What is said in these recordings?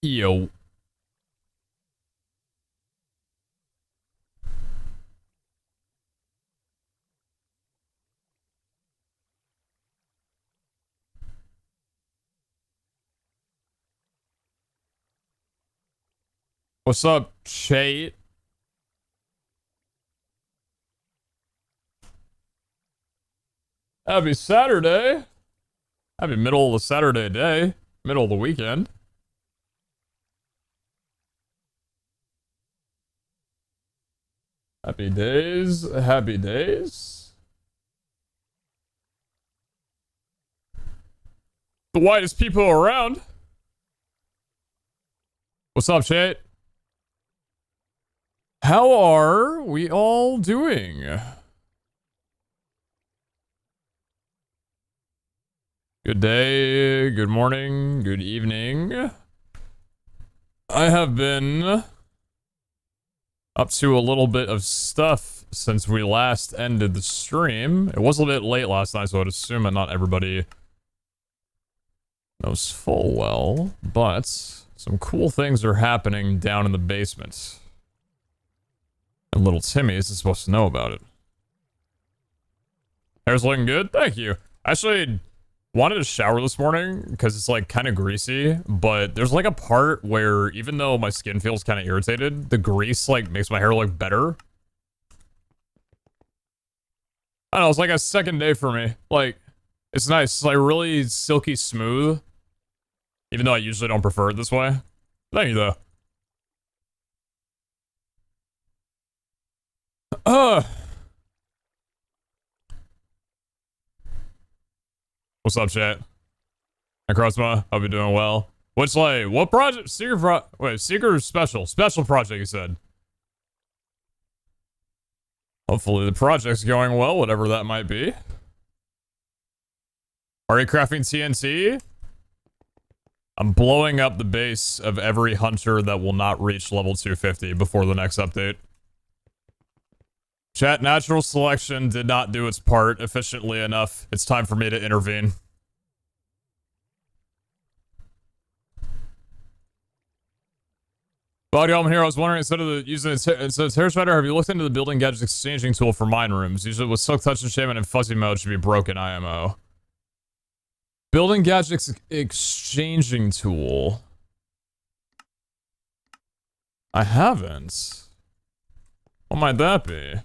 Yo. What's up, Chat? Happy Saturday. Happy middle of the Saturday day. Middle of the weekend. Happy days. Happy days. The whitest people around. What's up, Chat? How are we all doing? Good day, good morning, good evening. I have been up to a little bit of stuff since we last ended the stream. It was a bit late last night, so I'd assume that not everybody knows full well, but some cool things are happening down in the basement. And little Timmy is supposed to know about it. Hair's looking good? Thank you. Actually, wanted to shower this morning because it's like kind of greasy, but there's like a part where even though my skin feels kind of irritated, the grease like makes my hair look better. I don't know, it's like a second day for me. Like, it's nice. It's like really silky smooth. Even though I usually don't prefer it this way. Thank you though. What's up, chat? Hi, Crossma. Hope you're doing well. What's like, what project? Seeker special project, you said. Hopefully the project's going well, whatever that might be. Are you crafting TNT? I'm blowing up the base of every hunter that will not reach level 250 before the next update. Chat, natural selection did not do its part efficiently enough. It's time for me to intervene. Audio, I'm here. I was wondering, instead of using it Hair Spider, have you looked into the building gadgets exchanging tool for mine rooms? Usually with Silk Touch Enchantment and Fuzzy Mode should be broken IMO. Building gadgets exchanging tool. I haven't. What might that be?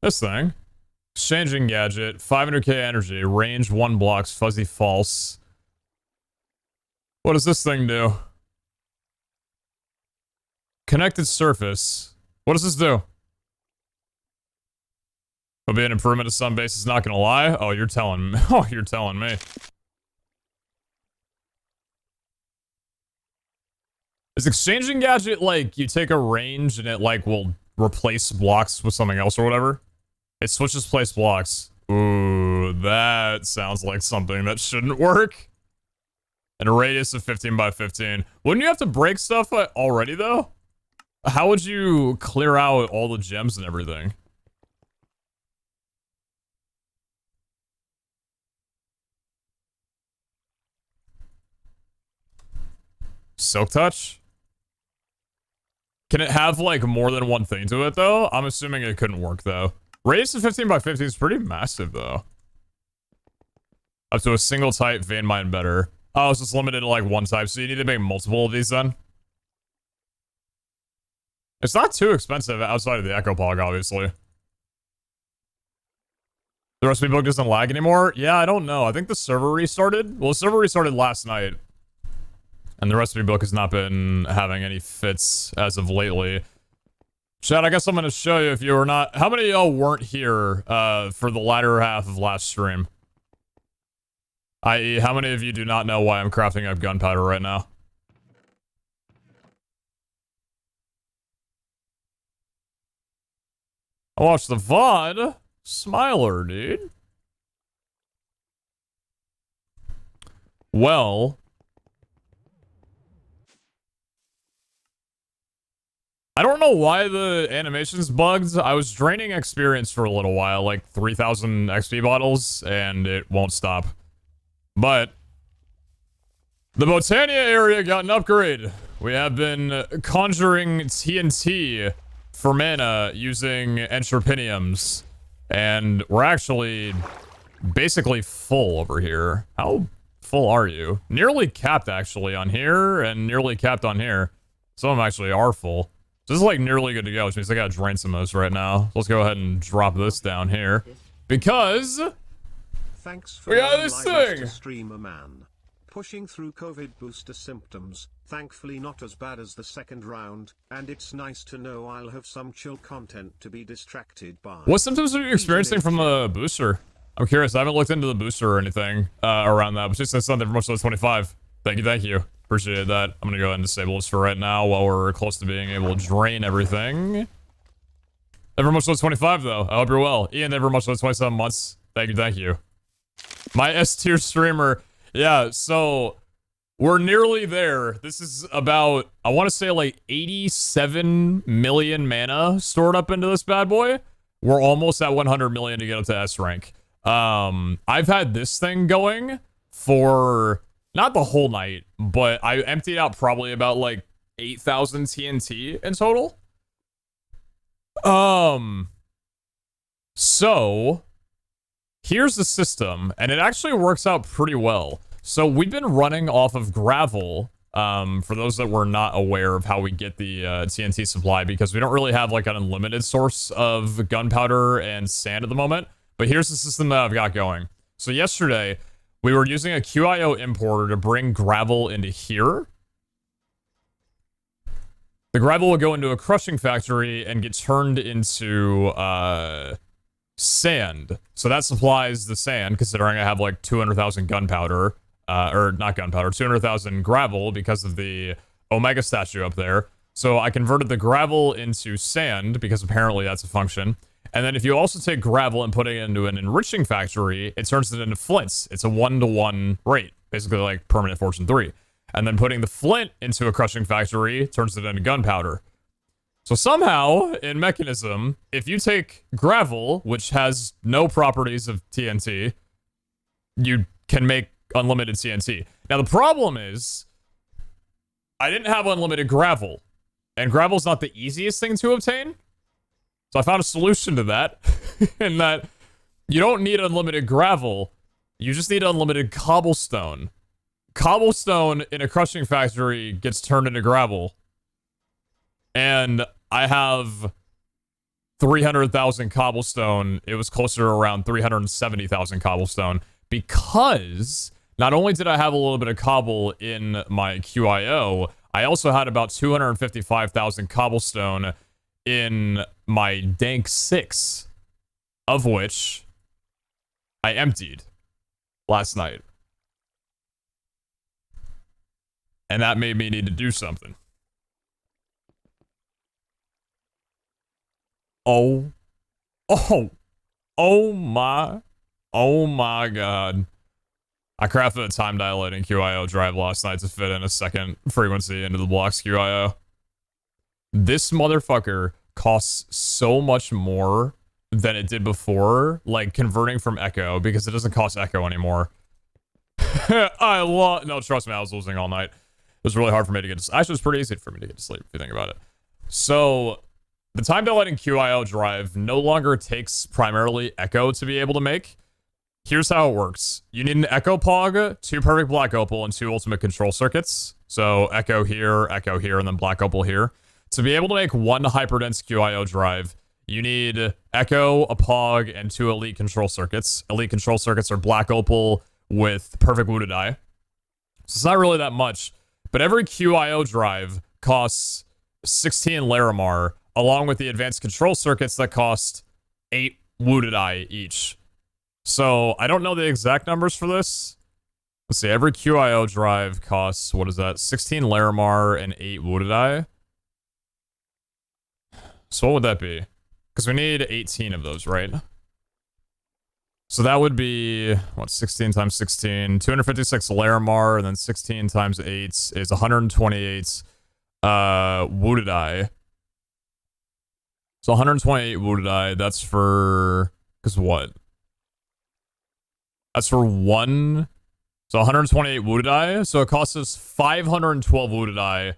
This thing. Exchanging gadget, 500k energy, range 1 blocks, fuzzy false. What does this thing do? Connected surface. What does this do? Will be an improvement to some bases, not gonna lie. Oh, you're telling me. Oh, you're telling me. Is exchanging gadget like you take a range and it like will replace blocks with something else or whatever? It switches place blocks. Ooh, that sounds like something that shouldn't work. And a radius of 15 by 15. Wouldn't you have to break stuff already though? How would you clear out all the gems and everything? Silk Touch? Can it have like more than one thing to it though? I'm assuming it couldn't work though. Radius of 15 by 15 is pretty massive though. Up to a single type, vein mine better. Oh, it's just limited to like one type, so you need to make multiple of these then? It's not too expensive outside of the Echo Pog, obviously. The recipe book doesn't lag anymore? Yeah, I don't know. I think the server restarted. Well, the server restarted last night. And the recipe book has not been having any fits as of lately. Chad, I guess I'm going to show you if you were not... How many of y'all weren't here for the latter half of last stream? I.e., how many of you do not know why I'm crafting up gunpowder right now? I watched the VOD. Smiler, dude. Well... I don't know why the animation's bugged. I was draining experience for a little while, like 3,000 XP bottles, and it won't stop. But The Botania area got an upgrade. We have been conjuring TNT for mana using Entropiniums. And we're actually basically full over here. How full are you? Nearly capped, actually, on here, and nearly capped on here. Some of them actually are full. So this is, like, nearly good to go, which means I gotta drain some of this right now. So let's go ahead and drop this down here. Because... Thanks for we got this thing! Streamer man. Pushing through COVID booster symptoms, thankfully not as bad as the second round, and it's nice to know I'll have some chill content to be distracted by. What symptoms are you experiencing from the booster? I'm curious, I haven't looked into the booster or anything around that, but just said something from most of those 25. Thank you. Appreciate that. I'm gonna go ahead and disable this for right now while we're close to being able to drain everything. Never much those 25 though. I hope you're well. Ian, never much those 27 months. Thank you. My S-tier streamer. Yeah, so we're nearly there. This is about, I want to say like 87 million mana stored up into this bad boy. We're almost at 100 million to get up to S rank. I've had this thing going for not the whole night, but I emptied out probably about like 8,000 TNT in total. So here's the system, and it actually works out pretty well. So we've been running off of gravel, for those that were not aware of how we get the TNT supply, because we don't really have like an unlimited source of gunpowder and sand at the moment. But here's the system that I've got going. So yesterday, we were using a QIO importer to bring gravel into here. The gravel will go into a crushing factory and get turned into sand. So that supplies the sand, considering I have like 200,000 gunpowder. Or not gunpowder, 200,000 gravel because of the Omega statue up there. So I converted the gravel into sand because apparently that's a function. And then if you also take gravel and put it into an enriching factory, it turns it into flints. It's a 1-to-1 rate, basically like permanent fortune 3. And then putting the flint into a crushing factory turns it into gunpowder. So somehow, in Mechanism, if you take gravel, which has no properties of TNT, you can make unlimited TNT. Now, the problem is, I didn't have unlimited gravel, and gravel's not the easiest thing to obtain. So I found a solution to that, in that you don't need unlimited gravel, you just need unlimited cobblestone. Cobblestone in a crushing factory gets turned into gravel, and I have 300,000 cobblestone. It was closer to around 370,000 cobblestone, because not only did I have a little bit of cobble in my QIO, I also had about 255,000 cobblestone in my Dank 6, of which I emptied last night. And that made me need to do something. Oh my god. I crafted a time dilating QIO drive last night to fit in a second frequency into the blocks QIO. This motherfucker costs so much more than it did before, like converting from Echo, because it doesn't cost Echo anymore. No, trust me, I was losing all night. It was really hard for me to get to, actually it was pretty easy for me to get to sleep, if you think about it. So, the time dilating QIO drive no longer takes primarily Echo to be able to make. Here's how it works. You need an Echo Pog, 2 perfect Black Opal, and 2 ultimate control circuits. So Echo here, and then Black Opal here. To be able to make 1 hyperdense QIO drive, you need Echo, a Pog, and 2 elite control circuits. Elite control circuits are Black Opal with perfect Wounded Eye. So it's not really that much, but every QIO drive costs 16 Larimar, along with the advanced control circuits that cost 8 Wounded Eye each. So, I don't know the exact numbers for this. Let's see, every QIO drive costs, what is that? 16 Larimar and 8 Wounded Eye. So what would that be? Because we need 18 of those, right? So that would be, what, 16 times 16? 256 Larimar, and then 16 times 8 is 128 Wounded Eye. So 128 Wounded Eye, that's for... Because what? That's for 1 So 128 wounded eye. So it costs us 512 wounded eye,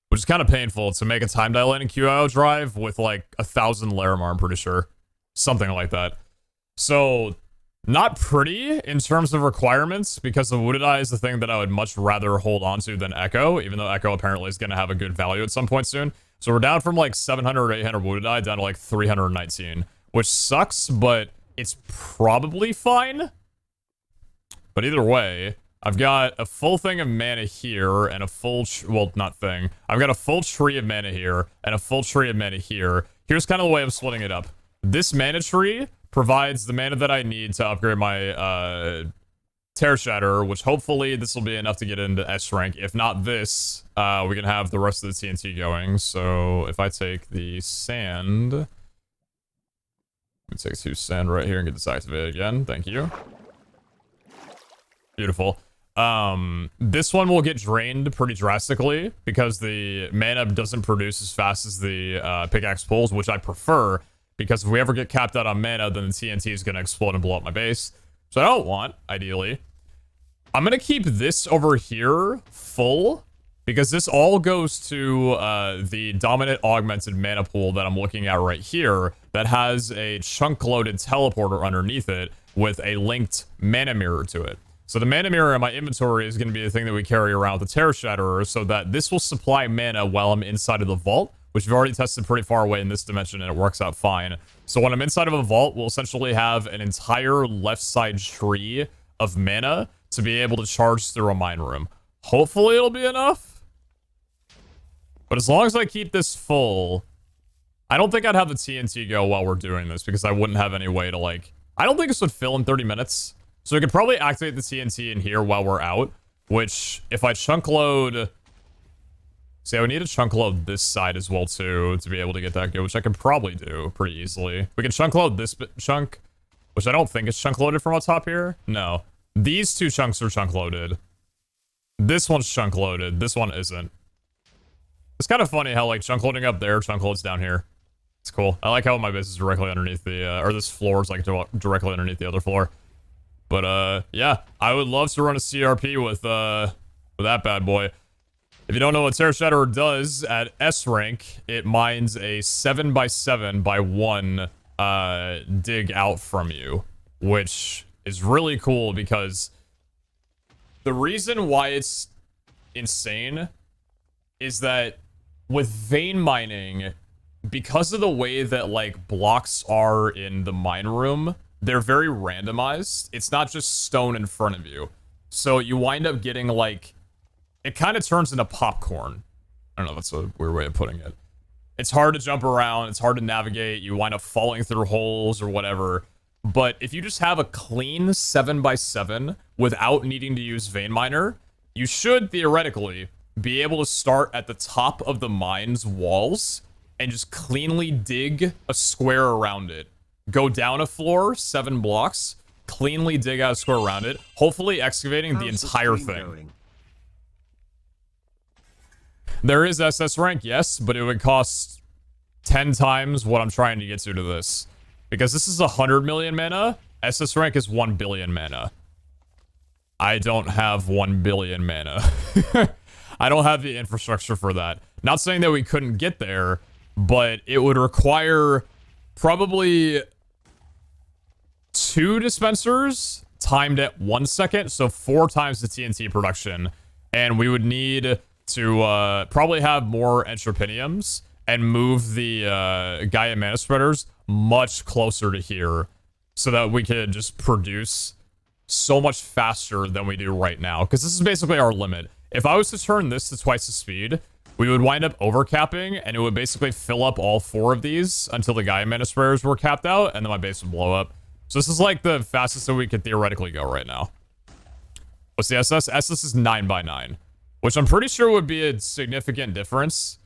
which is kind of painful to make a time dilating QIO drive with like 1,000 Larimar, I'm pretty sure. Something like that. So not pretty in terms of requirements, because the wounded eye is the thing that I would much rather hold on to than Echo, even though Echo apparently is going to have a good value at some point soon. So we're down from like 700 or 800 wounded eye down to like 319, which sucks, but it's probably fine. But either way, I've got a full thing of mana here and a full, well, not thing. I've got a full tree of mana here and a full tree of mana here. Here's kind of the way I'm splitting it up. This mana tree provides the mana that I need to upgrade my Tear Shatter, which hopefully this will be enough to get into S rank. If not this, we can have the rest of the TNT going. So if I take the sand, let me take 2 sand right here and get this activated again. Thank you. Beautiful. This one will get drained pretty drastically because the mana doesn't produce as fast as the pickaxe pulls, which I prefer, because if we ever get capped out on mana, then the TNT is going to explode and blow up my base. So I don't want, ideally. I'm going to keep this over here full, because this all goes to the dominant augmented mana pool that I'm looking at right here that has a chunk-loaded teleporter underneath it with a linked mana mirror to it. So the mana mirror in my inventory is going to be the thing that we carry around with the Tear Shatterer, so that this will supply mana while I'm inside of the vault, which we've already tested pretty far away in this dimension, and it works out fine. So when I'm inside of a vault, we'll essentially have an entire left side tree of mana to be able to charge through a mine room. Hopefully it'll be enough. But as long as I keep this full, I don't think I'd have the TNT go while we're doing this, because I wouldn't have any way to, like... I don't think this would fill in 30 minutes. So we could probably activate the TNT in here while we're out, which, if I chunk load... See, I would need to chunk load this side as well, too, to be able to get that good, which I could probably do pretty easily. We can chunk load this chunk, which I don't think is chunk loaded from on top here. No. These 2 chunks are chunk loaded. This one's chunk loaded. This one isn't. It's kind of funny how, like, chunk loading up there, chunk loads down here. It's cool. I like how my base is directly underneath the, or this floor is, like, directly underneath the other floor. But, yeah, I would love to run a CRP with that bad boy. If you don't know what Tear Shatterer does, at S rank, it mines a 7x7x1 dig out from you, which is really cool because the reason why it's insane is that with vein mining, because of the way that, like, blocks are in the mine room, they're very randomized. It's not just stone in front of you. So you wind up getting, like, it kind of turns into popcorn. I don't know, that's a weird way of putting it. It's hard to jump around, it's hard to navigate, you wind up falling through holes or whatever. But if you just have a clean 7x7 without needing to use vein miner, you should theoretically be able to start at the top of the mine's walls and just cleanly dig a square around it. Go down a floor, 7 blocks, cleanly dig out a square around it, hopefully excavating the entire thing. Going? There is SS rank, yes, but it would cost 10 times what I'm trying to get to this. Because this is 100 million mana, SS rank is 1 billion mana. I don't have 1 billion mana. I don't have the infrastructure for that. Not saying that we couldn't get there, but it would require probably 2 dispensers timed at 1 second, so 4 times the TNT production. And we would need to probably have more Entropiniums and move the Gaia Mana Spreaders much closer to here so that we could just produce so much faster than we do right now. Because this is basically our limit. If I was to turn this to twice the speed, we would wind up overcapping, and it would basically fill up all 4 of these until the Gaia Mana Spreaders were capped out, and then my base would blow up. So this is like the fastest that we could theoretically go right now. What's the SS? SS is 9x9. Which I'm pretty sure would be a significant difference.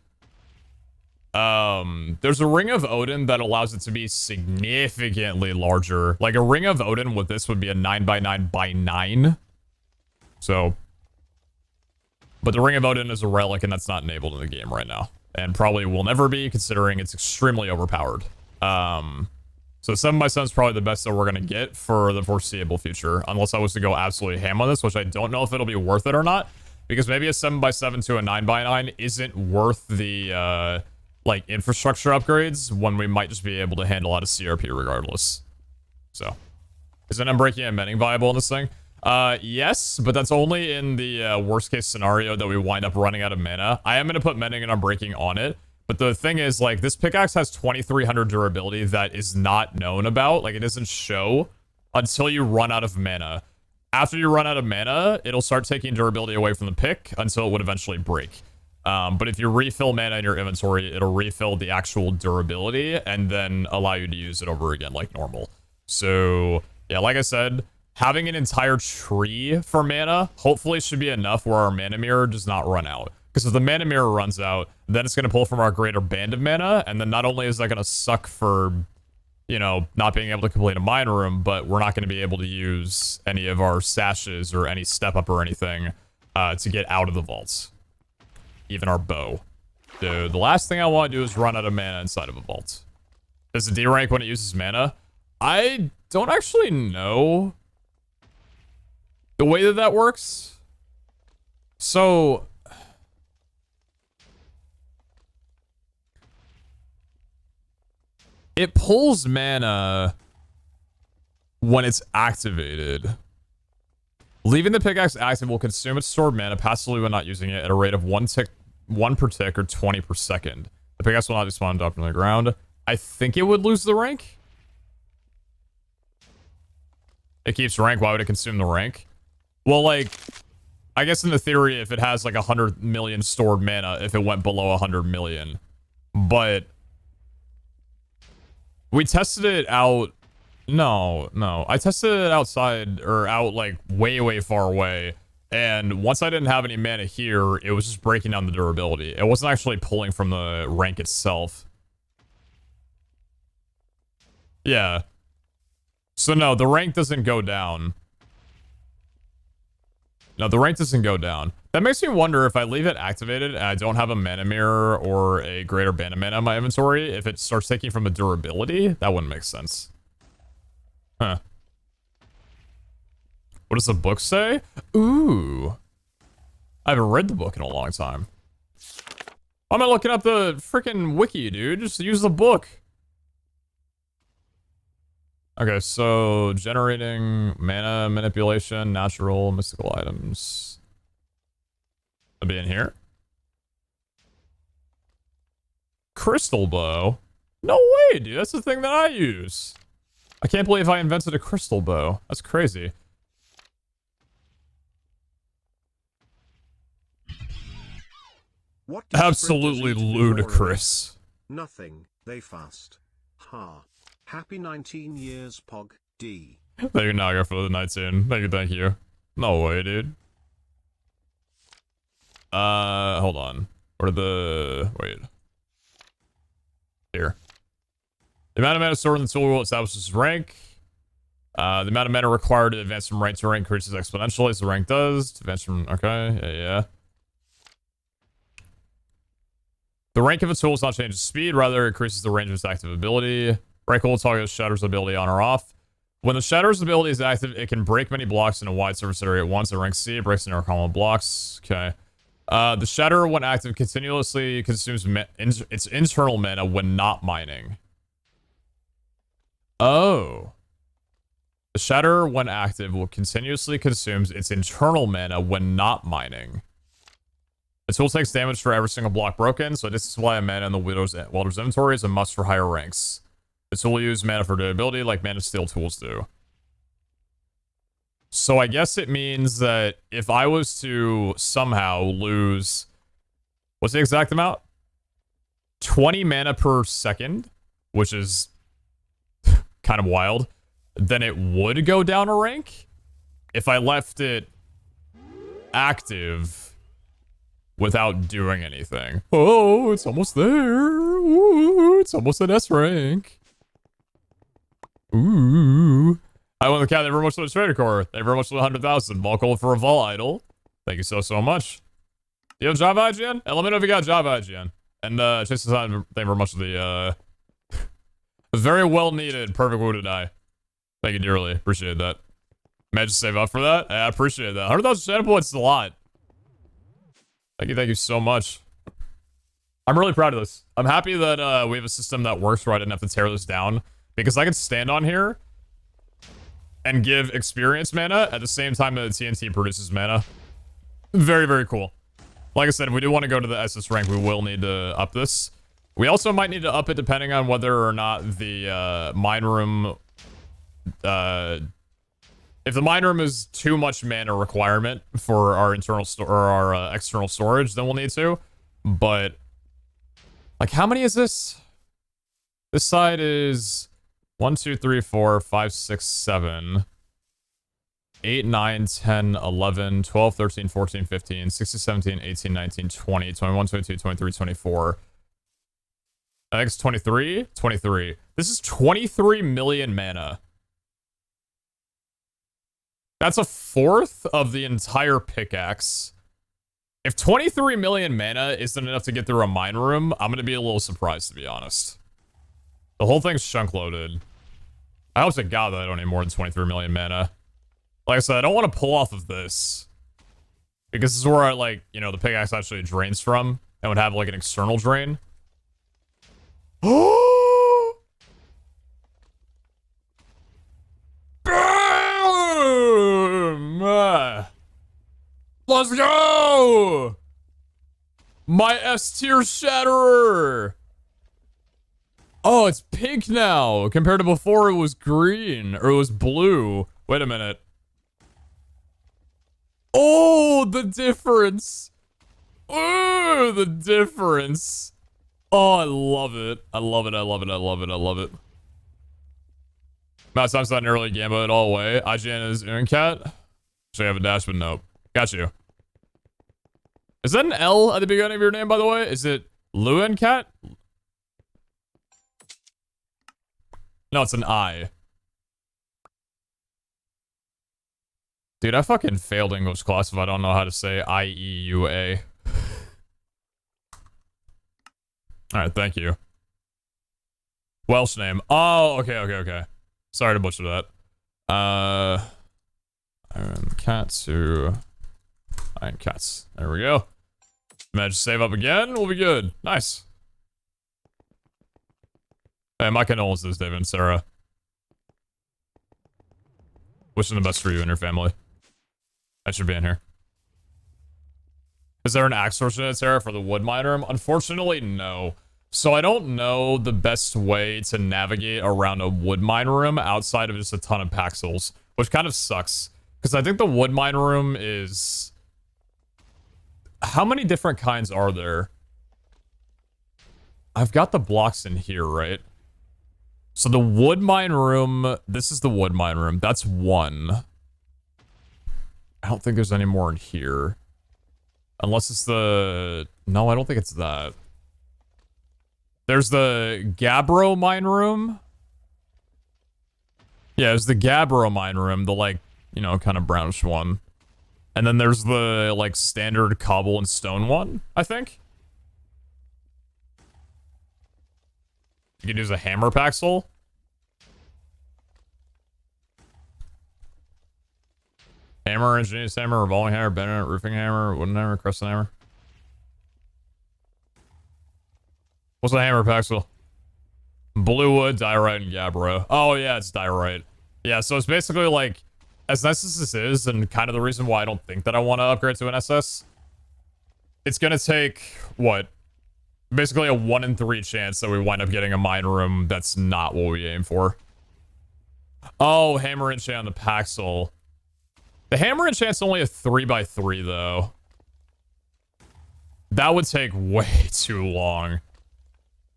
There's a Ring of Odin that allows it to be significantly larger. Like a Ring of Odin with this would be a 9x9x9. So. But the Ring of Odin is a relic and that's not enabled in the game right now. And probably will never be, considering it's extremely overpowered. So 7x7 is probably the best that we're going to get for the foreseeable future, unless I was to go absolutely ham on this, which I don't know if it'll be worth it or not, because maybe a 7x7 to a 9x9 isn't worth the, like, infrastructure upgrades when we might just be able to handle out of CRP regardless. So, is an unbreaking and mending viable in this thing? Yes, but that's only in the worst case scenario that we wind up running out of mana. I am going to put mending and unbreaking on it. But the thing is, like, this pickaxe has 2300 durability that is not known about. Like, it doesn't show until you run out of mana. After you run out of mana, it'll start taking durability away from the pick until it would eventually break. But if you refill mana in your inventory, it'll refill the actual durability and then allow you to use it over again like normal. So, yeah, like I said, having an entire tree for mana hopefully should be enough where our mana mirror does not run out. Because if the mana mirror runs out, then it's going to pull from our greater band of mana, and then not only is that going to suck for, you know, not being able to complete a mine room, but we're not going to be able to use any of our sashes or any step up or anything to get out of the vaults. Even our bow. So the last thing I want to do is run out of mana inside of a vault. Does it D-rank when it uses mana? I don't actually know the way that that works. So it pulls mana when it's activated. Leaving the pickaxe active will consume its stored mana passively when not using it at a rate of 1 per tick or 20 per second. The pickaxe will not be spawned up on the ground. I think it would lose the rank. It keeps rank. Why would it consume the rank? Well, like, I guess in the theory, if it has like 100 million stored mana, if it went below 100 million. But we tested it out. No. I tested it outside, or out like way, way far away. And once I didn't have any mana here, it was just breaking down the durability. It wasn't actually pulling from the rank itself. Yeah. So no, the rank doesn't go down. No, the rank doesn't go down. That makes me wonder if I leave it activated and I don't have a mana mirror or a greater band of mana in my inventory, if it starts taking from the durability, that wouldn't make sense. Huh. What does the book say? Ooh. I haven't read the book in a long time. Why am I looking up the freaking wiki, dude? Just use the book. Okay, so generating mana manipulation, natural, mystical items. I'll be in here. Crystal bow? No way, dude. That's the thing that I use. I can't believe I invented a crystal bow. That's crazy. What absolutely ludicrous. Nothing. They fast. Ha. Happy 19 years, Pog. D. Thank you, Naga, for the 19. Thank you. No way, dude. Hold on. Where the... Wait. Here. The amount of mana stored in the tool establishes rank. The amount of mana required to advance from rank to rank increases exponentially as the rank does. To advance from... Okay, yeah. The rank of a tool does not change its speed, rather it increases the range of its active ability. Rank will toggle Shatter's ability on or off. When the Shatter's ability is active, it can break many blocks in a wide surface area at once. At rank C, it breaks an column of blocks. Okay. The Shatter, when active, continuously consumes its internal mana when not mining. Oh. The Shatter, when active, will continuously consumes its internal mana when not mining. The tool takes damage for every single block broken, so this is why a mana in the welder's inventory is a must for higher ranks. The tool will use mana for durability like mana steel tools do. So I guess it means that if I was to somehow lose... What's the exact amount? 20 mana per second, which is kind of wild. Then it would go down a rank if I left it active without doing anything. Oh, it's almost there. Ooh, it's almost an S rank. Ooh. I want the cat. Thank you very much for the trader core. Thank you very much for the 100,000. Volcol for a Vol Idol. Thank you so much. You have Java IGN? And let me know if you got Java IGN. And Chase thank you very much for the Very well needed. Perfect wounded eye. Thank you dearly. Appreciate that. May I just save up for that? I appreciate that. 100,000 channel points is a lot. Thank you so much. I'm really proud of this. I'm happy that we have a system that works where I didn't have to tear this down. Because I can stand on here and give experience mana at the same time that the TNT produces mana. Very, very cool. Like I said, if we do want to go to the SS rank, we will need to up this. We also might need to up it depending on whether or not the mine room... if the mine room is too much mana requirement for our internal or our external storage, then we'll need to. But, like, how many is this? This side is 1, 2, 3, 4, 5, 6, 7, 8, 9, 10, 11, 12, 13, 14, 15, 16, 17, 18, 19, 20, 21, 22, 23, 24. I think it's 23? 23. This is 23 million mana. That's a fourth of the entire pickaxe. If 23 million mana isn't enough to get through a mine room, I'm going to be a little surprised, to be honest. The whole thing's chunk loaded. I hope to God that I don't need more than 23 million mana. Like I said, I don't want to pull off of this. Because this is where I, like, you know, the pickaxe actually drains from. And would have, like, an external drain. Oh! Let's go! My S tier shatterer! Oh, it's pink now, compared to before it was green, or it was blue. Wait a minute. Oh, the difference! Oh, the difference! Oh, I love it. I love it, I love it, I love it, I love it. Matt Time's not an early game, but all the way. IGN is Uncat. Should I have a dash, but nope. Got you. Is that an L at the beginning of your name, by the way? Is it Luencat? No, it's an I. Dude, I fucking failed English class if I don't know how to say I-E-U-A. Alright, thank you. Welsh name. Oh, okay. Sorry to butcher that. Iron Katsu. Iron Cats. There we go. Manage to save up again. We'll be good. Nice. Hey, my condolences, David and Sarah. Wishing the best for you and your family. I should be in here. Is there an axe source in it, Sarah, for the wood miner room? Unfortunately, no. So I don't know the best way to navigate around a wood miner room outside of just a ton of paxels, which kind of sucks. Because I think the wood miner room is... How many different kinds are there? I've got the blocks in here, right? So the wood mine room, this is the wood mine room. That's one. I don't think there's any more in here. Unless it's the... No, I don't think it's that. There's the Gabbro mine room. Yeah, it's the Gabbro mine room. The, like, you know, kind of brownish one. And then there's the, like, standard cobble and stone one, I think. You can use a hammer paxel. Hammer, ingenious hammer, revolving hammer, bending roofing hammer, wooden hammer, crescent hammer. What's a hammer paxel? Blue wood, diorite, and gabbro. Oh yeah, it's diorite. Yeah, so it's basically like, as nice as this is, and kind of the reason why I don't think that I want to upgrade to an SS, it's gonna take, what? Basically a 1 in 3 chance that we wind up getting a mine room that's not what we aim for. Oh, hammer enchant on the paxel. The hammer enchant's only a 3x3 though. That would take way too long.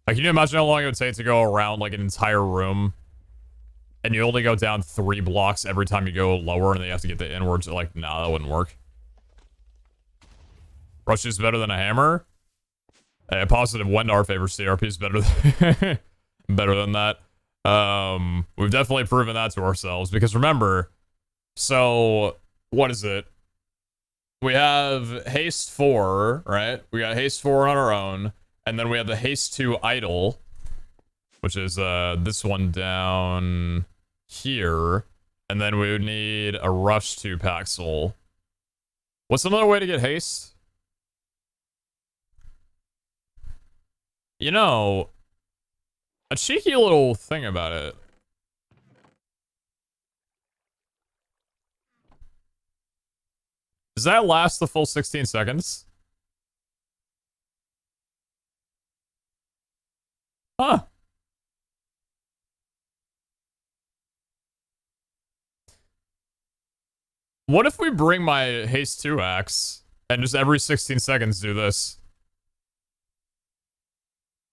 Like, can you imagine how long it would take to go around like an entire room? And you only go down 3 blocks every time you go lower, and then you have to get the inwards. Like, nah, that wouldn't work. Rush is better than a hammer? A positive 1 to our favor. CRP is better than, better than that. We've definitely proven that to ourselves. Because remember, so, what is it? We have haste 4, right? We got haste 4 on our own. And then we have the haste 2 idle. which is this one down here. And then we would need a rush 2 Paxel. What's another way to get haste? You know, a cheeky little thing about it. Does that last the full 16 seconds? Huh. What if we bring my haste 2 axe and just every 16 seconds do this?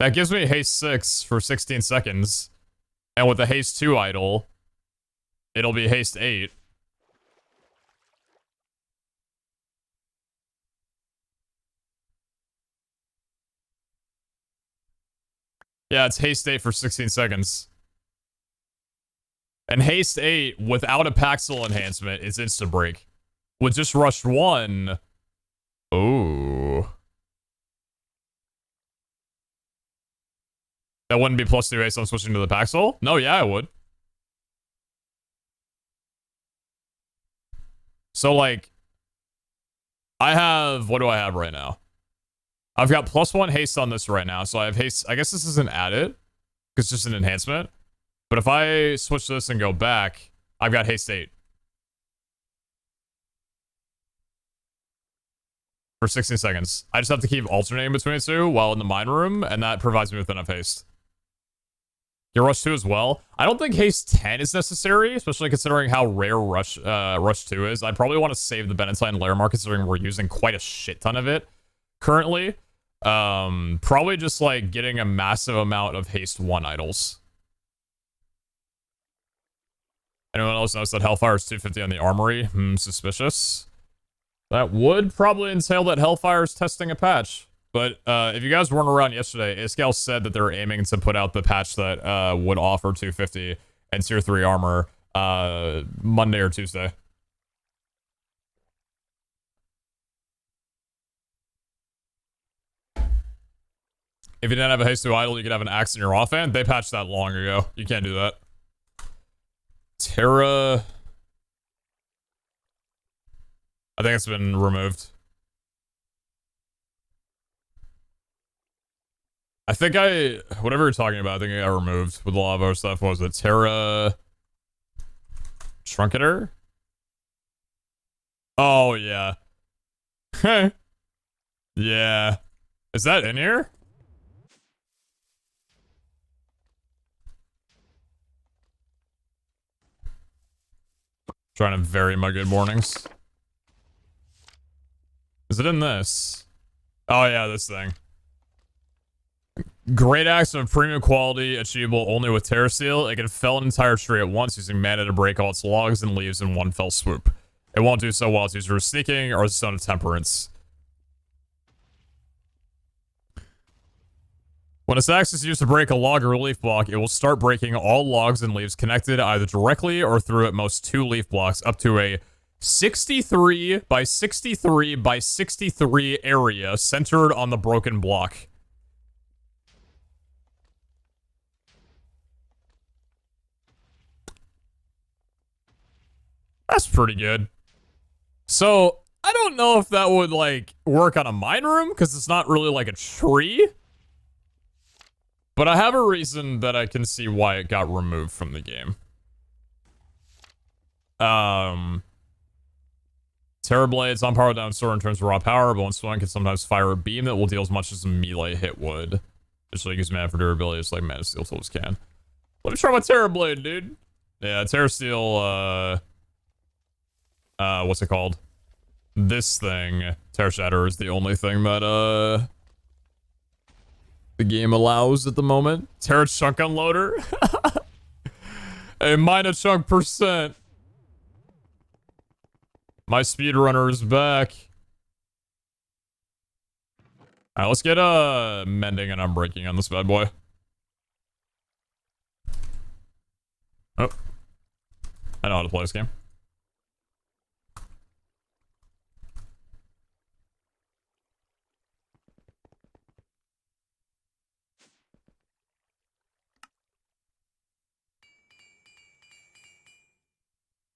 That gives me haste 6 for 16 seconds. And with the haste 2 idle, it'll be haste 8. Yeah, it's haste 8 for 16 seconds. And haste 8 without a Paxel enhancement is insta break. With just rush 1. Oh. That wouldn't be plus 2 haste, so I'm switching to the Paxel? No, yeah, I would. So, like, I have, what do I have right now? I've got plus 1 haste on this right now, so I have haste. I guess this isn't added, because it's just an enhancement. But if I switch this and go back, I've got haste 8. For 16 seconds. I just have to keep alternating between the two while in the mine room, and that provides me with enough haste. Get rush 2 as well. I don't think haste 10 is necessary, especially considering how rare rush 2 is. I'd probably want to save the Benentine layer mark, considering we're using quite a shit ton of it currently. Probably just like getting a massive amount of haste 1 idles. Anyone else notice that Hellfire is 250 on the armory? Suspicious. That would probably entail that Hellfire is testing a patch. But if you guys weren't around yesterday, Iscal said that they're aiming to put out the patch that would offer 250 and tier 3 armor Monday or Tuesday. If you didn't have a haste 2 idle, you could have an axe in your offhand. They patched that long ago. You can't do that. Terra. I think it's been removed. I think whatever you're talking about, I think it got removed with a lot of other stuff. What was it? Terra Trunketer? Oh, yeah. Yeah. Is that in here? Trying to vary my good mornings. Is it in this? Oh, yeah, this thing. Great axe of premium quality, achievable only with Terra Steel. It can fell an entire tree at once using mana to break all its logs and leaves in one fell swoop. It won't do so while it's used for sneaking or the Stone of Temperance. When this axe is used to break a log or leaf block, it will start breaking all logs and leaves connected either directly or through at most 2 leaf blocks up to a 63 by 63 by 63 area centered on the broken block. That's pretty good. So, I don't know if that would, like, work on a mine room, because it's not really like a tree. But I have a reason that I can see why it got removed from the game. Terra Blades on power down sword in terms of raw power, but when swung can sometimes fire a beam that will deal as much as a melee hit would. Just like use mana for durability, just like Mana Steel tools can. Let me try my Terra Blade, dude. Yeah, Terra Steel, what's it called? This thing, Terra Shatter, is the only thing that, the game allows at the moment. Terra Chunk Unloader. Hey, mine a chunk %. My speedrunner is back. Alright, let's get mending and unbreaking on this bad boy. Oh. I know how to play this game.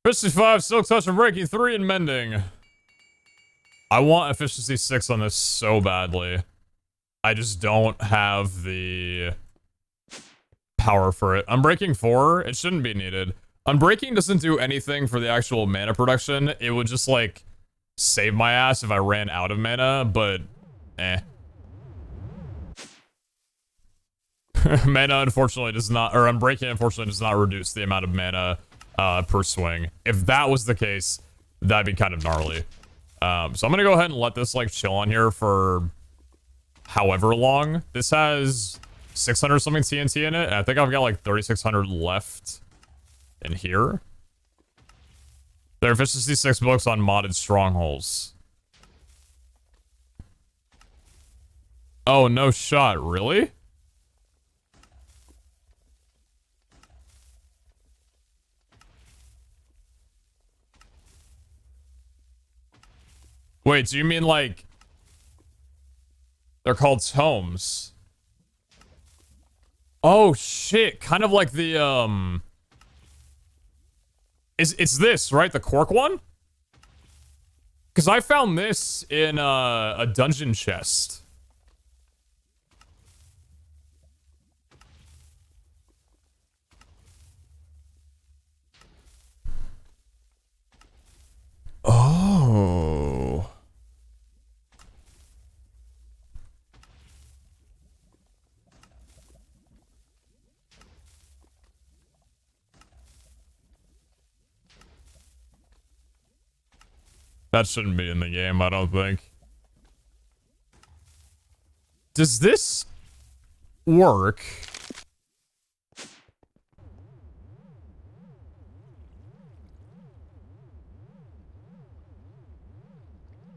55, Silk Touch and Breaking, 3 and Mending. I want efficiency 6 on this so badly. I just don't have the power for it. Unbreaking 4, it shouldn't be needed. Unbreaking doesn't do anything for the actual mana production. It would just, like, save my ass if I ran out of mana, but eh. Mana, unfortunately, does not, or Unbreaking, unfortunately, does not reduce the amount of mana per swing. If that was the case, that'd be kind of gnarly. So I'm gonna go ahead and let this, like, chill on here for however long. This has 600 something TNT in it, and I think I've got, like, 3,600 left in here. There are efficiency 6 books on modded strongholds. Oh, no shot. Really? Wait, do you mean, like, they're called tomes? Oh, shit. Kind of like the, It's this, right? The cork one? Because I found this in a dungeon chest. Oh. That shouldn't be in the game, I don't think. Does this work?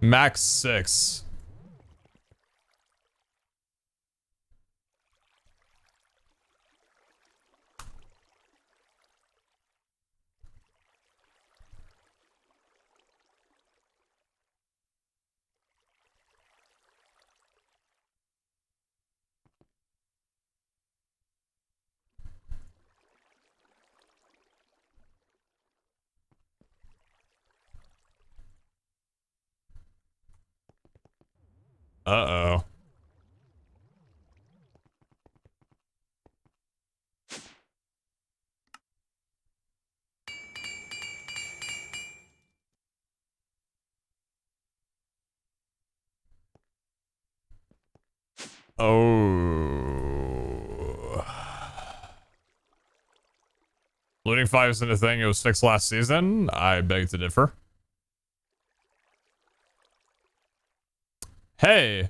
Max 6. Uh-oh. Oh. Looting 5 isn't a thing. It was fixed last season. I beg to differ. Hey.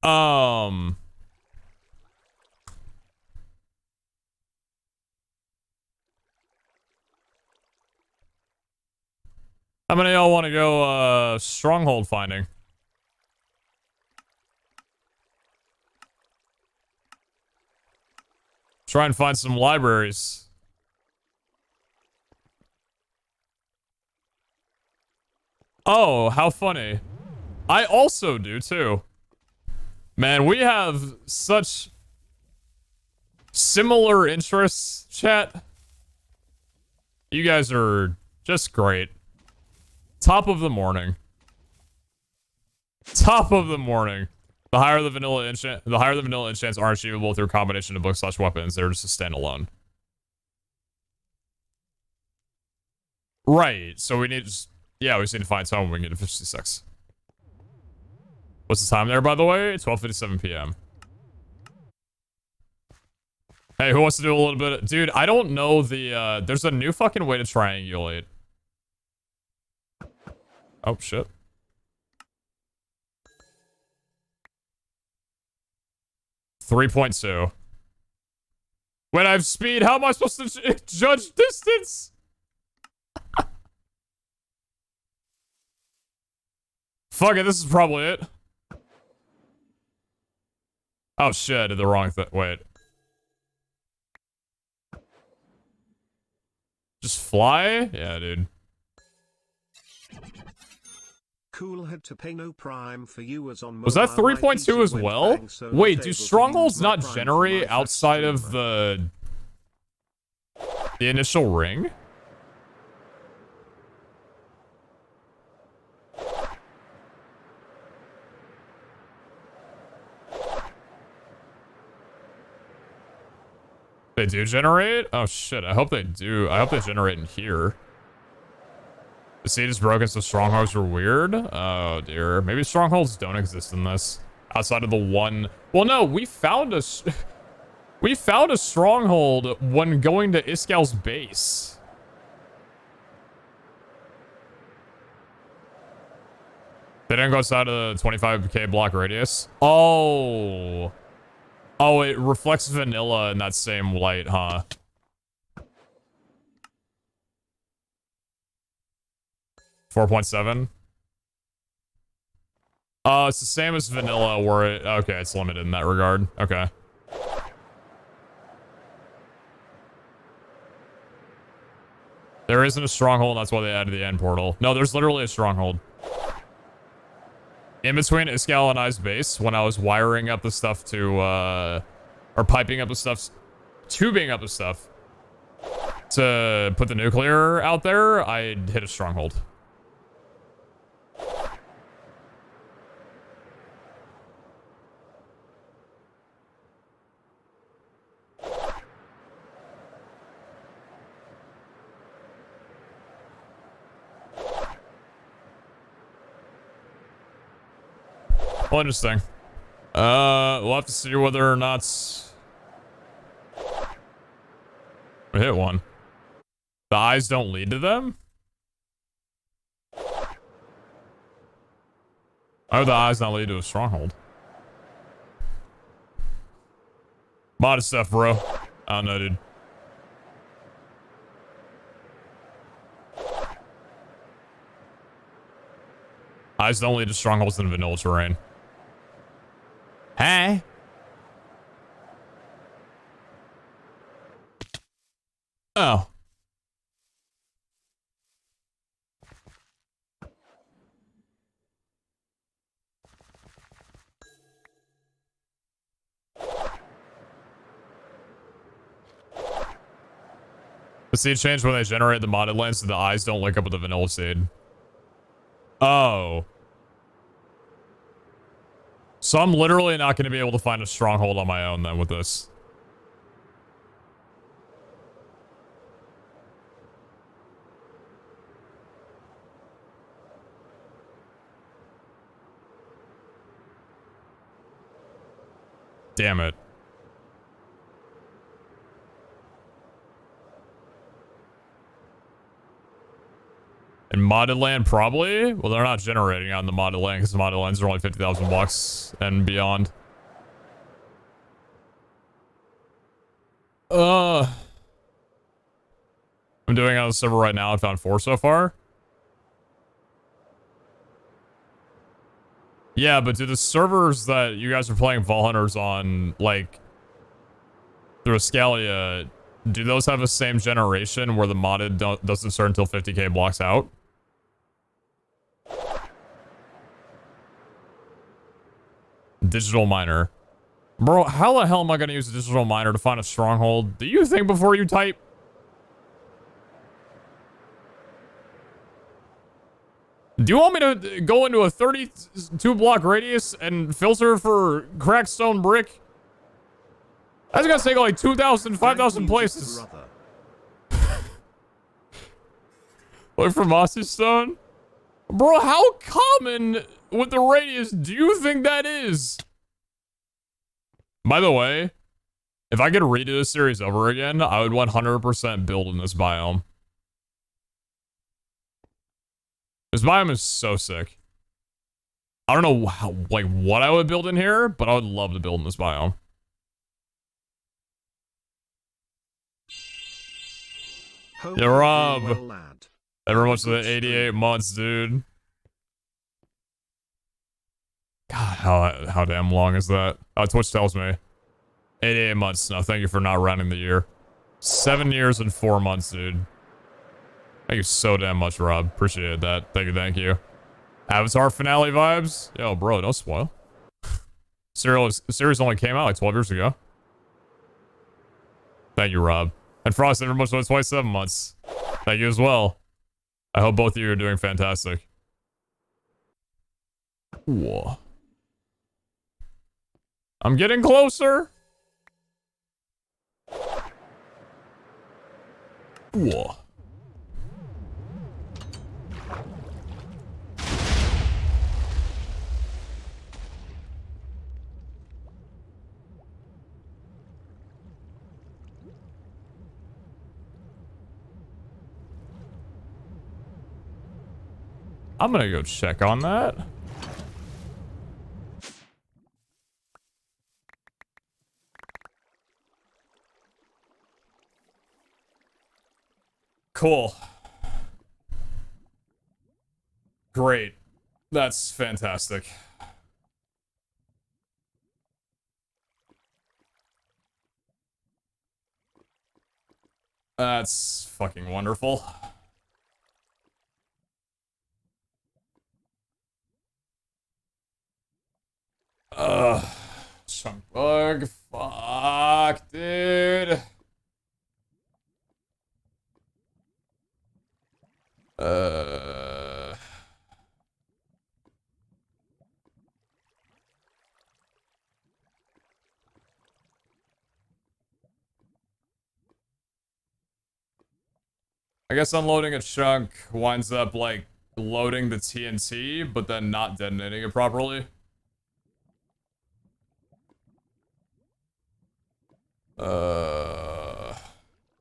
How many of y'all want to go, stronghold finding? Try and find some libraries. Oh, how funny. I also do, too. Man, we have such similar interests, chat. You guys are just great. Top of the morning. Top of the morning. The higher the vanilla enchants aren't achievable through a combination of books/weapons. They're just a standalone. Right. So we need to yeah, we just need to find someone we can get to 56. What's the time there, by the way? 12:57 p.m. Hey, who wants to do a little bit dude, I don't know the, there's a new fucking way to triangulate. Oh, shit. .2. When I have speed, how am I supposed to judge distance? Fuck it, this is probably it. Oh shit, I did the wrong thing. Wait. Just fly? Yeah, dude. Cool had to pay no prime for you as on was that mobile, 3.2 as well? bang, so Wait, not do able to strongholds use my not prime generate for my outside fat of streamer. the initial ring? They do generate? Oh shit, I hope they do. I hope they generate in here. The seed is broken, so strongholds are weird? Oh dear. Maybe strongholds don't exist in this. Outside of the one... Well, no, we found a... We found a stronghold when going to Iskal's base. They didn't go outside of the 25k block radius? Oh. Oh, it reflects vanilla in that same light, huh? $4.7. It's the same as vanilla where it... Okay, it's limited in that regard. Okay. There isn't a stronghold, that's why they added the end portal. No, there's literally a stronghold. In between Iskal and I's base, when I was wiring up the stuff to, or piping up the stuff, tubing up the stuff to put the nuclear out there, I hit a stronghold. Well, interesting. We'll have to see whether or not we hit one. The eyes don't lead to them? How do the eyes not lead to a stronghold? Modest stuff, bro. I don't know, dude. Eyes don't lead to strongholds in vanilla terrain. Hey. Oh. The seed changed when they generate the modded land, so the eyes don't link up with the vanilla seed. Oh. So I'm literally not going to be able to find a stronghold on my own then with this. Damn it. In modded land, probably? Well, they're not generating on the modded land because the modded lands are only 50,000 bucks and beyond. I'm doing it on the server right now. I found 4 so far. Yeah, but do the servers that you guys are playing Vault Hunters on, like, through Iscalia, do those have the same generation where the modded doesn't start until 50k blocks out? Digital miner. Bro, how the hell am I going to use a digital miner to find a stronghold? Do you think before you type? Do you want me to go into a 32 block radius and filter for cracked stone brick? That's gonna take like 2,000, 5,000 places. Look for mossy stone? Bro, how common with the radius do you think that is? By the way, if I could redo this series over again, I would 100% build in this biome. This biome is so sick. I don't know how, like, what I would build in here, but I would love to build in this biome. Yeah, Rob. Ever much to the 88 months, dude. God, how damn long is that? Twitch tells me. 88 months. No, thank you for not rounding the year. 7 years and 4 months, dude. Thank you so damn much, Rob. Appreciate that. Thank you, thank you. Avatar finale vibes? Yo, bro, don't spoil. Series only came out like 12 years ago. Thank you, Rob. And Frost, ever much to 27 months. Thank you as well. I hope both of you are doing fantastic. Whoa. I'm getting closer. Whoa. I'm gonna go check on that. Cool. Great. That's fantastic. That's fucking wonderful. Chunk bug. Fuck, dude. I guess unloading a chunk winds up, like, loading the TNT, but then not detonating it properly.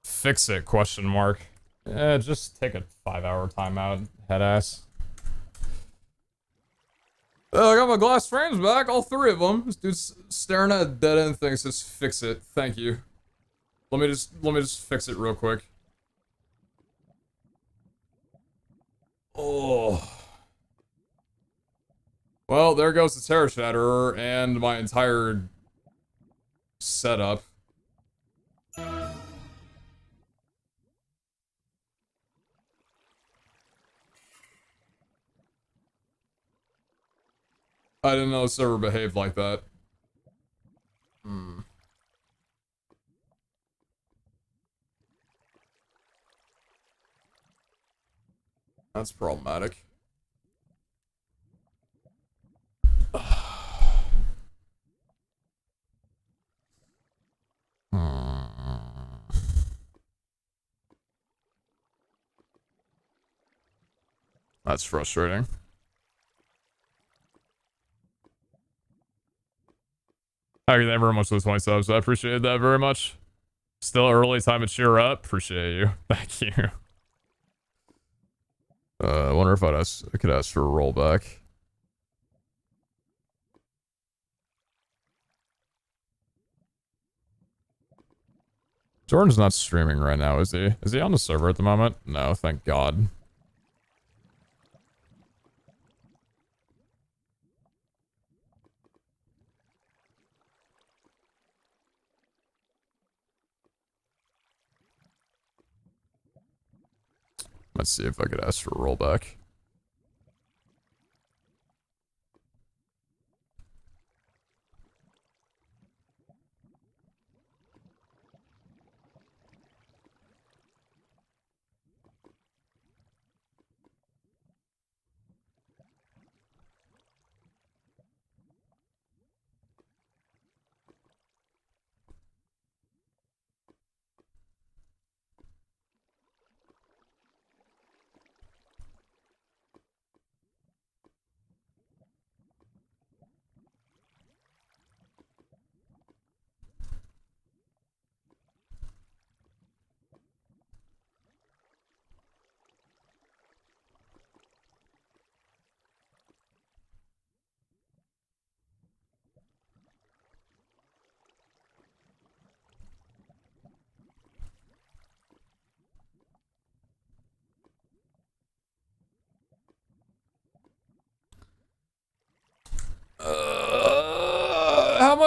Fix it, question mark. Yeah, just take a 5-hour timeout, head ass. I got my glass frames back, all 3 of them. This dude's staring at a dead end thing, says fix it. Thank you. Let me just fix it real quick. Oh. Well, there goes the Terror Shatterer and my entire setup. I didn't know the server behaved like that. That's problematic. That's frustrating. Thank you very much for the 20 subs. I appreciate that very much. Still early, time to cheer up. Appreciate you. Thank you. I wonder if I could ask for a rollback. Jordan's not streaming right now, is he? Is he on the server at the moment? No, thank God. Let's see if I could ask for a rollback.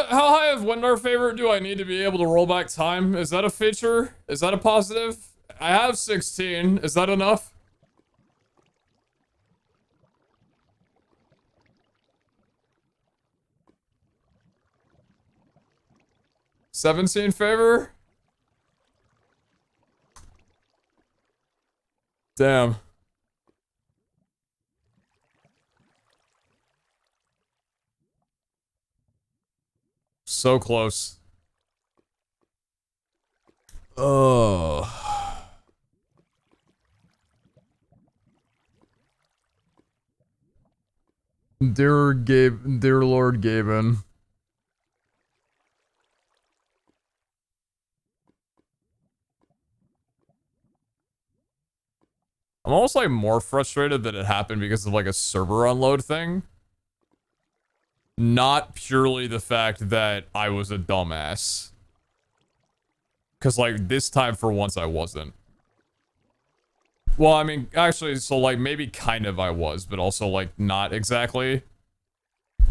How high of Windar favor do I need to be able to roll back time? Is that a feature? Is that a positive? I have 16. Is that enough? $17 favor? Damn. So close. Oh. Dear Lord Gaben. I'm almost like more frustrated that it happened because of like a server unload thing. Not purely the fact that I was a dumbass. Because like this time for once I wasn't. Well, I mean, actually, so like maybe kind of I was, but also like not exactly.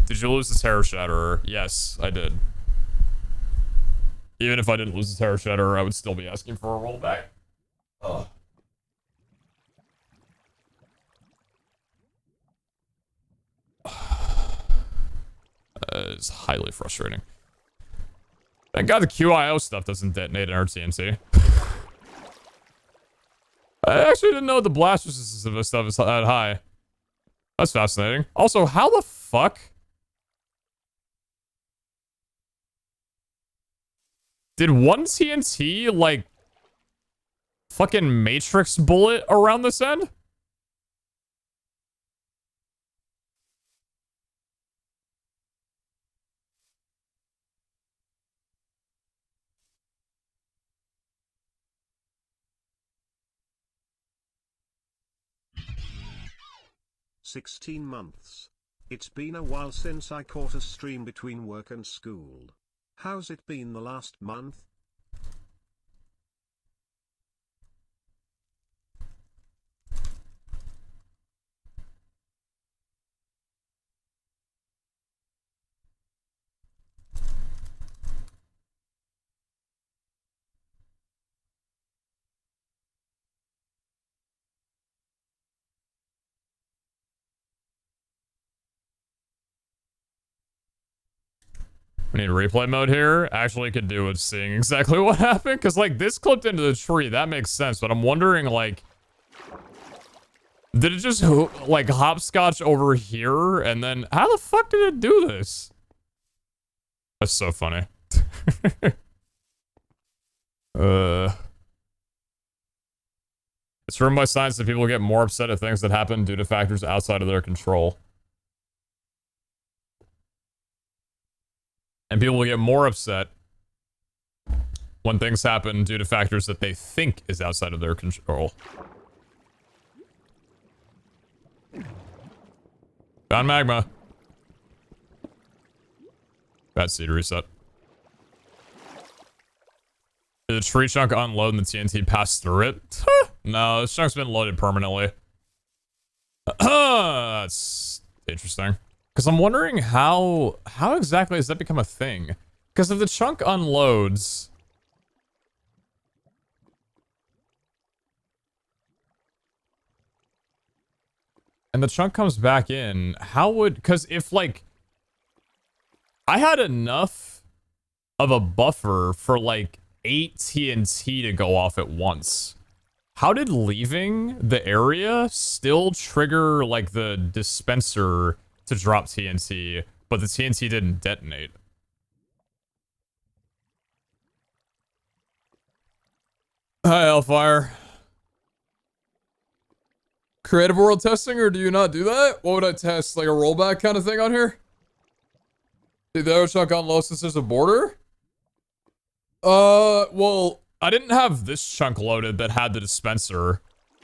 Did you lose the Terror Shatterer? Yes, I did. Even if I didn't lose the Terror Shatterer, I would still be asking for a rollback. Ugh. It's highly frustrating. Thank God the QIO stuff doesn't detonate in our TNT. I actually didn't know the blast resistance of this stuff is that high. That's fascinating. Also, how the fuck did one TNT, like, fucking Matrix bullet around this end? "16 months. It's been a while since I caught a stream between work and school. How's it been the last month?" We need replay mode here. Actually could do with seeing exactly what happened. Because, like, this clipped into the tree. That makes sense. But I'm wondering, like, did it just, like, hopscotch over here? And then, how the fuck did it do this? That's so funny. It's run by science that people get more upset at things that happen due to factors outside of their control. And people will get more upset when things happen due to factors that they think is outside of their control. Found magma. Bad seed reset. Did the tree chunk unload and the TNT pass through it? No, this chunk's been loaded permanently. That's interesting. Because I'm wondering how exactly does that become a thing? Because if the chunk unloads... and the chunk comes back in, how would... because if, like... I had enough of a buffer for, like, 8 TNT to go off at once. How did leaving the area still trigger, like, the dispenser to drop TNT, but the TNT didn't detonate? Hi, Hellfire. Creative world testing, or do you not do that? What would I test? Like a rollback kind of thing on here? Did the other chunk unload since there's a border? Well, I didn't have this chunk loaded that had the dispenser.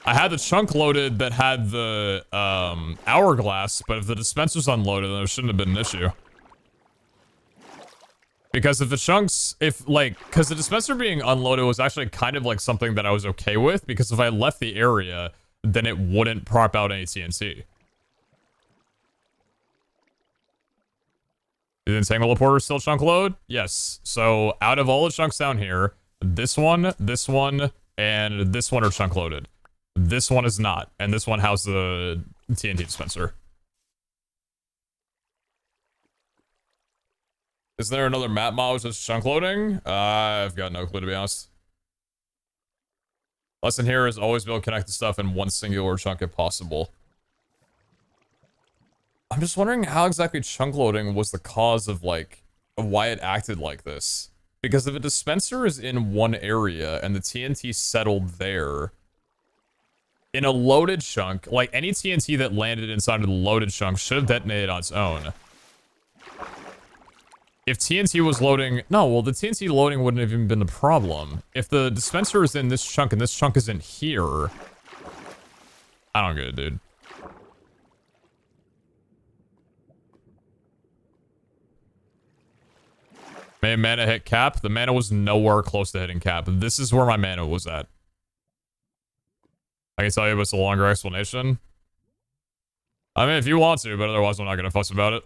I had the chunk loaded that had the, hourglass, but if the dispenser's unloaded, then it shouldn't have been an issue. Because if the chunks, because the dispenser being unloaded was actually kind of like something that I was okay with, because if I left the area, then it wouldn't prop out any TNT. Did the Entangler Porter still chunk load? Yes. So out of all the chunks down here, this one, and this one are chunk loaded. This one is not, and this one houses the TNT dispenser. Is there another map mod that's chunk loading? I've got no clue, to be honest. Lesson here is always be able to connect the stuff in one singular chunk if possible. I'm just wondering how exactly chunk loading was the cause of, like, why it acted like this. Because if a dispenser is in one area and the TNT settled there, In a loaded chunk, like any TNT that landed inside of the loaded chunk should have detonated on its own. If TNT was loading... No, well, the TNT loading wouldn't have even been the problem. If the dispenser is in this chunk and this chunk is in here... I don't get it, dude. May mana hit cap? The mana was nowhere close to hitting cap. This is where my mana was at. I can tell you, but it's a longer explanation. I mean, if you want to, but otherwise I'm not gonna fuss about it.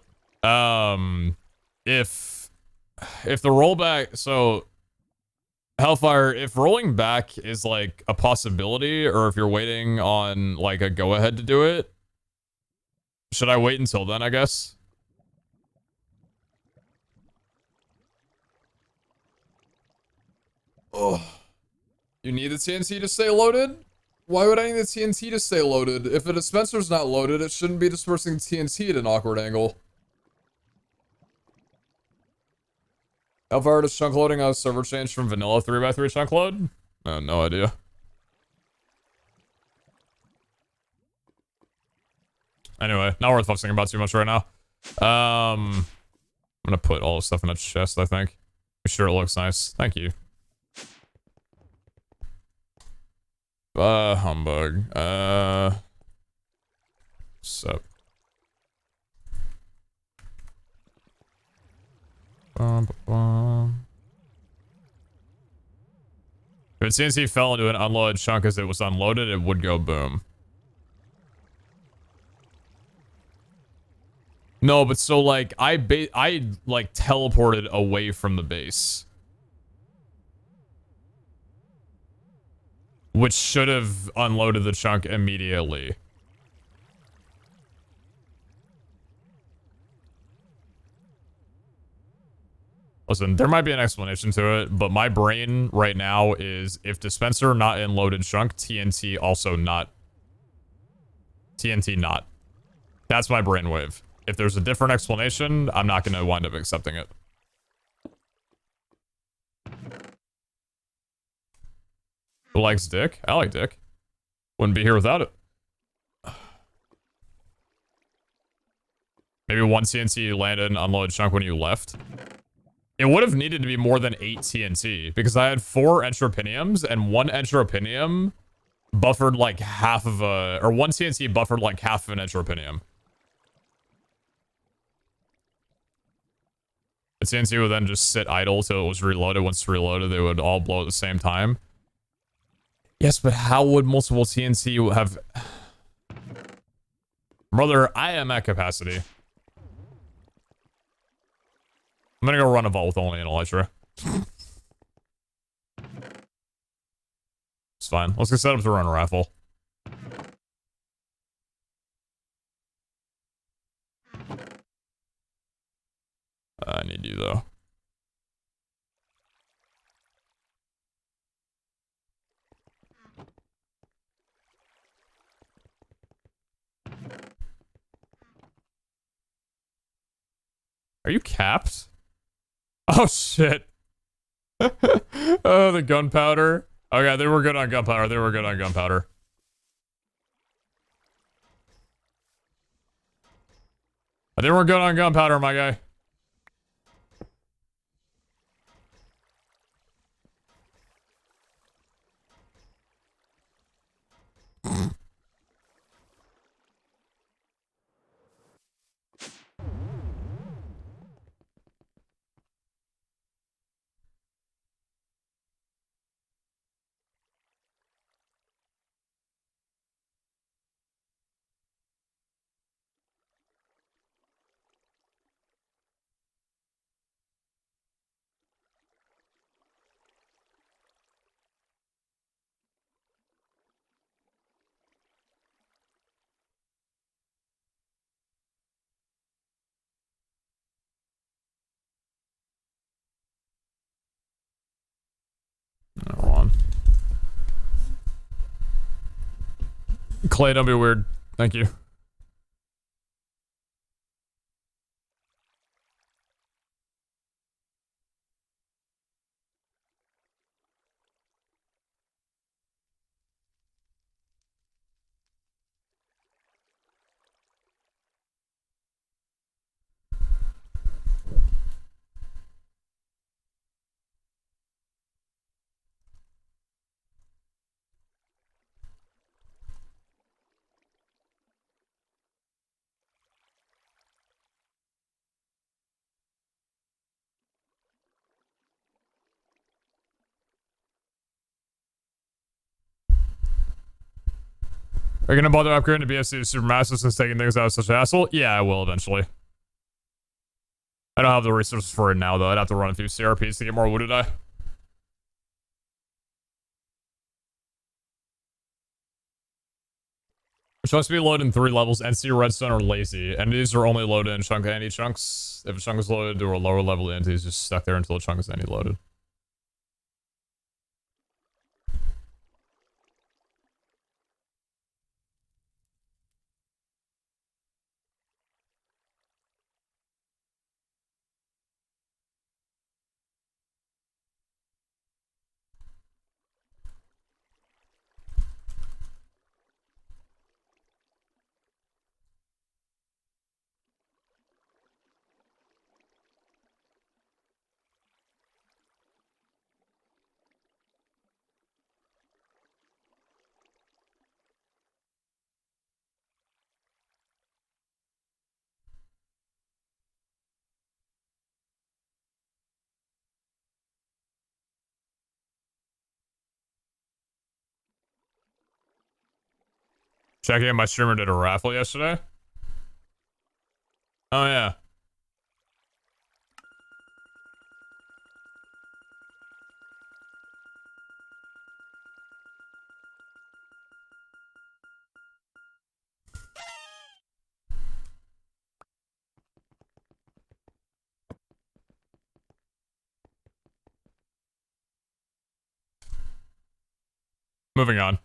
If the rollback... So... Hellfire, if rolling back is like a possibility, or if you're waiting on like a go-ahead to do it, should I wait until then, I guess? Oh, you need the TNT to stay loaded? Why would I need the TNT to stay loaded? If a dispenser's not loaded, it shouldn't be dispersing TNT at an awkward angle. Hellfire, does chunk loading on a server change from vanilla 3x3 chunk load? No idea. Anyway, not worth fussing about too much right now. I'm gonna put all the stuff in a chest, I think. Be sure it looks nice. Thank you. Humbug. Sup. If a TNT fell into an unloaded chunk as it was unloaded, it would go boom. No, but so like I like teleported away from the base, which should have unloaded the chunk immediately. Listen, there might be an explanation to it, but my brain right now is if dispenser not in loaded chunk, TNT also not. TNT not. That's my brainwave. If there's a different explanation, I'm not going to wind up accepting it. Who likes dick? I like dick. Wouldn't be here without it. Maybe one TNT landed and unloaded chunk when you left. It would have needed to be more than 8 TNT because I had 4 entropiniums and 1 entropinium buffered like half of a... Or 1 TNT buffered like half of an entropinium. The TNT would then just sit idle till it was reloaded. Once it's reloaded, they would all blow at the same time. Yes, but how would multiple TNT have... Brother, I am at capacity. I'm gonna go run a vault with only an elytra. It's fine. Let's get set up to run a raffle. I need you, though. Are you capped? Oh, shit. Oh, the gunpowder. Okay, they were good on gunpowder. They were good on gunpowder. They were good on gunpowder, my guy. Hold on. Clay, don't be weird. Thank you. Are you gonna bother upgrading to BFC to Supermassive since taking things out is such a hassle? Yeah, I will eventually. I don't have the resources for it now, though. I'd have to run a few CRPs to get more wounded die. Chunks to be loaded in 3 levels. NC, Redstone, or Lazy. Entities are only loaded in chunk anti chunks. If a chunk is loaded to a lower level, the entity is just stuck there until the chunk is anti loaded. Checking in, my streamer did a raffle yesterday. Oh, yeah. Moving on.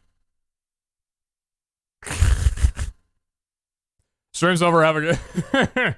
Stream's over. Have a good...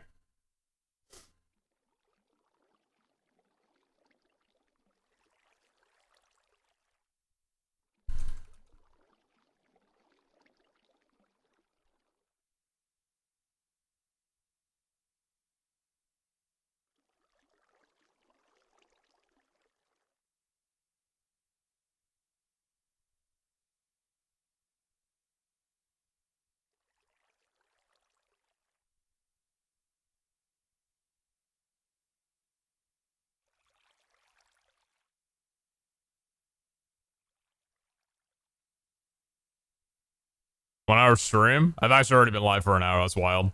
One-hour stream? I've actually already been live for an hour. That's wild.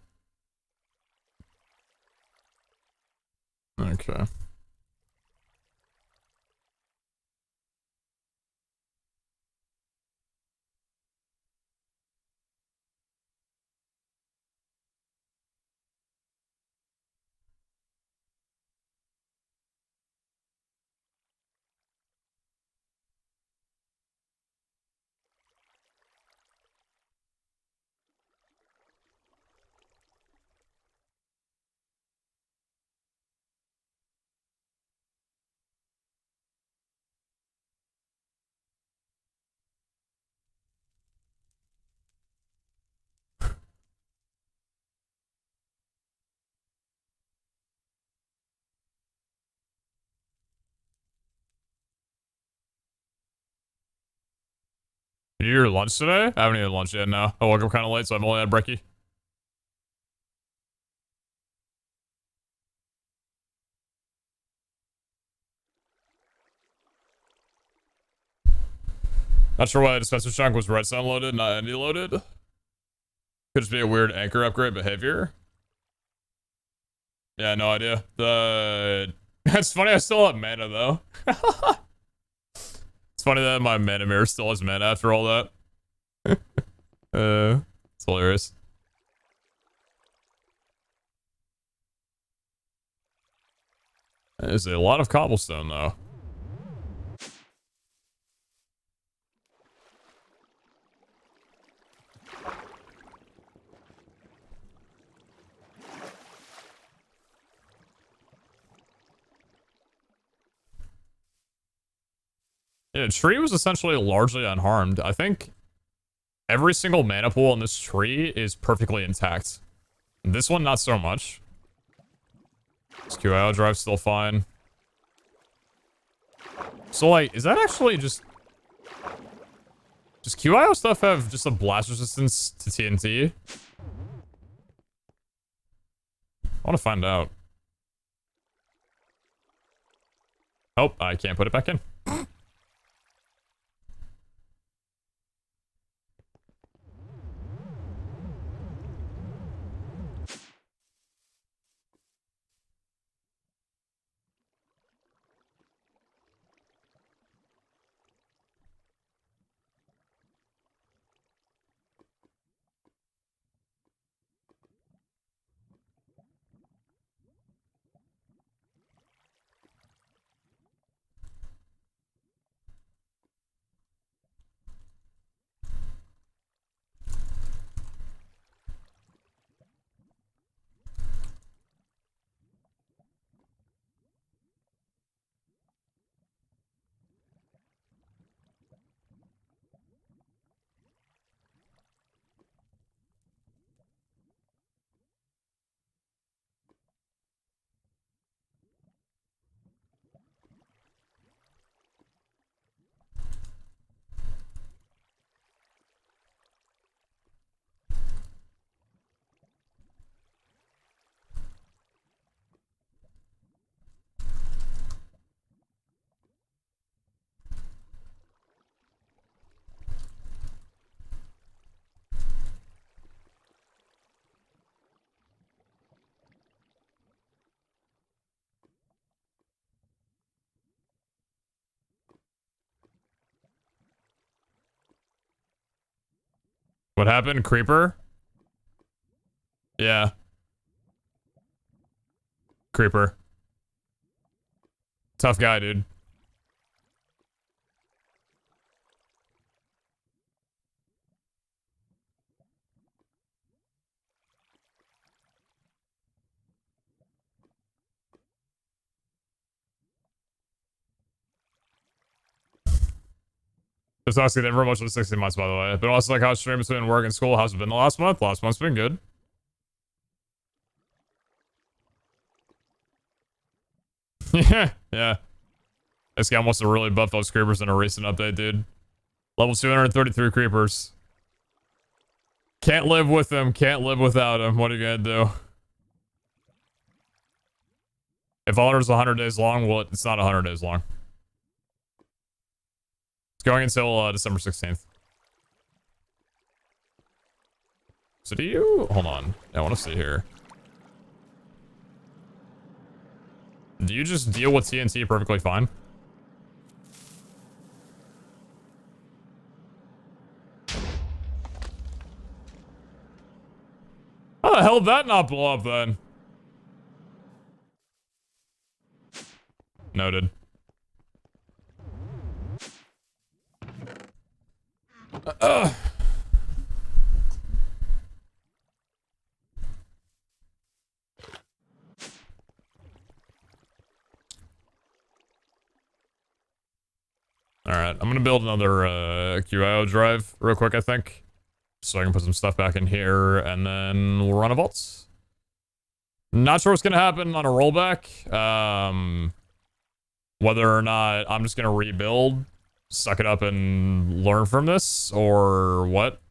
Okay. Did you eat your lunch today? I haven't eaten lunch yet, no. I woke up kind of late, so I've only had brekkie. Not sure why the dispenser chunk was redstone loaded, not ND loaded. Could just be a weird anchor upgrade behavior. Yeah, no idea. It's funny, I still have mana, though. It's funny that my mana mirror still has mana after all that. It's hilarious. There's a lot of cobblestone, though. Yeah, the tree was essentially largely unharmed. I think every single mana pool in this tree is perfectly intact. This one, not so much. This QIO drive's still fine. So, like, is that actually just... Does QIO stuff have just a blast resistance to TNT? I want to find out. Oh, I can't put it back in. What happened? Creeper? Yeah. Creeper. Tough guy, dude. Just asking never much for 16 months, by the way. But also, like, how's stream between work and school? How's it been the last month? Last month's been good. Yeah, yeah. This guy wants to really buff those creepers in a recent update, dude. Level 233 creepers. Can't live with them. Can't live without them. What are you gonna do? If Honor's 100 days long, well, it's not 100 days long. It's going until December 16th. So do you... Hold on. I want to see here. Do you just deal with TNT perfectly fine? How the hell did that not blow up then? Noted. Alright, I'm gonna build another QIO drive real quick, I think. So I can put some stuff back in here, and then we'll run a vault. Not sure what's gonna happen on a rollback. Whether or not I'm just gonna rebuild, suck it up and learn from this, or what.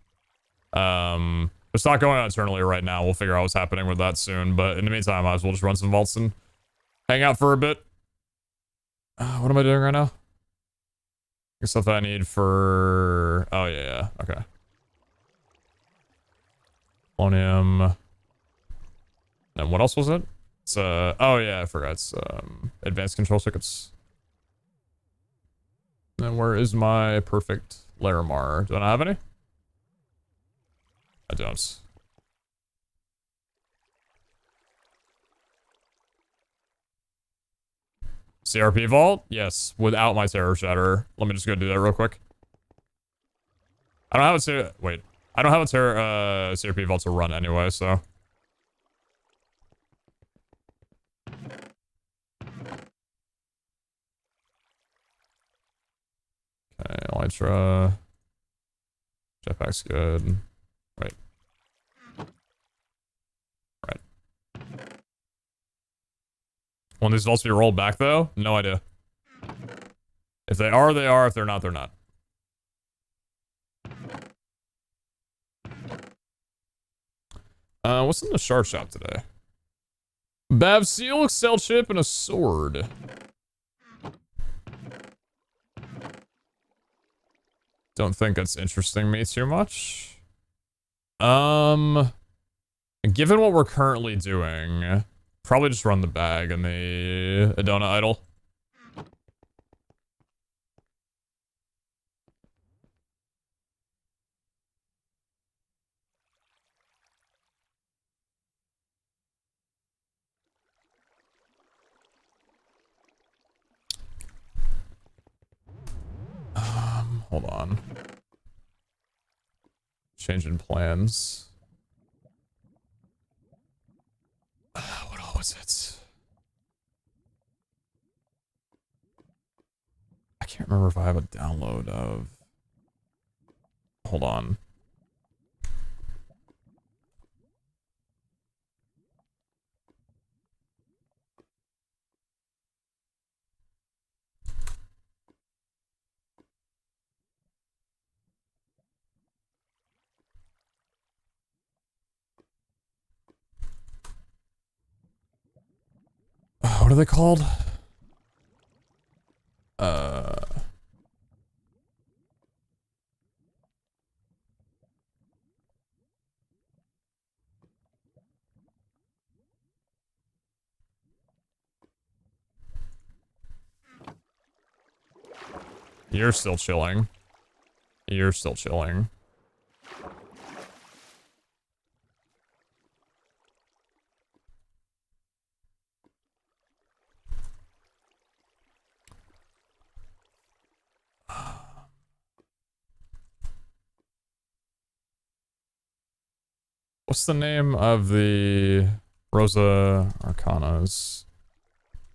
It's not going on internally right now. We'll figure out what's happening with that soon, but in the meantime, I might as well just run some vaults and hang out for a bit. What am I doing right now? Stuff I need for... Oh, yeah. Okay. Polonium. And what else was it? It's, oh, yeah, I forgot. It's, advanced control circuits. And where is my perfect Larimar? Do I not have any? I don't. CRP vault? Yes, without my terror shatter. Let me just go do that real quick. I don't have a wait. I don't have a CRP vault to run anyway, so. Okay, Elytra. Jetpack's good. Wait. Right. Want these vaults to be rolled back, though? No idea. If they are, they are. If they're not, they're not. What's in the shard shop today? Bav Seal, Excel chip, and a sword. Don't think it's interesting me too much. Given what we're currently doing, probably just run the bag and the Adona idol. Hold on. Changing plans. What all was it? I can't remember if I have a download of... Hold on. What are they called? You're still chilling. You're still chilling. What's the name of the Rosa Arcanas?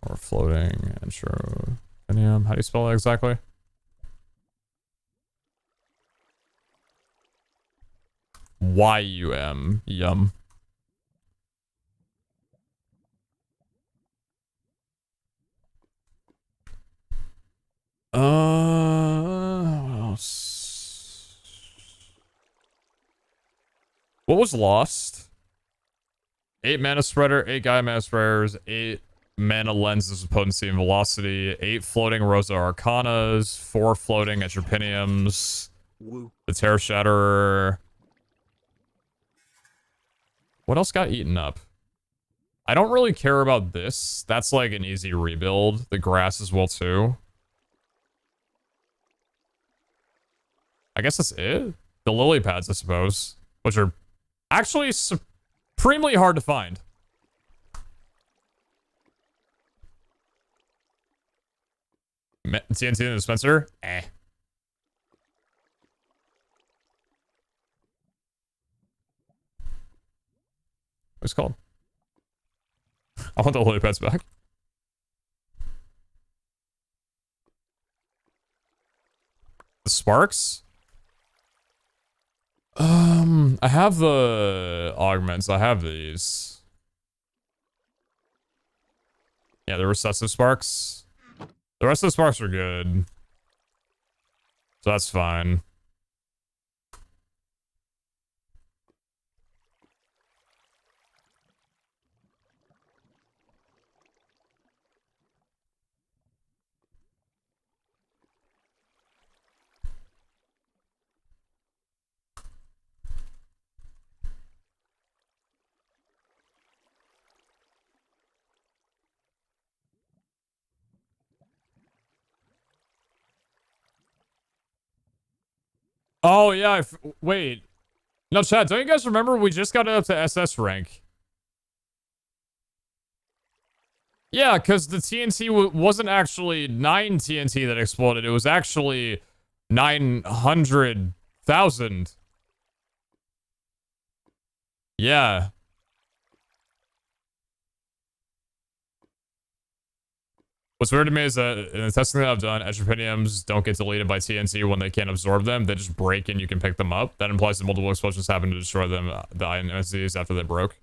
Or floating intro. How do you spell that exactly? Y-U-M. Yum. What else? What was lost? 8 mana spreader, 8 Gaia mana spreaders, 8 mana lenses of potency and velocity, 8 floating Rosa Arcanas, 4 floating Etripiniums, the Terror Shatterer. What else got eaten up? I don't really care about this. That's like an easy rebuild. The grass as well too. I guess that's it? The lily pads, I suppose. Which are actually supremely hard to find. TNT in the dispenser? Eh. What's it called? I want the lily pads back. The sparks? I have the augments. I have these. Yeah, the recessive sparks. The rest of the sparks are good. So that's fine. Oh, yeah. Wait. No, chat, don't you guys remember we just got up to SS rank? Yeah, because the TNT wasn't actually 9 TNT that exploded. It was actually 900,000. Yeah. What's weird to me is that in the testing that I've done, Etripiniums don't get deleted by TNT when they can't absorb them. They just break and you can pick them up. That implies that multiple explosions happen to destroy them, the iron entities, after they broke.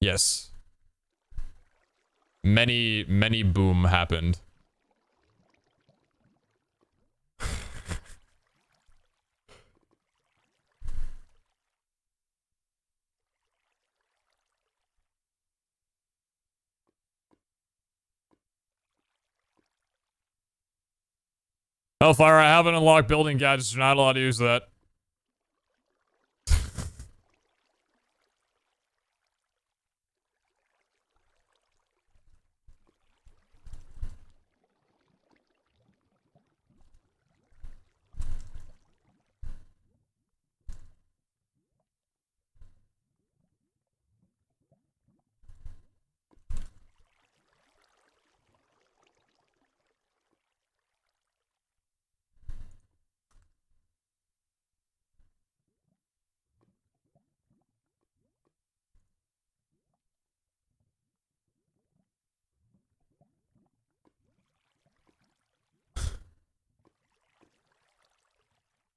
Yes. Many boom happened. Hellfire, I haven't unlocked building gadgets. You're not allowed to use that.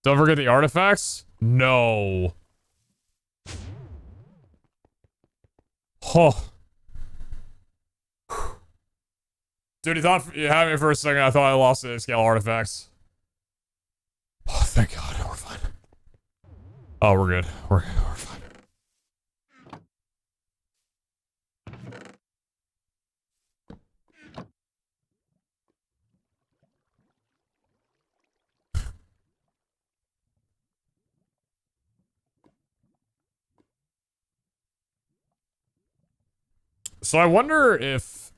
Don't forget the artifacts? No. Oh. Dude, you had me for a second. I thought I lost the scale artifacts. Oh, thank God. We're fine. Oh, we're good. We're fine. So I wonder if...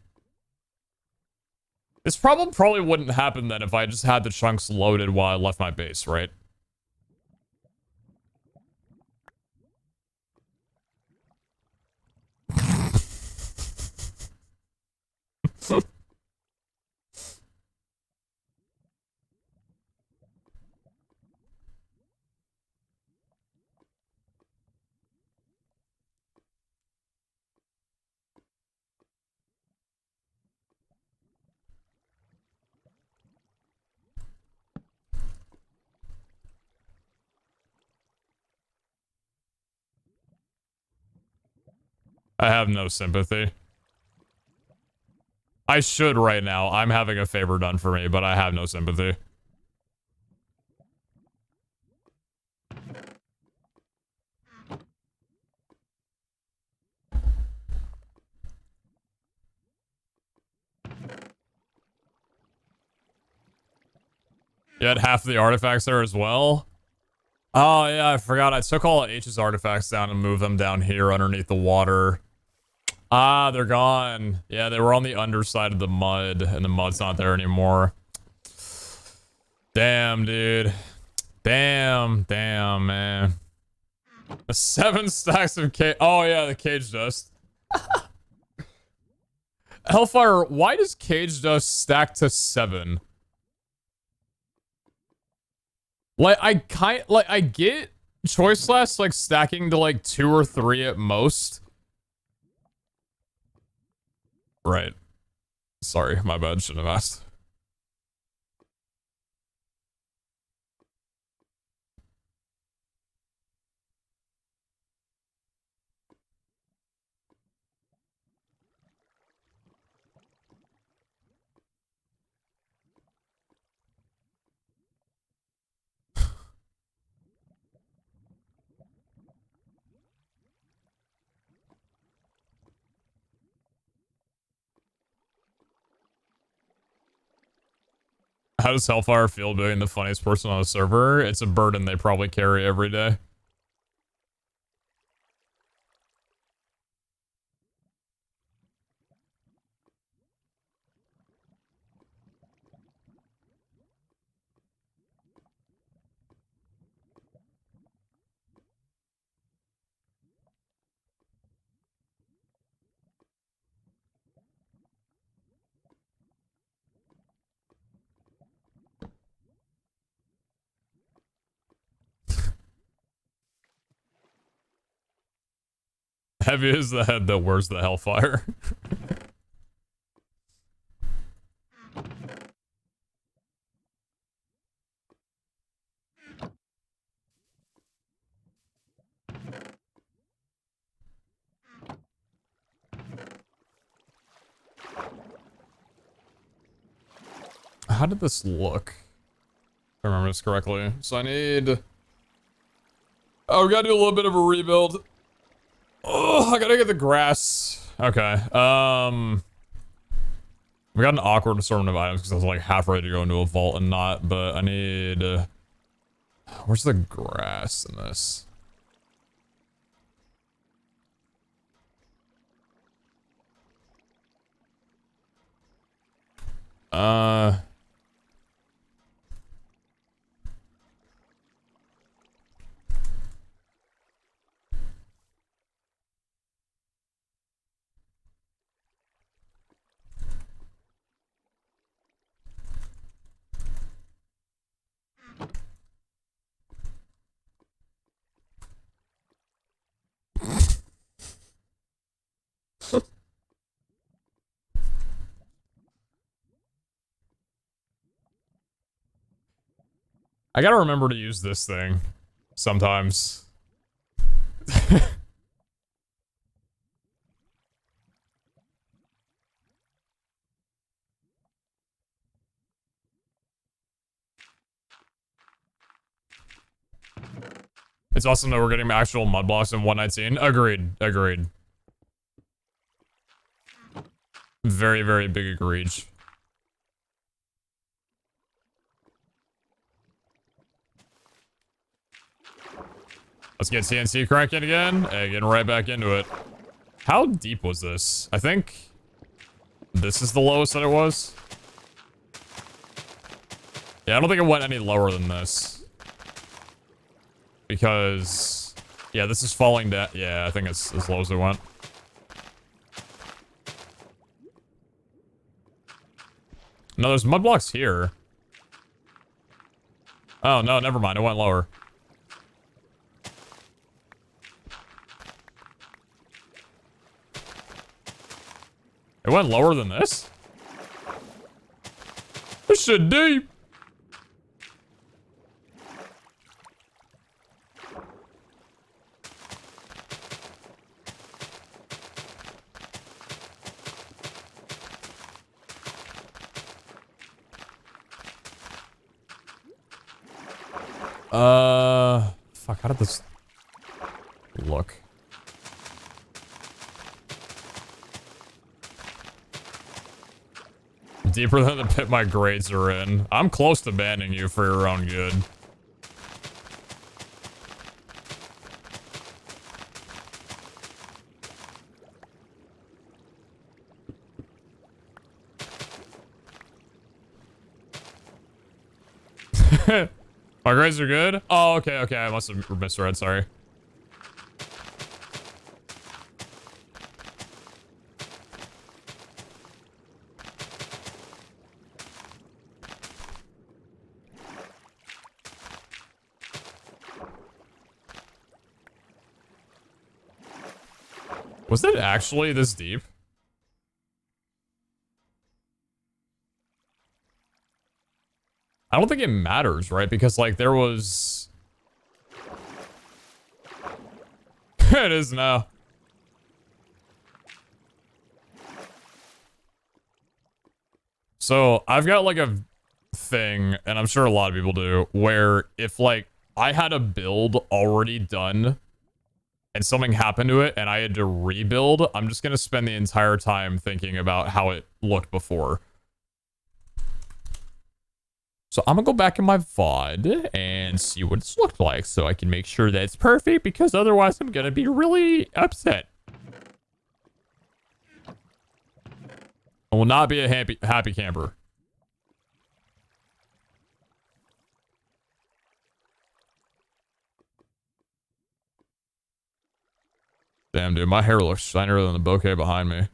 This problem probably wouldn't happen then if I just had the chunks loaded while I left my base, right? I have no sympathy. I should right now. I'm having a favor done for me, but I have no sympathy. You had half of the artifacts there as well? Oh, yeah, I forgot. I took all of H's artifacts down and moved them down here underneath the water. Ah, they're gone. Yeah, they were on the underside of the mud, and the mud's not there anymore. Damn, dude. Damn, man. 7 stacks of cage. Oh, yeah, the cage dust. Hellfire, why does cage dust stack to 7? Like, I get choice less, like, stacking to, like, 2 or 3 at most. Right. Sorry, my bad. Shouldn't have asked. How does Hellfire feel being the funniest person on the server? It's a burden they probably carry every day. Heavy is the head that wears the Hellfire. How did this look? If I remember this correctly. So I need... Oh, we gotta do a little bit of a rebuild. Oh, I gotta get the grass. Okay. We got an awkward assortment of items because I was like half ready to go into a vault and not, but I need... where's the grass in this? I gotta remember to use this thing sometimes. It's awesome that we're getting actual mud blocks in 119. Agreed. Very, very big agreed. Let's get CNC cranking again. Hey, getting right back into it. How deep was this? I think this is the lowest that it was. Yeah, I don't think it went any lower than this. Because... yeah, this is falling down. Yeah, I think it's as low as it went. No, there's mud blocks here. Oh, no, never mind. It went lower. It went lower than this? This shit deep. Fuck, how did this look? Deeper than the pit my grades are in. I'm close to banning you for your own good. My grades are good? Oh, okay, okay. I must have misread, sorry. Was it actually this deep? I don't think it matters, right? Because, like, there was... It is now. So, I've got, like, a thing, and I'm sure a lot of people do, where if, like, I had a build already done, and something happened to it, and I had to rebuild, I'm just gonna spend the entire time thinking about how it looked before. So I'm gonna go back in my VOD and see what it's looked like so I can make sure that it's perfect, because otherwise I'm gonna be really upset. I will not be a happy camper. Damn, dude, my hair looks shinier than the bouquet behind me.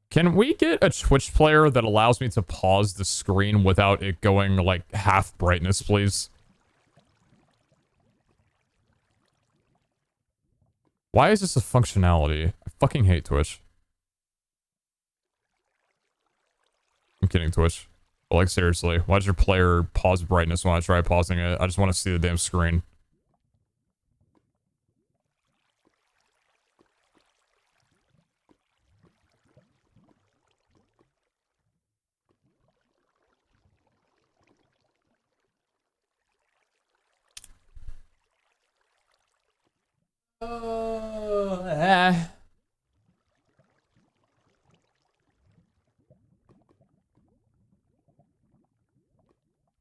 Can we get a Twitch player that allows me to pause the screen without it going, like, half brightness, please? Why is this a functionality? I fucking hate Twitch. I'm kidding, Twitch. But, like, seriously, why does your player pause brightness when I try pausing it? I just want to see the damn screen.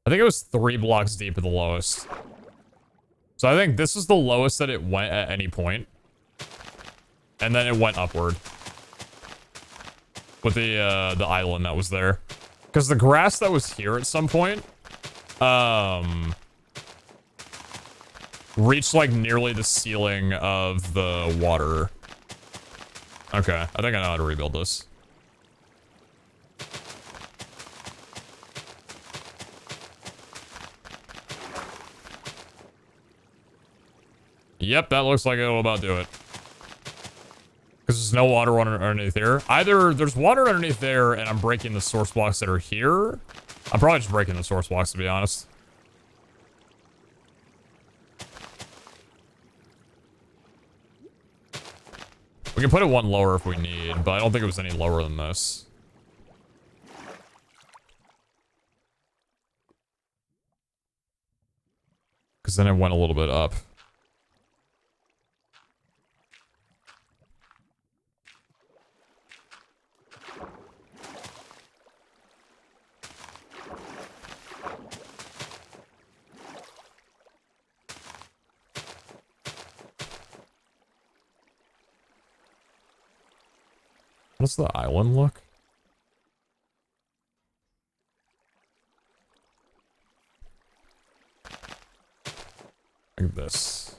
I think it was 3 blocks deep at the lowest. So I think this is the lowest that it went at any point. And then it went upward. With the island that was there. Because the grass that was here at some point, reached, like, nearly the ceiling of the water. Okay, I think I know how to rebuild this. Yep, that looks like it'll about do it. Because there's no water underneath here. Either there's water underneath there and I'm breaking the source blocks that are here. I'm probably just breaking the source blocks, to be honest. We can put it one lower if we need, but I don't think it was any lower than this. Because then it went a little bit up. How does the island look? Like this.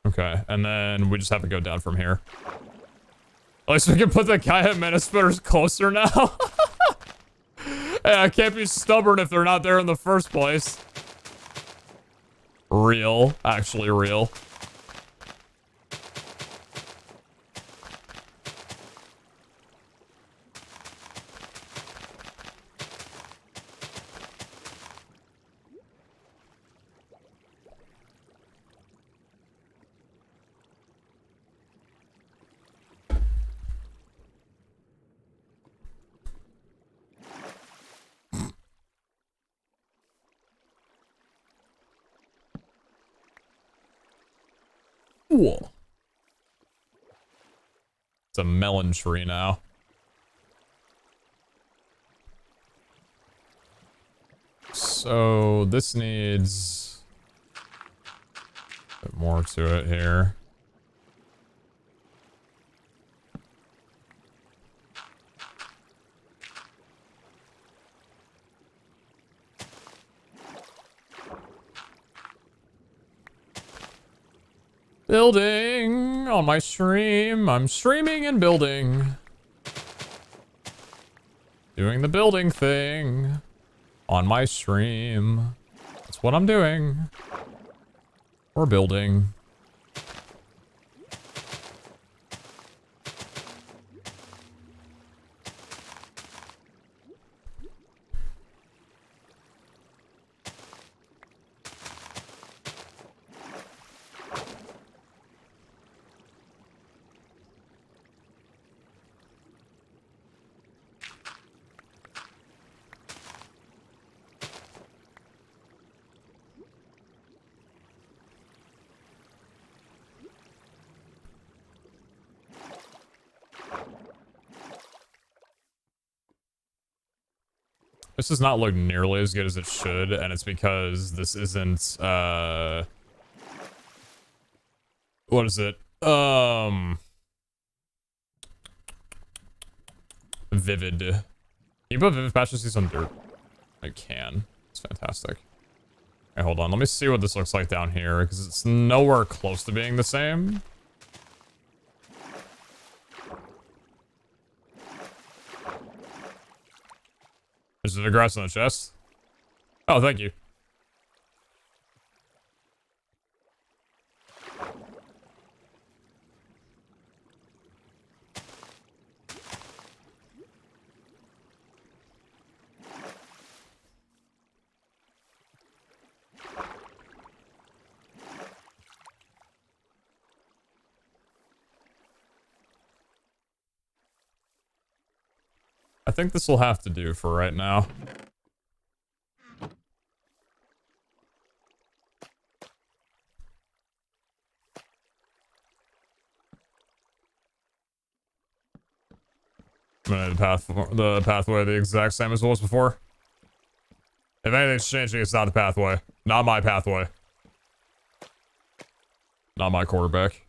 Okay, and then we just have to go down from here. At least we can put the guy at Menaspitters closer now. Hey, I can't be stubborn if they're not there in the first place. Real. Actually real. Whoa. It's a melon tree now. So this needs a bit more to it here. Building on my stream. I'm streaming and building. Doing the building thing on my stream. That's what I'm doing. Or building. This does not look nearly as good as it should, and it's because this isn't, what is it? Vivid. Can you put Vivid Patch Disease on dirt? I can. It's fantastic. Okay, hold on. Let me see what this looks like down here, because it's nowhere close to being the same. Is there grass on the chest? Oh, thank you. I think this will have to do for right now. I'm gonna the pathway the exact same as it was before. If anything's changing, it's not the pathway. Not my pathway. Not my quarterback.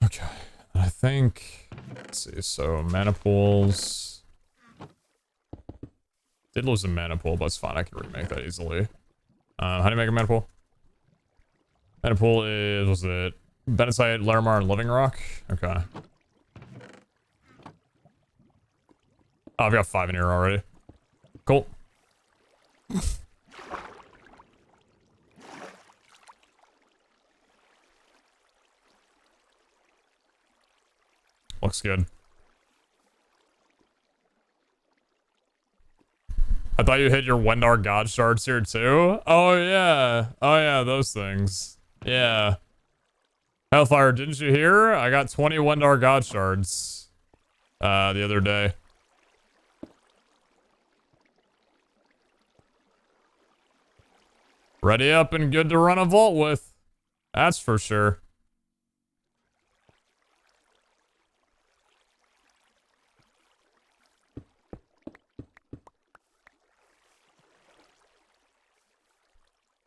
Okay, I think, let's see, so mana pools. Did lose a mana pool, but it's fine, I can remake that easily. How do you make a mana pool? Mana pool is, was it Benacite, Larimar, and Living Rock? Okay. Oh, I've got 5 in here already. Cool. Looks good. I thought you hit your Wendar God Shards here too? Oh yeah. Oh yeah, those things. Yeah. Hellfire, didn't you hear? I got 20 Wendar God Shards the other day. Ready up and good to run a vault with. That's for sure.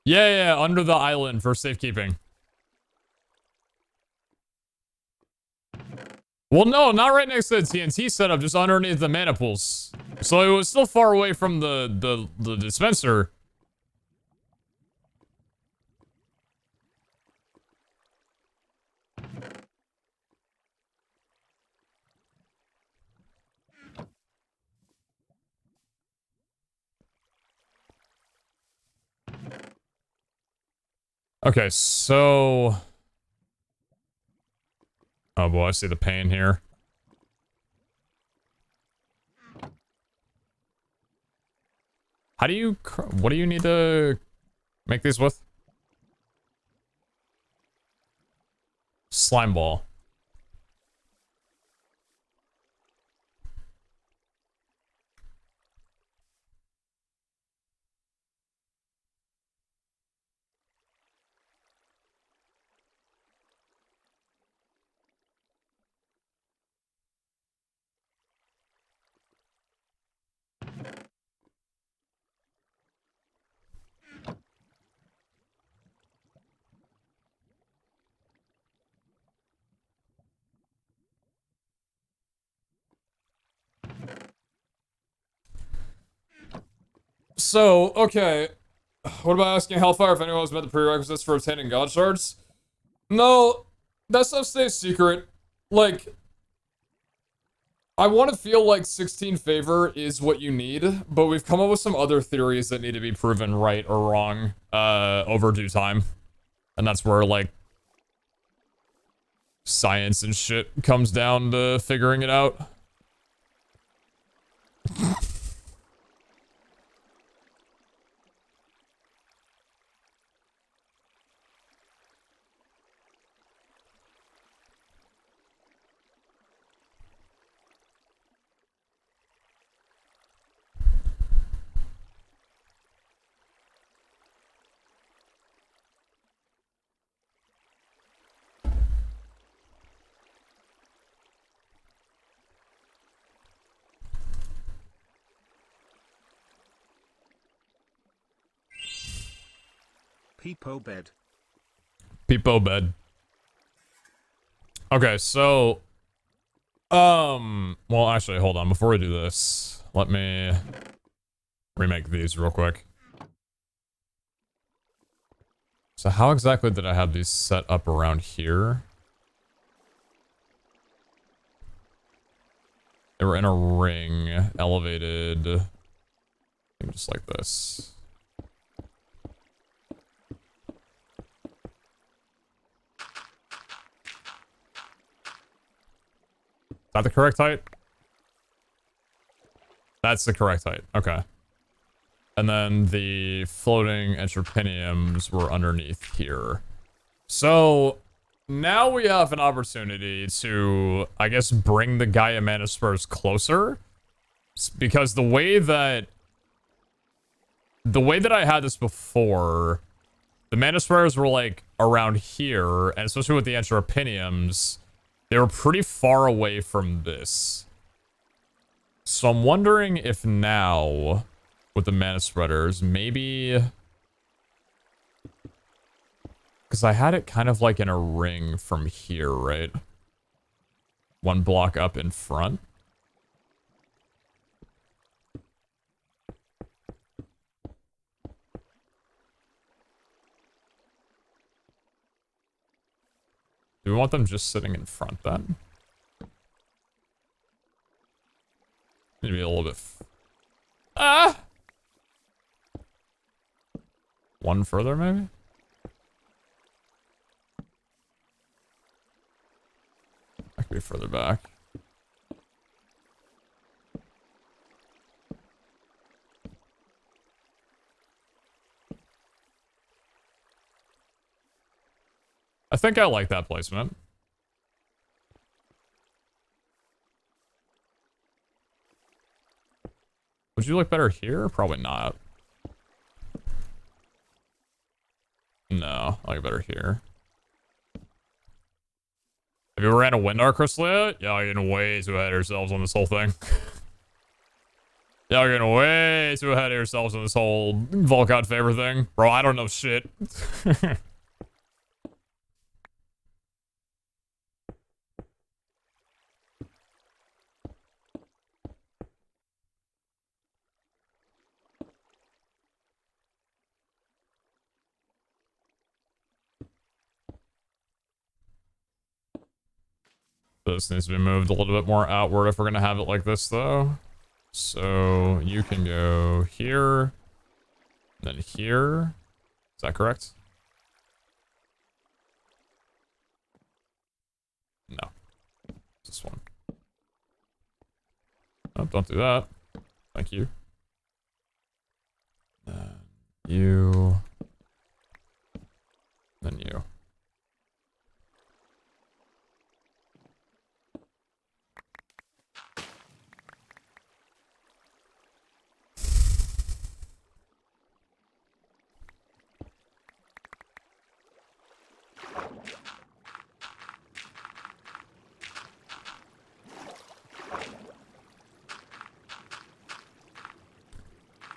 Yeah, under the island for safekeeping. Well, no, not right next to the TNT setup, just underneath the mana pools. So it was still far away from the dispenser. Okay, so... Oh boy, I see the pain here. How do you... What do you need to make these with? Slime ball. So, okay. What about asking Hellfire if anyone was met the prerequisites for obtaining God Shards? No, that stuff stays secret. Like, I want to feel like 16 favor is what you need, but we've come up with some other theories that need to be proven right or wrong over due time. And that's where, like, science and shit comes down to figuring it out. Peepo bed. Peepo bed. Okay, so... Well, actually, hold on. Before we do this, let me remake these real quick. So how exactly did I have these set up around here? They were in a ring, elevated, just like this. Is that the correct height? That's the correct height. Okay. And then the floating entrepiniums were underneath here. So now we have an opportunity to, I guess, bring the Gaia Mana Spurs closer. Because the way that I had this before, the Mana Spurs were like around here, and especially with the entrepiniums, they were pretty far away from this. So I'm wondering if now, with the Mana Spreaders, maybe... Because I had it kind of like in a ring from here, right? One block up in front. Do we want them just sitting in front then? Maybe a little bit... One further, maybe? That could be further back. I think I like that placement. Would you look better here? Probably not. No, I like better here. Have you ever ran a Wind Arc crystal yet? Yeah, we're getting way too ahead of ourselves on this whole thing. Yeah, we're getting way too ahead of ourselves on this whole Volcot favor thing. Bro, I don't know shit. This needs to be moved a little bit more outward if we're going to have it like this, though. So you can go here, then here. Is that correct? this one? Oh, don't do that. Thank you. You. Then you.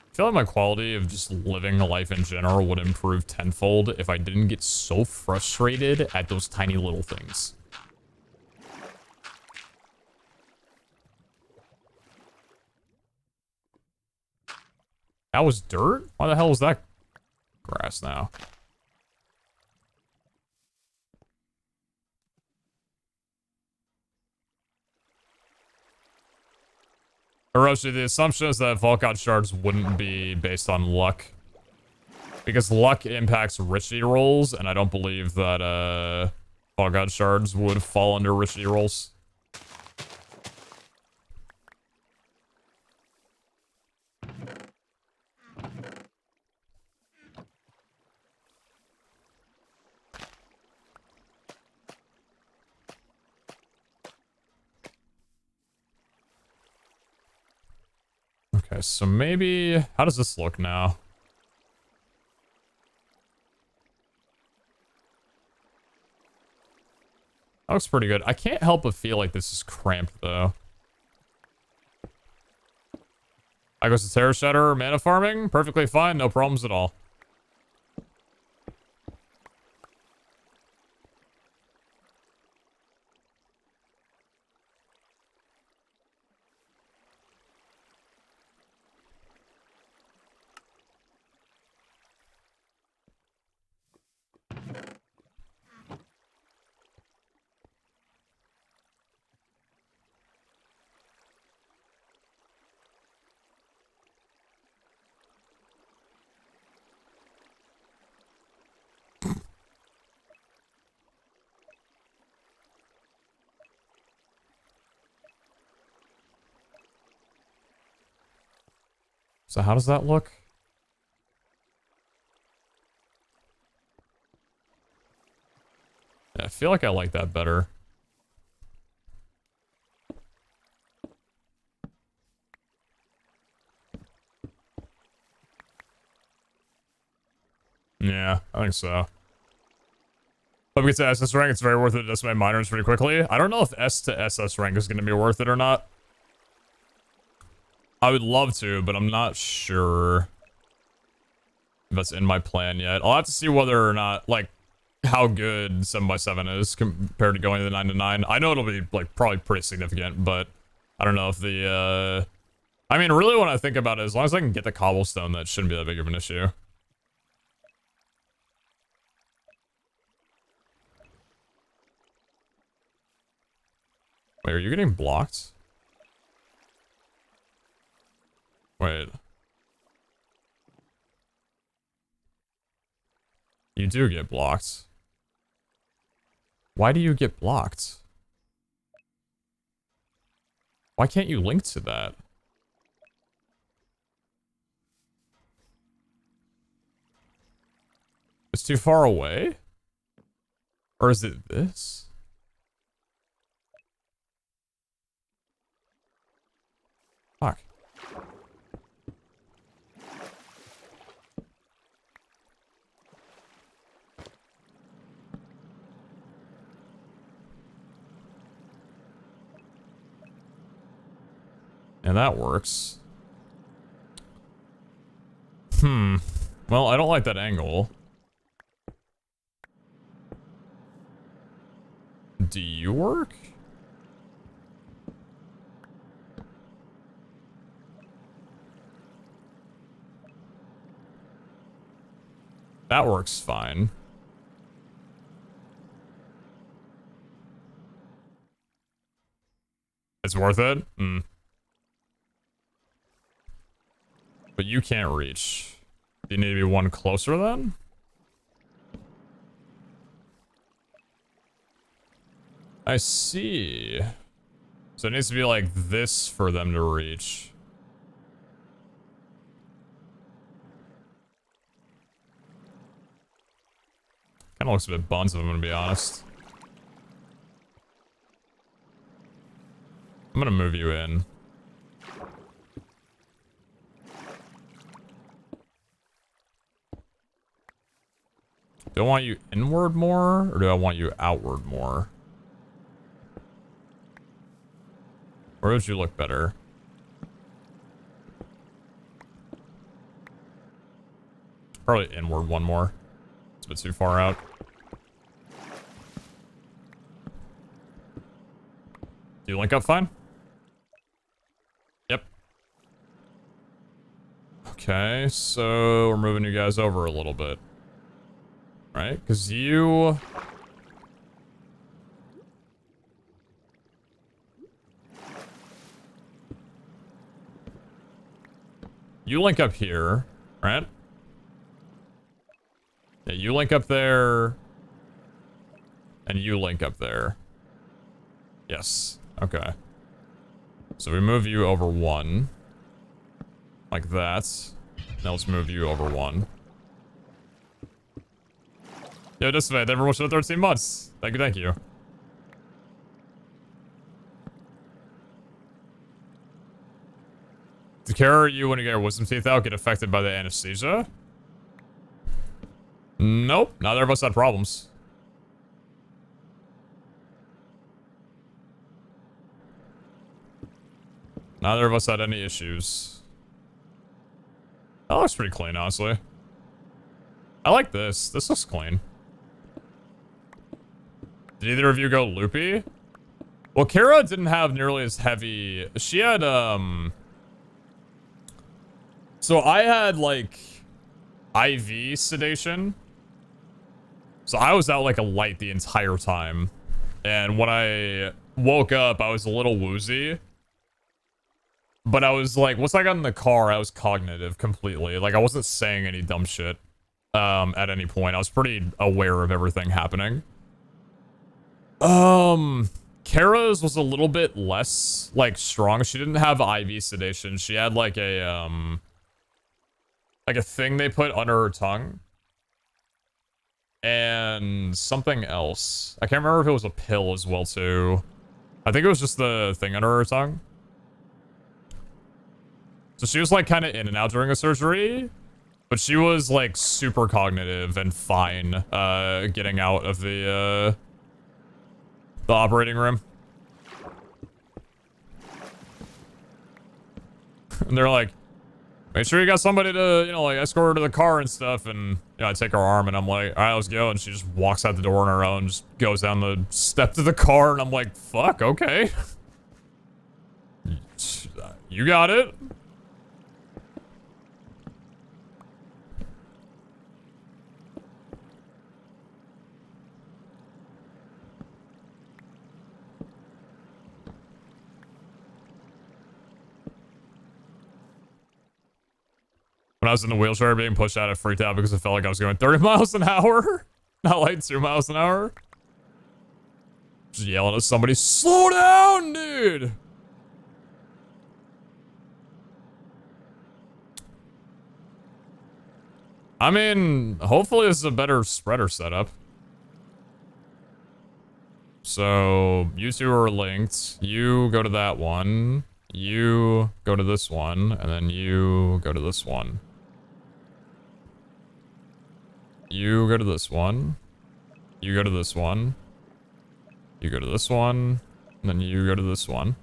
I feel like my quality of just living a life in general would improve tenfold if I didn't get so frustrated at those tiny little things. That was dirt? Why the hell was that grass now? Hiroshi, the assumption is that Vault God shards wouldn't be based on luck. Because luck impacts richie rolls, and I don't believe that Vault God shards would fall under richie rolls. Okay, so maybe... How does this look now? That looks pretty good. I can't help but feel like this is cramped, though. I goes to Terror Shatter, mana farming. Perfectly fine, no problems at all. So how does that look? Yeah, I feel like I like that better. Yeah, I think so. If we get to SS rank, it's very worth it to decimate minors pretty quickly. I don't know if S to SS rank is going to be worth it or not. I would love to, but I'm not sure if that's in my plan yet. I'll have to see whether or not, like, how good 7x7 is compared to going to the 9-9. I know it'll be, like, probably pretty significant, but I don't know if the, I mean, really when I think about it, as long as I can get the cobblestone, that shouldn't be that big of an issue. Wait, are you getting blocked? Wait. You do get blocked. Why do you get blocked? Why can't you link to that? It's too far away? Or is it this? Fuck. And that works. Well, I don't like that angle. Do you work? That works fine. It's worth it? But you can't reach. Do you need to be one closer then? I see. So it needs to be like this for them to reach. Kind of looks a bit buns if I'm gonna be honest. I'm gonna move you in. Do I want you inward more, or do I want you outward more? Where would you look better? Probably inward one more. It's a bit too far out. Do you link up fine? Yep. Okay, so we're moving you guys over a little bit. Right? Because you... You link up here, right? Yeah, you link up there. And you link up there. Yes. Okay. So we move you over one. Like that. Now let's move you over one. Yo, Dismay, never watched it 13 months. Thank you, thank you. Do Kara or you, when you get your wisdom teeth out, get affected by the anesthesia? Nope. Neither of us had problems. Neither of us had any issues. That looks pretty clean, honestly. I like this. This looks clean. Did either of you go loopy? Well, Kara didn't have nearly as heavy... She had, So I had, like, IV sedation. So I was out like a light the entire time. And when I woke up, I was a little woozy. But I was like, once I got in the car, I was cognitive completely. Like, I wasn't saying any dumb shit at any point. I was pretty aware of everything happening. Kara's was a little bit less, like, strong. She didn't have IV sedation. She had, like a thing they put under her tongue. And something else. I can't remember if it was a pill as well, too. I think it was just the thing under her tongue. So she was, like, kind of in and out during the surgery. But she was, like, super cognitive and fine, getting out of the operating room. And they're like, make sure you got somebody to, you know, like, escort her to the car and stuff. And, you know, I take her arm and I'm like, all right, let's go. And she just walks out the door on her own, just goes down the step to the car. And I'm like, fuck, okay. You got it. When I was in the wheelchair being pushed out, I freaked out because it felt like I was going 30 miles an hour. Not like 2 miles an hour. Just yelling at somebody, slow down, dude! I mean, hopefully this is a better spreader setup. So, you two are linked. You go to that one. You go to this one. And then you go to this one. You go to this one. You go to this one. You go to this one. And then you go to this one.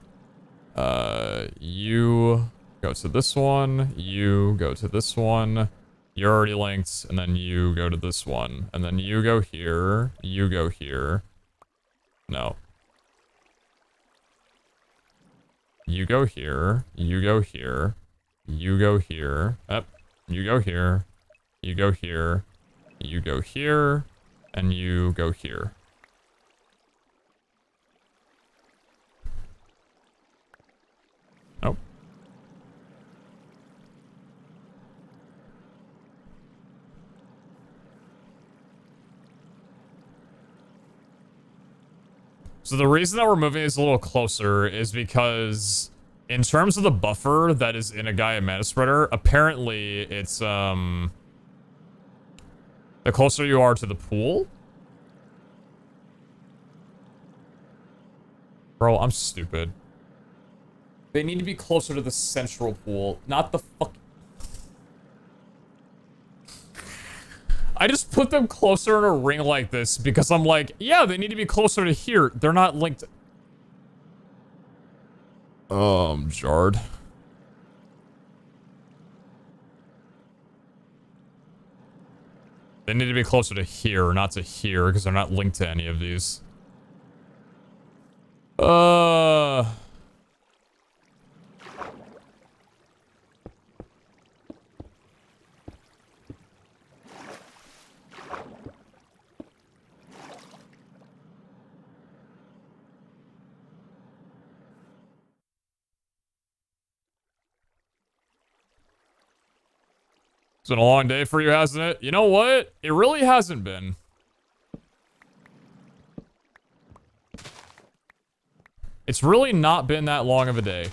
You go to this one. You go to this one. You're already linked. And then you go to this one. And then you go here. You go here. No. You go here. You go here. You go here. Up. You go here. You go here. You go here, and you go here. Oh. So the reason that we're moving these a little closer is because in terms of the buffer that is in a Gaia Mana Spreader, apparently it's, the closer you are to the pool. Bro, I'm stupid. They need to be closer to the central pool, not the fuck. I just put them closer in a ring like this because I'm like, yeah, they need to be closer to here. They're not linked. I'm jarred. They need to be closer to here, not to here, because they're not linked to any of these. It's been a long day for you, hasn't it? You know what? It really hasn't been. It's really not been that long of a day.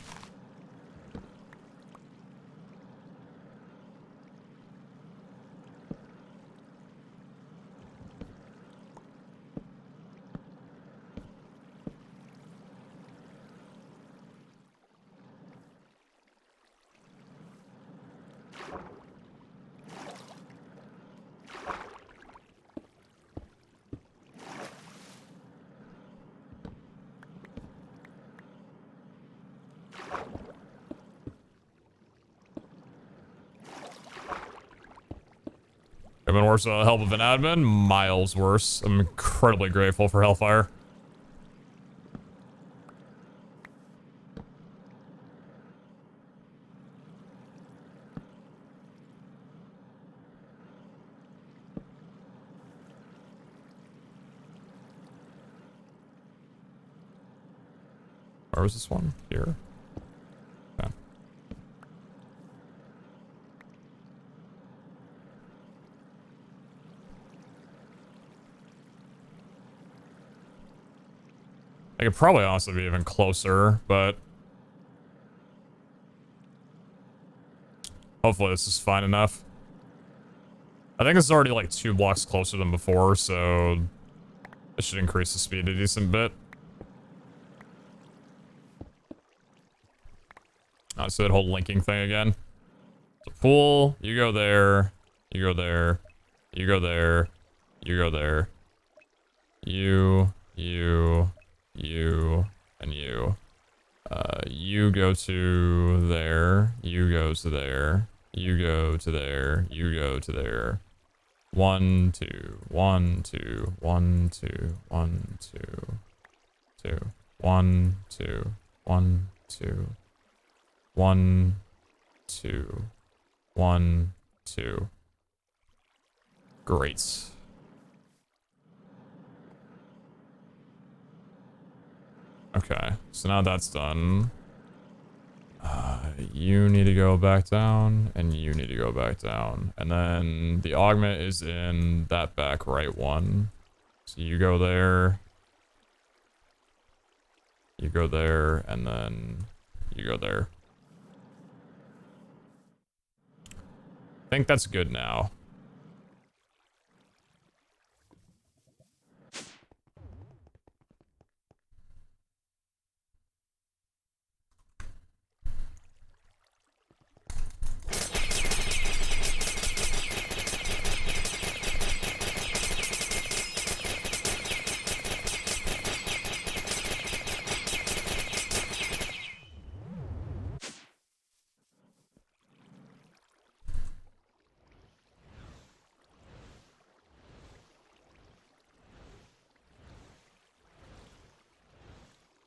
I've been worse with the help of an admin. Miles worse. I'm incredibly grateful for Hellfire. Where was this one? Here? Okay. I could probably honestly be even closer, but hopefully this is fine enough. I think it's already like 2 blocks closer than before, so it should increase the speed a decent bit. So that whole linking thing again. So pool, you go there, you go there, you go there, you go there. You, and you. You go to there, you go to there, you go to there, you go to there. 1, 2, 1, 2, 1, 2, 1, 2, 2, 1, 2, 1, 2. 1, 2, 1, 2. Great. Okay, so now that's done. You need to go back down, and you need to go back down. And then the augment is in that back right one. So you go there. You go there, and then you go there. I think that's good now.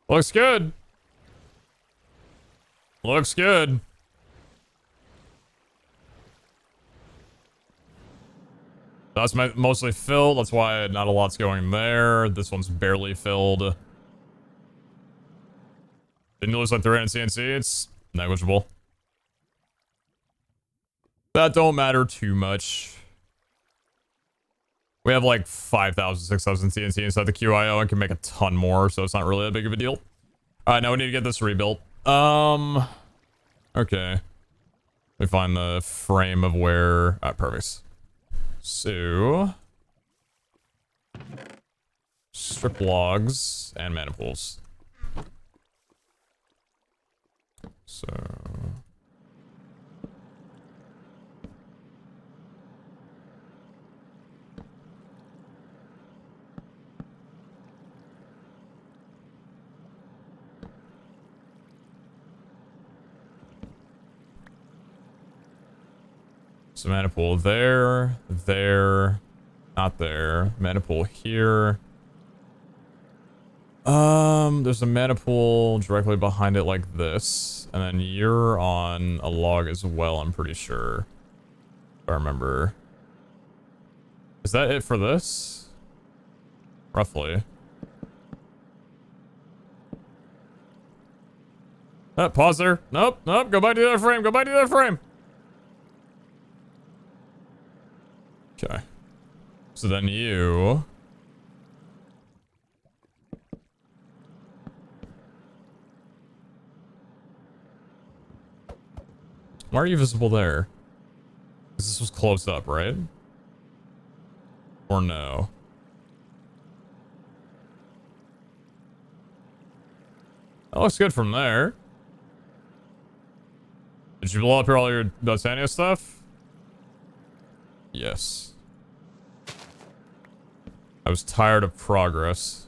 Looks good. Looks good. That's mostly filled. That's why not a lot's going there. This one's barely filled. Didn't lose like 300 CNC. It's negligible. That don't matter too much. We have like 5,000, 6,000 TNT inside the QIO and can make a ton more, so it's not really that big of a deal. Alright, now we need to get this rebuilt. Okay. Let me find the frame of where... Alright, perfect. So... strip logs and maniples. So... so maniple there, not there. Maniple here. There's a maniple directly behind it like this. And then you're on a log as well, I'm pretty sure. If I remember. Is that it for this? Roughly. Pause there. Nope, go back to the other frame, go back to the other frame. Okay. So then you... why are you visible there? Because this was closed up, right? Or no? That looks good from there. Did you blow up all your Dotania stuff? Yes. I was tired of progress.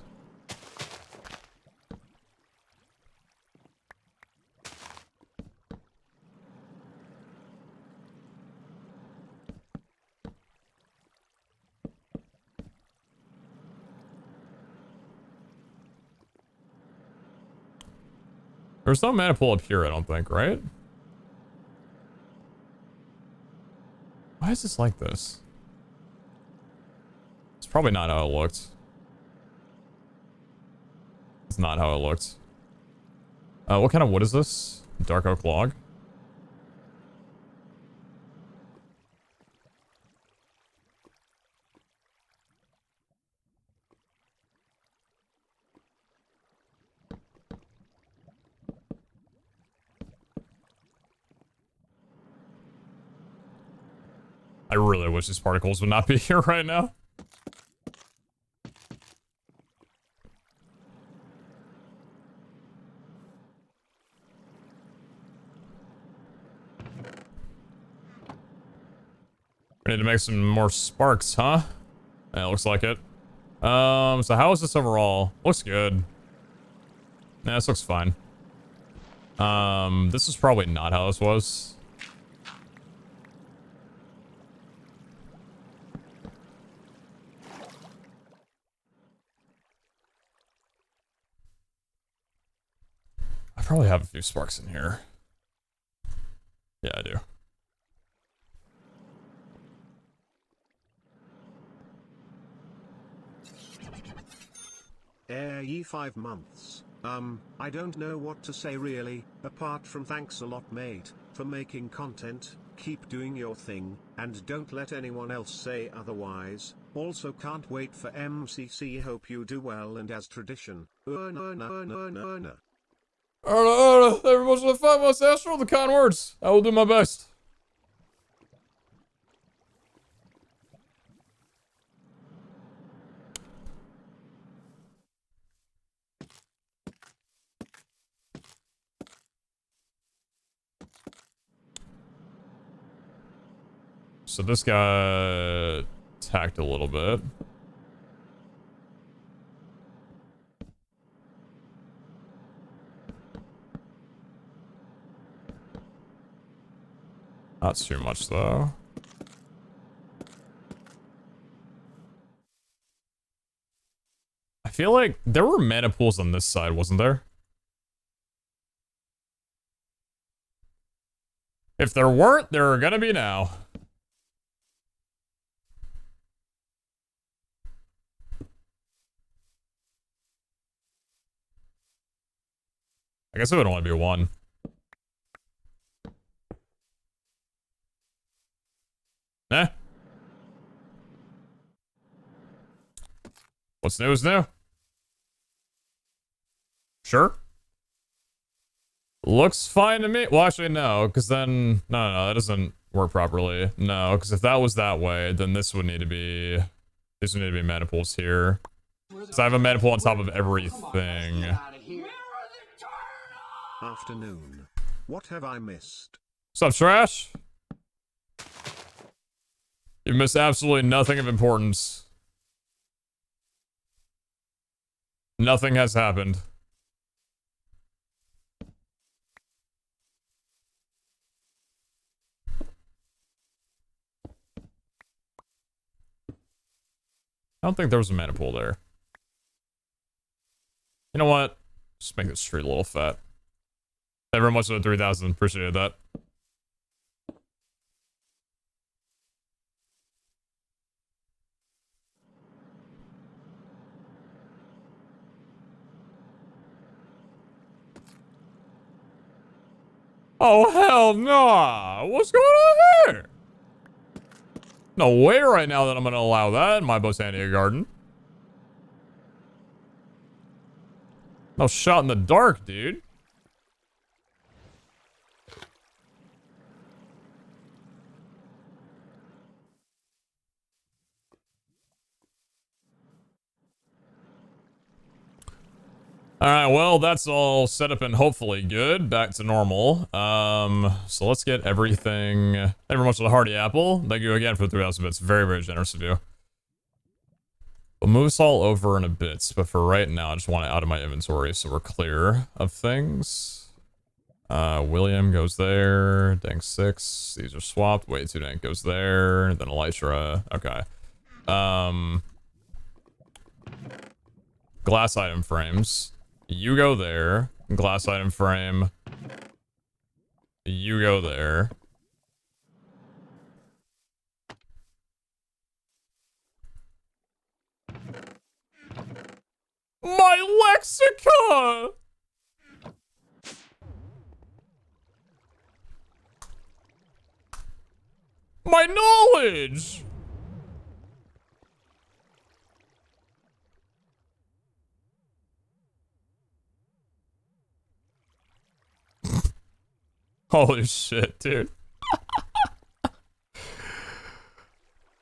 There's no maniple up here, I don't think, right? Why is this like this? It's probably not how it looked. It's not how it looked. What kind of wood is this? Dark oak log? I really wish these particles would not be here right now. We need to make some more sparks, huh? Yeah, looks like it. So how is this overall? Looks good. Yeah, this looks fine. This is probably not how this was. I probably have a few sparks in here. Yeah, I do. Ye 5 months. I don't know what to say really, apart from thanks a lot mate, for making content, keep doing your thing, and don't let anyone else say otherwise. Also can't wait for MCC, hope you do well and as tradition. Everyone's the 5 months astral, the kind words. I will do my best. So this guy attacked a little bit. Not too much though. I feel like there were mana pools on this side, wasn't there? If there weren't, there are gonna be now. I guess it would only be one. Eh. What's new is new. Sure. Looks fine to me. Well, actually, no, because then... No, that doesn't work properly. No, because if that was that way, then this would need to be... These would need to be mana pools here. Because I have a mana pool on top of everything. Afternoon. What have I missed? What's up, Trash? You've missed absolutely nothing of importance. Nothing has happened. I don't think there was a mana pool there. You know what? Just make this street a little fat. Ever much of the 3,000. Appreciate that. Oh, hell no! What's going on here? No way right now that I'm gonna allow that in my Botania garden. No shot in the dark, dude. Alright, well, that's all set up and hopefully good. Back to normal. So let's get everything... Thank you very much for the hearty apple. Thank you again for the 3,000 bits. Very, very generous of you. We'll move this all over in a bit, but for right now, I just want it out of my inventory so we're clear of things. William goes there. Dank 6. These are swapped. Wait, 2 Dank goes there. Then Elytra. Okay. Glass item frames. You go there. Glass item frame. You go there. My Lexica! My knowledge! Holy shit, dude.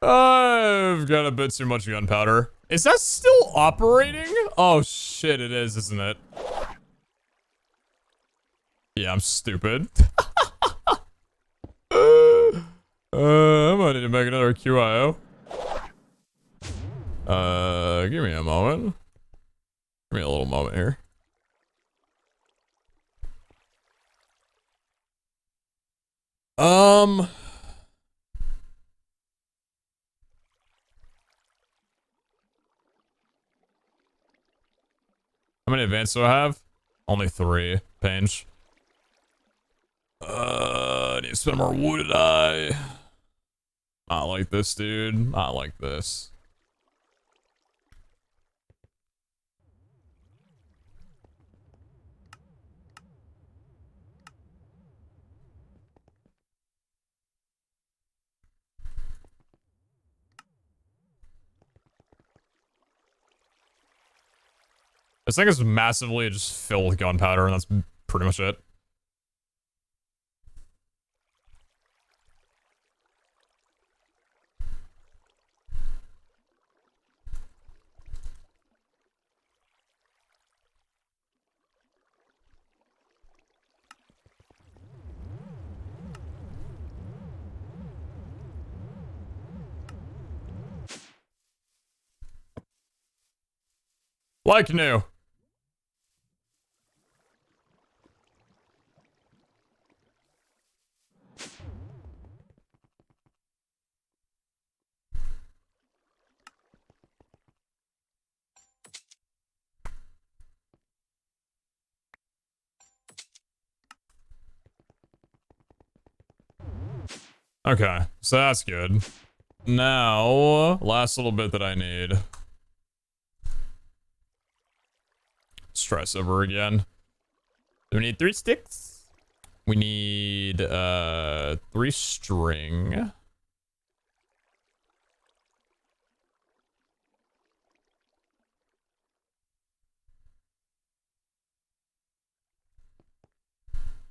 I've got a bit too much gunpowder. Is that still operating? Oh shit, it is, isn't it? Yeah, I'm stupid. I might need to make another QIO. Give me a moment. Give me a little moment here. How many advance do I have? Only 3. Pange. I need to spend more wooded eye. Not like this, dude. Not like this. This thing is massively just filled with gunpowder, and that's pretty much it. Like new. Okay, so that's good. Now, last little bit that I need. Let's try this over again. We need 3 sticks. We need 3 string.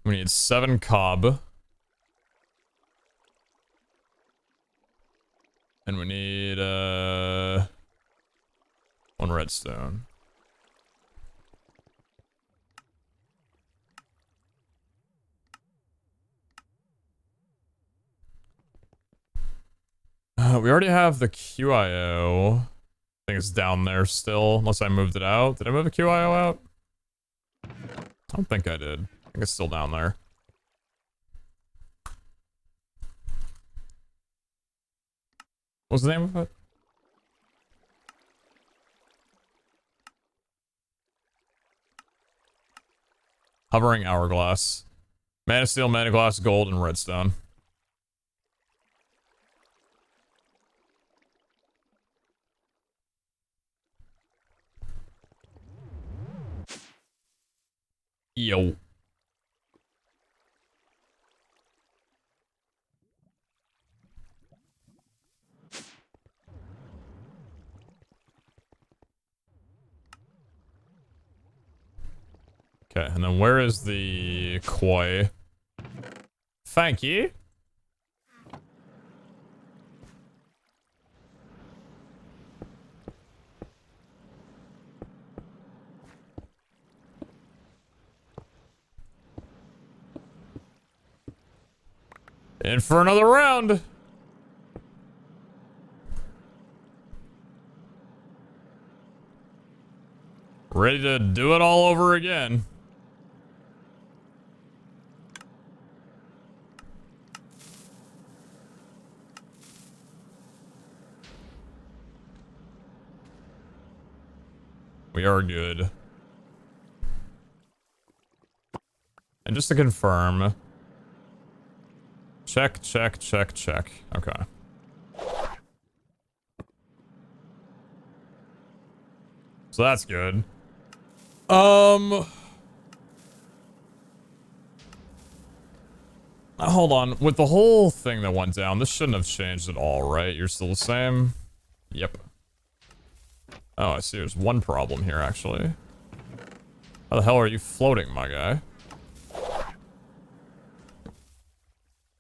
We need 7 cob. And we need 1 redstone. We already have the QIO. I think it's down there still, unless I moved it out. Did I move the QIO out? I don't think I did. I think it's still down there. What's the name of it? Hovering hourglass. Mana steel, mana glass, gold, and redstone. Yo. Okay, and then where is the koi? Thank you. In for another round. Ready to do it all over again. We are good. And just to confirm. Check, check, check, check. Okay. So that's good. Hold on. With the whole thing that went down, this shouldn't have changed at all, right? You're still the same? Yep. Oh, I see. There's one problem here, actually. How the hell are you floating, my guy?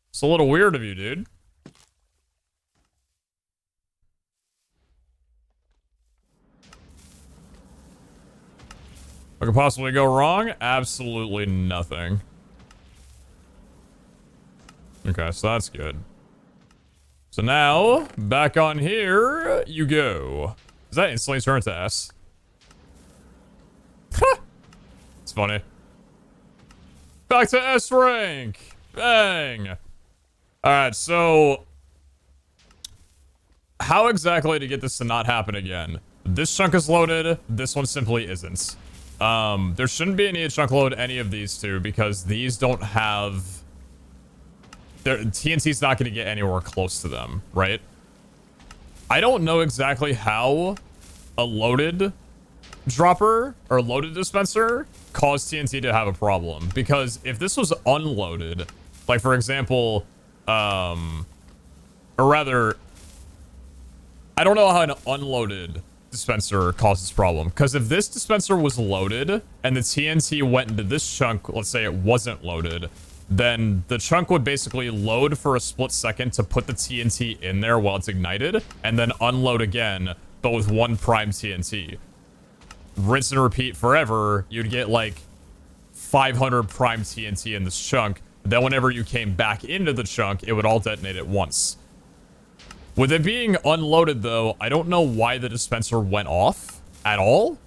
It's a little weird of you, dude. What could possibly go wrong? Absolutely nothing. Okay, so that's good. So now, back on here, you go. Does that instantly turn to S? It's funny. Back to S rank! Bang! Alright, so... how exactly to get this to not happen again? This chunk is loaded, this one simply isn't. There shouldn't be any chunk load any of these two, because these don't have... TNT's not going to get anywhere close to them, right? I don't know exactly how a loaded dropper or loaded dispenser caused TNT to have a problem. Because if this was unloaded, like for example, or rather, I don't know how an unloaded dispenser causes problem. Because if this dispenser was loaded and the TNT went into this chunk, let's say it wasn't loaded, then the chunk would basically load for a split second to put the TNT in there while it's ignited, and then unload again, but with 1 prime TNT. Rinse and repeat forever, you'd get like 500 prime TNT in this chunk. Then whenever you came back into the chunk, it would all detonate at once. With it being unloaded though, I don't know why the dispenser went off at all.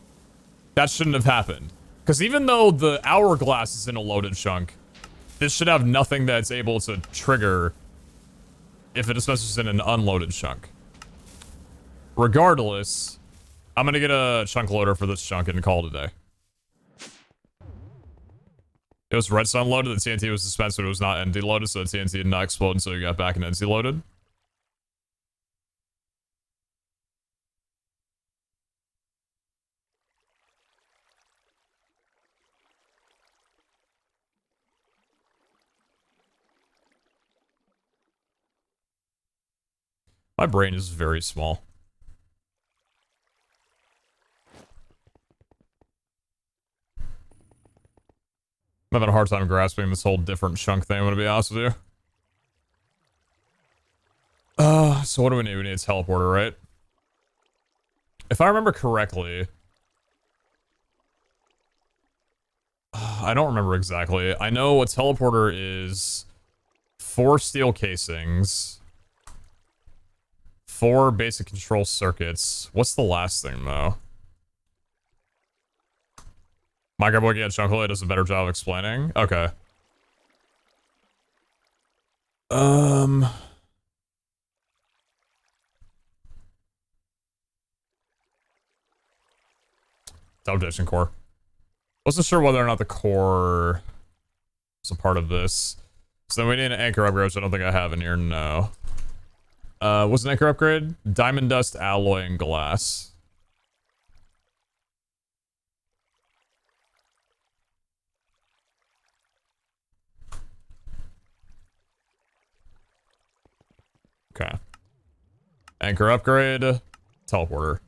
That shouldn't have happened. Because even though the hourglass is in a loaded chunk, this should have nothing that's able to trigger if a dispenser's in an unloaded chunk. Regardless, I'm gonna get a chunk loader for this chunk and call it a day. It was redstone loaded, the TNT was dispensed, but it was not ND loaded, so the TNT did not explode until you got back and NC loaded. My brain is very small. I'm having a hard time grasping this whole different chunk thing, I'm gonna be honest with you. So what do we need? We need a teleporter, right? If I remember correctly... I don't remember exactly. I know a teleporter is 4 steel casings, 4 basic control circuits. What's the last thing, though? Minecraft looking at Chunkle does a better job of explaining. Okay. Teleportation core. Wasn't sure whether or not the core is a part of this. So then we need an anchor upgrade, which I don't think I have in here. No. What's an anchor upgrade? Diamond dust, alloy, and glass. Okay. Anchor upgrade. Teleporter.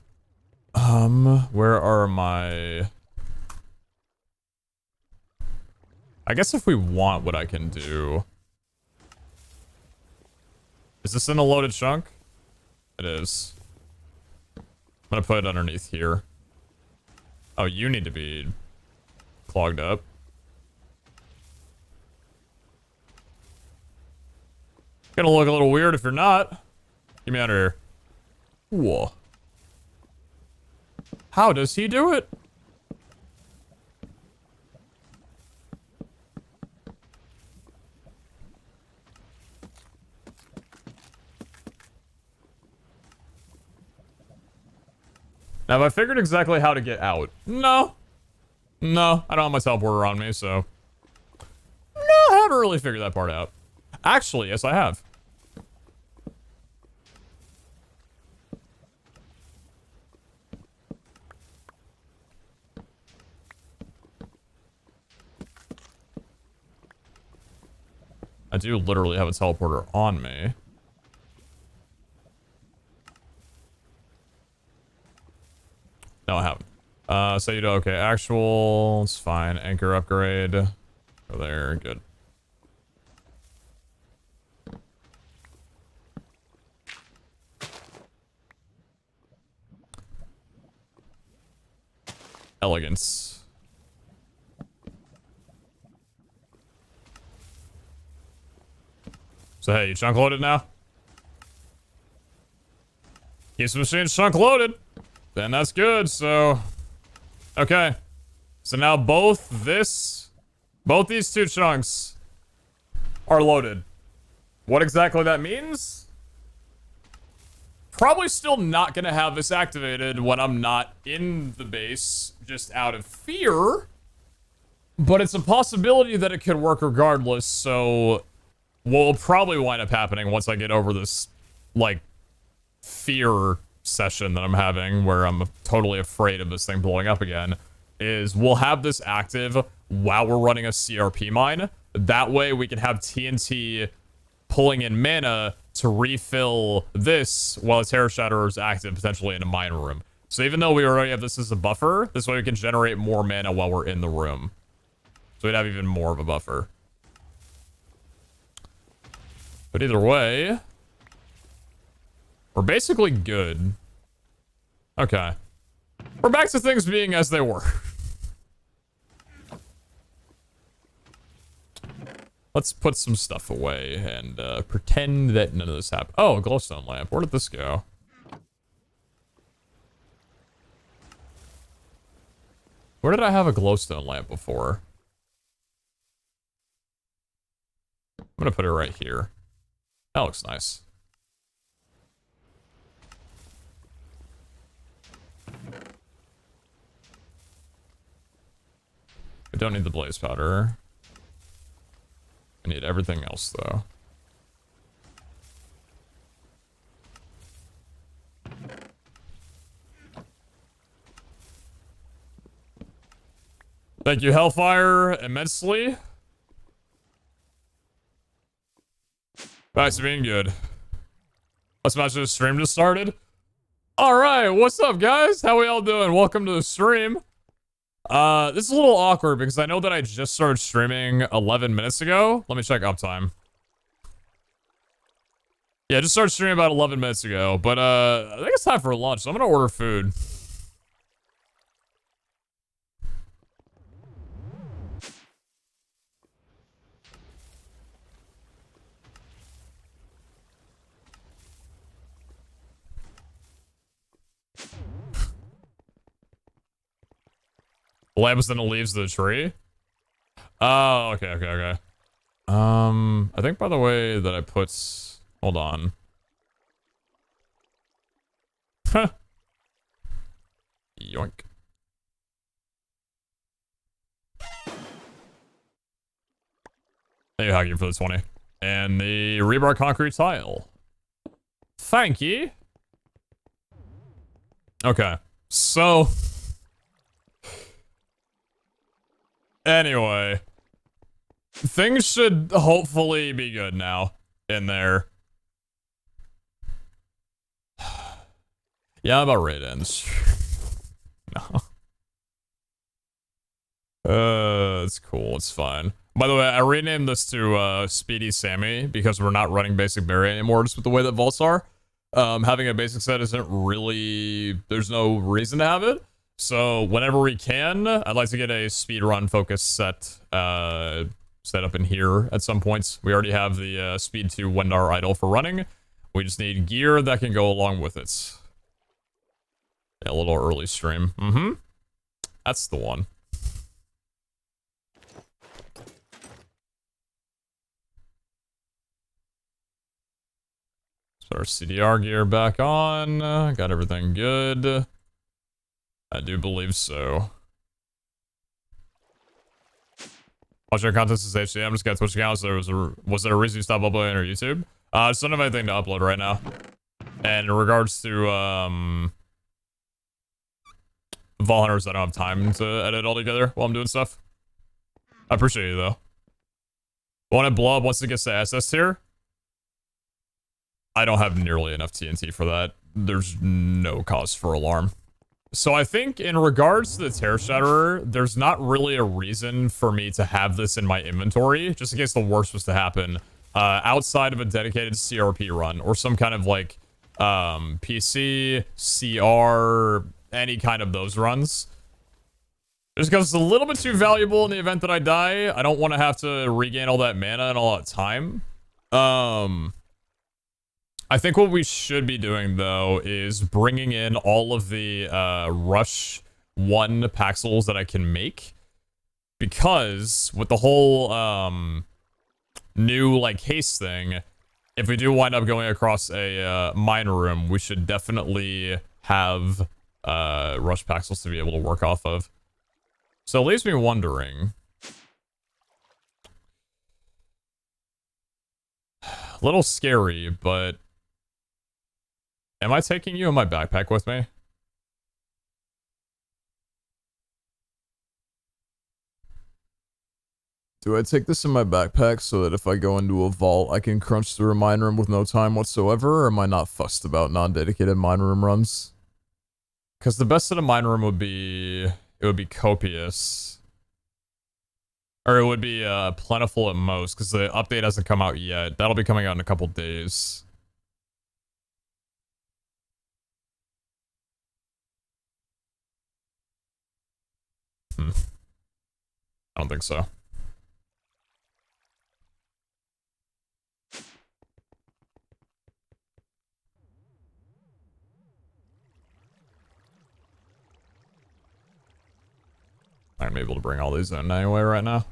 Where are my... I guess if we want what I can do... Is this in a loaded chunk? It is. I'm gonna put it underneath here. Oh, you need to be clogged up. Gonna look a little weird if you're not. Get me out of here. Whoa. How does he do it? Now, have I figured exactly how to get out? No. No, I don't have my teleporter on me, so... No, I haven't really figured that part out. Actually, yes, I have. I do literally have a teleporter on me. No, I haven't. So you do okay. Actual, it's fine. Anchor upgrade. Go there, good. Elegance. So hey, you chunk loaded now? Keeps the machine chunk loaded. Then that's good, so... Okay. So now both these 2 chunks are loaded. What exactly that means? Probably still not gonna have this activated when I'm not in the base, just out of fear. But it's a possibility that it could work regardless, so... What will probably wind up happening once I get over this, like, fear session that I'm having, where I'm totally afraid of this thing blowing up again, is we'll have this active while we're running a CRP mine. That way we can have TNT pulling in mana to refill this while the Terror Shatterer is active, potentially in a mine room. So even though we already have this as a buffer, this way we can generate more mana while we're in the room. So we'd have even more of a buffer. But either way, we're basically good. Okay. We're back to things being as they were. Let's put some stuff away and pretend that none of this happened. Oh, a glowstone lamp. Where did this go? Where did I have a glowstone lamp before? I'm gonna put it right here. That looks nice. I don't need the blaze powder. I need everything else, though. Thank you, Hellfire, immensely. Back to being good. Let's imagine the stream just started. Alright, what's up, guys? How we all doing? Welcome to the stream. This is a little awkward because I know that I just started streaming 11 minutes ago. Let me check uptime. Yeah, I just started streaming about 11 minutes ago, but I think it's time for lunch, so I'm gonna order food. The lamp then leaves the tree? Oh, okay. I think by the way that I put... Hold on. Yoink. Thank you, Huggy, for the 20. And the rebar concrete tile. Thank you. Okay. So... Anyway. Things should hopefully be good now. In there. Yeah, I'm about ready to end. No. It's cool. It's fine. By the way, I renamed this to Speedy Sammy because we're not running basic berry anymore just with the way that vaults are. Having a basic set isn't really... There's no reason to have it. So whenever we can, I'd like to get a speedrun focused set set up in here at some points. We already have the Speed 2 Wendar idle for running. We just need gear that can go along with it. Yeah, a little early stream. That's the one. So our CDR gear back on. Got everything good. I do believe so. Watch our content is HCM. Just got Twitch accounts. Was there a reason you stopped uploading on YouTube? Just don't have anything to upload right now. And in regards to Vault Hunters, I don't have time to edit all together while I'm doing stuff. I appreciate you though. Want to blow up once it gets to SS tier? I don't have nearly enough TNT for that. There's no cause for alarm. So I think in regards to the Tear Shatterer, there's not really a reason for me to have this in my inventory, just in case the worst was to happen, outside of a dedicated CRP run, or some kind of like, PC, CR, any kind of those runs. Just because it's a little bit too valuable in the event that I die. I don't want to have to regain all that mana and all that time. I think what we should be doing, though, is bringing in all of the Rush 1 Paxels that I can make. Because with the whole new, like, haste thing, if we do wind up going across a mine room, we should definitely have Rush Paxels to be able to work off of. So it leaves me wondering... A little scary, but... Am I taking you in my backpack with me? Do I take this in my backpack so that if I go into a vault, I can crunch through a mine room with no time whatsoever, or am I not fussed about non-dedicated mine room runs? Because the best in a mine room would be... It would be copious. Or it would be plentiful at most, because the update hasn't come out yet. That'll be coming out in a couple days. I don't think so. I'm able to bring all these in anyway right now.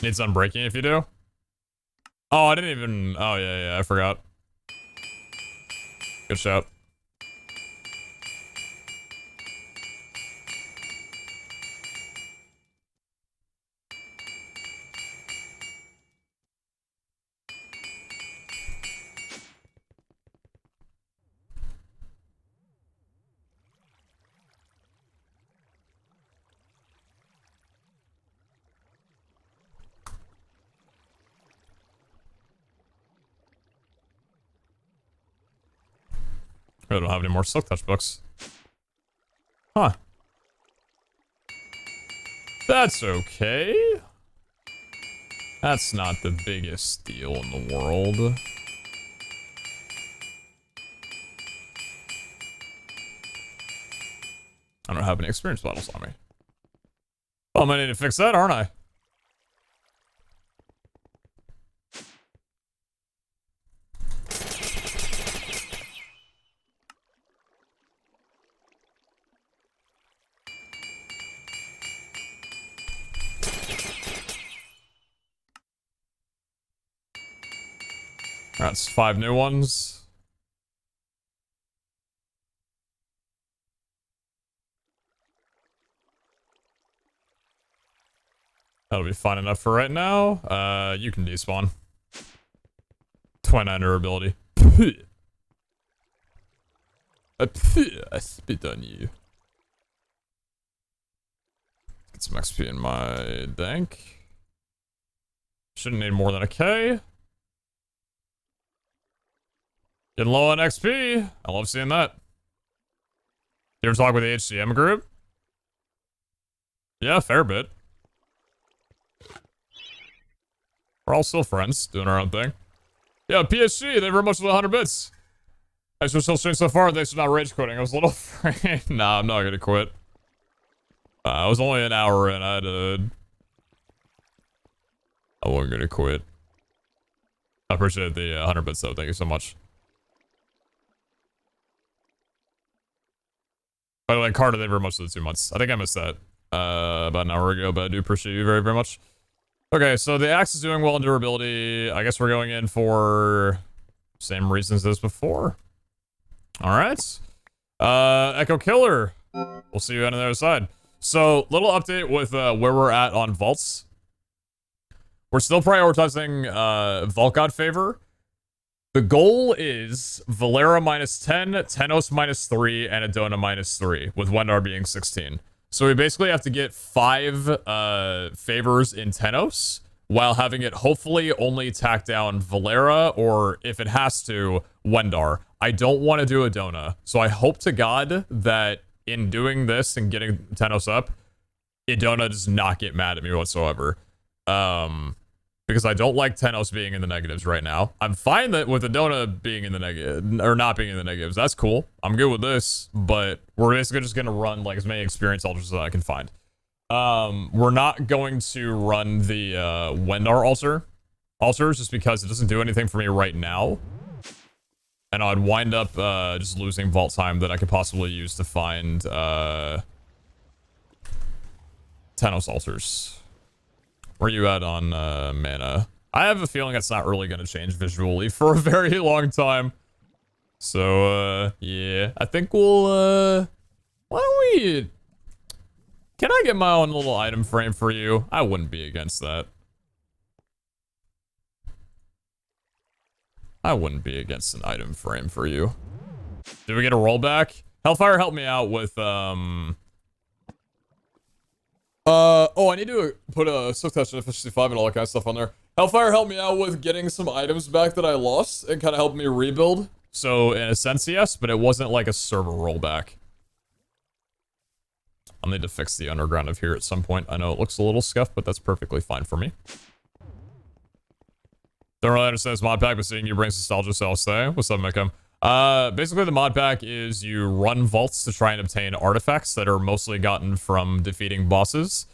Need some breaking if you do. Oh, I didn't even... Oh, yeah, I forgot. Good shout. I don't have any more Silk Touch books. Huh. That's okay. That's not the biggest deal in the world. I don't have any experience bottles on me. Well, I'm gonna need to fix that, aren't I? That's 5 new ones. That'll be fine enough for right now. You can despawn. 29 durability. I spit on you. Get some XP in my dank. Shouldn't need more than a K. Getting low on XP. I love seeing that. You ever talk with the HCM group? Yeah, fair bit. We're all still friends, doing our own thing. Yeah, PSG, they very much 100 bits. Thanks for still streaming so far. Thanks for not rage quitting. I was a little afraid. Nah, I'm not gonna quit. I was only an hour in. I wasn't gonna quit. I appreciate the 100 bits though. Thank you so much. By the way, Carter, they very much for the 2 months. I think I missed that about an hour ago, but I do appreciate you very, very much. Okay, so the axe is doing well in durability. I guess we're going in for same reasons as before. All right. Echo Killer. We'll see you on the other side. So, little update with where we're at on vaults. We're still prioritizing Vault God favor. The goal is Valera -10, Tenos -3, and Adona -3, with Wendar being 16. So we basically have to get 5 favors in Tenos, while having it hopefully only tack down Valera, or if it has to, Wendar. I don't want to do Adona, so I hope to God that in doing this and getting Tenos up, Adona does not get mad at me whatsoever. Because I don't like Tenos being in the negatives right now. I'm fine that with Adona being in the negative, or not being in the negatives. That's cool. I'm good with this, but we're basically just gonna run like as many experience altars as I can find. We're not going to run the Wendar altars just because it doesn't do anything for me right now. And I'd wind up just losing vault time that I could possibly use to find Tenos altars. Where are you at on mana? I have a feeling it's not really going to change visually for a very long time. So, yeah. I think we'll, why don't we... Can I get my own little item frame for you? I wouldn't be against that. I wouldn't be against an item frame for you. Did we get a rollback? Hellfire helped me out with, oh, I need to put a Silk Touch and a 65 and all that kind of stuff on there. Hellfire helped me out with getting some items back that I lost and kind of helped me rebuild. So, in a sense, yes, but it wasn't like a server rollback. I'll need to fix the underground of here at some point. I know it looks a little scuffed, but that's perfectly fine for me. Don't really understand this mod pack, but seeing you brings nostalgia, so I'll stay. What's up, Mikum? Basically the mod pack is you run vaults to try and obtain artifacts that are mostly gotten from defeating bosses.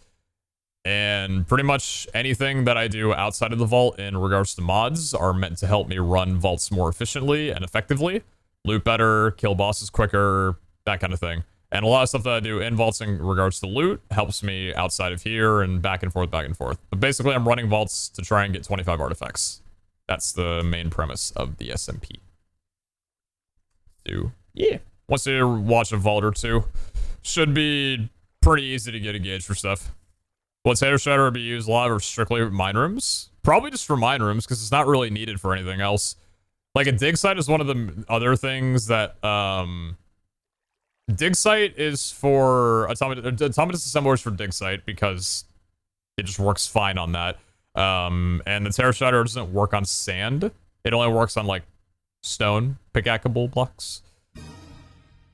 And pretty much anything that I do outside of the vault in regards to mods are meant to help me run vaults more efficiently and effectively. Loot better, kill bosses quicker, that kind of thing. And a lot of stuff that I do in vaults in regards to loot helps me outside of here and back and forth, back and forth. But basically I'm running vaults to try and get 25 artifacts. That's the main premise of the SMP. Yeah. Once you watch a vault or two, should be pretty easy to get a gauge for stuff. Will Tater Shredder be used live or strictly mine rooms? Probably just for mine rooms, because it's not really needed for anything else. Like, a dig site is one of the other things that, dig site is for autonomous assemblers for dig site, because it just works fine on that. And the Terror Shredder doesn't work on sand. It only works on, like, stone, pickaxeable blocks.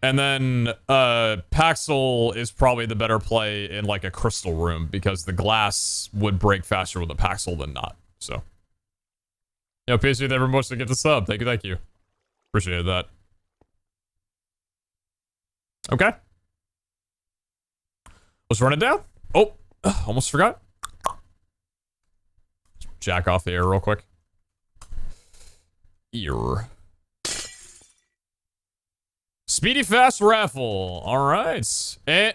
And then Paxel is probably the better play in like a crystal room because the glass would break faster with a Paxel than not. So, yo, PC, never much to get the sub. Thank you, thank you. Appreciate that. Okay. Let's run it down. Oh, almost forgot. Jack off the air real quick. Ear. Speedy fast raffle. All right. I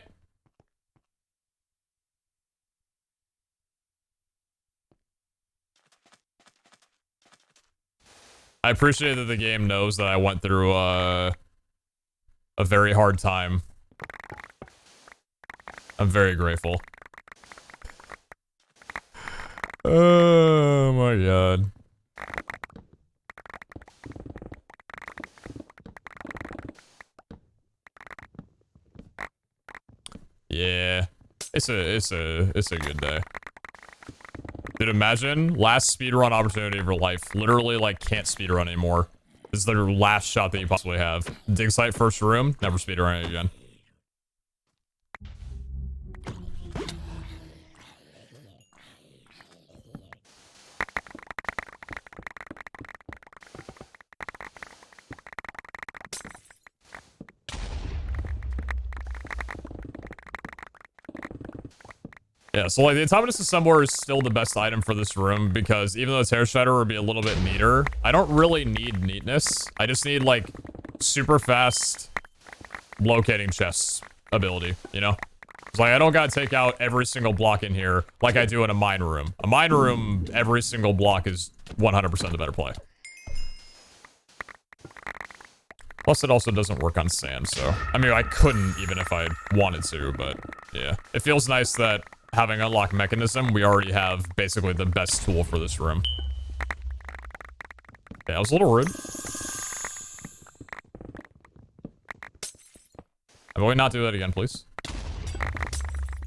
appreciate that the game knows that I went through a very hard time. I'm very grateful. Oh my god. Yeah. It's a good day. Dude, imagine last speedrun opportunity of your life. Literally, like, can't speedrun anymore. This is the last shot that you possibly have. Dig site first room, never speedrun it again. Yeah, so like the Autonomous Assembler is still the best item for this room because even though the Terror Strider would be a little bit neater, I don't really need neatness. I just need like super fast locating chests ability, you know? It's like I don't gotta take out every single block in here like I do in a mine room. A mine room, every single block is 100% the better play. Plus it also doesn't work on sand, so... I mean, I couldn't even if I wanted to, but yeah. It feels nice that having unlock mechanism, we already have basically the best tool for this room. Yeah, that was a little rude. I'm going to not do that again, please.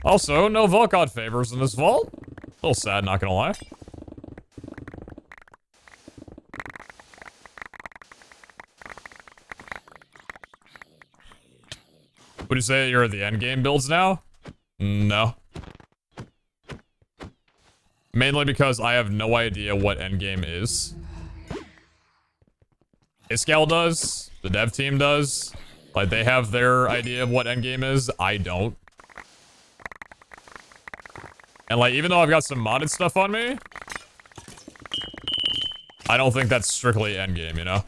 Also, no Volkod favors in this vault. A little sad, not gonna lie. Would you say you're at the end game builds now? No. Mainly because I have no idea what endgame is. Iscal does. The dev team does. Like, they have their idea of what endgame is. I don't. And, like, even though I've got some modded stuff on me, I don't think that's strictly endgame, you know?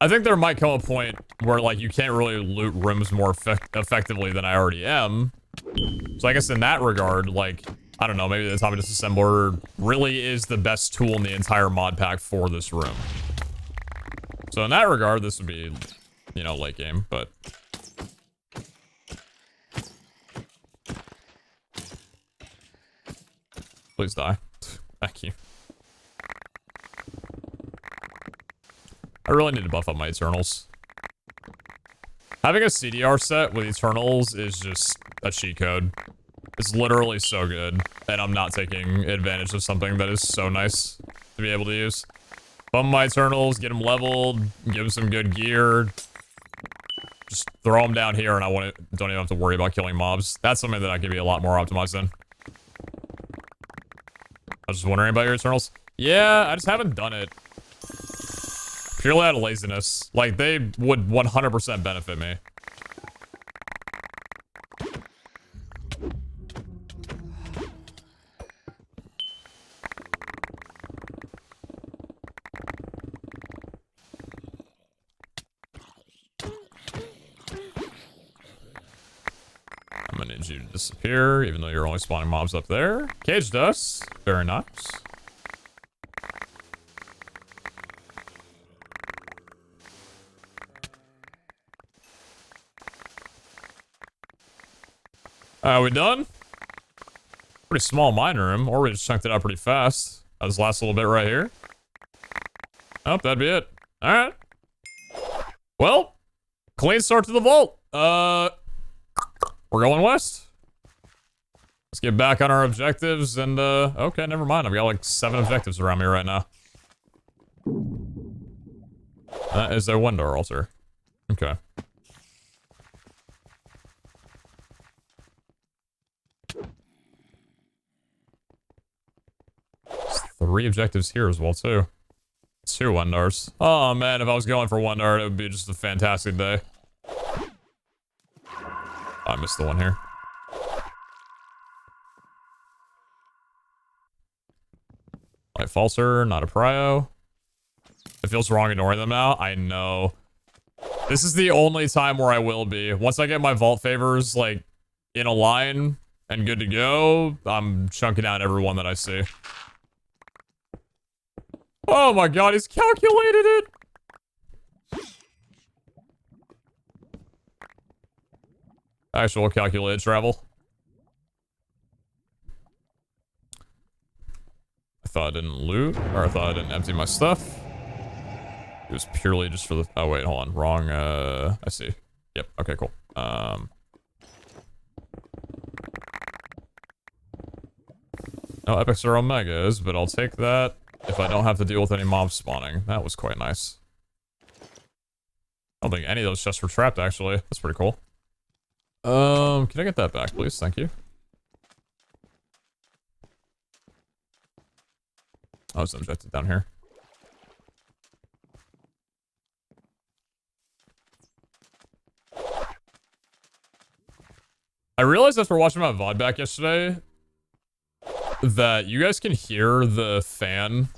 I think there might come a point where, like, you can't really loot rooms more effectively than I already am. So I guess in that regard, like, I don't know, maybe the Autonomous Assembler really is the best tool in the entire mod pack for this room. So in that regard, this would be, you know, late game, but... Please die. Thank you. I really need to buff up my Eternals. Having a CDR set with Eternals is just a cheat code. It's literally so good, and I'm not taking advantage of something that is so nice to be able to use. Bump my Eternals, get them leveled, give them some good gear. Just throw them down here, and don't even have to worry about killing mobs. That's something that I can be a lot more optimized in. I was just wondering about your Eternals. Yeah, I just haven't done it. Purely out of laziness. Like, they would 100% benefit me. I'm gonna need you to disappear, even though you're only spawning mobs up there. Cage dust. Very nice. We done? Pretty small mine room, or we just chunked it out pretty fast. This last little bit right here. Oh, that'd be it. Alright. Well, clean start to the vault. We're going west. Let's get back on our objectives and, okay, never mind. I've got like 7 objectives around me right now. Is there Wonder altar? Okay. There's 3 objectives here as well, too. 2 Wonders. Oh, man, if I was going for Wonder, it would be just a fantastic day. I missed the one here. Light Falser, not a prio. It feels wrong ignoring them now. I know. This is the only time where I will be. Once I get my vault favors, like, in a line and good to go, I'm chunking out everyone that I see. Oh my god, he's calculated it! Actual calculated travel. I thought I didn't loot, or I thought I didn't empty my stuff. It was purely just for the... Oh, wait, hold on. Wrong, I see. Yep, okay, cool. No epics or omegas, but I'll take that if I don't have to deal with any mobs spawning. That was quite nice. I don't think any of those chests were trapped, actually. That's pretty cool. Can I get that back, please? Thank you. Oh, it's injected down here. I realized after watching my VOD back yesterday that you guys can hear the fan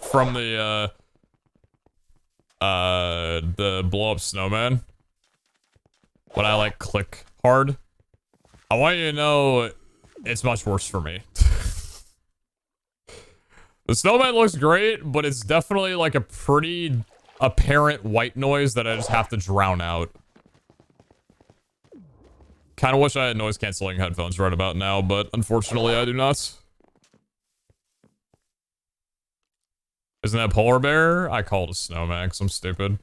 from the blow up snowman when I like click hard. I want you to know it's much worse for me. The snowman looks great, but it's definitely like a pretty apparent white noise that I just have to drown out. Kind of wish I had noise canceling headphones right about now, but unfortunately I do not. Isn't that a polar bear? I call it a snowman because I'm stupid.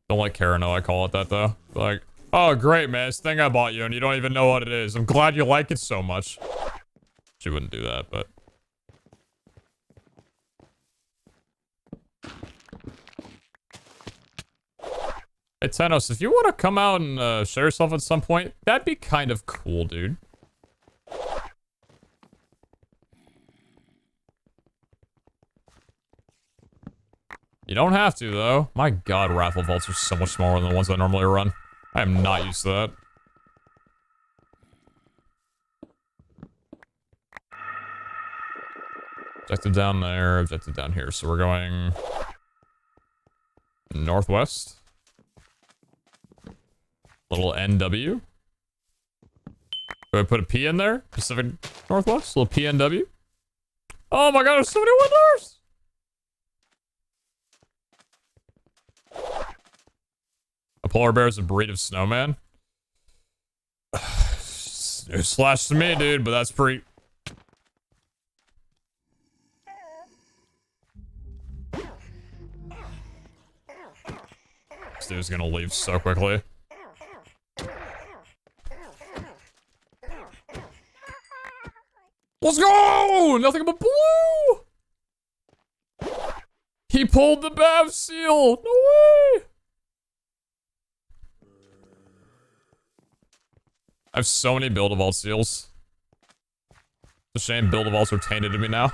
Don't like Carano, I call it that though. Like, oh great man, this thing I bought you and you don't even know what it is. I'm glad you like it so much. She wouldn't do that, but... Hey, Tenos, if you want to come out and show yourself at some point, that'd be kind of cool, dude. You don't have to, though. My god, raffle vaults are so much smaller than the ones I normally run. I am not used to that. Objective down there, objective down here. So we're going... northwest. Little NW. Do I put a P in there? Pacific Northwest? Little PNW? Oh my god, there's so many windows! A polar bear is a breed of snowman? Slash to me, dude, but that's pretty... This dude's gonna leave so quickly. Let's go! Nothing but blue! He pulled the Bav seal! No way! I have so many build-a-vault seals. It's a shame build-a-vaults are tainted to me now.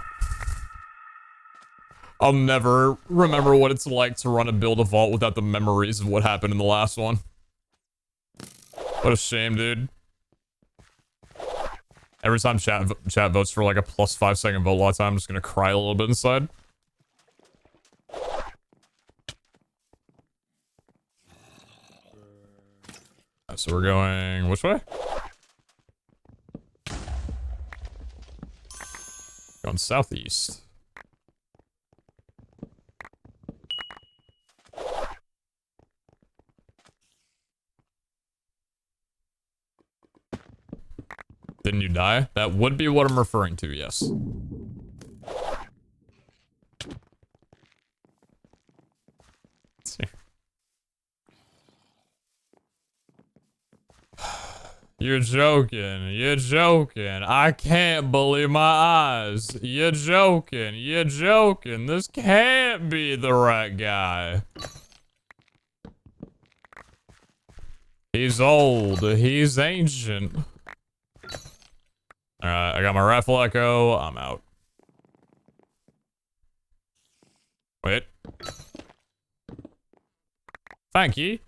I'll never remember what it's like to run a build-a-vault without the memories of what happened in the last one. What a shame, dude. Every time chat votes for like a plus 5 second vote lot time, I'm just gonna cry a little bit inside. So we're going which way? Going southeast. Didn't you die? That would be what I'm referring to, yes. You're joking. You're joking. I can't believe my eyes. You're joking. You're joking. This can't be the right guy. He's old. He's ancient. Alright, I got my rifle echo. I'm out. Wait. Thank you.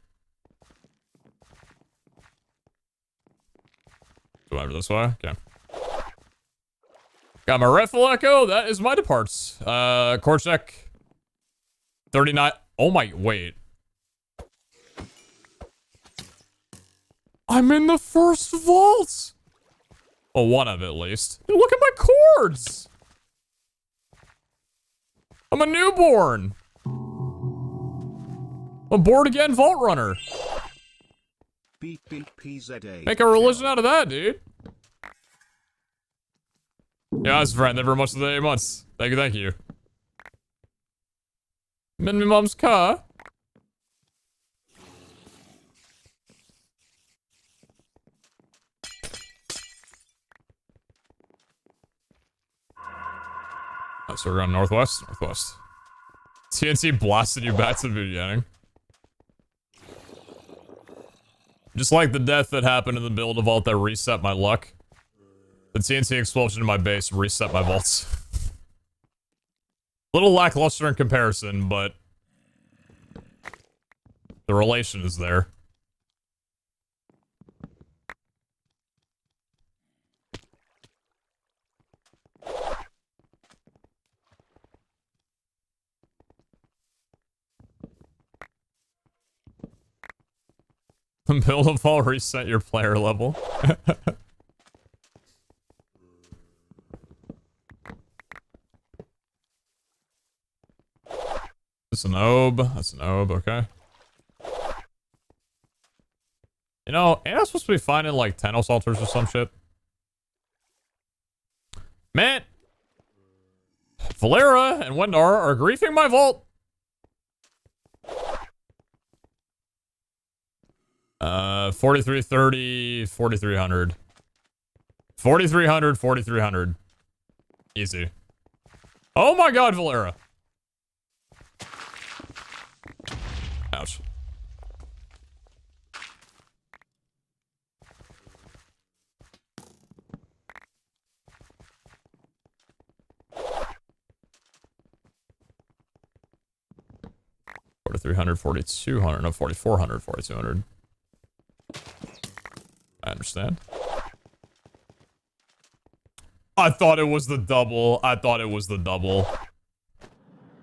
Go over this way. Okay. Got my rifle echo. That is my departs. Core check. 39. Oh my, wait. I'm in the first vault. Well, one of it at least. Hey, look at my cords. I'm a newborn. A born again vault runner. Beep beep PZA. Make a religion out of that, dude. Yeah, that's friend. Never much of the 8 months. Thank you, thank you. I'm in my mom's car. Oh, so we're going northwest? Northwest. TNT blasted you back to the beginning. Just like the death that happened in the build of vault that reset my luck. The TNT explosion in my base reset my vaults. Little lackluster in comparison, but the relation is there. Build a vault, reset your player level. That's an ob. That's an ob, okay. You know, ain't I supposed to be finding like Tenos altars or some shit? Man! Valera and Wendar are griefing my vault. 4330, 4300. 4300, 4300. Easy. Oh my god, Valera. Ouch. $4,300, $4,200, no, $4,400, $4,200. I understand. I thought it was the double. I thought it was the double.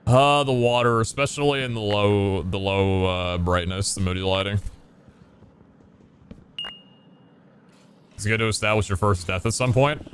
The water, especially in the low brightness, the moody lighting. It's good to establish your first death at some point.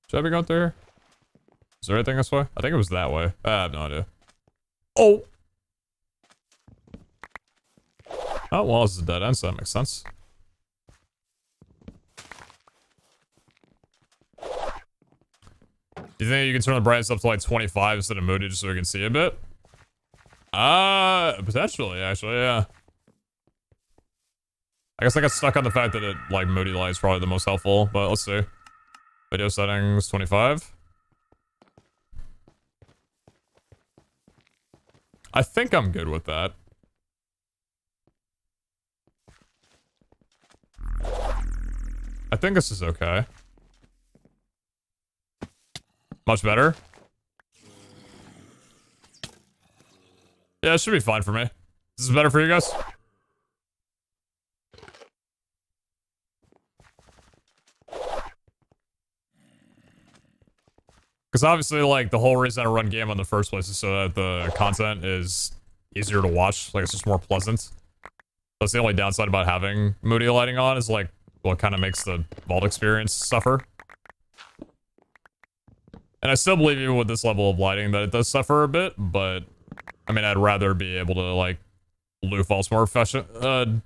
Should I be going through here? Is there anything this way? I think it was that way. I have no idea. Oh! Oh, well, this is a dead end, so that makes sense. Do you think you can turn the brightness up to like 25 instead of moody just so we can see a bit? Potentially, actually, yeah. I guess I got stuck on the fact that it, like, moody light is probably the most helpful, but let's see. Video settings, 25. I think I'm good with that. I think this is okay. Much better. Yeah, it should be fine for me. This is better for you guys? Because obviously, like, the whole reason I run game in the first place is so that the content is easier to watch. Like, it's just more pleasant. That's the only downside about having moody lighting on is, like, what kind of makes the vault experience suffer. And I still believe even with this level of lighting that it does suffer a bit, but I mean, I'd rather be able to, like, loot vaults more effectively.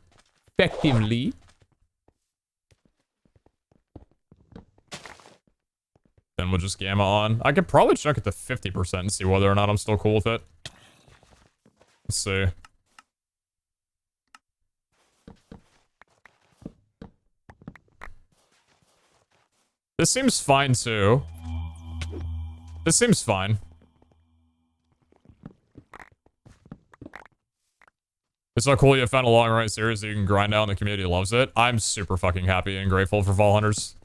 Then we'll just gamma on. I could probably check it to 50% and see whether or not I'm still cool with it. Let's see. This seems fine, too. This seems fine. It's so cool you found a long-running series that you can grind out and the community loves it. I'm super fucking happy and grateful for Vault Hunters.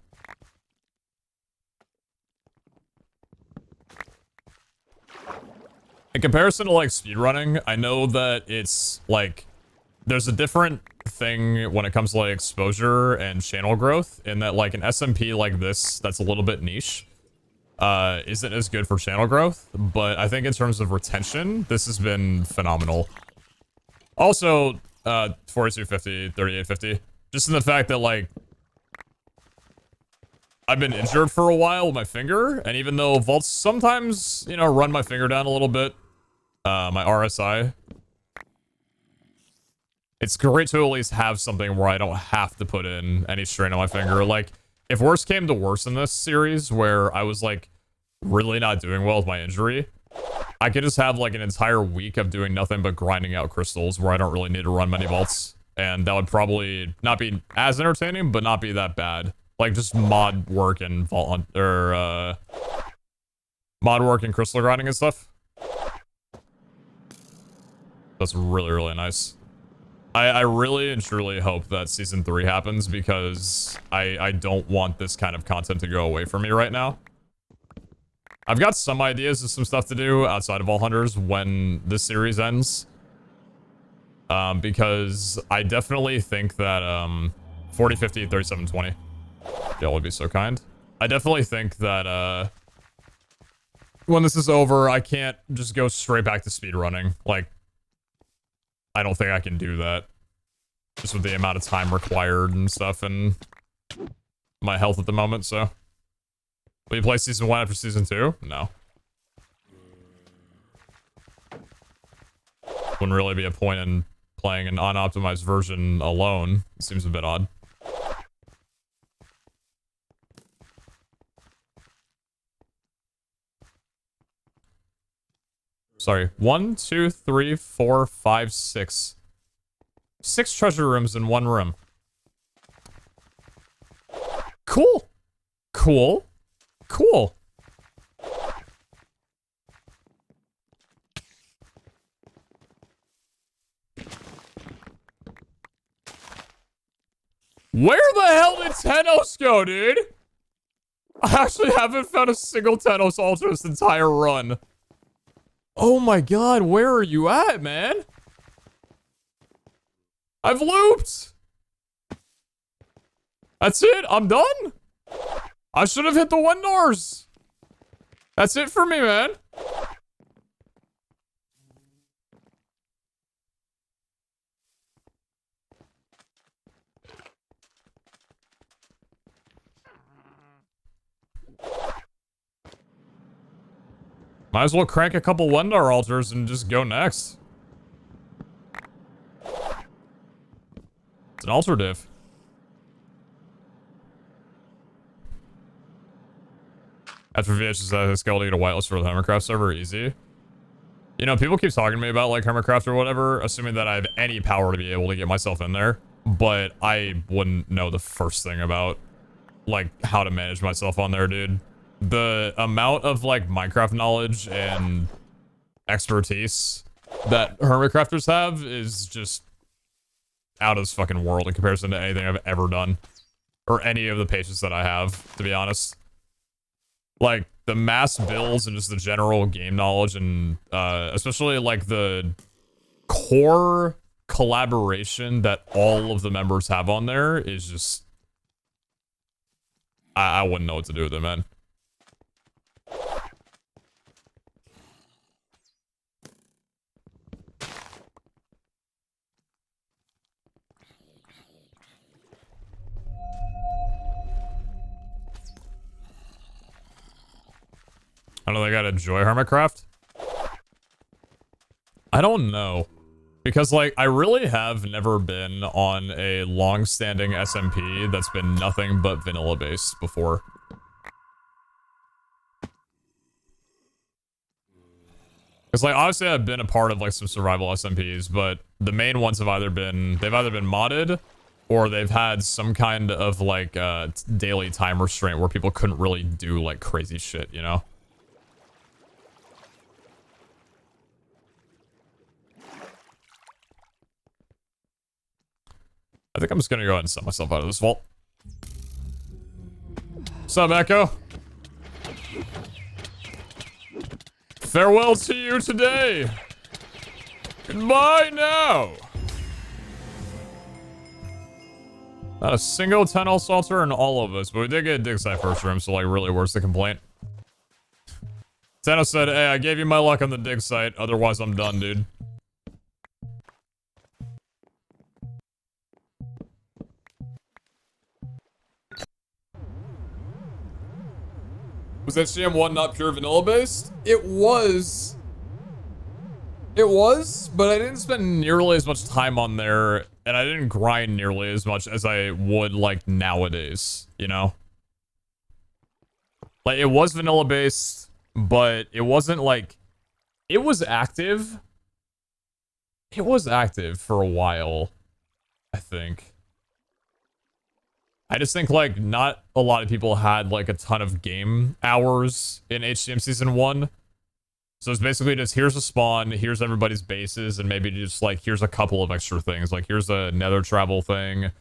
In comparison to, like, speedrunning, I know that it's, like, there's a different thing when it comes to, like, exposure and channel growth, in that, like, an SMP like this that's a little bit niche isn't as good for channel growth, but I think in terms of retention, this has been phenomenal. Also, 4250, 3850, just in the fact that, like, I've been injured for a while with my finger, and even though vaults sometimes, you know, run my finger down a little bit, my RSI, it's great to at least have something where I don't have to put in any strain on my finger. Like, if worse came to worse in this series, where I was, like, really not doing well with my injury, I could just have, like, an entire week of doing nothing but grinding out crystals where I don't really need to run many vaults. And that would probably not be as entertaining, but not be that bad. Like, just mod work and vault hunt, or, mod work and crystal grinding and stuff. That's really, really nice. I really and truly hope that Season 3 happens, because I don't want this kind of content to go away from me right now. I've got some ideas of some stuff to do outside of All Hunters when this series ends. Because I definitely think that, 4050, 3720. Y'all would be so kind. I definitely think that, when this is over, I can't just go straight back to speedrunning. Like, I don't think I can do that. Just with the amount of time required and stuff, and my health at the moment, so. Will you play Season 1 after Season 2? No. Wouldn't really be a point in playing an unoptimized version alone. It seems a bit odd. Sorry. 1, 2, 3, 4, 5, 6. 6 treasure rooms in one room. Cool. Cool. Cool. Where the hell did Tenos go, dude? I actually haven't found a single Tenos altar this entire run. Oh my god, where are you at, man? I've looped! That's it, I'm done? I should have hit the 1 doors. That's it for me, man. Might as well crank a couple 1-door altars and just go next. It's an altar diff. After VHS, I skill to get a whitelist for the Hermitcraft server, easy. You know, people keep talking to me about, like, Hermitcraft or whatever, assuming that I have any power to be able to get myself in there. But I wouldn't know the first thing about, like, how to manage myself on there, dude. The amount of, like, Minecraft knowledge and expertise that Hermitcrafters have is just out of this fucking world in comparison to anything I've ever done. Or any of the pages that I have, to be honest. Like, the mass builds and just the general game knowledge and, especially, like, the core collaboration that all of the members have on there is just... I wouldn't know what to do with it, man. I don't think I'd enjoy Hermitcraft. I don't know. Because, like, I really have never been on a long-standing SMP that's been nothing but vanilla-based before. Because, like, obviously I've been a part of, like, some survival SMPs, but the main ones have either been, they've either been modded, or they've had some kind of, like, daily time restraint where people couldn't really do, like, crazy shit, you know? I think I'm just gonna go ahead and set myself out of this vault. What's up, Echo? Farewell to you today. Goodbye now. Not a single 10 assaulter in all of us, but we did get a dig site first room, so like really where's the complaint? Tano said, hey, I gave you my luck on the dig site, otherwise I'm done, dude. Was HCM1 not pure vanilla based? It was. It was, but I didn't spend nearly as much time on there, and I didn't grind nearly as much as I would, like, nowadays, you know? Like, it was vanilla based, but it wasn't, like... It was active. It was active for a while, I think. I just think, like, not a lot of people had, like, a ton of game hours in HCM Season 1. So it's basically just, here's a spawn, here's everybody's bases, and maybe just, like, here's a couple of extra things. Like, here's a nether travel thing.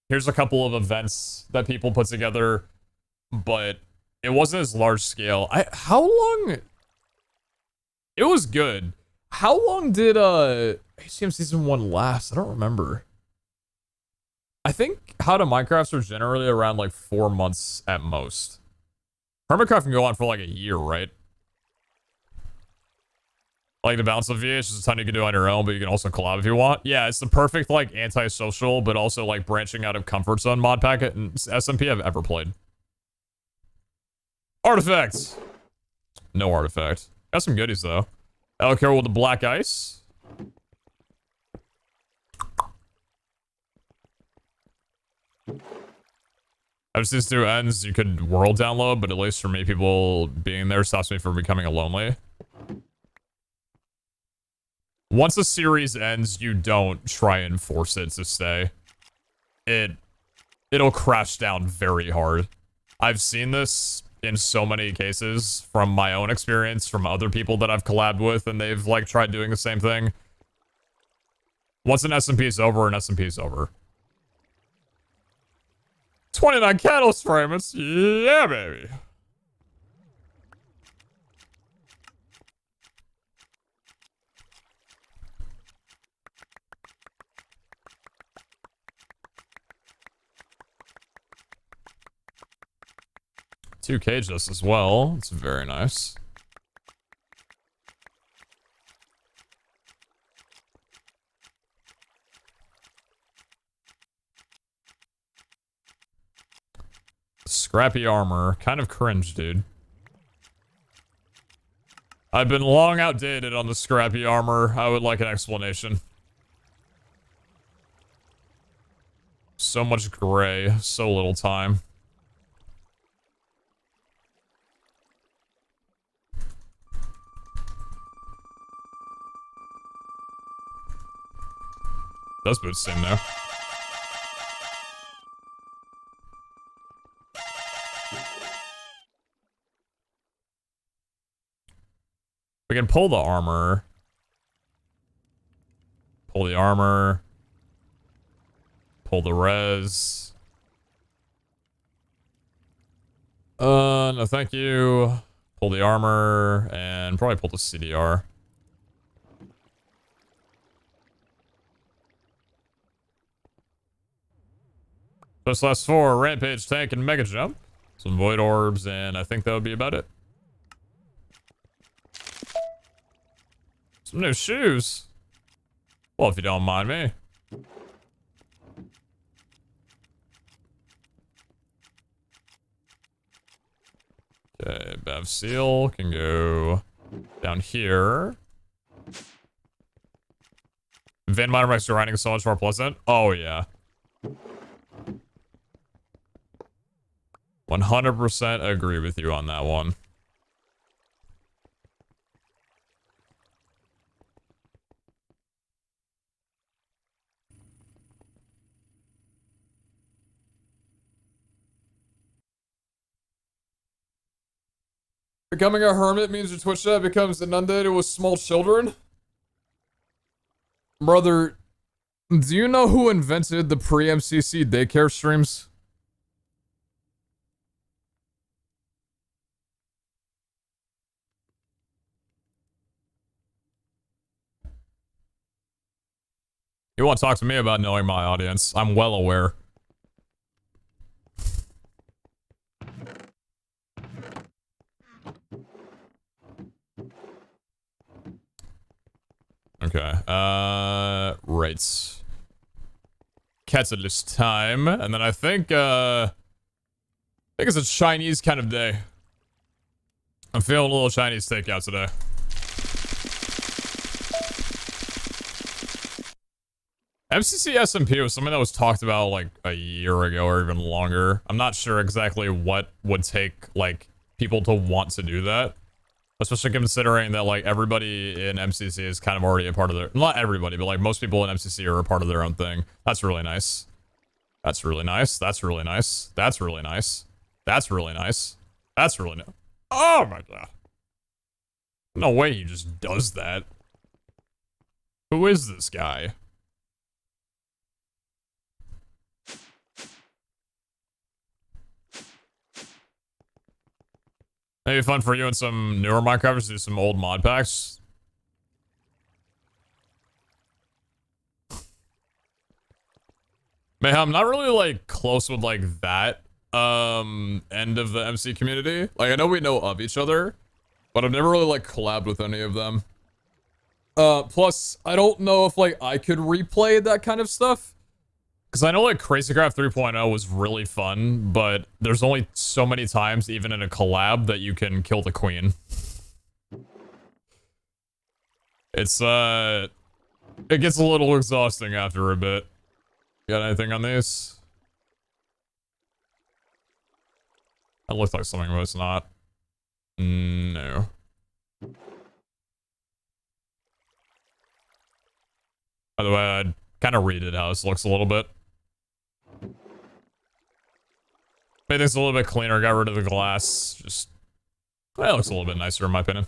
Here's a couple of events that people put together, but it wasn't as large scale. How long... It was good. How long did, HCM Season 1 last? I don't remember. I think How to Minecrafts are generally around like 4 months at most. Hermitcraft can go on for like a year, right? Like the balance of VH is a ton you can do on your own, but you can also collab if you want. Yeah, it's the perfect like anti-social, but also like branching out of comfort zone mod packet in SMP I've ever played. Artifacts. No artifact. Got some goodies though. Elcare with the black ice. I've seen through ends, you could world download, but at least for me, people being there stops me from becoming a lonely. Once a series ends, you don't try and force it to stay. It'll crash down very hard. I've seen this in so many cases from my own experience, from other people that I've collabed with, and they've like tried doing the same thing. Once an SMP is over, an SMP is over. 29 catalyst fragments, yeah, baby. Two cages as well. It's very nice. Scrappy armor. Kind of cringe, dude. I've been long outdated on the scrappy armor. I would like an explanation. So much gray. So little time. Those boots seem new. We can pull the armor. Pull the armor. Pull the res. No thank you. Pull the armor, and probably pull the CDR. Just last 4, Rampage, Tank, and Mega Jump. Some Void Orbs, and I think that would be about it. Some new shoes. Well, if you don't mind me. Okay, Bev Seal can go Down here. Van Miner makes grinding so much more pleasant. Oh, yeah. 100% agree with you on that one. Becoming a hermit means your Twitch chat becomes inundated with small children? Brother, do you know who invented the pre-MCC daycare streams? You want to talk to me about knowing my audience? I'm well aware. Okay, right. Catalyst time, and then I think it's a Chinese kind of day. I'm feeling a little Chinese takeout today. MCC SMP was something that was talked about like a year ago or even longer. I'm not sure exactly what would take like people to want to do that. Especially considering that like everybody in MCC is kind of already a part of their, not everybody, but like most people in MCC are a part of their own thing. That's really nice. That's really nice. That's really nice. That's really nice. That's really nice. That's really nice. Oh my god. No way he just does that. Who is this guy? Maybe fun for you and some newer Minecrafters to do some old mod packs. Man, I'm not really like close with like that end of the MC community. Like I know we know of each other, but I've never really like collabed with any of them. Plus I don't know if like I could replay that kind of stuff. Because I know like Crazycraft 3.0 was really fun, but there's only so many times, even in a collab, that you can kill the queen. It's, it gets a little exhausting after a bit. Got anything on these? That looks like something, but it's not. No. By the way, I kind of redid how this looks a little bit. Made things a little bit cleaner, got rid of the glass. Just, well, it looks a little bit nicer in my opinion.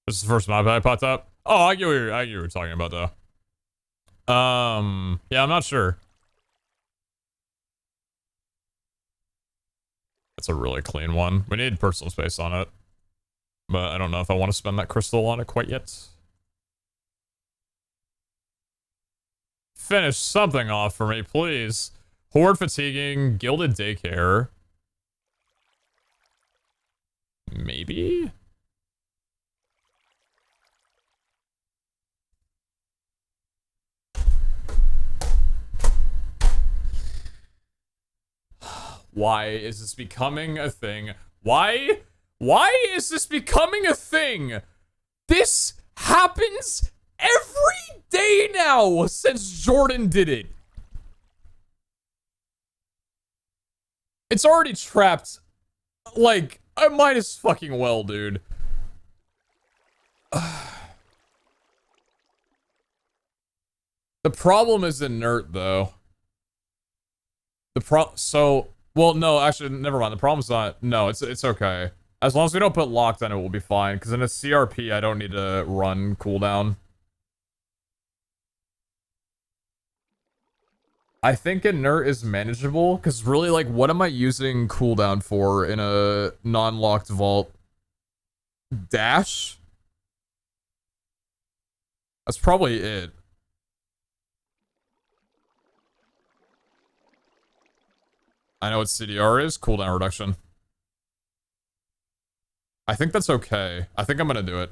This is the first map I popped up. Oh, I get what you're talking about though. Yeah, I'm not sure. That's a really clean one. We need personal space on it. But I don't know if I want to spend that crystal on it quite yet. Finish something off for me, please. Horde fatiguing, gilded daycare. Maybe? Why is this becoming a thing? Why is this becoming a thing? This happens every day now since Jordan did it. It's already trapped. Like, I might as fucking well, dude. The problem is inert, though. Well, no, actually, never mind. The problem's not, no, it's okay. As long as we don't put locked on it, we'll be fine. Because in a CRP, I don't need to run cooldown. I think inert is manageable. Because really, like, what am I using cooldown for in a non-locked vault? Dash? That's probably it. I know what CDR is. Cooldown reduction. I think that's okay. I think I'm gonna do it.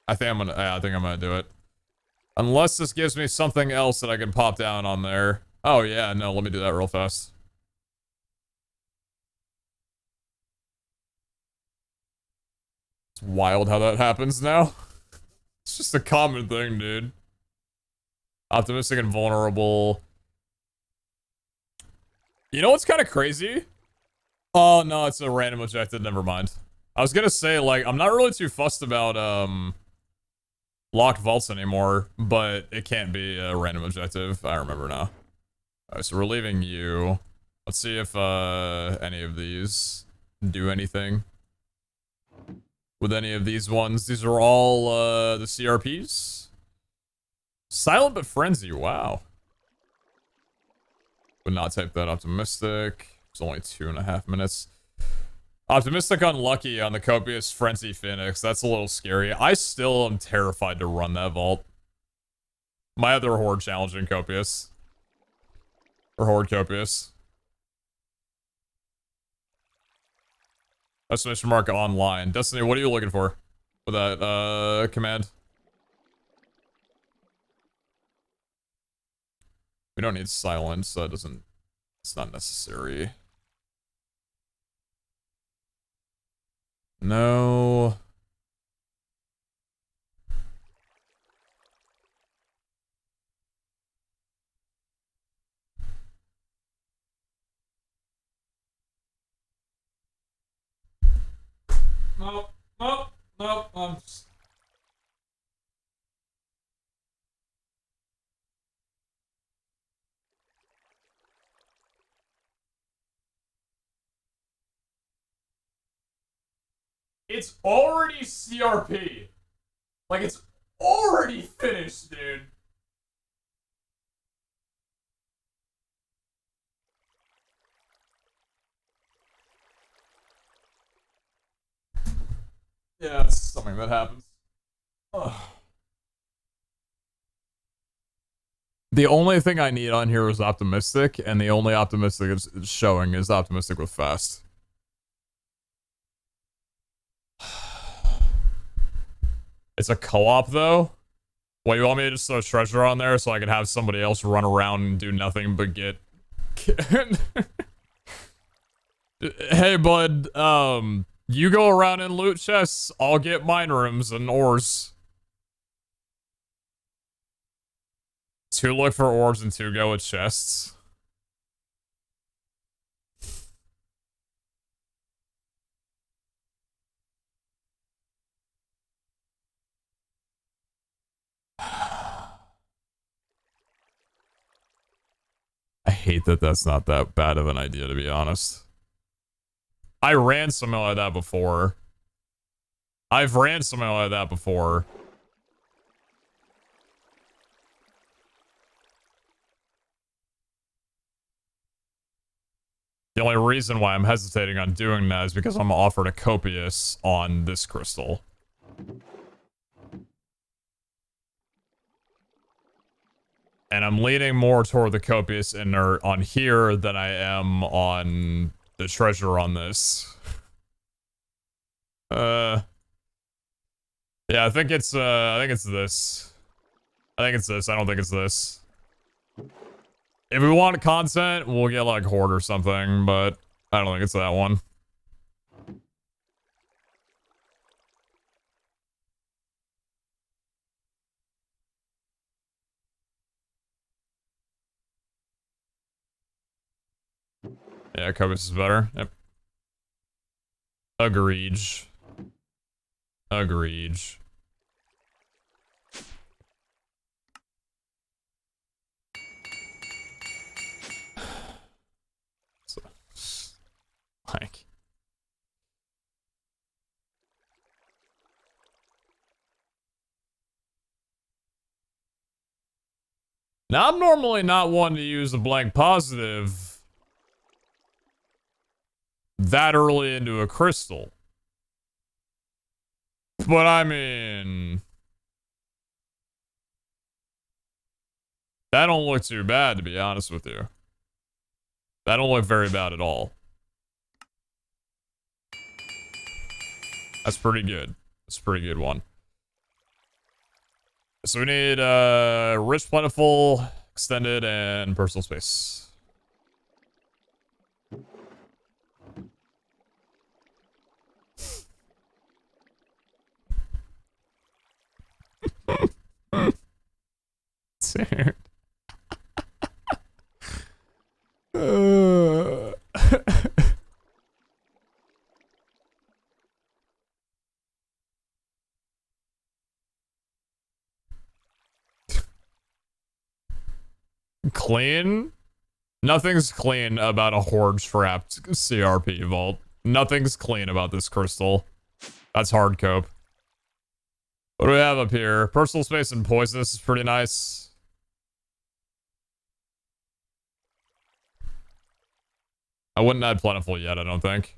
I think I'm gonna do it. Unless this gives me something else that I can pop down on there. Oh yeah, no, let me do that real fast. It's wild how that happens now. It's just a common thing, dude. Optimistic and vulnerable. You know what's kind of crazy? Oh, no, it's a random objective. Never mind. I was gonna say, like, I'm not really too fussed about, locked vaults anymore, but it can't be a random objective. I remember now. Alright, so we're leaving you. Let's see if, any of these do anything. With any of these ones. These are all, the CRPs. Silent but frenzy, wow. Would not type that optimistic. It's only 2.5 minutes. Optimistic unlucky on the copious frenzy phoenix. That's a little scary. I still am terrified to run that vault. My other horde challenging copious. Or horde copious. Exclamation mark online. Destiny, what are you looking for? With that, command? We don't need silence, so it doesn't... It's not necessary. No. Nope. Nope. Nope. I'm just... It's already CRP. Like, it's already finished, dude. Yeah, it's something that happens. Ugh. The only thing I need on here is optimistic, and the only optimistic it's showing is optimistic with fast. It's a co-op, though? What, you want me to just throw treasure on there so I can have somebody else run around and do nothing but get... Hey, bud, you go around and loot chests, I'll get mine rooms and ores. 2 look for ores and 2 go with chests. I hate that that's not that bad of an idea, to be honest. I ran something like that before. I've ran something like that before. The only reason why I'm hesitating on doing that is because I'm offered a copious on this crystal. And I'm leaning more toward the copious inert on here than I am on the treasure on this. Yeah, I think it's this. I think it's this. I don't think it's this. If we want content, we'll get like Horde or something, but I don't think it's that one. Yeah, Copious is better. Yep. Agreed. Agreed. So, like... Now, I'm normally not one to use a blank positive that early into a crystal. But I mean... That don't look too bad, to be honest with you. That don't look very bad at all. That's pretty good. That's a pretty good one. So we need rich, plentiful, extended, and personal space. Dude. Clean? Nothing's clean about a horde trapped CRP vault. Nothing's clean about this crystal. That's hard cope. What do we have up here? Personal space and poisonous is pretty nice. I wouldn't add plentiful yet, I don't think.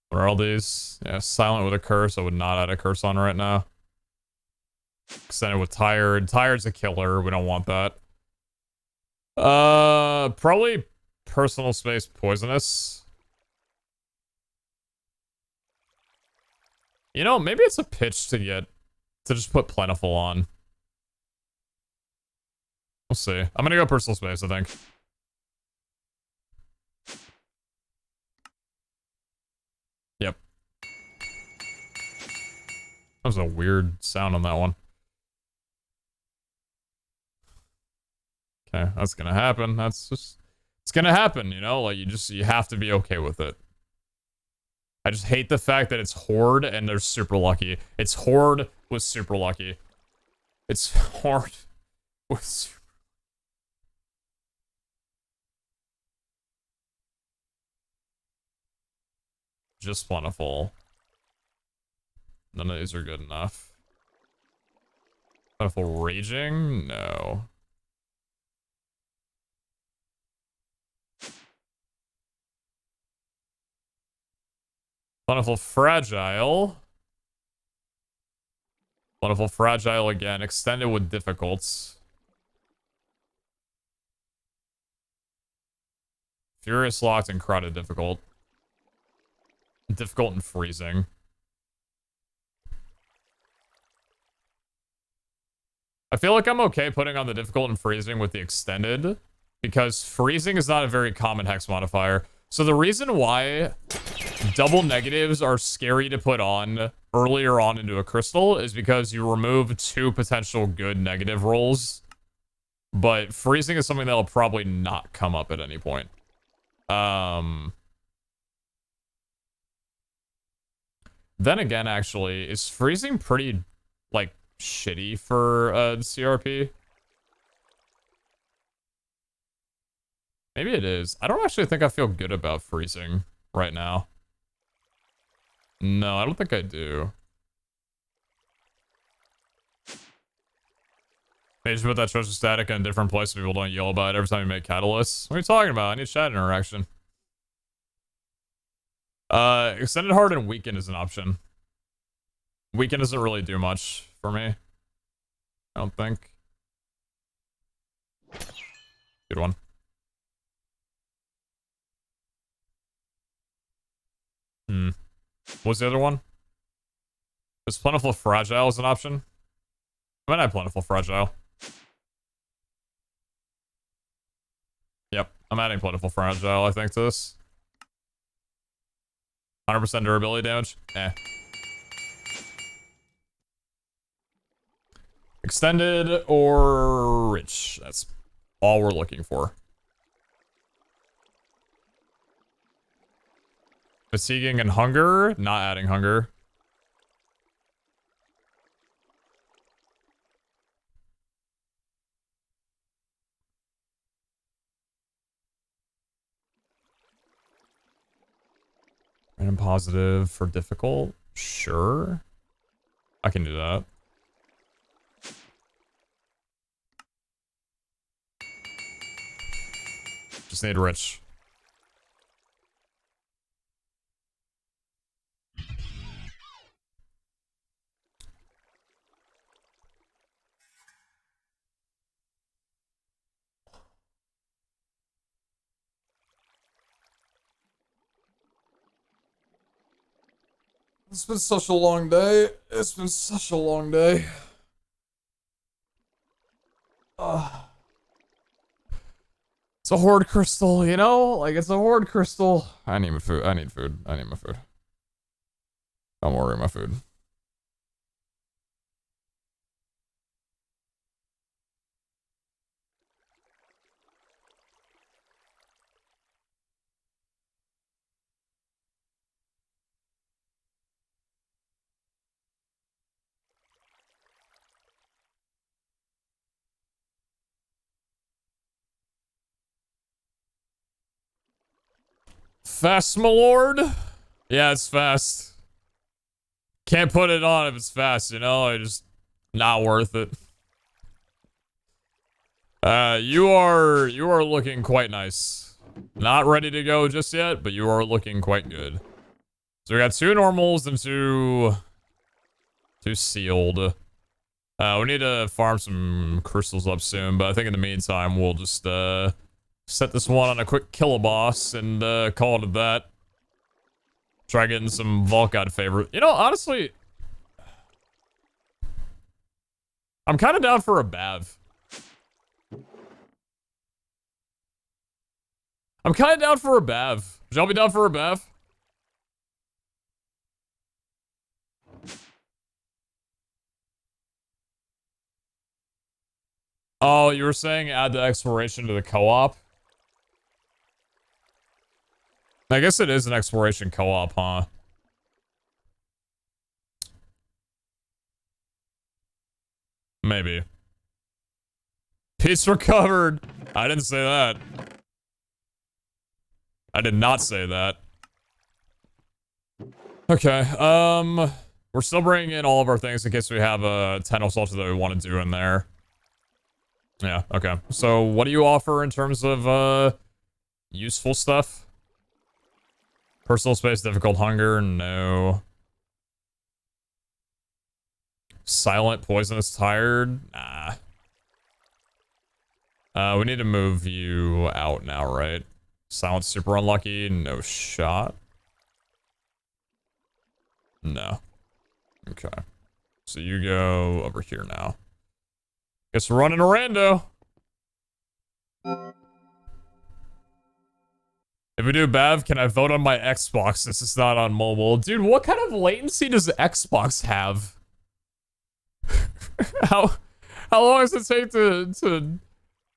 What are all these? Yeah, silent with a curse. I would not add a curse on right now. Extended with tired. Tired's a killer. We don't want that. Probably personal space poisonous. You know, maybe it's a pitch to just put plentiful on. We'll see. I'm gonna go personal space, I think. Yep. That was a weird sound on that one. Okay, that's gonna happen. It's gonna happen, you know? Like, you have to be okay with it. I just hate the fact that it's Horde and they're super lucky. It's Horde with super lucky. It's Horde with super... Just plentiful. None of these are good enough. Plentiful raging? No. Plentiful fragile. Plentiful fragile again. Extended with difficults. Furious locked and crowded difficult. Difficult and freezing. I feel like I'm okay putting on the difficult and freezing with the extended, because freezing is not a very common hex modifier. So the reason why double negatives are scary to put on earlier on into a crystal is because you remove 2 potential good negative rolls, but freezing is something that'll probably not come up at any point. Then again, actually, is freezing pretty, like, shitty for CRP? Maybe it is. I don't actually think I feel good about freezing right now. No, I don't think I do. Maybe just put that treasure static in a different place so people don't yell about it every time you make catalysts. What are you talking about? I need chat interaction. Extended hard and weaken is an option. Weaken doesn't really do much for me. I don't think. Good one. What's the other one? Is plentiful fragile as an option? I might add plentiful fragile. Yep, I'm adding plentiful fragile, I think, to this. 100% durability damage? Eh. Extended or rich. That's all we're looking for. Fatiguing and hunger. Not adding hunger. Random positive for difficult. Sure. I can do that. Just need rich. It's been such a long day. It's been such a long day. It's a horde crystal, you know? Like, it's a horde crystal. I need my food. I need food. I need my food. Don't worry, my food. Fast, my lord? Yeah, it's fast. Can't put it on if it's fast, you know? I just... Not worth it. You are looking quite nice. Not ready to go just yet, but you are looking quite good. So we got 2 normals and 2 sealed. We need to farm some crystals up soon, but I think in the meantime, we'll just, set this one on a quick kill a boss and, call it that. Try getting some Volkod favorite. You know, honestly, I'm kind of down for a Bav. I'm kind of down for a Bav. Would y'all be down for a Bav? Oh, you were saying add the exploration to the co-op? I guess it is an exploration co-op, huh? Maybe. Pete's recovered. I didn't say that. I did not say that. Okay, we're still bringing in all of our things in case we have a 10 assaults that we want to do in there. Yeah, okay. So what do you offer in terms of, useful stuff? Personal space, difficult hunger, no. Silent, poisonous, tired, nah. We need to move you out now, right? Silent, super unlucky, no shot. No. Okay. So you go over here now. Guess we're running a rando. If we do Bav, can I vote on my Xbox? This is not on mobile. Dude, what kind of latency does Xbox have? How long does it take to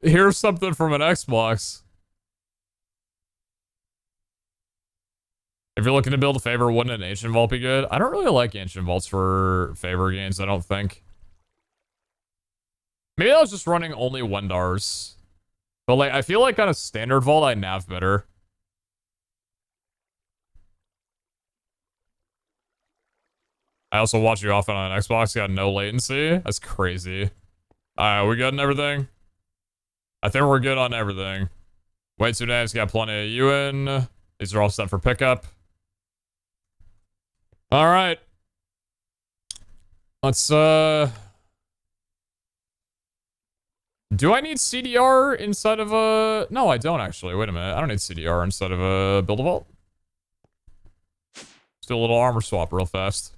hear something from an Xbox? If you're looking to build a favor, wouldn't an Ancient Vault be good? I don't really like Ancient Vaults for favor games, I don't think. Maybe I was just running only Wendars. But like, I feel like on a standard vault, I nav better. I also watch you often on Xbox, got no latency. That's crazy. Alright, we good on everything? I think we're good on everything. Wait 2 days, got plenty of you in. These are all set for pickup. Alright. Let's, do I need CDR inside of a... No, I don't actually. Wait a minute. I don't need CDR inside of a Build-A-Vault. Let's do a little armor swap real fast.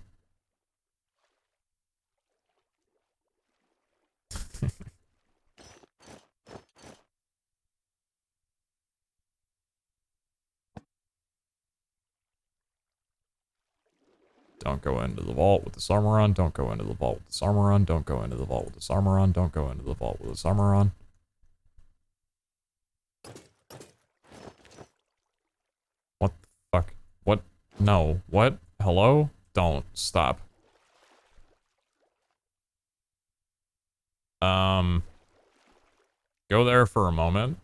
Don't go into the vault with this armor on. Don't go into the vault with this armor on. Don't go into the vault with this armor on. Don't go into the vault with this armor on. What the fuck? What? No. What? Hello? Don't. Stop. Go there for a moment.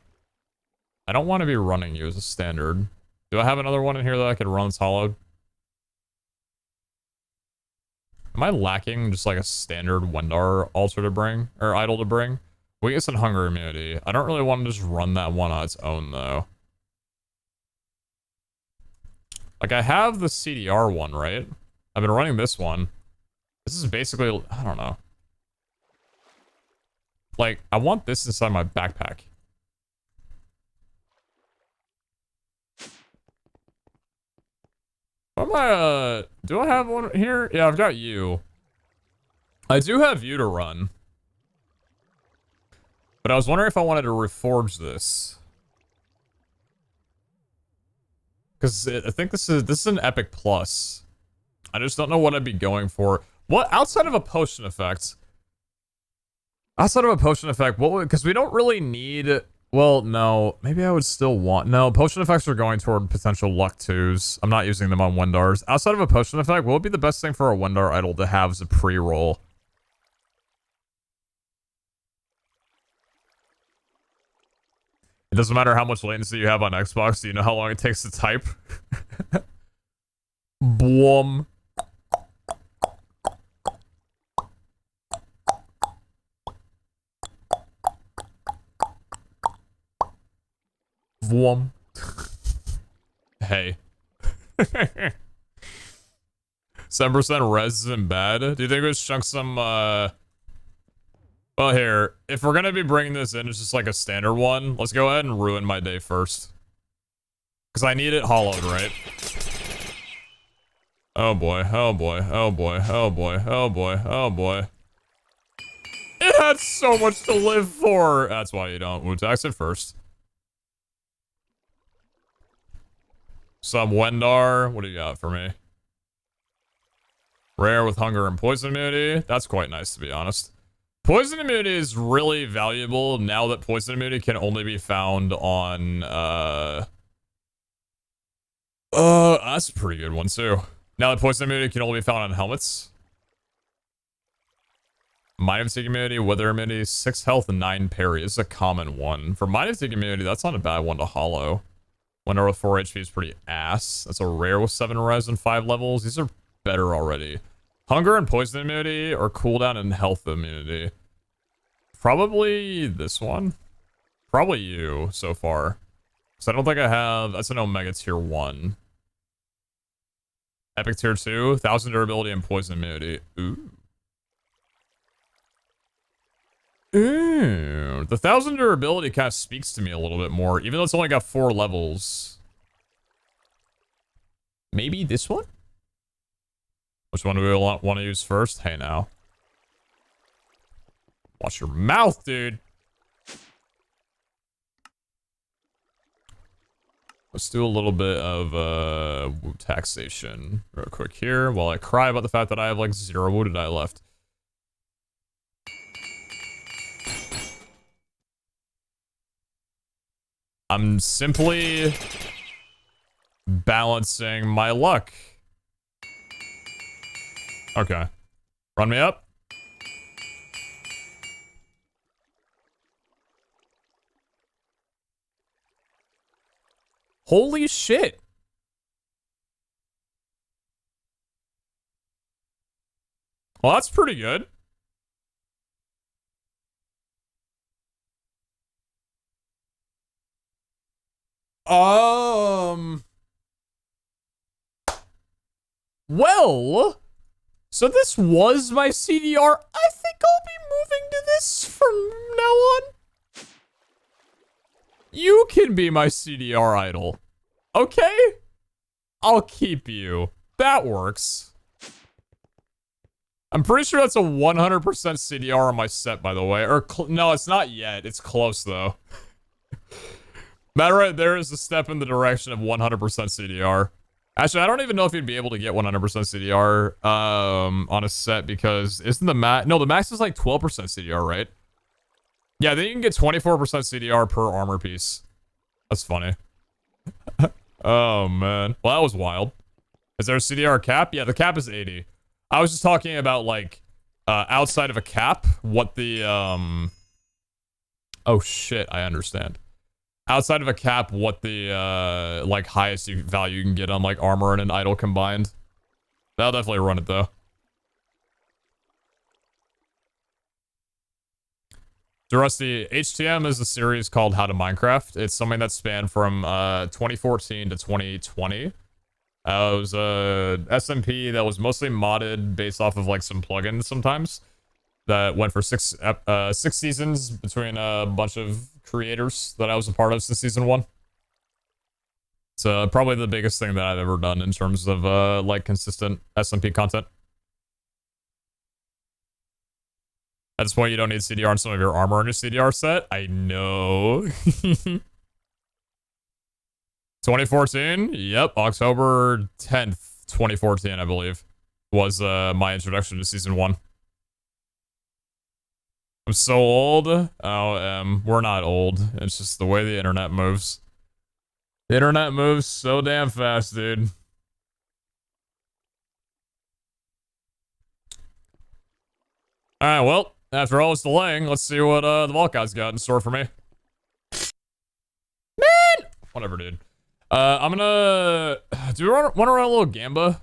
I don't want to be running you as a standard. Do I have another one in here that I could run that's hollowed? Am I lacking just like a standard Wendar altar to bring? Or idol to bring? Weakness and hunger immunity. I don't really want to just run that one on its own though. Like I have the CDR one, right? I've been running this one. This is basically, I don't know. Like, I want this inside my backpack. What am I, do I have one here? Yeah, I've got you. I do have you to run. But I was wondering if I wanted to reforge this. Because I think this is an epic plus. I just don't know what I'd be going for. What, outside of a potion effect? Outside of a potion effect, what would, because we don't really need, well, no, maybe I would still want, no, potion effects are going toward potential luck 2s. I'm not using them on Wendars. Outside of a potion effect, what would be the best thing for a Wendar idol to have as a pre-roll? It doesn't matter how much latency you have on Xbox. Do you know how long it takes to type? Boom. Vroom. Hey. 7% res isn't bad. Do you think we should chunk some, well, here, if we're gonna be bringing this in, it's just like a standard one. Let's go ahead and ruin my day first. Because I need it hollowed, right? Oh boy, oh boy, oh boy, oh boy, oh boy, oh boy. It had so much to live for! That's why you don't. We'll tax it first. Some Wendar. What do you got for me? Rare with hunger and poison immunity. That's quite nice, to be honest. Poison immunity is really valuable now that poison immunity can only be found on, that's a pretty good one, too. Now that poison immunity can only be found on helmets. Mind of Fatigue immunity, weather immunity, 6 health and 9 parry. This is a common one. For Mind of Fatigue immunity, that's not a bad one to hollow. Wendar with 4 HP is pretty ass. That's a rare with 7 res and 5 levels. These are better already. Hunger and poison immunity, or cooldown and health immunity. Probably this one. Probably you so far. Because I don't think I have... That's an Omega tier 1. Epic tier 2. 1000 durability and poison immunity. Ooh. Ooh. The 1000 durability kind of speaks to me a little bit more. Even though it's only got 4 levels. Maybe this one? Which one do we want to use first? Hey, now. Watch your mouth, dude. Let's do a little bit of taxation real quick here while I cry about the fact that I have like 0 wounded die left. I'm simply balancing my luck. Okay. Run me up. Holy shit. Well, that's pretty good. Well, so this was my CDR. I think I'll be moving to this from now on. You can be my CDR idol. Okay? I'll keep you. That works. I'm pretty sure that's a 100% CDR on my set, by the way. Or, no, it's not yet. It's close, though. That right there is a step in the direction of 100% CDR. Actually, I don't even know if you'd be able to get 100% CDR on a set because isn't the max... No, the max is like 12% CDR, right? Yeah, then you can get 24% CDR per armor piece. That's funny. Oh, man. Well, that was wild. Is there a CDR cap? Yeah, the cap is 80. I was just talking about, like, outside of a cap, what the, Oh, shit, I understand. Outside of a cap, what the, like, highest value you can get on, like, armor and an idol combined. That'll definitely run it, though. Rusty, HTM is a series called How to Minecraft. It's something that spanned from 2014 to 2020. It was a SMP that was mostly modded based off of like some plugins sometimes. That went for six seasons between a bunch of creators that I was a part of since season 1. It's probably the biggest thing that I've ever done in terms of like consistent SMP content. At this point, you don't need CDR on some of your armor in your CDR set. I know. 2014? Yep, October 10th, 2014, I believe, was my introduction to Season 1. I'm so old. Oh, we're not old. It's just the way the internet moves. The internet moves so damn fast, dude. Alright, well, after all this delaying, let's see what the Vault God's got in store for me. Man! Whatever, dude. I'm gonna... Do we want to run a little Gamba?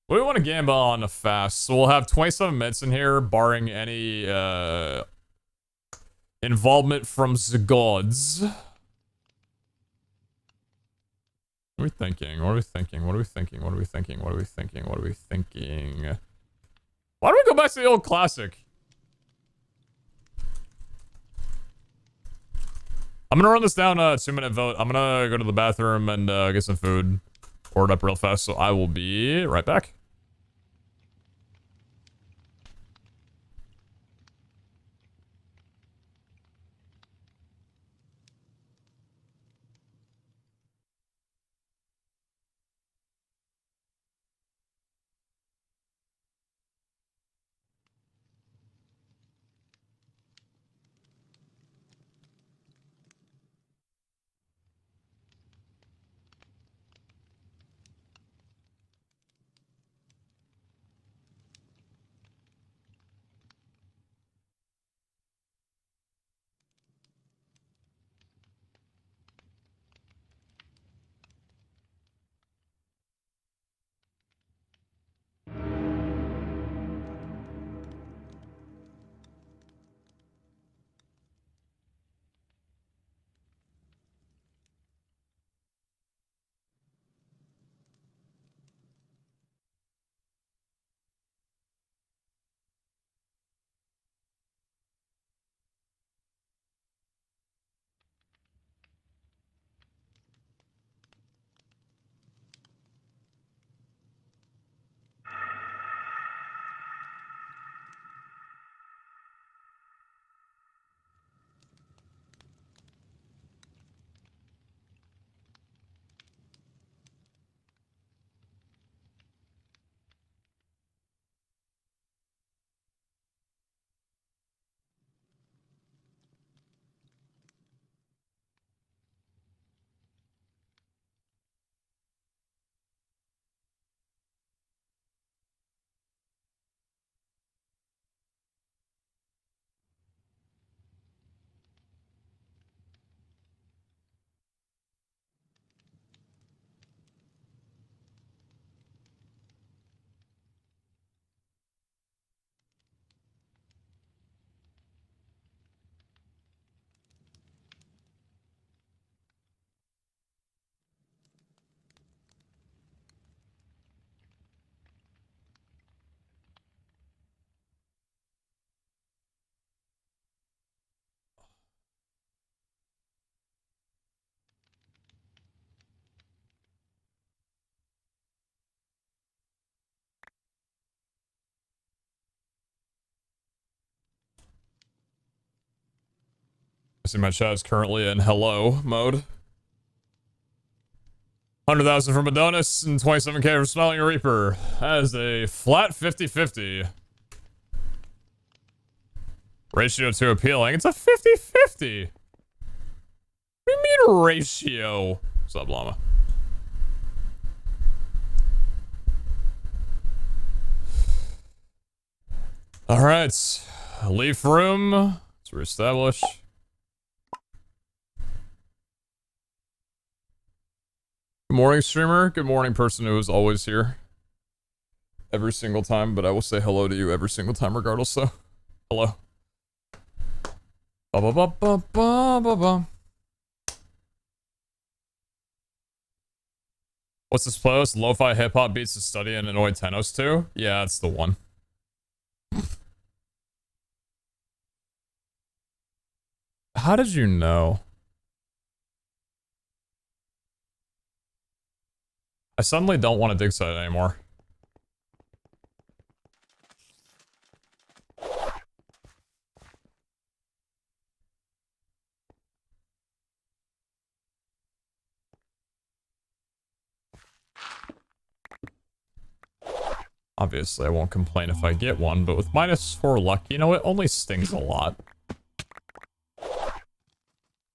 We want to Gamba on a fast, so we'll have 27 minutes in here, barring any involvement from the gods. What are we thinking? What are we thinking? What are we thinking? What are we thinking? What are we thinking? What are we thinking? Why don't we go back to the old classic? I'm gonna run this down a 2-minute vote. I'm gonna go to the bathroom and get some food. Ordered up real fast, so I will be right back. I see my chat is currently in hello mode. 100,000 from Adonis and 27k from Smelling a Reaper. That is a flat 50-50. Ratio to appealing. It's a 50-50. What do you mean ratio? What's up, Llama? Alright. Leaf room. Let's reestablish. Good morning, streamer. Good morning, person who is always here. Every single time, but I will say hello to you every single time regardless, so. Hello. Ba-ba-ba-ba-ba-ba-ba. What's this playlist? Lo-fi hip-hop beats to study and annoy Tenos to? Yeah, that's the one. How did you know? I suddenly don't want to dig site anymore. Obviously, I won't complain if I get one, but with -4 luck, you know, it only stings a lot.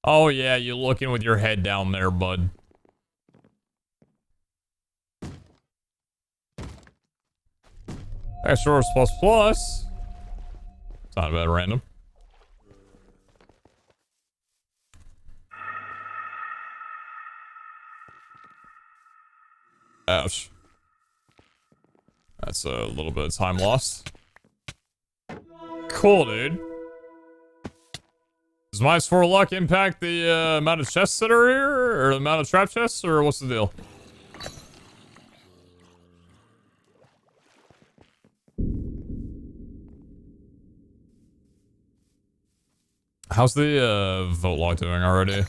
Oh yeah, you looking with your head down there, bud. Extra plus. It's not a bad random. Ouch. That's a little bit of time lost. Cool, dude. Does -4 luck impact the amount of chests that are here? Or the amount of trap chests? Or what's the deal? How's the vote log doing already?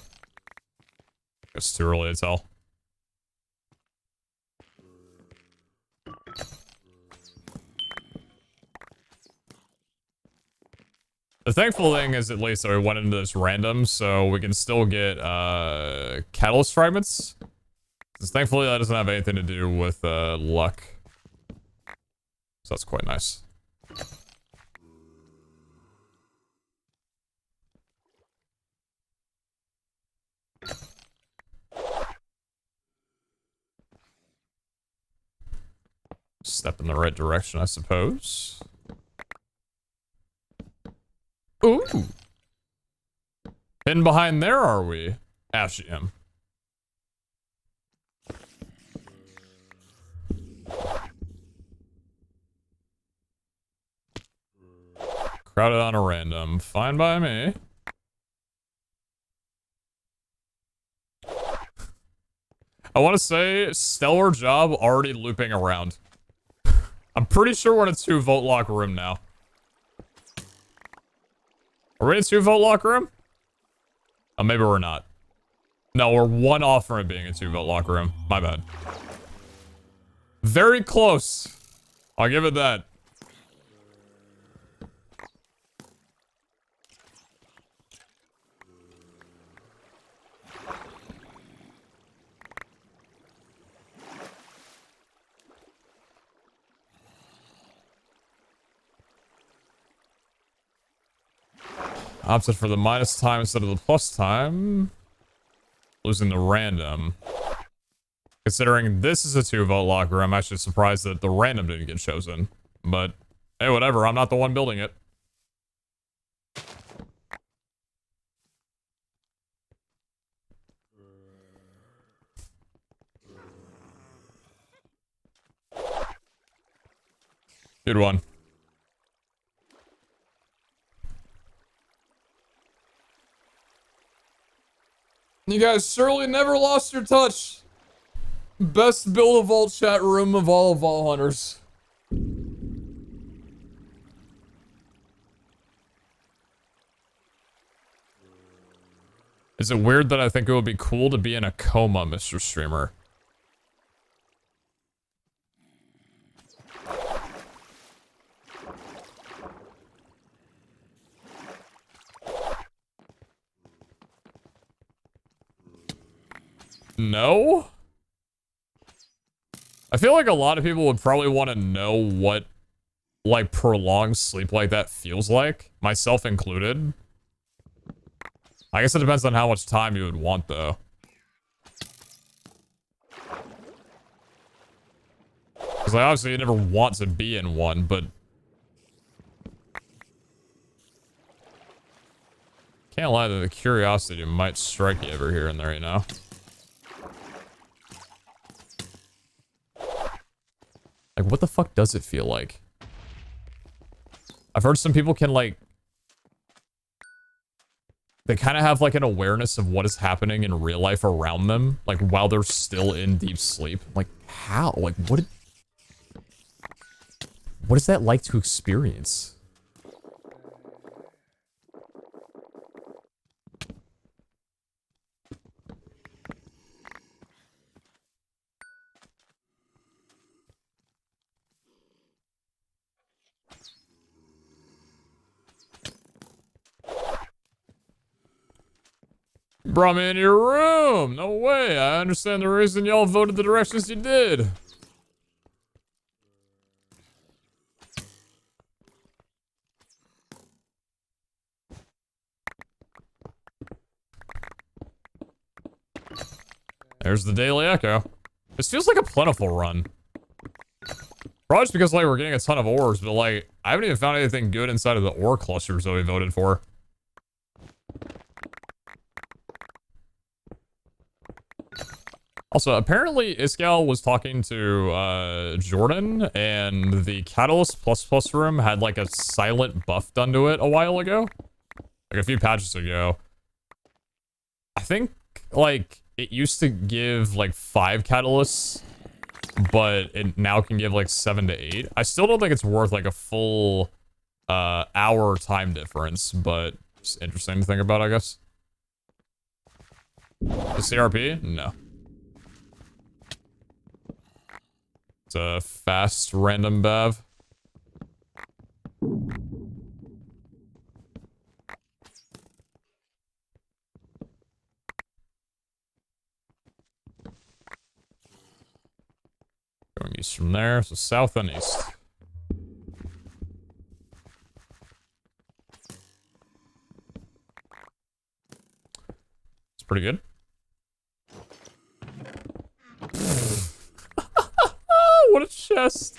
It's too early to tell. The thankful thing is at least that we went into this random, so we can still get catalyst fragments. Because thankfully that doesn't have anything to do with luck. So that's quite nice. Step in the right direction, I suppose. Ooh. Hidden behind there, are we? FGM. Crowded on a random. Fine by me. I want to say, stellar job already looping around. I'm pretty sure we're in a 2 vote lock room now. Are we in a 2 vote lock room? Oh, maybe we're not. No, we're 1 off from it being a 2 vote lock room. My bad. Very close. I'll give it that. Opted for the minus time instead of the plus time. Losing the random. Considering this is a 2 vote locker, I'm actually surprised that the random didn't get chosen. But, hey, whatever. I'm not the one building it. Good one. You guys surely never lost your touch. Best build a vault chat room of all Vault Hunters. Is it weird that I think it would be cool to be in a coma, Mr. Streamer? No? I feel like a lot of people would probably want to know what, like, prolonged sleep like that feels like, myself included. I guess it depends on how much time you would want, though. Because, like, obviously you never want to be in one, but... Can't lie that the curiosity might strike you ever here and there, you know? Like, what the fuck does it feel like? I've heard some people can, like... They kind of have, like, an awareness of what is happening in real life around them. Like, while they're still in deep sleep. Like, how? Like, what is that like to experience? You brought me into your room. No way. I understand the reason y'all voted the directions you did. There's the Daily Echo. This feels like a plentiful run. Probably just because, like, we're getting a ton of ores, but, like, I haven't even found anything good inside of the ore clusters that we voted for. Also, apparently, Iskal was talking to, Jordan, and the Catalyst++ room had, like, a silent buff done to it a while ago. Like, a few patches ago. I think, like, it used to give, like, 5 catalysts, but it now can give, like, 7 to 8. I still don't think it's worth, like, a full, hour time difference, but it's interesting to think about, I guess. The CRP? No. It's a fast random Bav. Going east from there, so south and east. It's pretty good. What a chest.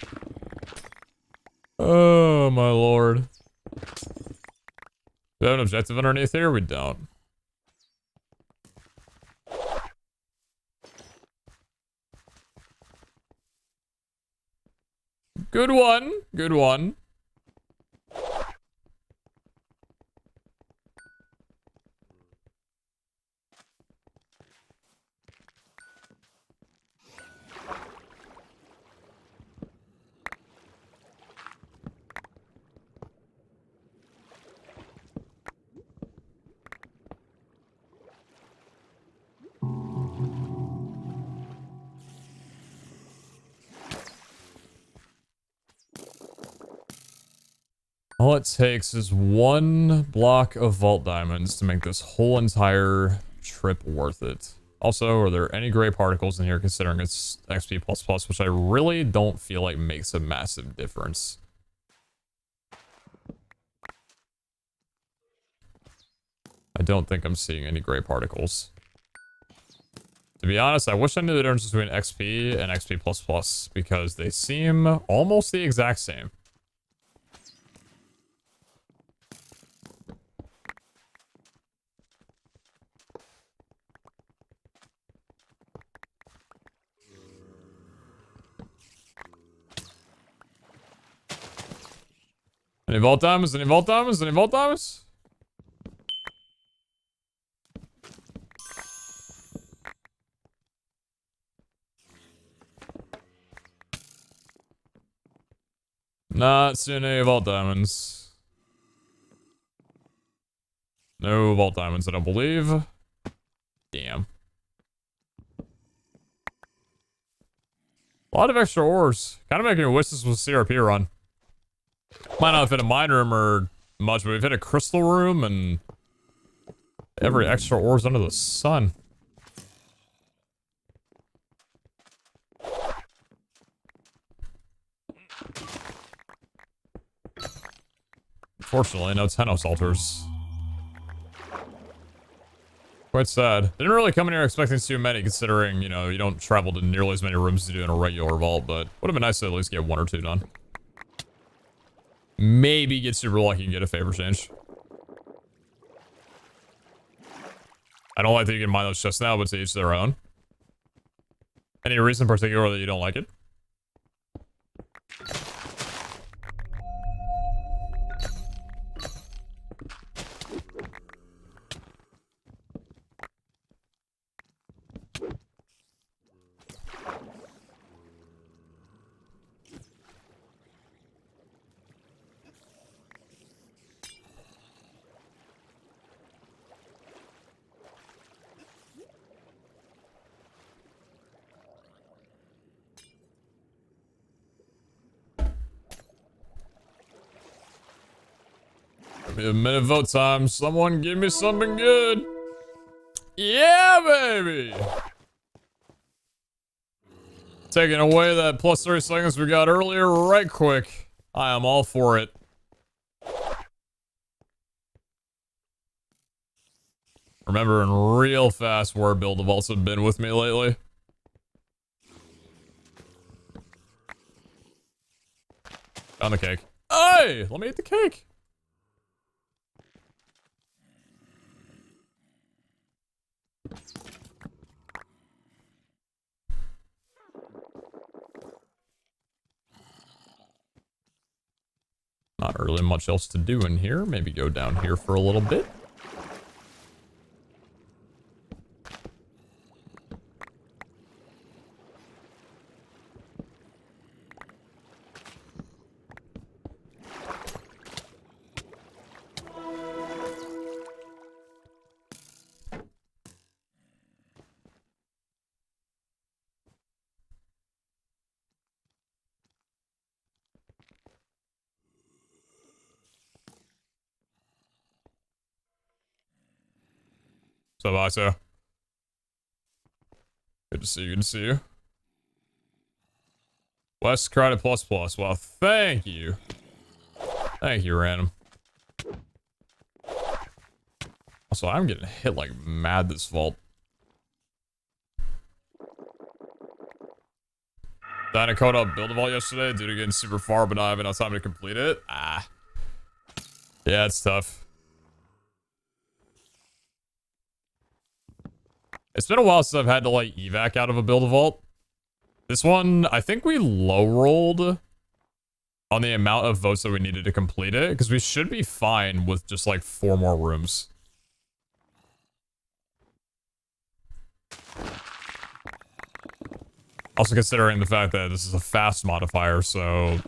Oh my lord. Do we have an objective underneath here? We don't. Good one. Good one. All it takes is one block of vault diamonds to make this whole entire trip worth it. Also, are there any gray particles in here considering it's XP++, which I really don't feel like makes a massive difference. I don't think I'm seeing any gray particles. To be honest, I wish I knew the difference between XP and XP++, because they seem almost the exact same. Any vault diamonds? Any vault diamonds? Any vault diamonds? Not seeing any vault diamonds. No vault diamonds, I don't believe. Damn. A lot of extra ores. Kind of making a wish this was a CRP run. Might not have hit a mine room or much, but we've hit a crystal room and every extra ore's under the sun. Unfortunately, no Tenos altars. Quite sad. Didn't really come in here expecting too many, considering, you know, you don't travel to nearly as many rooms as you do in a regular vault, but would have been nice to at least get 1 or 2 done. Maybe get super lucky and get a favor change. I don't like that you can mine those chests now, but to each their own. Any reason in particular that you don't like it? Give me a minute vote time. Someone give me something good. Yeah, baby! Taking away that plus 30 seconds we got earlier right quick. I am all for it. Remembering real fast where build vaults have been with me lately. On the cake. Hey! Let me eat the cake! Not really much else to do in here. Maybe go down here for a little bit. So, Vato. Good to see you, good to see you. West Credit Plus Plus. Well, thank you. Thank you, Random. Also, I'm getting hit like mad this vault. Dying a code up build a vault yesterday due to getting super far but not having enough time to complete it. Ah. Yeah, it's tough. It's been a while since I've had to like evac out of a build a vault. This one, I think we low rolled on the amount of votes that we needed to complete it because we should be fine with just like 4 more rooms. Also considering the fact that this is a fast modifier, so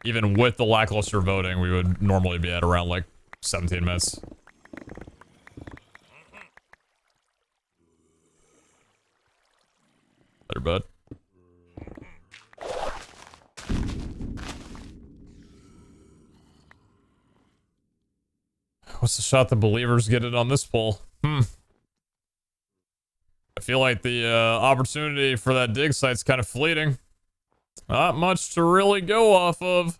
even with the lackluster voting, we would normally be at around like 17 minutes. Better, bud. What's the shot the believers get it on this poll? I feel like the opportunity for that dig site's kind of fleeting. Not much to really go off of.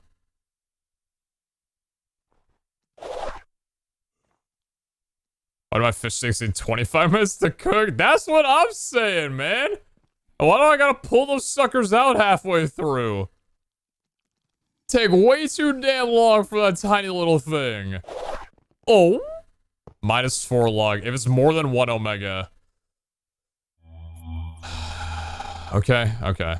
Why do my fish sticks need 25 minutes to cook? That's what I'm saying, man. Why do I gotta pull those suckers out halfway through? Take way too damn long for that tiny little thing. Oh. -4 log. If it's more than 1 omega. Okay, okay.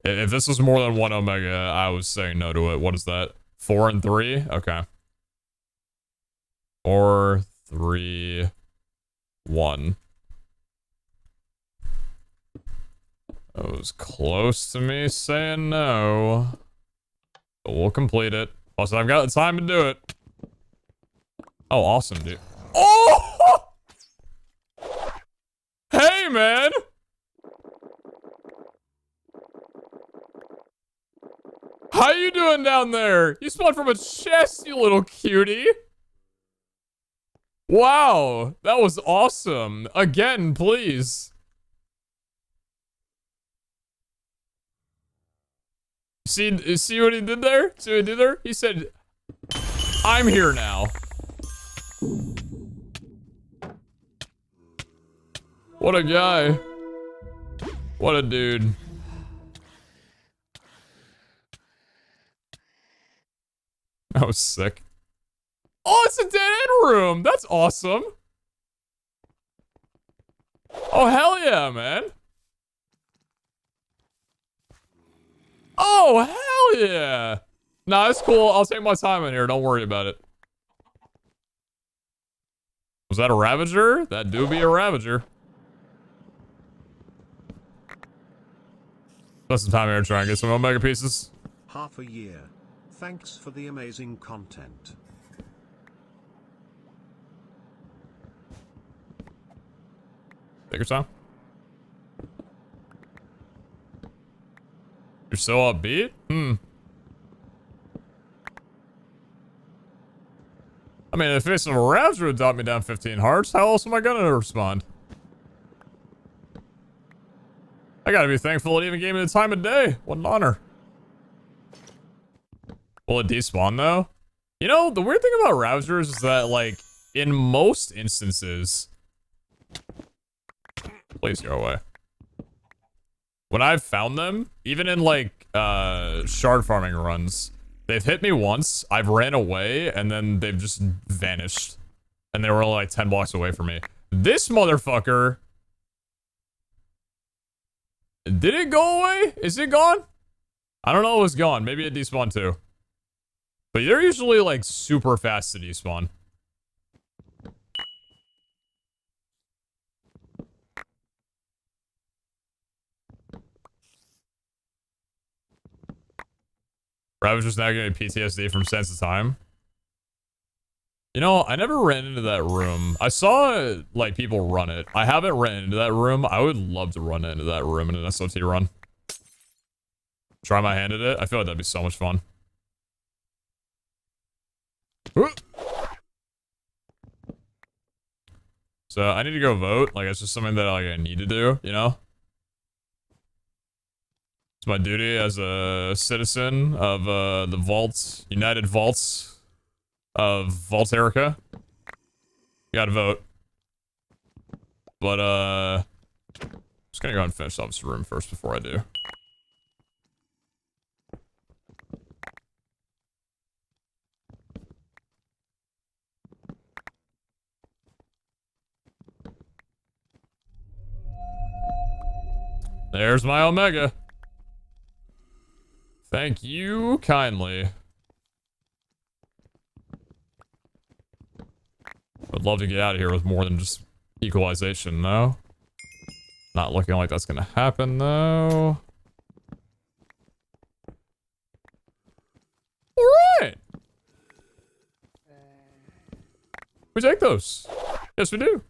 If this was more than 1 omega, I was saying no to it. What is that? 4 and 3? Okay. 4, 3, 1. That was close to me saying no. But we'll complete it. Plus, I've got the time to do it. Oh, awesome, dude. Oh! Hey, man! How you doing down there? You spawned from a chest, you little cutie. Wow, that was awesome. Again, please. See what he did there? See what he did there? He said, I'm here now. What a guy. What a dude. That was sick. Oh, it's a dead end room. That's awesome. Oh, hell yeah, man. Oh, hell yeah. Nah, it's cool. I'll take my time in here. Don't worry about it. Was that a Ravager? That do be a Ravager. Spend some time here to try and get some Omega pieces. Half a year. Thanks for the amazing content. Take your time. You're so upbeat? I mean, in the face of a Ravger would drop me down 15 hearts, how else am I gonna respond? I gotta be thankful it even gave me the time of day. What an honor. Will it despawn though? You know, the weird thing about Ravgers is that, like, in most instances... Please go away. When I've found them, even in, like, shard farming runs, they've hit me once, I've ran away, and then they've just vanished. And they were only, like, 10 blocks away from me. This motherfucker... Did it go away? Is it gone? I don't know it was gone. Maybe it despawned too. But they're usually, like, super fast to despawn. Ravager's now giving me PTSD from Sense of Time. You know, I never ran into that room. I saw, like, people run it. I haven't ran into that room. I would love to run into that room in an SOT run. Try my hand at it. I feel like that'd be so much fun. So, I need to go vote. Like, it's just something that, like, I need to do, you know? It's my duty as a citizen of, the Vault, United Vaults of Vault-Erica. Gotta vote. But, just gonna go and finish off this room first before I do. There's my Omega. Thank you kindly. Would love to get out of here with more than just equalization, though. Not looking like that's gonna happen, though. Alright! We take those. Yes, we do.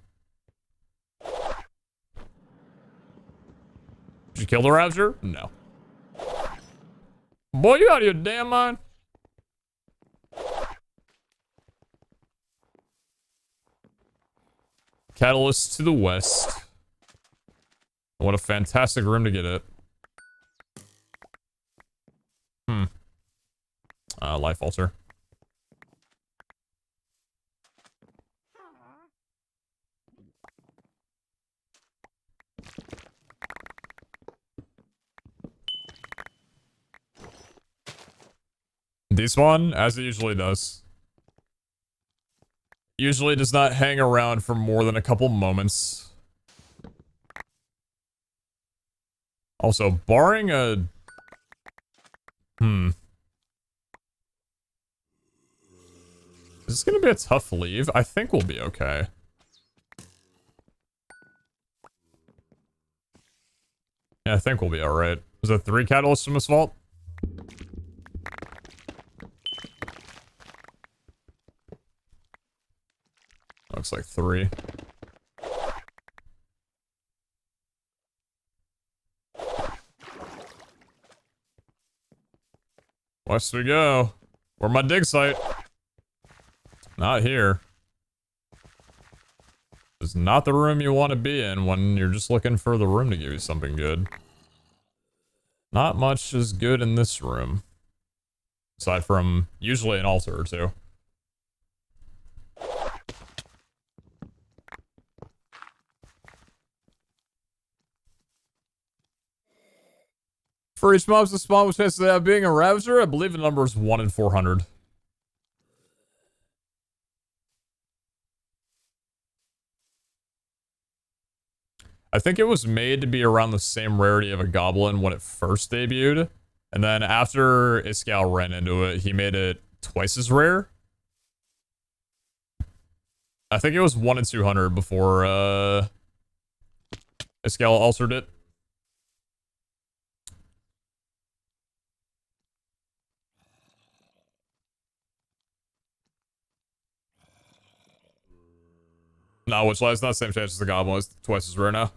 Did you kill the Ravger? No. Boy, you out of your damn mind. Catalyst to the west. What a fantastic room to get it. Life altar. Despawn, as it usually does. Usually does not hang around for more than a couple moments. Also, barring a... Is this gonna be a tough leave? I think we'll be okay. Yeah, I think we'll be alright. Is there 3 catalysts from this vault? Looks like 3. West we go. Where's my dig site? Not here. This is not the room you want to be in when you're just looking for the room to give you something good. Not much is good in this room. Aside from usually an altar or two. For each mobs to spawn with chances of being a Ravager, I believe the number is 1 in 400. I think it was made to be around the same rarity of a Goblin when it first debuted. And then after Iskall ran into it, he made it twice as rare. I think it was 1 in 200 before Iskall altered it. No, which lies not the same chance as the Goblin. It's twice as rare now.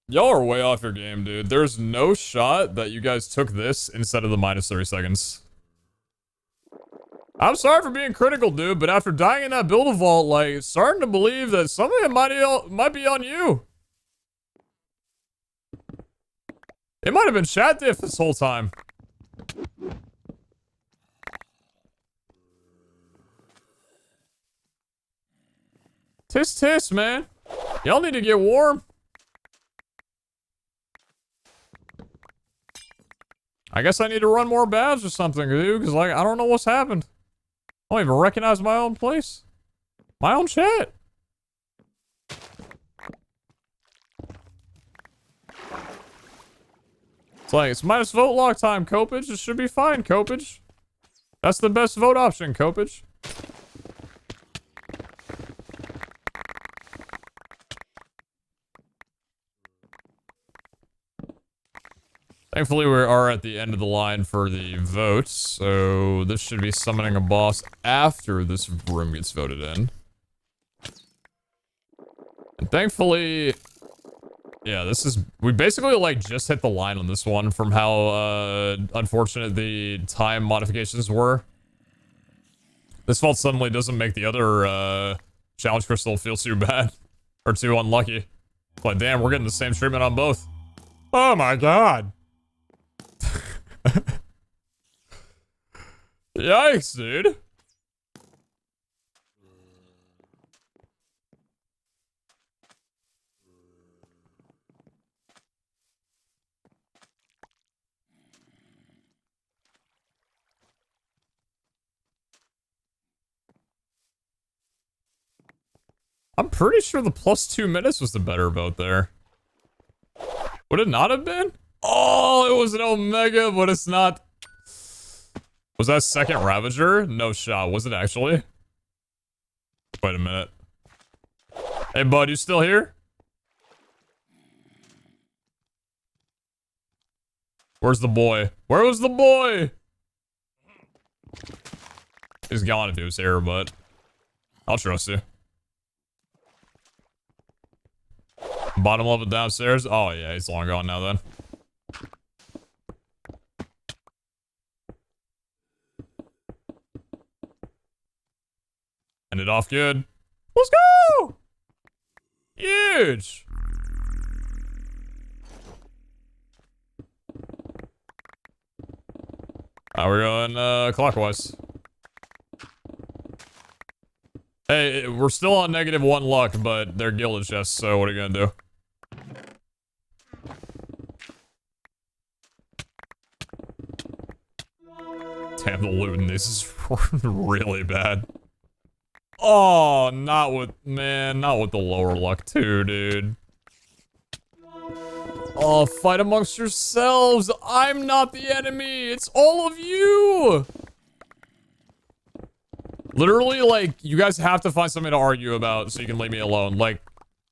Y'all are way off your game, dude. There's no shot that you guys took this instead of the minus 30 seconds. I'm sorry for being critical, dude, but after dying in that build-a-vault, like, starting to believe that some of it might be on you. It might have been chat diff this whole time. Tis, man. Y'all need to get warm. I guess I need to run more baths or something, dude, because, like, I don't know what's happened. I don't even recognize my own place. My own chat. It's like, it's minus vote lock time, Copage. It should be fine, Copage. That's the best vote option, Copage. Thankfully, we are at the end of the line for the votes, so this should be summoning a boss after this room gets voted in. And thankfully, yeah, this is... We basically, like, just hit the line on this one from how, unfortunate the time modifications were. This fault suddenly doesn't make the other, challenge crystal feel too bad. Or too unlucky. But damn, we're getting the same treatment on both. Oh my god! Yikes, dude. I'm pretty sure the plus 2 minutes was the better vote there. Would it not have been? Oh, it was an Omega, but it's not. Was that second Ravager? No shot. Was it actually? Wait a minute. Hey, bud, you still here? Where's the boy? Where was the boy? He's gone if he was here, but I'll trust you. Bottom level downstairs? Oh, yeah, he's long gone now then. End it off good. Let's go! Huge! We're going, clockwise. Hey, we're still on -1 luck, but they're gilded chests, so what are you gonna do? Damn, the loot in this is really bad. Oh, not with the lower luck too, dude. Oh, fight amongst yourselves. I'm not the enemy. It's all of you. Literally, like, you guys have to find something to argue about so you can leave me alone. Like,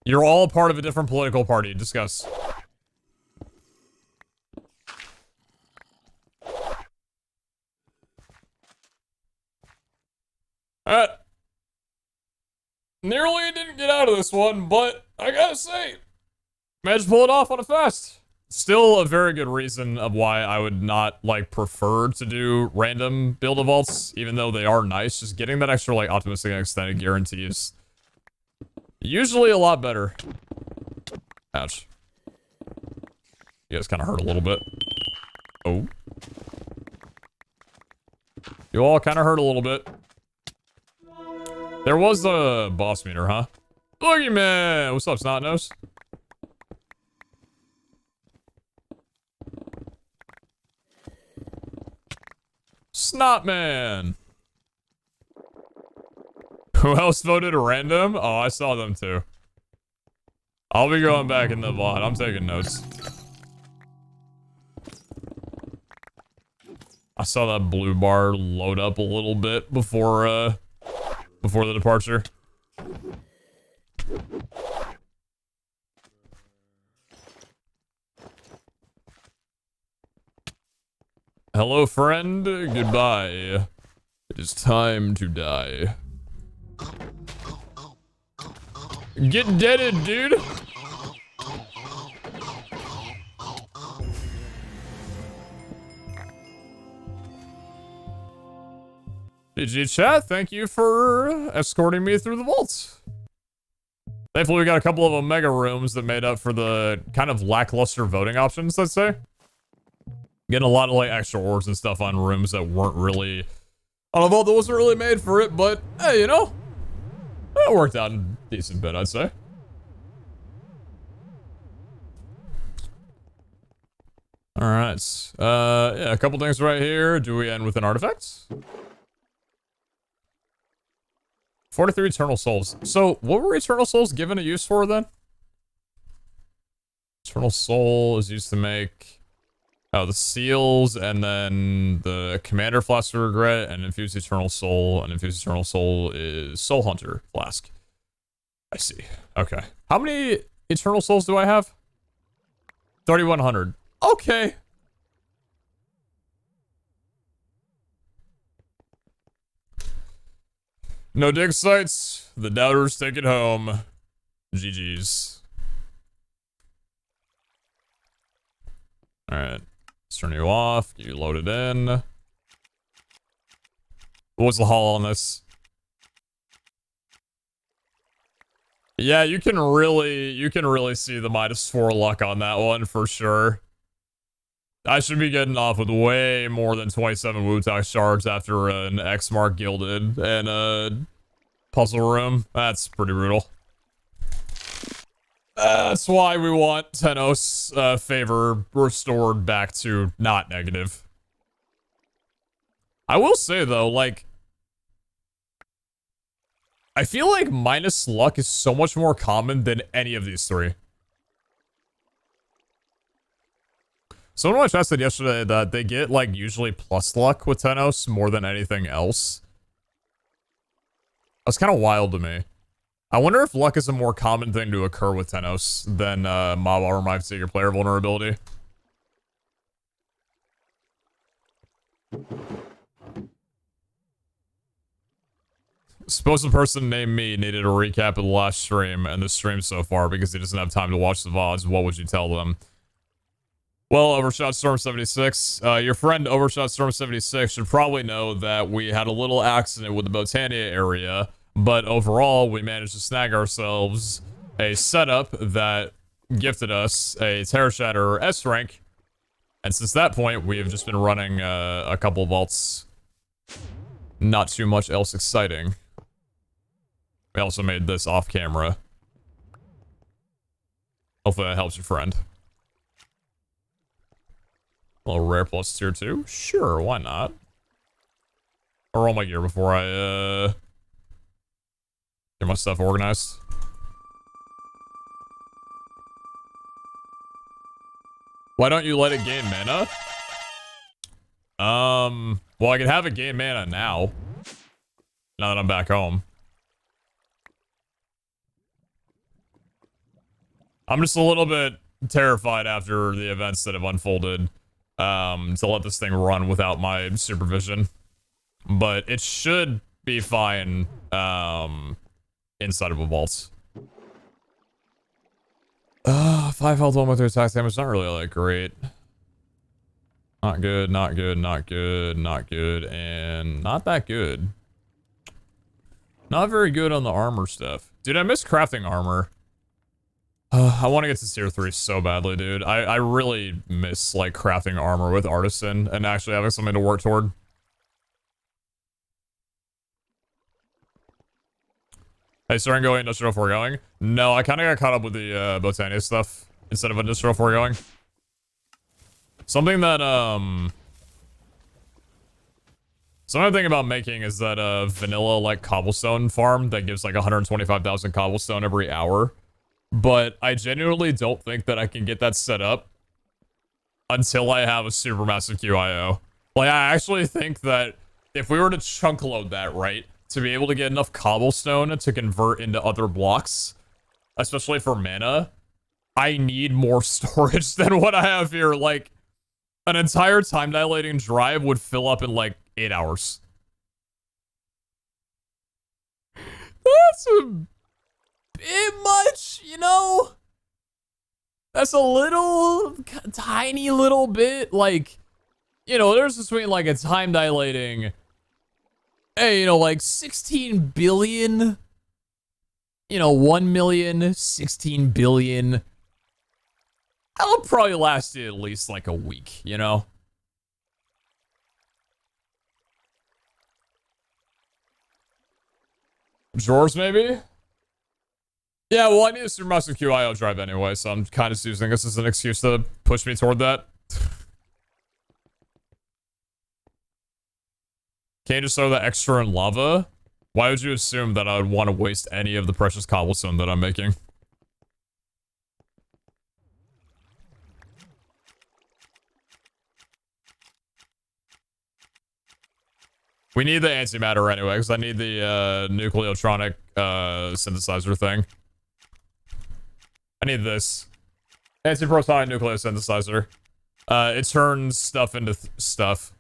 you're all part of a different political party. Discuss. Nearly didn't get out of this one, but I gotta say, managed to pull it off on a fast. Still a very good reason of why I would not, like, prefer to do random build-a-vaults, even though they are nice. Just getting that extra, like, optimistic and extended guarantee is usually a lot better. Ouch. You guys kind of hurt a little bit. Oh. You all kind of hurt a little bit. There was a boss meter, huh? Boogeyman! What's up, Snotnose? Snotman! Who else voted random? Oh, I saw them too. I'll be going back in the VOD. I'm taking notes. I saw that blue bar load up a little bit before the departure. Hello, friend. Goodbye. It is time to die. Get deaded, dude. GG chat, thank you for escorting me through the vaults. Thankfully, we got a couple of Omega rooms that made up for the kind of lackluster voting options, let's say. Getting a lot of like extra ores and stuff on rooms that weren't really on a vault that wasn't really made for it, but hey, you know, it worked out a decent bit, I'd say. All right, yeah, a couple things right here. Do we end with an artifact? 43 Eternal Souls. So, what were Eternal Souls given a use for then? Eternal Soul is used to make... Oh, the seals, and then the Commander Flask of Regret, and Infused Eternal Soul, and Infused Eternal Soul is Soul Hunter Flask. I see. Okay. How many Eternal Souls do I have? 3,100. Okay. No dig sites. The doubters take it home. GG's. Alright. Let's turn you off. Get you loaded in. What was the haul on this? Yeah, you can really see the -4 luck on that one for sure. I should be getting off with way more than 27 Wu-Tai shards after an X mark gilded and a puzzle room. That's pretty brutal. That's why we want Tenos favor restored back to not negative. I will say though, like, I feel like minus luck is so much more common than any of these three. Someone in my chat said yesterday that they get, like, usually plus luck with Tenos more than anything else. That's kind of wild to me. I wonder if luck is a more common thing to occur with Tenos than Mob Armor Might Seeker player vulnerability. Suppose the person named me needed a recap of the last stream and the stream so far because he doesn't have time to watch the VODs. What would you tell them? Well, Overshot Storm 76, your friend Overshot Storm 76 should probably know that we had a little accident with the Botania area, but overall, we managed to snag ourselves a setup that gifted us a Terror Shatter S rank, and since that point, we have just been running a couple vaults. Not too much else exciting. We also made this off camera. Hopefully that helps your friend. A little rare plus tier 2? Sure, why not? I'll roll my gear before I, get my stuff organized. Why don't you let it gain mana? Well, I can have it gain mana now. Now that I'm back home. I'm just a little bit terrified after the events that have unfolded. To let this thing run without my supervision. But it should be fine, inside of a vault. 5 health, 1 with their attack damage, not really, like, great. Not good, not good, not good, not good, and not that good. Not very good on the armor stuff. Dude, I miss crafting armor. I want to get to tier 3 so badly, dude. I really miss, like, crafting armor with Artisan and actually having something to work toward. Hey, starting going industrial foregoing? No, I kind of got caught up with the Botania stuff instead of industrial foregoing. Something that, something I'm thinking about making is that vanilla, like, cobblestone farm that gives, like, 125,000 cobblestone every hour. But I genuinely don't think that I can get that set up until I have a supermassive QIO. Like, I actually think that if we were to chunk load that, right, to be able to get enough cobblestone to convert into other blocks, especially for mana, I need more storage than what I have here. Like, an entire time dilating drive would fill up in, like, 8 hours. That's a bit much, you know? That's a little, tiny little bit, like, you know, there's between, like, a time dilating Hey, you know, like 16 billion, you know, 1 million, 16 billion. That'll probably last you at least like a week, you know? Drawers, maybe? Yeah, well, I need a Supermaster Q IO drive anyway, so I'm kind of using this as an excuse to push me toward that. Can't you just throw that extra in lava? Why would you assume that I would want to waste any of the precious cobblestone that I'm making? We need the antimatter anyway, because I need the nucleotronic synthesizer thing. I need this. Antiprotonic nucleosynthesizer. It turns stuff into stuff.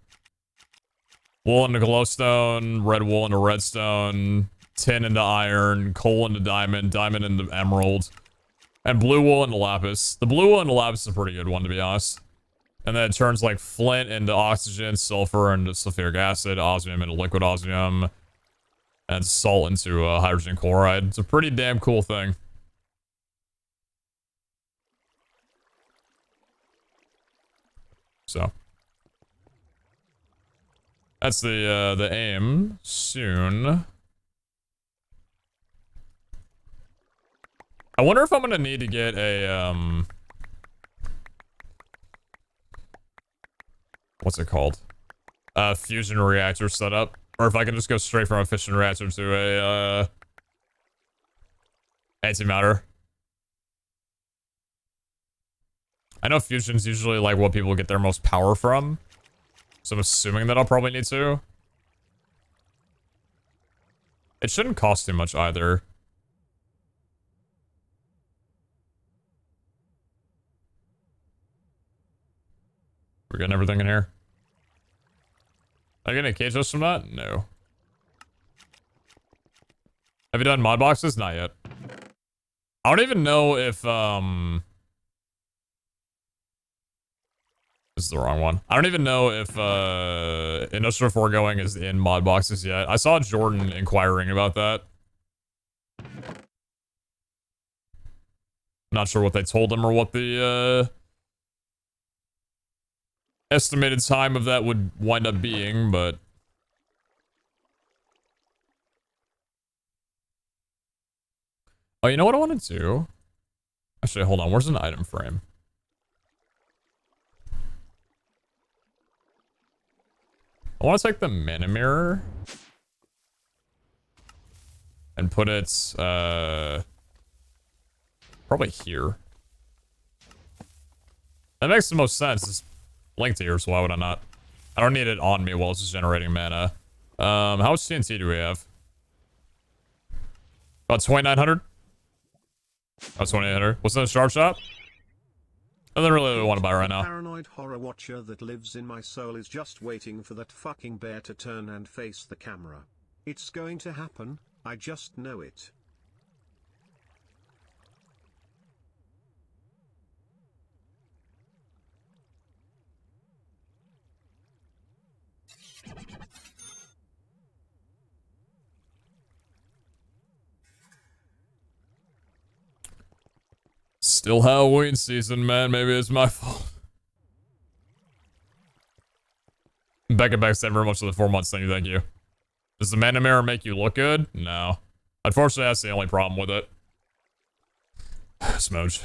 Wool into glowstone, red wool into redstone, tin into iron, coal into diamond, diamond into emerald, and blue wool into lapis. The blue wool into lapis is a pretty good one, to be honest. And then it turns like flint into oxygen, sulfur into sulfuric acid, osmium into liquid osmium, and salt into hydrogen chloride. It's a pretty damn cool thing. So that's the aim soon. I wonder if I'm gonna need to get a what's it called? Fusion reactor setup, or if I can just go straight from a fission reactor to a antimatter. I know fusion's usually like what people get their most power from, so I'm assuming that I'll probably need to. It shouldn't cost too much either. We're getting everything in here. Am I getting a cage host from that? No. Have you done mod boxes? Not yet. I don't even know if this is the wrong one. I don't even know if Industrial Foregoing is in mod boxes yet. I saw Jordan inquiring about that. Not sure what they told him or what the estimated time of that would wind up being, but oh, you know what I want to do? Actually, hold on. Where's an item frame? I want to take the mana mirror and put it probably here. That makes the most sense. It's linked here, so why would I not? I don't need it on me while it's generating mana. How much TNT do we have? About 2,900? About 2,800. What's in the sharp shop? I don't really want to buy right now. The paranoid horror watcher that lives in my soul is just waiting for that fucking bear to turn and face the camera. It's going to happen, I just know it. Still Halloween season, man. Maybe it's my fault. Becca Beck said very much for the 4 months. Thank you. Does the mana mirror make you look good? No. Unfortunately, that's the only problem with it. Smooch.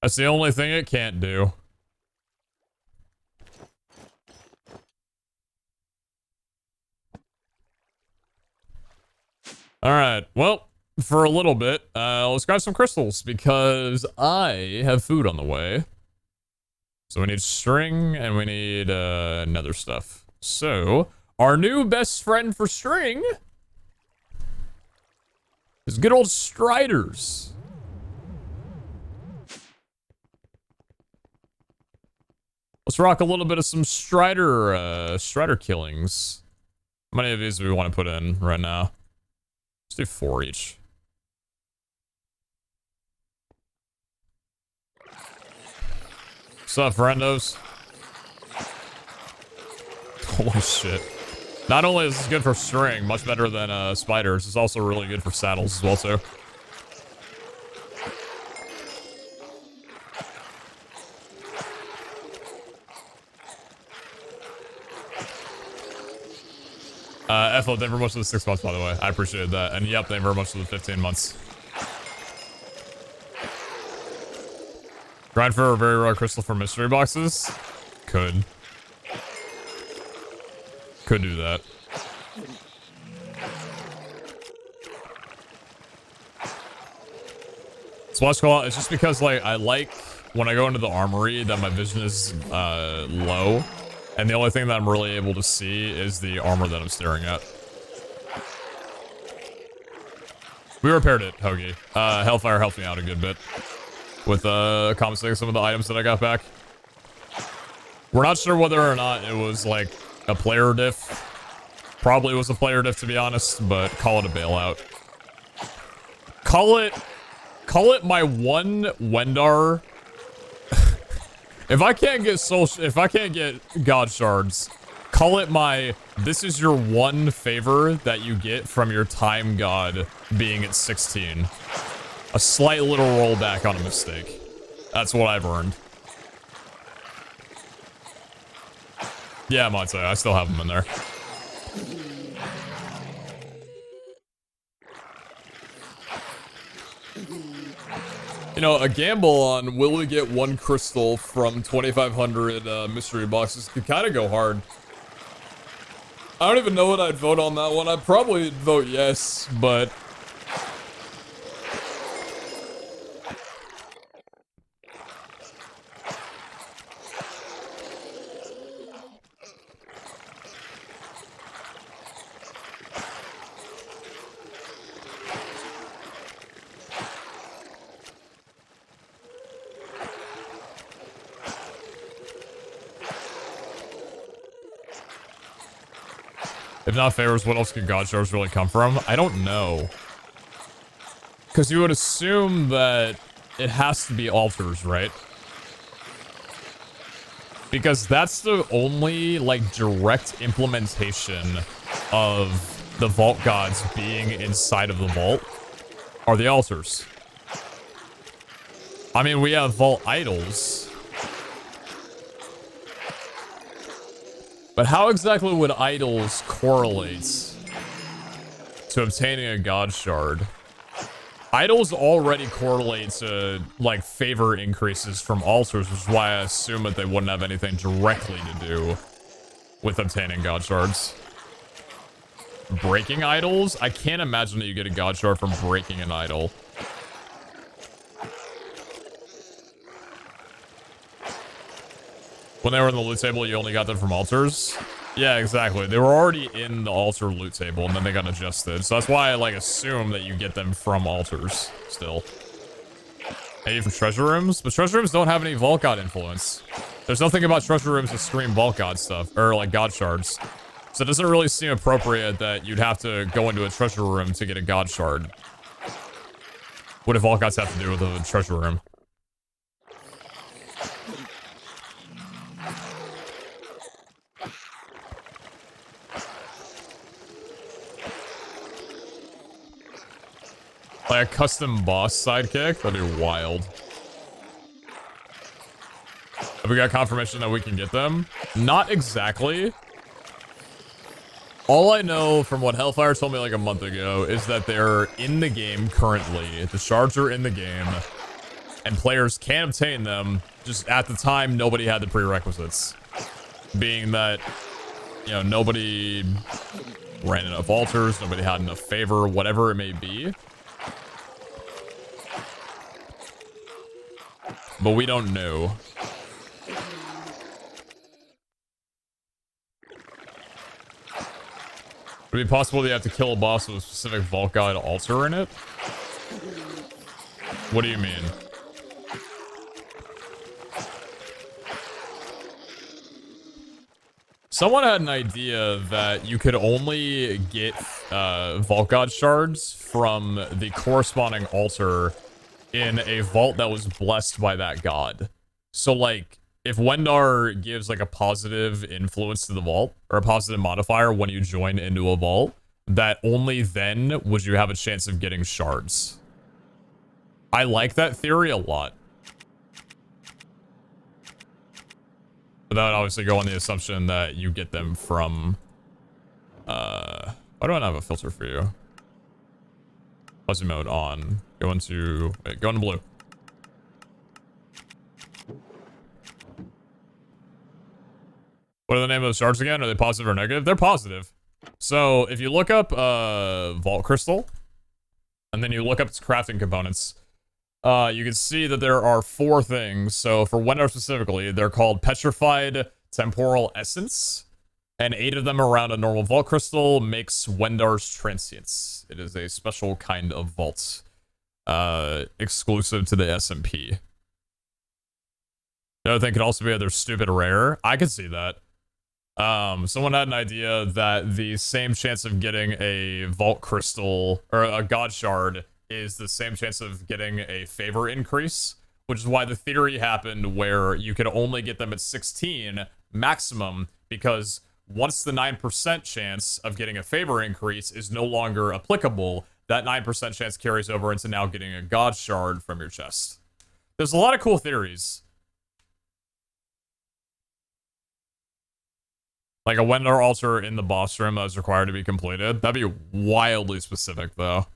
That's the only thing it can't do. Alright, well, for a little bit, let's grab some crystals, because I have food on the way. So we need string, and we need, nether stuff. So, our new best friend for string is good old Striders. Let's rock a little bit of some Strider killings. How many of these do we want to put in right now? Let's do 4 each. What's up, friendos? Holy shit. Not only is this good for string, much better than spiders, it's also really good for saddles as well, too. FO, thank you very much for the 6 months, by the way. I appreciate that. And yep, thank you very much for the 15 months. Grind for a very rare crystal for mystery boxes? Could do that. Splash call, it's just because, like, I like when I go into the armory that my vision is low. And the only thing that I'm really able to see is the armor that I'm staring at. We repaired it, Hoagie. Hellfire helped me out a good bit with compensating some of the items that I got back. We're not sure whether or not it was like a player diff. Probably was a player diff, to be honest, but call it a bailout. Call it my one Wendar. If I can't get God shards, call it my, this is your one favor that you get from your time god being at 16. A slight little rollback on a mistake. That's what I've earned. Yeah, Monte, I still have them in there. You know, a gamble on will we get one crystal from 2,500 mystery boxes could kind of go hard. I don't even know what I'd vote on that one. I'd probably vote yes, but... If not favors, what else could God shards really come from? I don't know. Because you would assume that it has to be altars, right? Because that's the only, like, direct implementation of the vault gods being inside of the vault are the altars. I mean, we have vault idols. But how exactly would idols correlate to obtaining a god shard? Idols already correlate to, like, favor increases from altars, which is why I assume that they wouldn't have anything directly to do with obtaining god shards. Breaking idols? I can't imagine that you get a god shard from breaking an idol. When they were in the loot table, you only got them from altars? Yeah, exactly. They were already in the altar loot table, and then they got adjusted. So that's why I, like, assume that you get them from altars still. Maybe from treasure rooms? But treasure rooms don't have any vault god influence. There's nothing about treasure rooms that scream vault god stuff, or, like, god shards. So it doesn't really seem appropriate that you'd have to go into a treasure room to get a god shard. What do vault gods have to do with a treasure room? Like a custom boss sidekick? That'd be wild. Have we got confirmation that we can get them? Not exactly. All I know from what Hellfire told me like a month ago is that they're in the game currently. The shards are in the game. And players can obtain them. Just at the time, nobody had the prerequisites. Being that, you know, nobody ran enough altars, nobody had enough favor, whatever it may be. But we don't know. Would it be possible that you have to kill a boss with a specific vault god altar in it? What do you mean? Someone had an idea that you could only get vault god shards from the corresponding altar in a vault that was blessed by that god. So, like, if Wendar gives like a positive influence to the vault or a positive modifier when you join into a vault, that only then would you have a chance of getting shards. I like that theory a lot. But that would obviously go on the assumption that you get them from, why do I not have a filter for you? Fuzzy mode on. Go into blue. What are the name of those shards again? Are they positive or negative? They're positive. So if you look up Vault Crystal, and then you look up its crafting components, you can see that there are 4 things. So for Wendar specifically, they're called Petrified Temporal Essence, and 8 of them around a normal Vault Crystal makes Wendar's Transience. It is a special kind of vault, exclusive to the SMP. The other thing could also be they're stupid rare. I could see that. Someone had an idea that the same chance of getting a Vault Crystal or a God Shard is the same chance of getting a favor increase, which is why the theory happened where you could only get them at 16 maximum, because once the 9% chance of getting a favor increase is no longer applicable, that 9% chance carries over into now getting a God Shard from your chest. There's a lot of cool theories. Like a Wendar altar in the boss room that is required to be completed. That'd be wildly specific, though.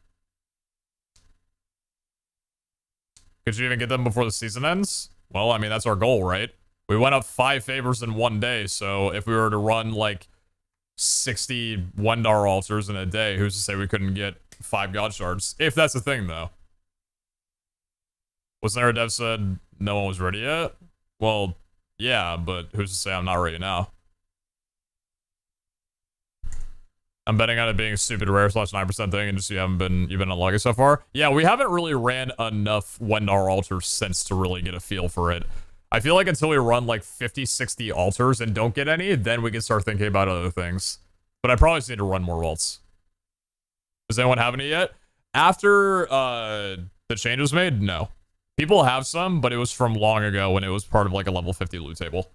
Could you even get them before the season ends? Well, I mean, that's our goal, right? We went up 5 favors in one day, so if we were to run, like, 60 Wendar altars in a day, who's to say we couldn't get 5 God Shards? If that's a thing, though. Wasn't there a dev said no one was ready yet? Well, yeah, but who's to say I'm not ready now? I'm betting on it being a stupid rare / 9% thing, and just you've been unlucky so far. Yeah, we haven't really ran enough Wendar altars since to really get a feel for it. I feel like until we run like 50, 60 altars and don't get any, then we can start thinking about other things. But I probably just need to run more vaults. Does anyone have any yet? After the change was made, no. People have some, but it was from long ago when it was part of like a level 50 loot table.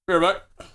Be right back.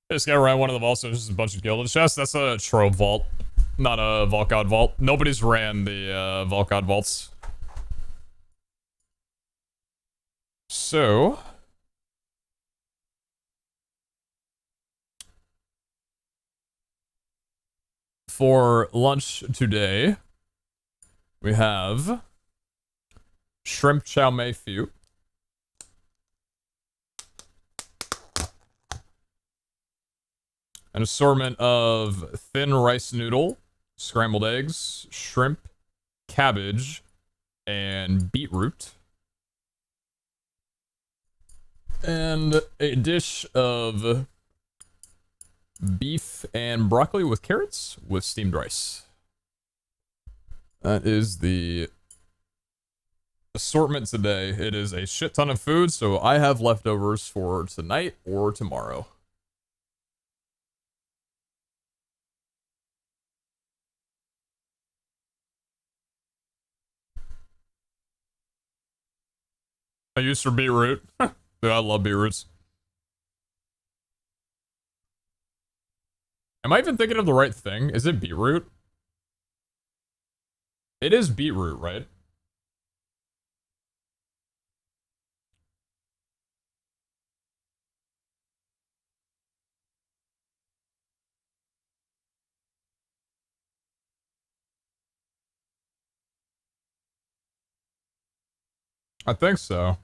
This guy ran one of the vaults, so just a bunch of gilded chests. That's a Trove vault, not a Vault God vault. Nobody's ran the Vault God vaults. So, for lunch today, we have shrimp chow mein phu, an assortment of thin rice noodle, scrambled eggs, shrimp, cabbage, and beetroot. And a dish of beef and broccoli with carrots with steamed rice. That is the assortment today. It is a shit ton of food, so I have leftovers for tonight or tomorrow. I used for beetroot. Dude, I love beetroots. Am I even thinking of the right thing? Is it beetroot? It is beetroot, right? I think so.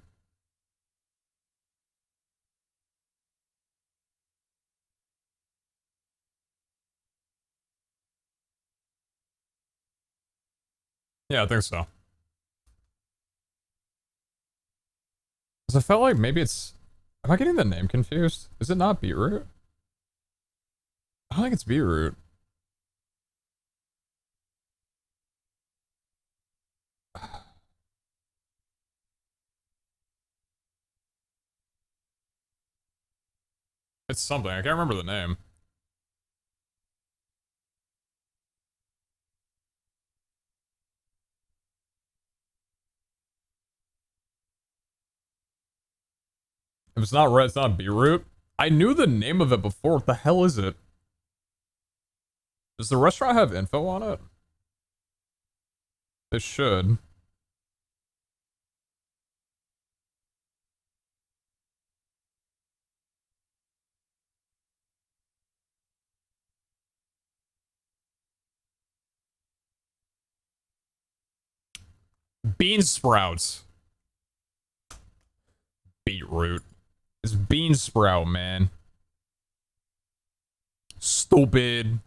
Yeah, I think so. Because I felt like maybe it's... Am I getting the name confused? Is it not beetroot? I don't think it's beetroot. It's something. I can't remember the name. If it's not red, it's not beetroot. I knew the name of it before. What the hell is it? Does the restaurant have info on it? It should. Bean sprouts. Beetroot. It's bean sprout, man. Stupid.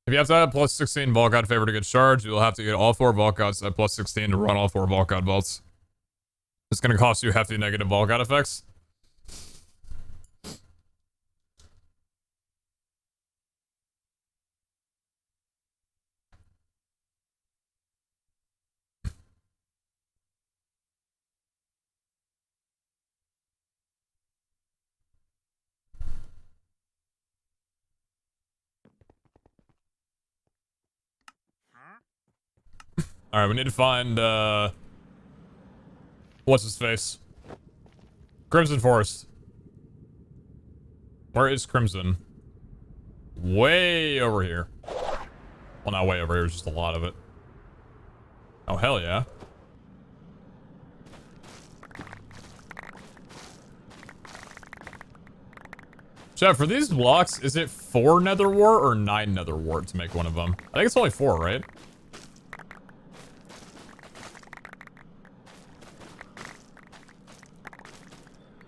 If you have to have plus 16 Vault God favor to get charged, you'll have to get all 4 Vault Gods at plus 16 to run all 4 Vault God vaults. It's going to cost you hefty negative Vault God effects. Alright, we need to find, what's his face? Crimson Forest. Where is Crimson? Way over here. Well, not way over here, just a lot of it. Oh, hell yeah. Jeff, for these blocks, is it 4 nether wart or 9 nether wart to make one of them? I think it's only 4, right?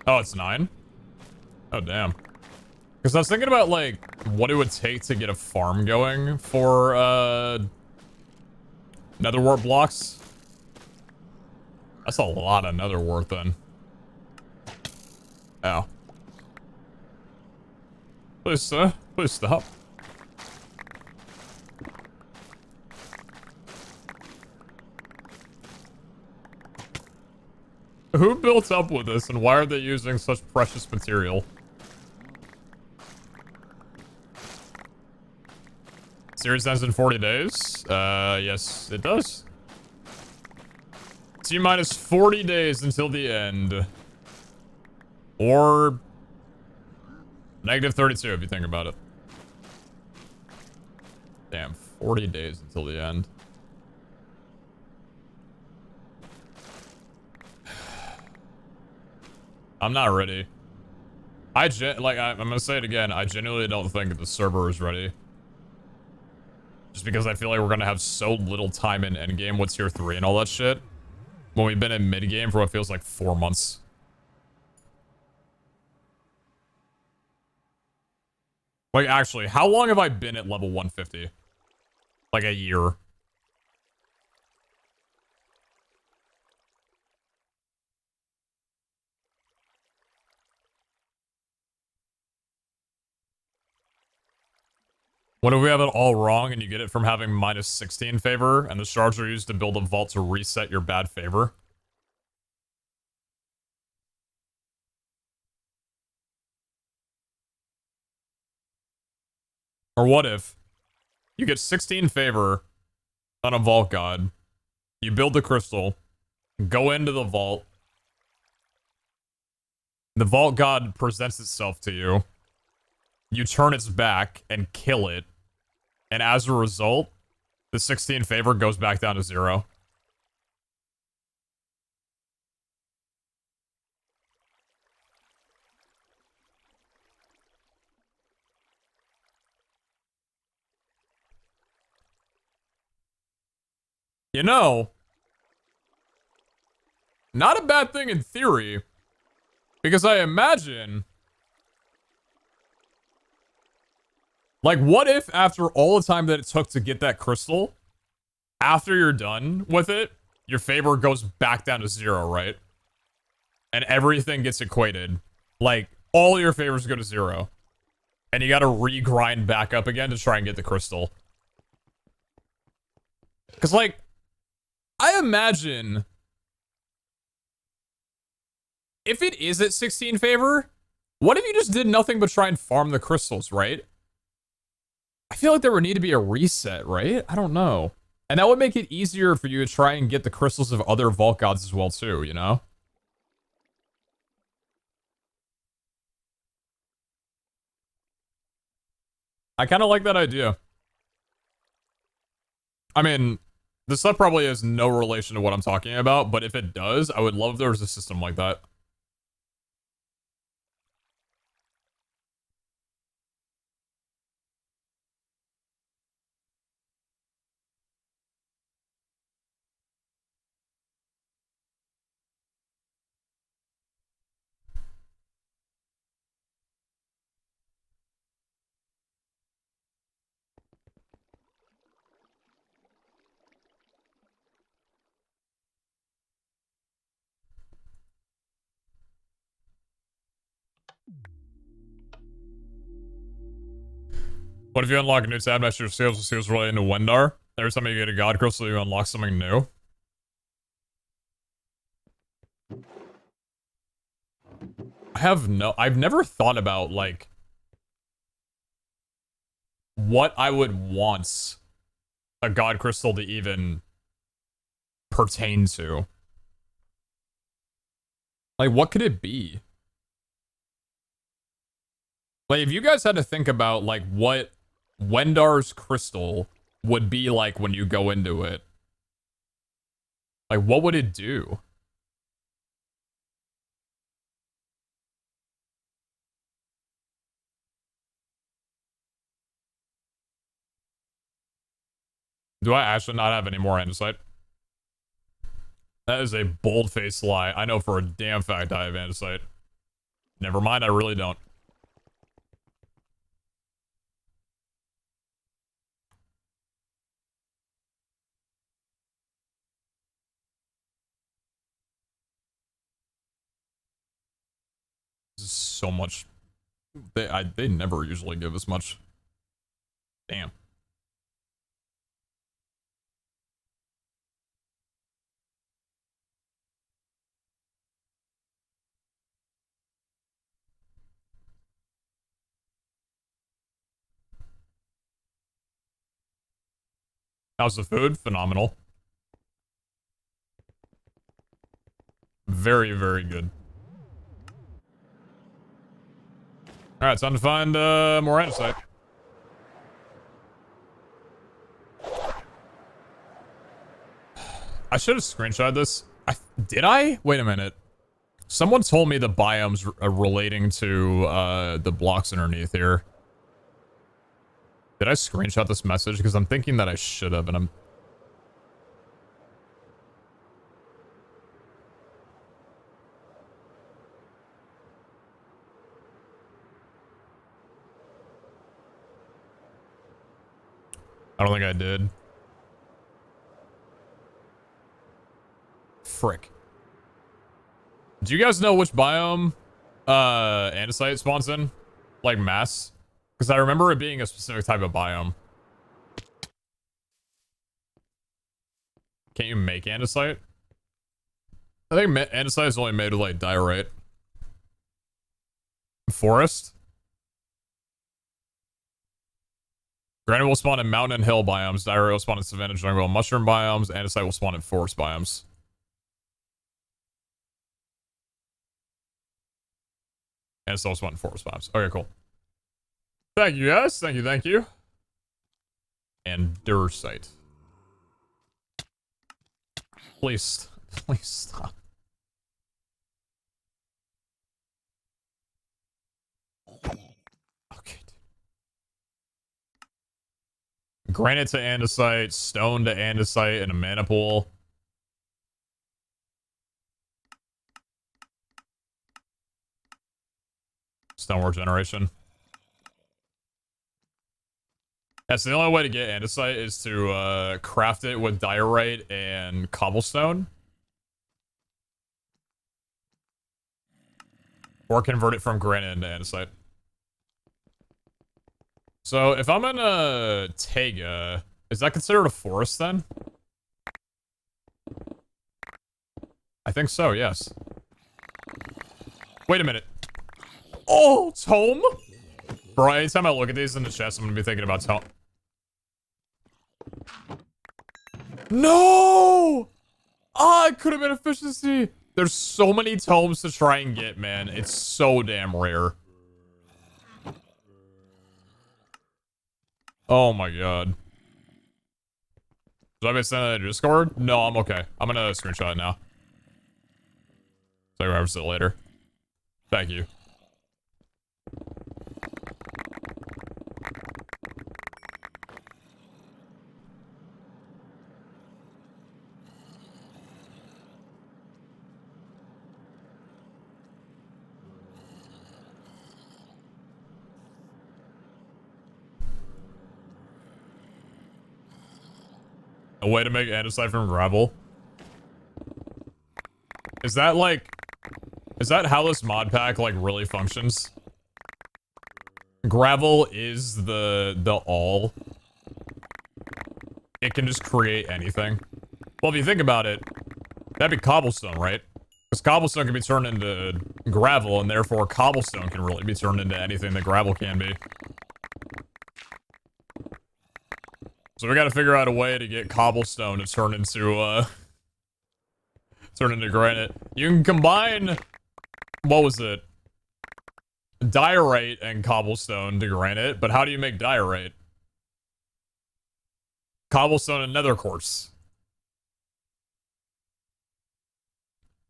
Oh, it's 9? Oh, damn. Because I was thinking about, like, what it would take to get a farm going for, nether wart blocks. That's a lot of nether wart, then. Oh. Please stop. Who built up with this, and why are they using such precious material? Series ends in 40 days? Yes, it does. T-minus 40 days until the end. Or... negative 32, if you think about it. Damn, 40 days until the end. I'm not ready. I'm gonna say it again. I genuinely don't think the server is ready. Just because I feel like we're gonna have so little time in endgame with tier 3 and all that shit. When we've been in mid-game for what feels like 4 months. Like, actually, how long have I been at level 150? Like a year. What if we have it all wrong and you get it from having minus 16 favor and the shards are used to build a vault to reset your bad favor? Or what if you get 16 favor on a vault god, you build the crystal, go into the vault god presents itself to you, you turn its back and kill it, and as a result, the 16 favor goes back down to 0. You know, not a bad thing in theory, because I imagine, like, what if after all the time that it took to get that crystal, after you're done with it, your favor goes back down to 0, right? And everything gets equated. Like, all your favors go to 0. And you gotta re-grind back up again to try and get the crystal. Because, like, I imagine if it is at 16 favor, what if you just did nothing but try and farm the crystals, right? I feel like there would need to be a reset, right? I don't know. And that would make it easier for you to try and get the crystals of other vault gods as well too, you know? I kind of like that idea. I mean, this stuff probably has no relation to what I'm talking about, but if it does, I would love if there was a system like that. What if you unlock a new tab next to your skills related to Wendar? Every time you get a god crystal, you unlock something new. I've never thought about, like, what I would want a god crystal to even pertain to. Like, what could it be? Like, if you guys had to think about, like, what Wendar's crystal would be like when you go into it, like, what would it do? Do I actually not have any more insight? That is a bold-faced lie. I know for a damn fact I have insight. Never mind, I really don't. This is so much. They never usually give us much. Damn. How's the food? Phenomenal. Very, very good. Alright, time to find more andesite. I should have screenshotted this. Did I? Wait a minute. Someone told me the biomes relating to the blocks underneath here. Did I screenshot this message? Because I'm thinking that I should have, and I'm... I don't think I did. Frick. Do you guys know which biome andesite spawns in? Like mass? Because I remember it being a specific type of biome. Can't you make andesite? I think andesite is only made with like diorite. Forest? Granite will spawn in mountain and hill biomes. Diorite will spawn in savanna, jungle, and mushroom biomes. Andesite will spawn in forest biomes. Andesite will spawn in forest biomes. Okay, cool. Thank you, guys. Thank you, thank you. Andesite. Please, please stop. Okay. Granite to andesite, stone to andesite, and a mana pool. Stonework generation. Yeah, so the only way to get andesite is to craft it with diorite and cobblestone. Or convert it from granite into andesite. So if I'm in a Taiga, is that considered a forest then? I think so, yes. Wait a minute. Oh, Tome? Bro, anytime I look at these in the chest, I'm gonna be thinking about Tome. No! Ah, it could have been efficiency. There's so many tomes to try and get, man. It's so damn rare. Oh my god. Should I be sending that in Discord? No, I'm okay. I'm gonna screenshot it now. So I reference it later. Thank you. A way to make andesite from gravel. Is that like... Is that how this mod pack like really functions? Gravel is the all. It can just create anything. Well, if you think about it, that'd be cobblestone, right? Because cobblestone can be turned into gravel, and therefore cobblestone can really be turned into anything that gravel can be. So we gotta figure out a way to get cobblestone to turn into granite. You can combine, what was it? Diorite and cobblestone to granite, but how do you make diorite? Cobblestone and nether quartz.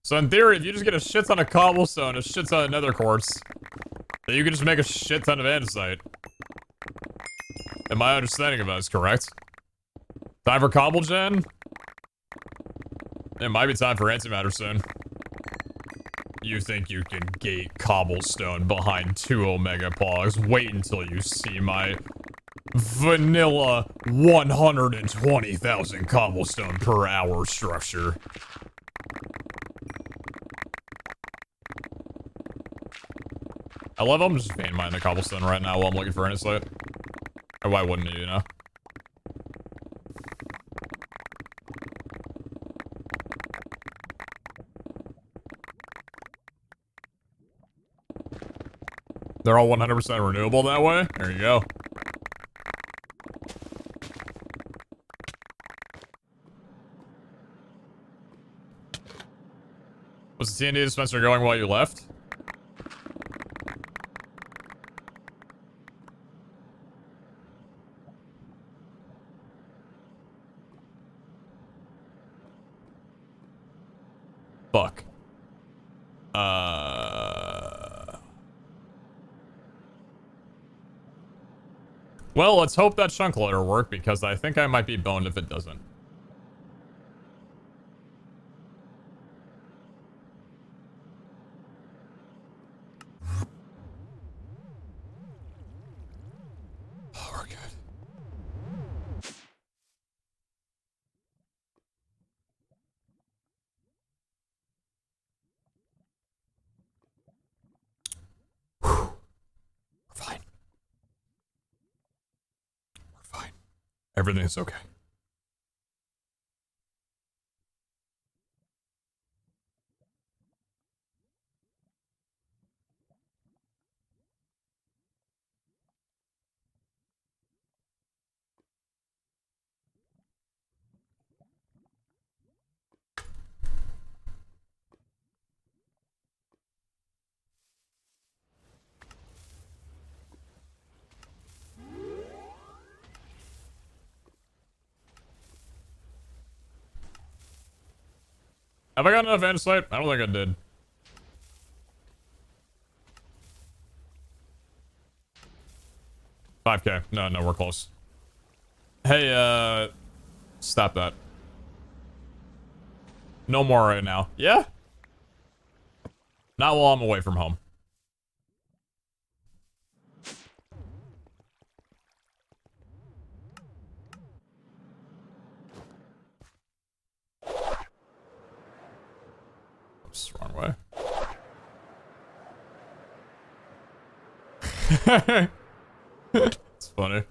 So in theory, if you just get a shit ton of cobblestone, a shit ton of nether quartz, then you can just make a shit ton of andesite. And my understanding of that is correct. Time for cobble gen? It might be time for antimatter soon. You think you can gate cobblestone behind 2 omega pogs? Wait until you see my vanilla 120,000 cobblestone per hour structure. I love I'm just vein mining the cobblestone right now while I'm looking for andesite. Or why wouldn't you, you know? They're all 100% renewable that way? There you go. Was the TNT dispenser going while you left? Fuck. Well, let's hope that chunk loader work, because I think I might be boned if it doesn't. Oh, we're good. Whew. We're fine. We're fine. Everything's okay. Have I got enough andesite? I don't think I did. $5K. No, we're close. Hey, stop that. No more right now. Yeah? Not while I'm away from home. Oops, wrong way. It's funny.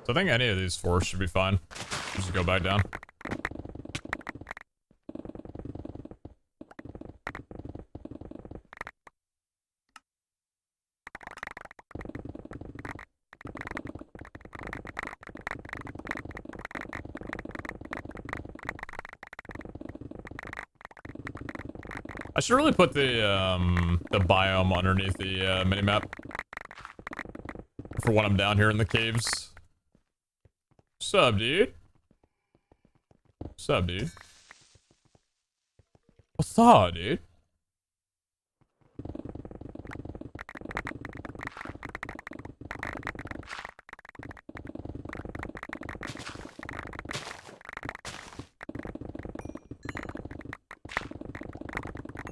So I think any of these four should be fine. Just go back down. I should really put the biome underneath the minimap for when I'm down here in the caves. What's up, dude? What's up, dude? What's up, dude?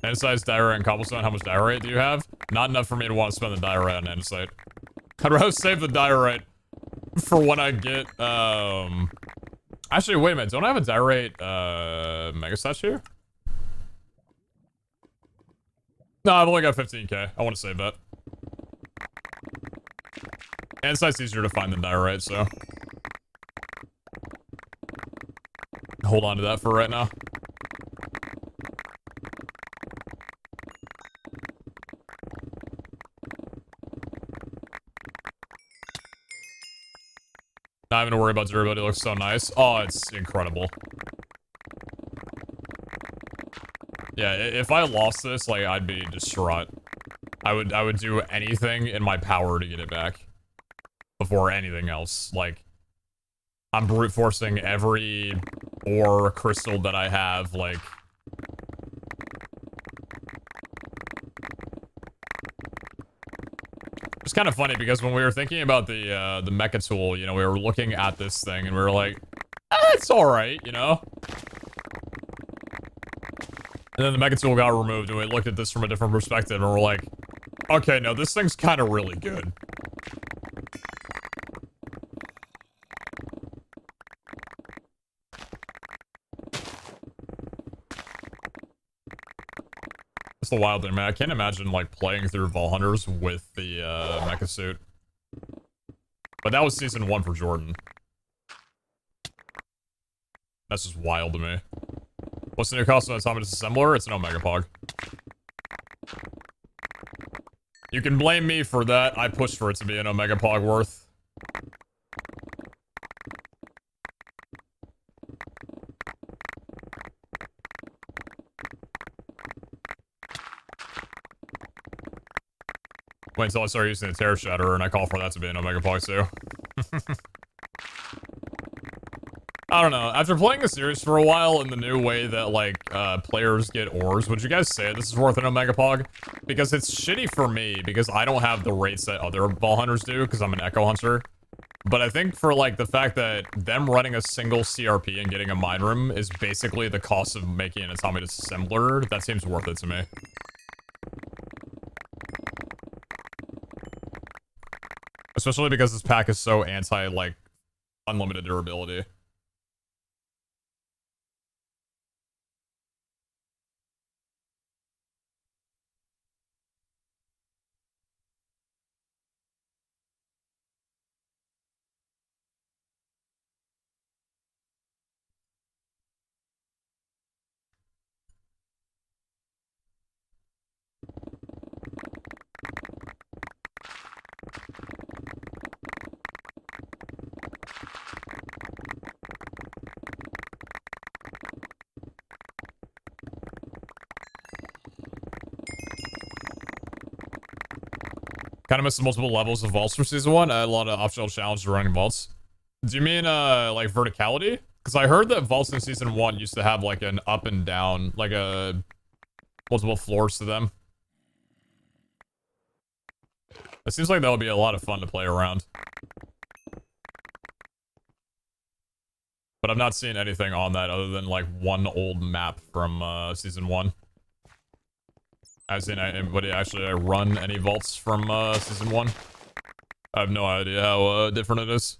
Andesite, diorite, and cobblestone. How much diorite do you have? Not enough for me to want to spend the diorite on andesite. I'd rather save the diorite for when I get, Actually, wait a minute. Don't I have a diorite, mega statue here? No, I've only got 15K. I want to save that. Andesite's easier to find than diorite, so hold on to that for right now. Not having to worry about durability. It looks so nice. Oh, it's incredible. Yeah, if I lost this, like, I'd be distraught. I would do anything in my power to get it back before anything else. Like, I'm brute forcing every ore crystal that I have, like. It's kind of funny because when we were thinking about the mecha tool, you know, we were looking at this thing and we were like, it's all right, you know. And then the mecha tool got removed and we looked at this from a different perspective and we're like, okay, no, this thing's kind of really good. That's the wild thing, man. I can't imagine, like, playing through Vault Hunters with the, mecha suit. But that was season 1 for Jordan. That's just wild to me. What's the new cost on autonomous assembler? It's an Omega Pog. You can blame me for that. I pushed for it to be an Omega Pog worth. Wait until I start using the Terror Shatterer and I call for that to be an Omega Pog too. I don't know. After playing the series for a while in the new way that, like, players get ores, would you guys say this is worth an Omega Pog? Because it's shitty for me, because I don't have the rates that other Vault Hunters do, because I'm an Echo Hunter. But I think for, like, the fact that them running a single CRP and getting a mine room is basically the cost of making an atomic disassembler, that seems worth it to me. Especially because this pack is so anti, like, unlimited durability. Kind of missed the multiple levels of vaults for season 1. I had a lot of optional challenges running vaults. Do you mean, like, verticality? Because I heard that vaults in season 1 used to have, like, an up and down, like, multiple floors to them. It seems like that would be a lot of fun to play around. But I've not seen anything on that other than, like, one old map from, season 1. As in, would I run any vaults from, season 1? I have no idea how, different it is.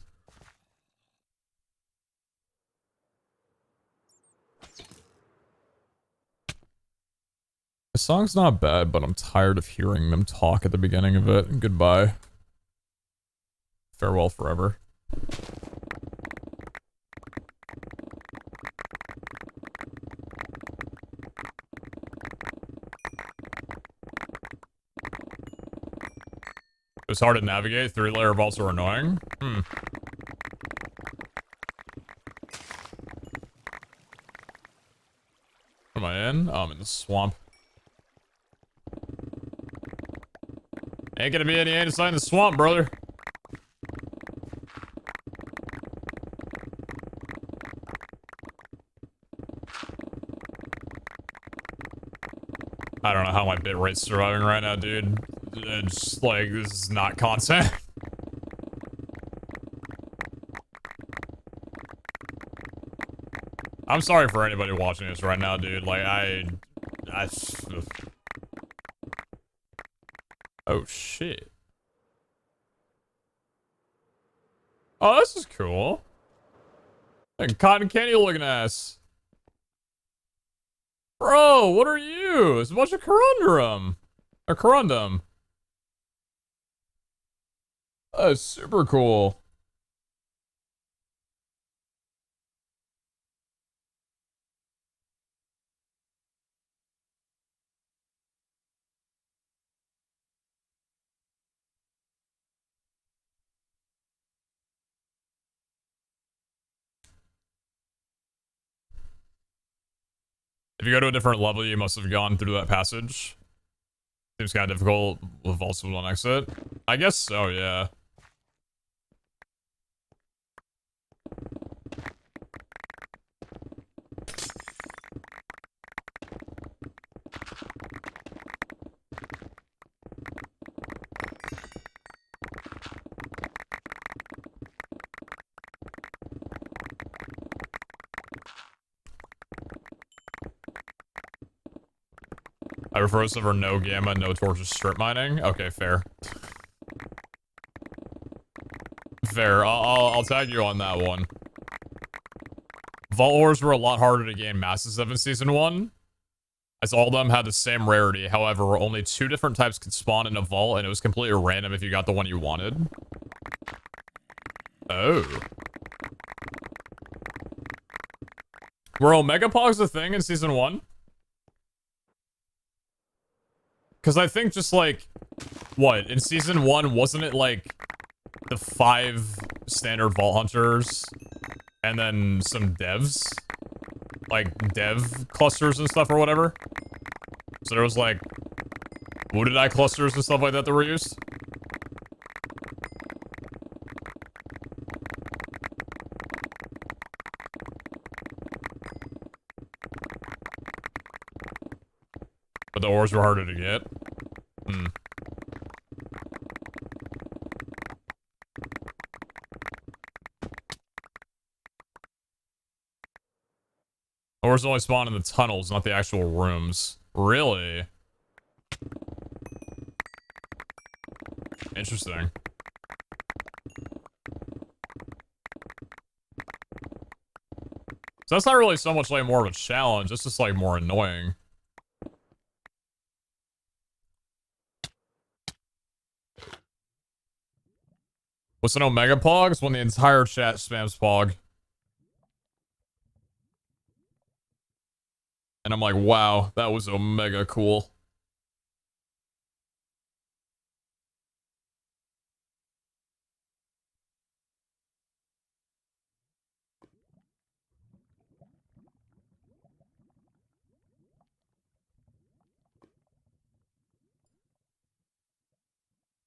The song's not bad, but I'm tired of hearing them talk at the beginning of it. Goodbye. Farewell forever. It was hard to navigate. 3-layer vaults are annoying. Am I in? Oh, I'm in the swamp. Ain't gonna be any inside in the swamp, brother. I don't know how my bitrate's surviving right now, dude. It's like, this is not content. I'm sorry for anybody watching this right now, dude. Like, oh, shit. Oh, this is cool. Like, cotton candy looking ass. Bro, what are you? It's a bunch of corundum. Or corundum. That's super cool. If you go to a different level, you must have gone through that passage. Seems kind of difficult with vaults with one exit. I guess so, yeah. I refer to for no gamma, no torches, strip mining. Okay, fair. Fair. I'll tag you on that one. Vault ores were a lot harder to gain masses of in season 1, as all of them had the same rarity. However, only 2 different types could spawn in a vault, and it was completely random if you got the one you wanted. Oh. Were Omega Pogs a thing in season 1? Because I think just like, what, in season 1, wasn't it like the 5 standard Vault Hunters and then some devs? Like dev clusters and stuff or whatever? So there was like wounded eye clusters and stuff like that were used? the ores were harder to get. Hmm. Ores only spawn in the tunnels, not the actual rooms. Really? Interesting. So that's not really so much like more of a challenge, it's just like more annoying. What's an Omega Pogs? When the entire chat spams Pog. And I'm like, wow, that was Omega cool.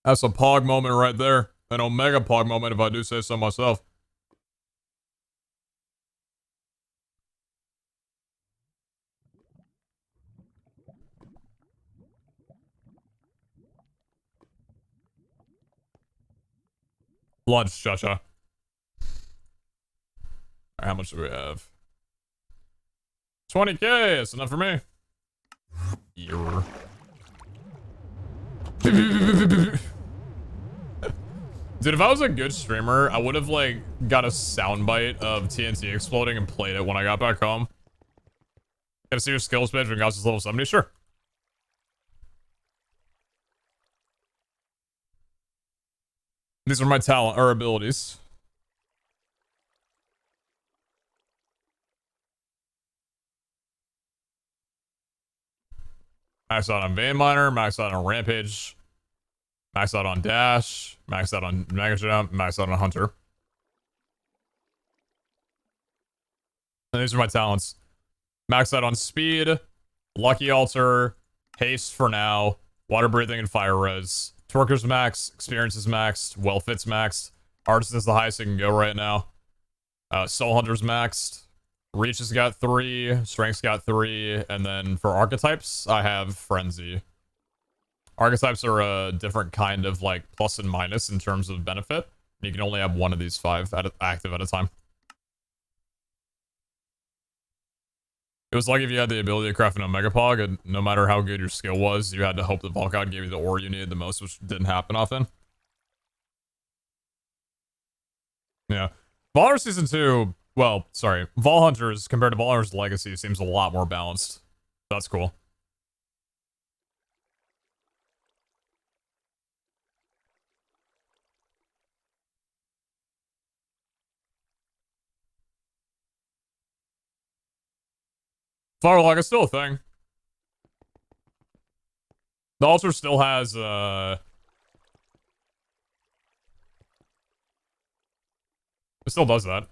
That's a Pog moment right there. An Omega Pog moment, if I do say so myself. Lunch, cha-cha. Alright, how much do we have? 20k, that's enough for me. Dude, if I was a good streamer, I would have, like, got a soundbite of TNT exploding and played it when I got back home. Gotta see your skills page when Gauss is level 70? Sure. These are my talent, or abilities. Max out on Vein Miner, max out on Rampage, max out on Dash, max out on Mega Jump, max out on Hunter. And these are my talents. Max out on Speed, Lucky Altar, Haste for now, Water Breathing and Fire Res. Twerker's max, Experience is maxed, Well Fit's maxed, Artisan is the highest it can go right now. Soul Hunter's maxed. Reach has got 3, Strength's got 3, and then for archetypes, I have Frenzy. Archetypes are a different kind of, like, plus and minus in terms of benefit. You can only have one of these 5 active at a time. It was like if you had the ability to craft an Omega Pog, and no matter how good your skill was, you had to hope that Volkod gave you the ore you needed the most, which didn't happen often. Yeah. Valor Season 2, well, sorry, Vol Hunters compared to Valor's Legacy seems a lot more balanced. That's cool. Firelog is still a thing. The altar still has, it still does that.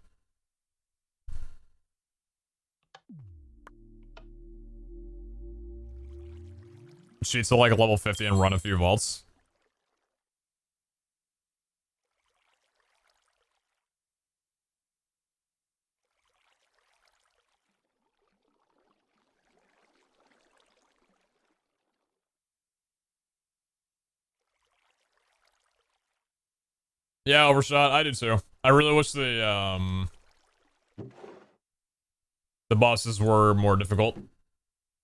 Cheats to like level 50 and run a few vaults. Yeah, Overshot, I do too. I really wish the bosses were more difficult.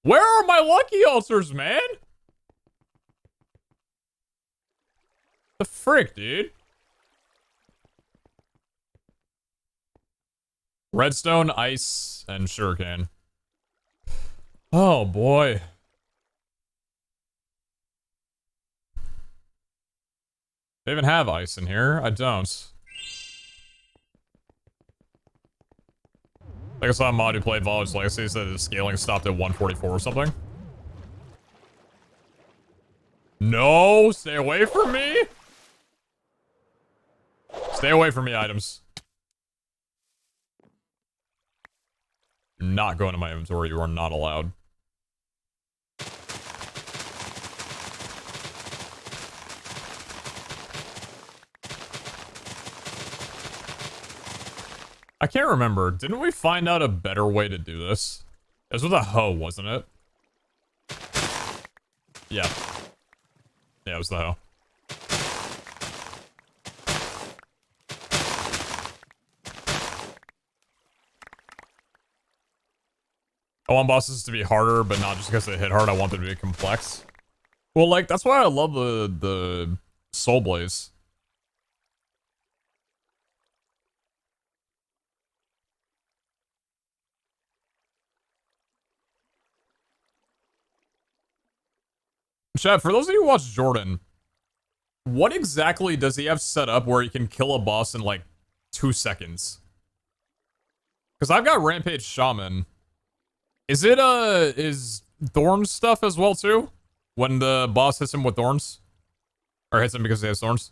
Where are my lucky altars, man? The frick, dude? Redstone, ice, and sugarcane. Oh, boy. They even have ice in here? I don't. Like I saw a mod who played Volage Legacy said his scaling stopped at 144 or something. No! Stay away from me! Stay away from me, items. Not going to my inventory. You are not allowed. I can't remember. Didn't we find out a better way to do this? It was with a hoe, wasn't it? Yeah. Yeah, it was the hoe. I want bosses to be harder, but not just because they hit hard. I want them to be complex. Well, like, that's why I love the Soul Blaze. Chat, for those of you who watch Jordan, what exactly does he have set up where he can kill a boss in, like, 2 seconds? Because I've got Rampage Shaman. Is it, is Thorn stuff as well, too? When the boss hits him with thorns? Or hits him because he has thorns?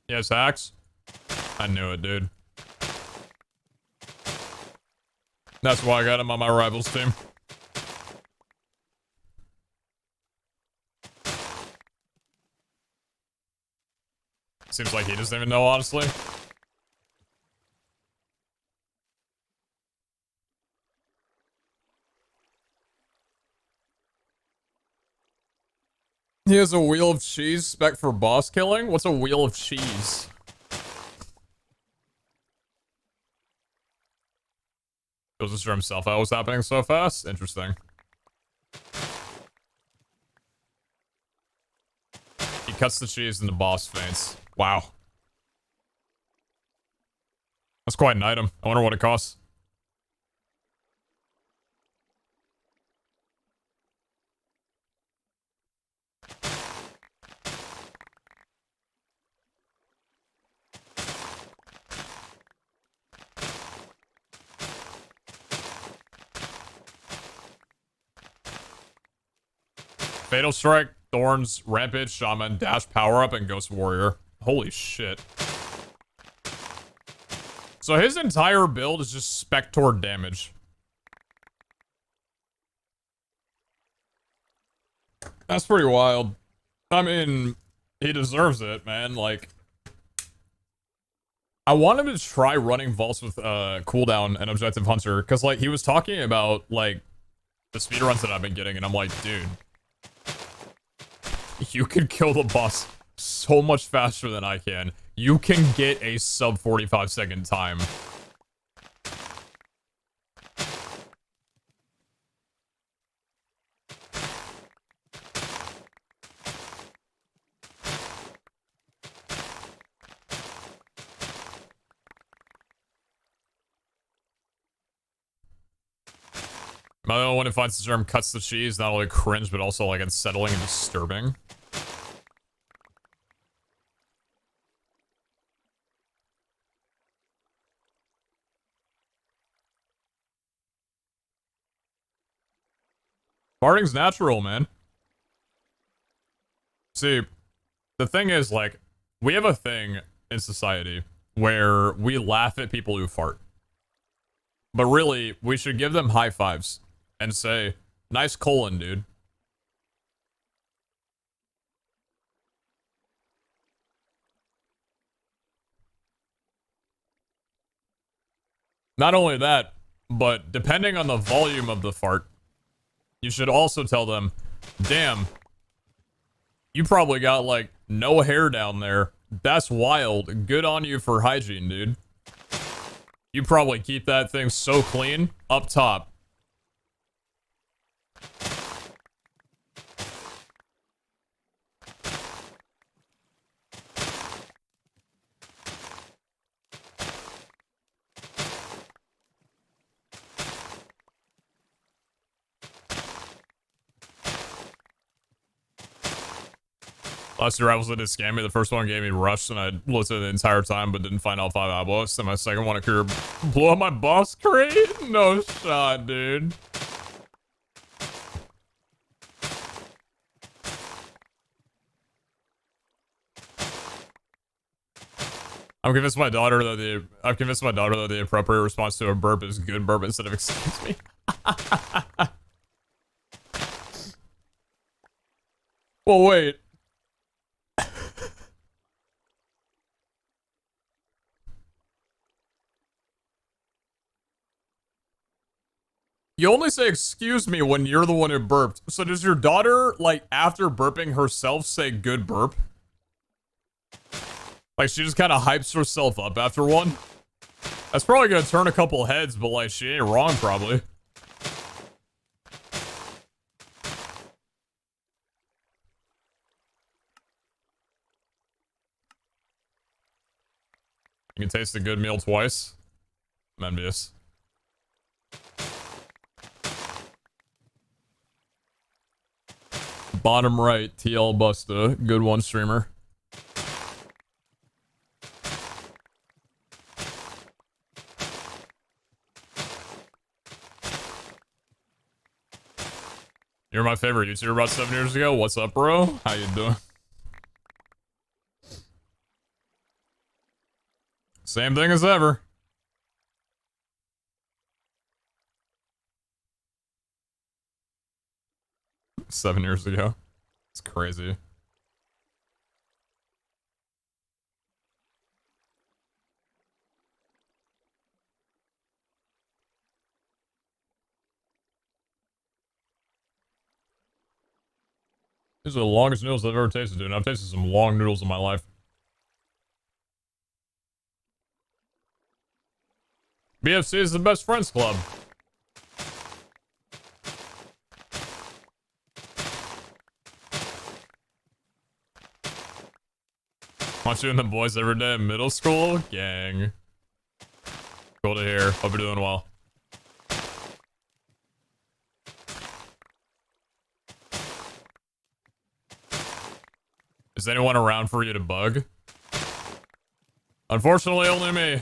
Yes, hacks? I knew it, dude. That's why I got him on my rivals team. Seems like he doesn't even know, honestly. He has a wheel of cheese spec for boss killing? What's a wheel of cheese? Goes to show himself how it was happening so fast? Interesting. He cuts the cheese and the boss faints. Wow. That's quite an item. I wonder what it costs. Fatal Strike, Thorns, Rampage, Shaman, Dash, Power Up, and Ghost Warrior. Holy shit. So his entire build is just Spector damage. That's pretty wild. I mean, he deserves it, man. Like, I want him to try running vaults with cooldown and Objective Hunter, because, like, he was talking about, like, the speedruns that I've been getting, and I'm like, dude, you can kill the boss so much faster than I can. You can get a sub 45 second time. My other one who finds the term cuts the cheese, not only cringe, but also, like, unsettling and disturbing. Farting's natural, man. See, the thing is, like, we have a thing in society where we laugh at people who fart. But really, we should give them high fives and say, nice colon, dude. Not only that, but depending on the volume of the fart, you should also tell them, damn, you probably got, like, no hair down there. That's wild. Good on you for hygiene, dude. You probably keep that thing so clean up top. Last two rivals that did scam me. The first one gave me rush, and I listened the entire time, but didn't find all 5 outbusts. And my second one occurred, blew up my boss crate. No shot, dude. I'm convinced my daughter that the appropriate response to a burp is good burp instead of excuse me. Well, wait. You only say excuse me when you're the one who burped. So does your daughter, like, after burping herself, say good burp? Like, she just kind of hypes herself up after one? That's probably gonna turn a couple heads, but, like, she ain't wrong, probably. You can taste a good meal twice. I'm envious. Bottom right, TL Busta. Good one, streamer. You're my favorite YouTuber about 7 years ago. What's up, bro? How you doing? Same thing as ever. Seven years ago. It's crazy. These are the longest noodles I've ever tasted, dude. I've tasted some long noodles in my life. BFC is the best friends club. Watching the boys every day in middle school? Gang. Cool to hear. Hope you're doing well. Is anyone around for you to bug? Unfortunately, only me.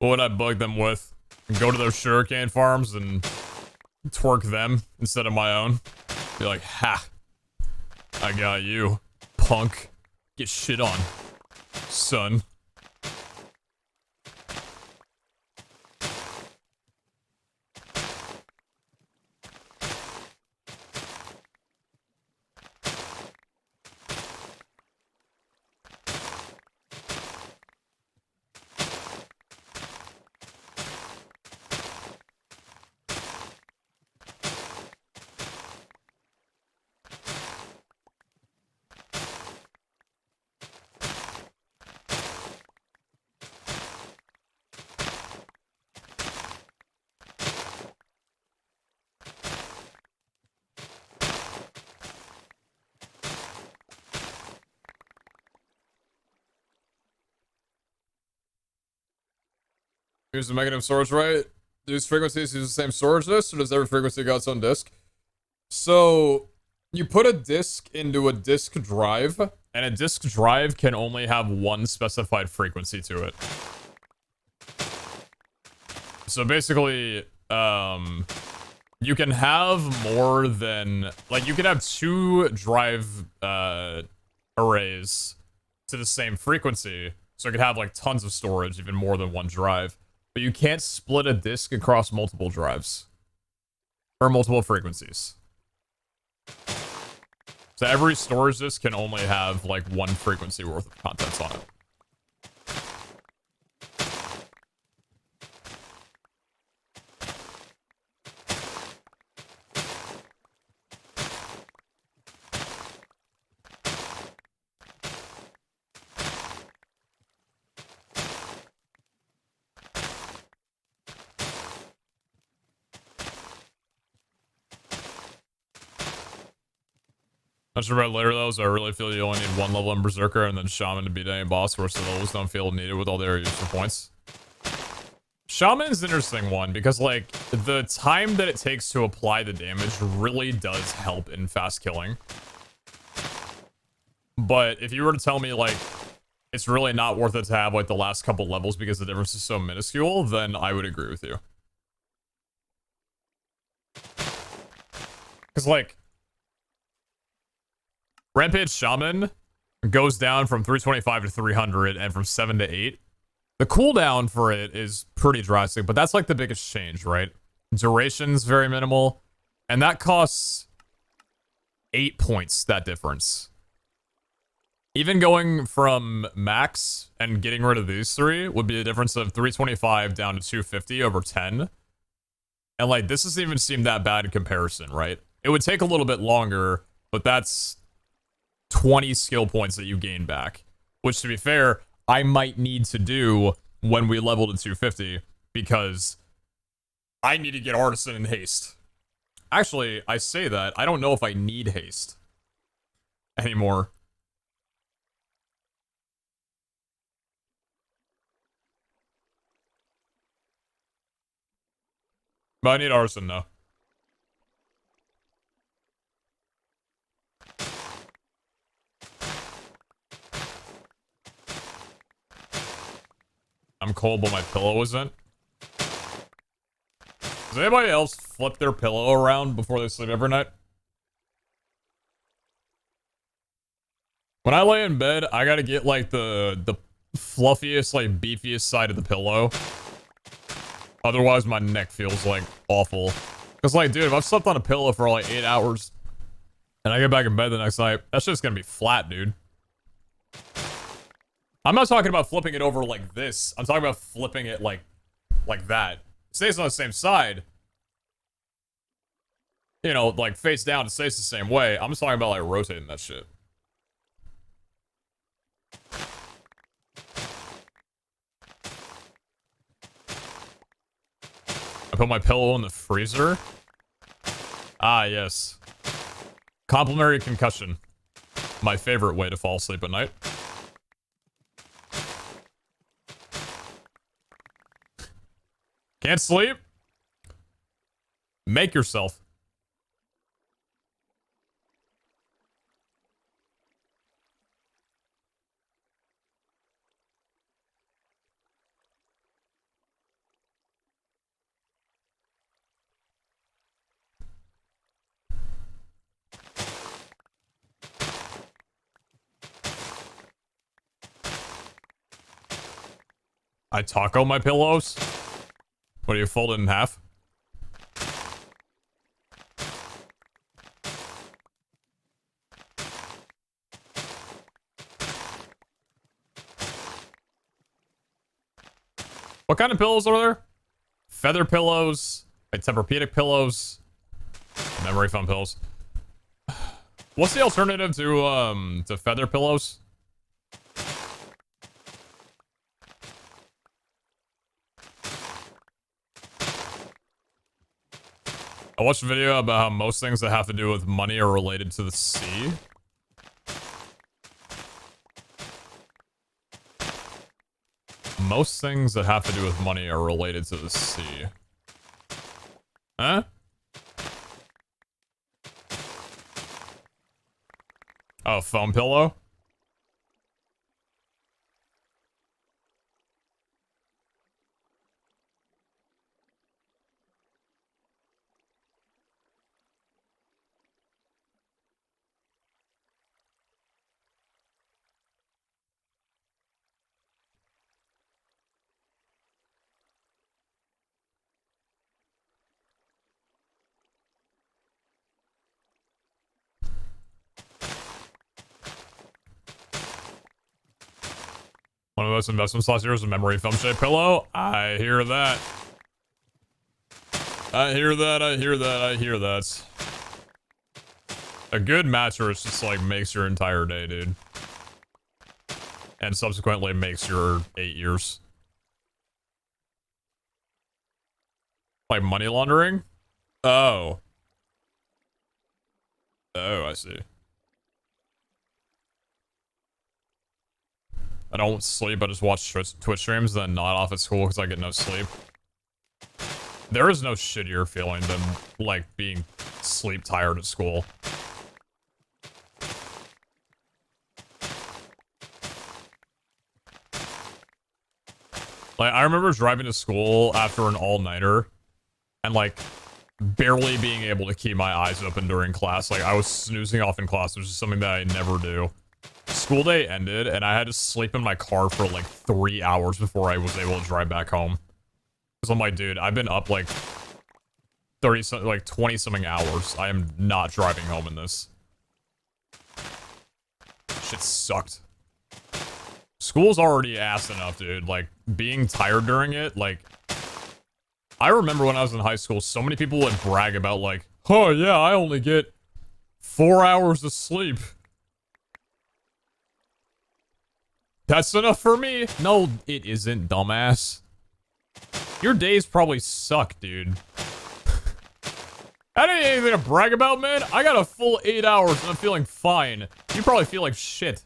What would I bug them with? Go to those sugarcane farms and twerk them instead of my own? Be like, ha. I got you, punk. Get shit on, son. Here's the negative storage, right? These frequencies use the same storage disk, or does every frequency got its own disk? So, you put a disk into a disk drive, and a disk drive can only have one specified frequency to it. So basically, you can have more than, like, you can have two drive arrays to the same frequency, so it could have, like, tons of storage, even more than one drive. But you can't split a disk across multiple drives. Or multiple frequencies. So every storage disk can only have, like, one frequency worth of contents on it. Not sure about later though, so I really feel you only need one level in Berserker and then Shaman to beat any boss, where the levels don't feel needed with all their use for points. Shaman's an interesting one, because, like, the time that it takes to apply the damage really does help in fast killing. But if you were to tell me, like, it's really not worth it to have, like, the last couple levels because the difference is so minuscule, then I would agree with you. Because, like, Rampage Shaman goes down from 325 to 300 and from 7 to 8. The cooldown for it is pretty drastic, but that's like the biggest change, right? Duration's very minimal, and that costs 8 points, that difference. Even going from max and getting rid of these three would be a difference of 325 down to 250 over 10. And like, this doesn't even seem that bad in comparison, right? It would take a little bit longer, but that's 20 skill points that you gain back. Which, to be fair, I might need to do when we level to 250, because I need to get Artisan in haste. Actually, I say that, I don't know if I need haste anymore. But I need Artisan now. I'm cold, but my pillow isn't. Does anybody else flip their pillow around before they sleep every night? When I lay in bed, I gotta get like the fluffiest, like beefiest side of the pillow. Otherwise, my neck feels like awful. Cause like, dude, if I've slept on a pillow for like 8 hours and I get back in bed the next night, that's just gonna be flat, dude. I'm not talking about flipping it over like this. I'm talking about flipping it like that. It stays on the same side. You know, like face down, it stays the same way. I'm just talking about like rotating that shit. I put my pillow in the freezer. Ah, yes. Complimentary concussion. My favorite way to fall asleep at night. Can't sleep? Make yourself. I taco my pillows? What, do you fold it in half? What kind of pillows are there? Feather pillows, like Tempur-Pedic pillows, memory foam pillows. What's the alternative to feather pillows? I watched a video about how most things that have to do with money are related to the sea. Most things that have to do with money are related to the sea. Huh? Oh, foam pillow? One of those investments last year was a memory foam shaped pillow. I hear that. I hear that, I hear that, I hear that. A good mattress just like makes your entire day, dude. And subsequently makes your 8 years. Like money laundering? Oh. Oh, I see. I don't sleep, I just watch Twitch streams, then not off at school because I get no sleep. There is no shittier feeling than, like, being sleep tired at school. Like, I remember driving to school after an all-nighter and, like, barely being able to keep my eyes open during class. Like, I was snoozing off in class, which is something that I never do. school day ended, and I had to sleep in my car for like 3 hours before I was able to drive back home. Because I'm like, dude, I've been up like 20 something hours. I am not driving home in this. Shit sucked. School's already ass enough, dude. Like, being tired during it, like... I remember when I was in high school, so many people would brag about, like, oh yeah, I only get 4 hours of sleep. That's enough for me. No, it isn't, dumbass. Your days probably suck, dude. That ain't anything to brag about, man. I got a full 8 hours and I'm feeling fine. You probably feel like shit.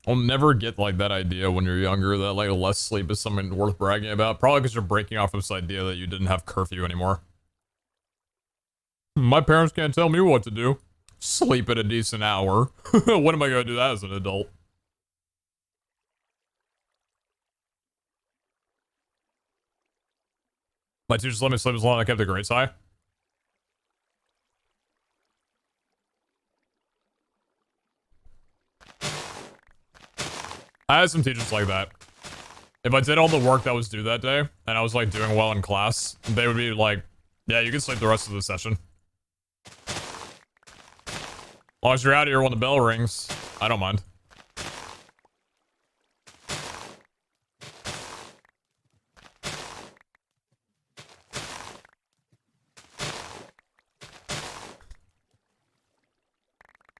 I'll never get, like, that idea when you're younger that, like, less sleep is something worth bragging about. Probably because you're breaking off this idea that you didn't have curfew anymore. My parents can't tell me what to do. Sleep at a decent hour. When am I gonna do that as an adult? My teachers let me sleep as long as I kept the grades high. I had some teachers like that. If I did all the work that was due that day, and I was, like, doing well in class, they would be like, yeah, you can sleep the rest of the session. As long as you're out of here when the bell rings, I don't mind.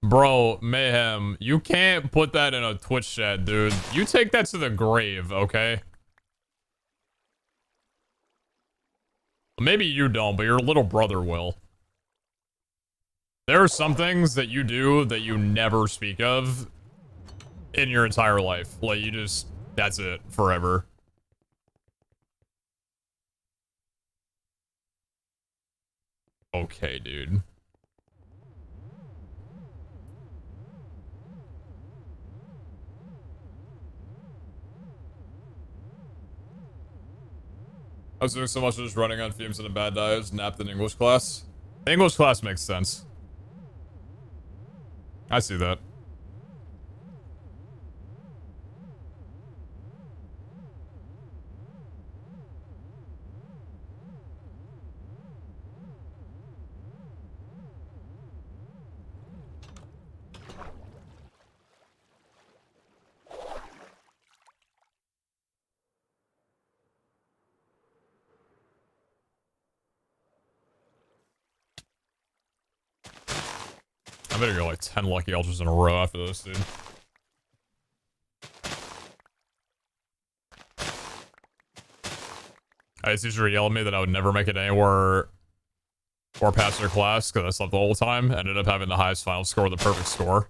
Bro, Mayhem, you can't put that in a Twitch chat, dude. You take that to the grave, okay? Maybe you don't, but your little brother will. There are some things that you do that you never speak of in your entire life. Like, you just... that's it. Forever. Okay, dude. I was doing so much of just running on fumes and a bad day. I just napped in English class. English class makes sense. I see that. I better go like 10 lucky ultras in a row after this, dude. I used to yell at me that I would never make it anywhere or pass their class because I slept the whole time. Ended up having the highest final score, the perfect score.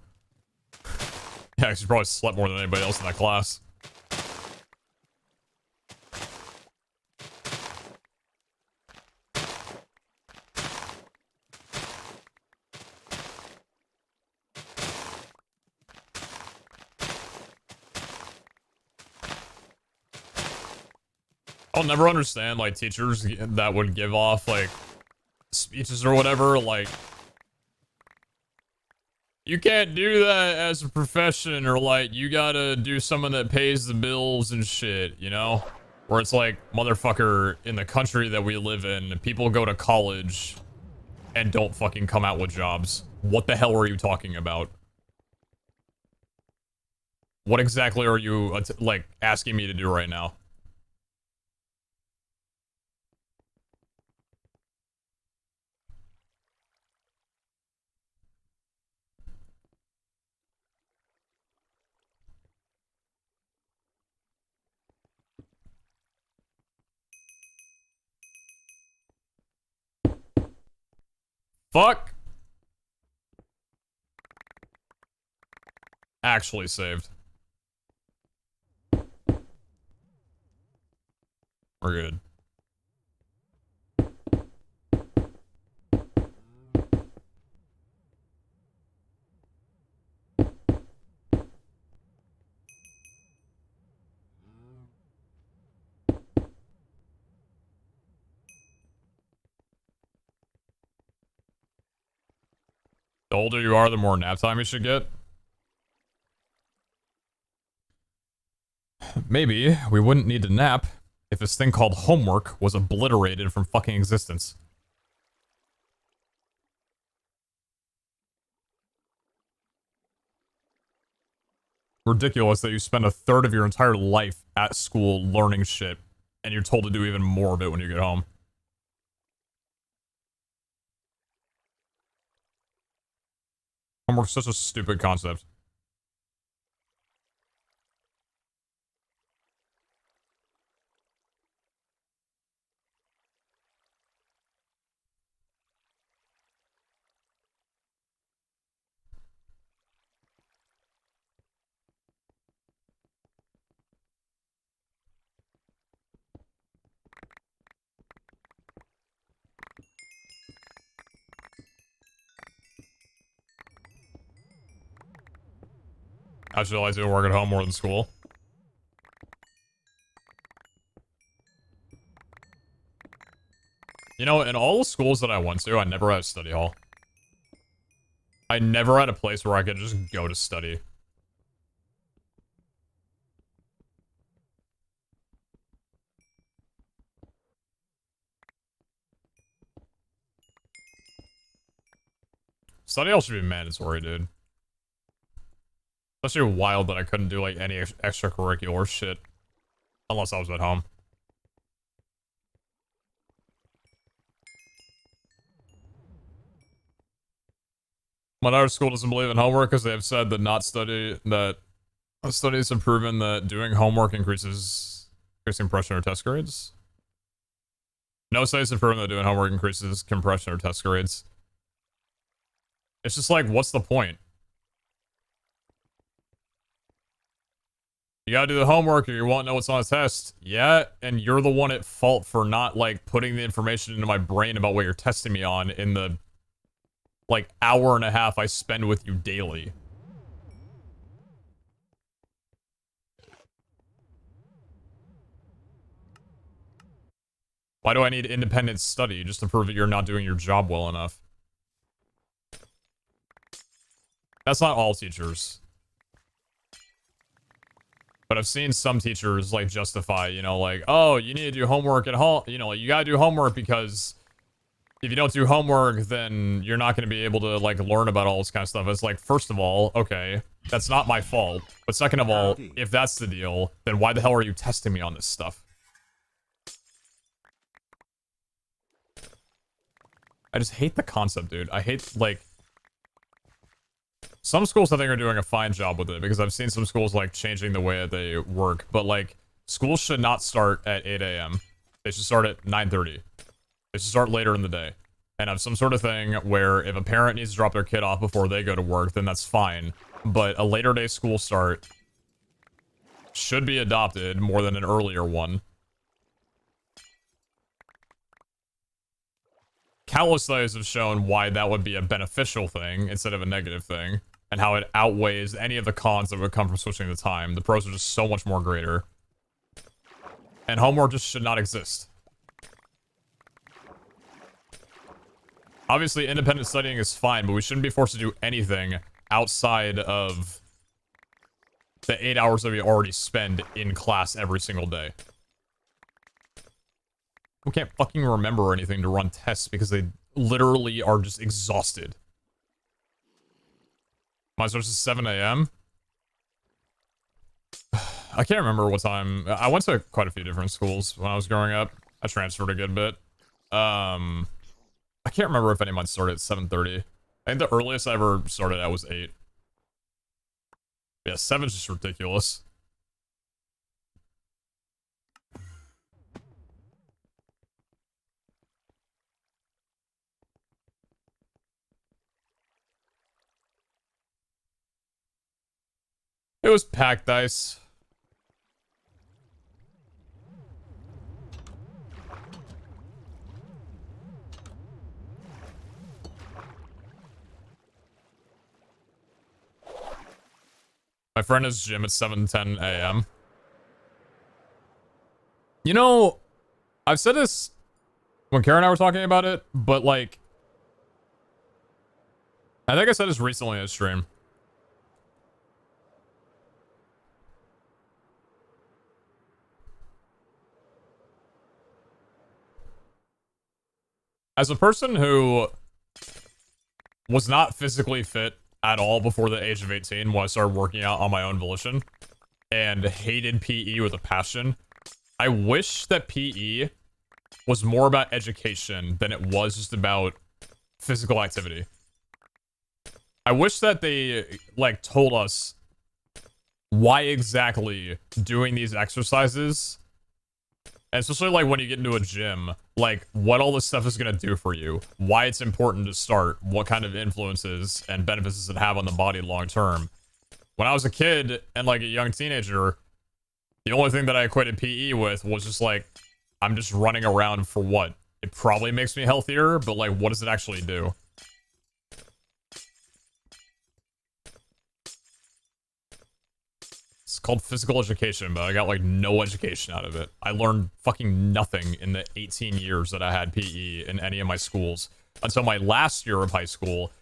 Yeah, she probably slept more than anybody else in that class. I'll never understand, like, teachers that would give off, like, speeches or whatever, like, you can't do that as a profession, or, like, you gotta do someone that pays the bills and shit, you know? Where it's like, motherfucker, in the country that we live in, people go to college and don't fucking come out with jobs. What the hell are you talking about? What exactly are you, like, asking me to do right now? Fuck! Actually saved. We're good. The older you are, the more nap time you should get. Maybe we wouldn't need to nap if this thing called homework was obliterated from fucking existence. Ridiculous that you spend a third of your entire life at school learning shit, and you're told to do even more of it when you get home. Homework's such a stupid concept. I just realized I do work at home more than school. You know, in all the schools that I went to, I never had a study hall. I never had a place where I could just go to study. Study hall should be mandatory, dude. Especially wild that I couldn't do, like, any extracurricular shit. Unless I was at home. My daughter's school doesn't believe in homework because they have said that studies have proven that doing homework increasing pressure or test grades. No studies have proven that doing homework increases compression or test grades. It's just like, what's the point? You gotta do the homework or you won't know what's on the test. Yeah, and you're the one at fault for not, like, putting the information into my brain about what you're testing me on in the, like, hour and a half I spend with you daily. Why do I need independent study just to prove that you're not doing your job well enough? That's not all teachers. But I've seen some teachers, like, justify, you know, like, oh, you need to do homework at home. You know, like, you gotta do homework because if you don't do homework, then you're not gonna be able to, like, learn about all this kind of stuff. It's like, first of all, okay, that's not my fault. But second of all, if that's the deal, then why the hell are you testing me on this stuff? I just hate the concept, dude. I hate, like... Some schools, I think, are doing a fine job with it, because I've seen some schools, like, changing the way that they work. But, like, schools should not start at 8 a.m. They should start at 9:30. They should start later in the day. And have some sort of thing where if a parent needs to drop their kid off before they go to work, then that's fine. But a later day school start should be adopted more than an earlier one. Countless studies have shown why that would be a beneficial thing instead of a negative thing, and how it outweighs any of the cons that would come from switching the time. The pros are just so much more greater. And homework just should not exist. Obviously, independent studying is fine, but we shouldn't be forced to do anything outside of the 8 hours that we already spend in class every single day. We can't fucking remember anything to run tests because they literally are just exhausted. My source is 7 a.m. I can't remember what time. I went to quite a few different schools when I was growing up. I transferred a good bit. I can't remember if any of mine started at 7:30. I think the earliest I ever started at was 8. Yeah, 7's just ridiculous. It was packed ice. My friend has gym at 7:10 a.m. You know, I've said this when Karen and I were talking about it, but like, I think I said this recently in a stream. As a person who was not physically fit at all before the age of 18 when I started working out on my own volition and hated PE with a passion, I wish that PE was more about education than it was just about physical activity. I wish that they, like, told us why exactly doing these exercises, and especially, like, when you get into a gym, like, what all this stuff is going to do for you, why it's important to start, what kind of influences and benefits does it have on the body long term. When I was a kid and, like, a young teenager, the only thing that I equated PE with was just, like, I'm just running around for what? It probably makes me healthier, but, like, what does it actually do? It's called physical education, but I got, like, no education out of it. I learned fucking nothing in the 18 years that I had PE in any of my schools until my last year of high school,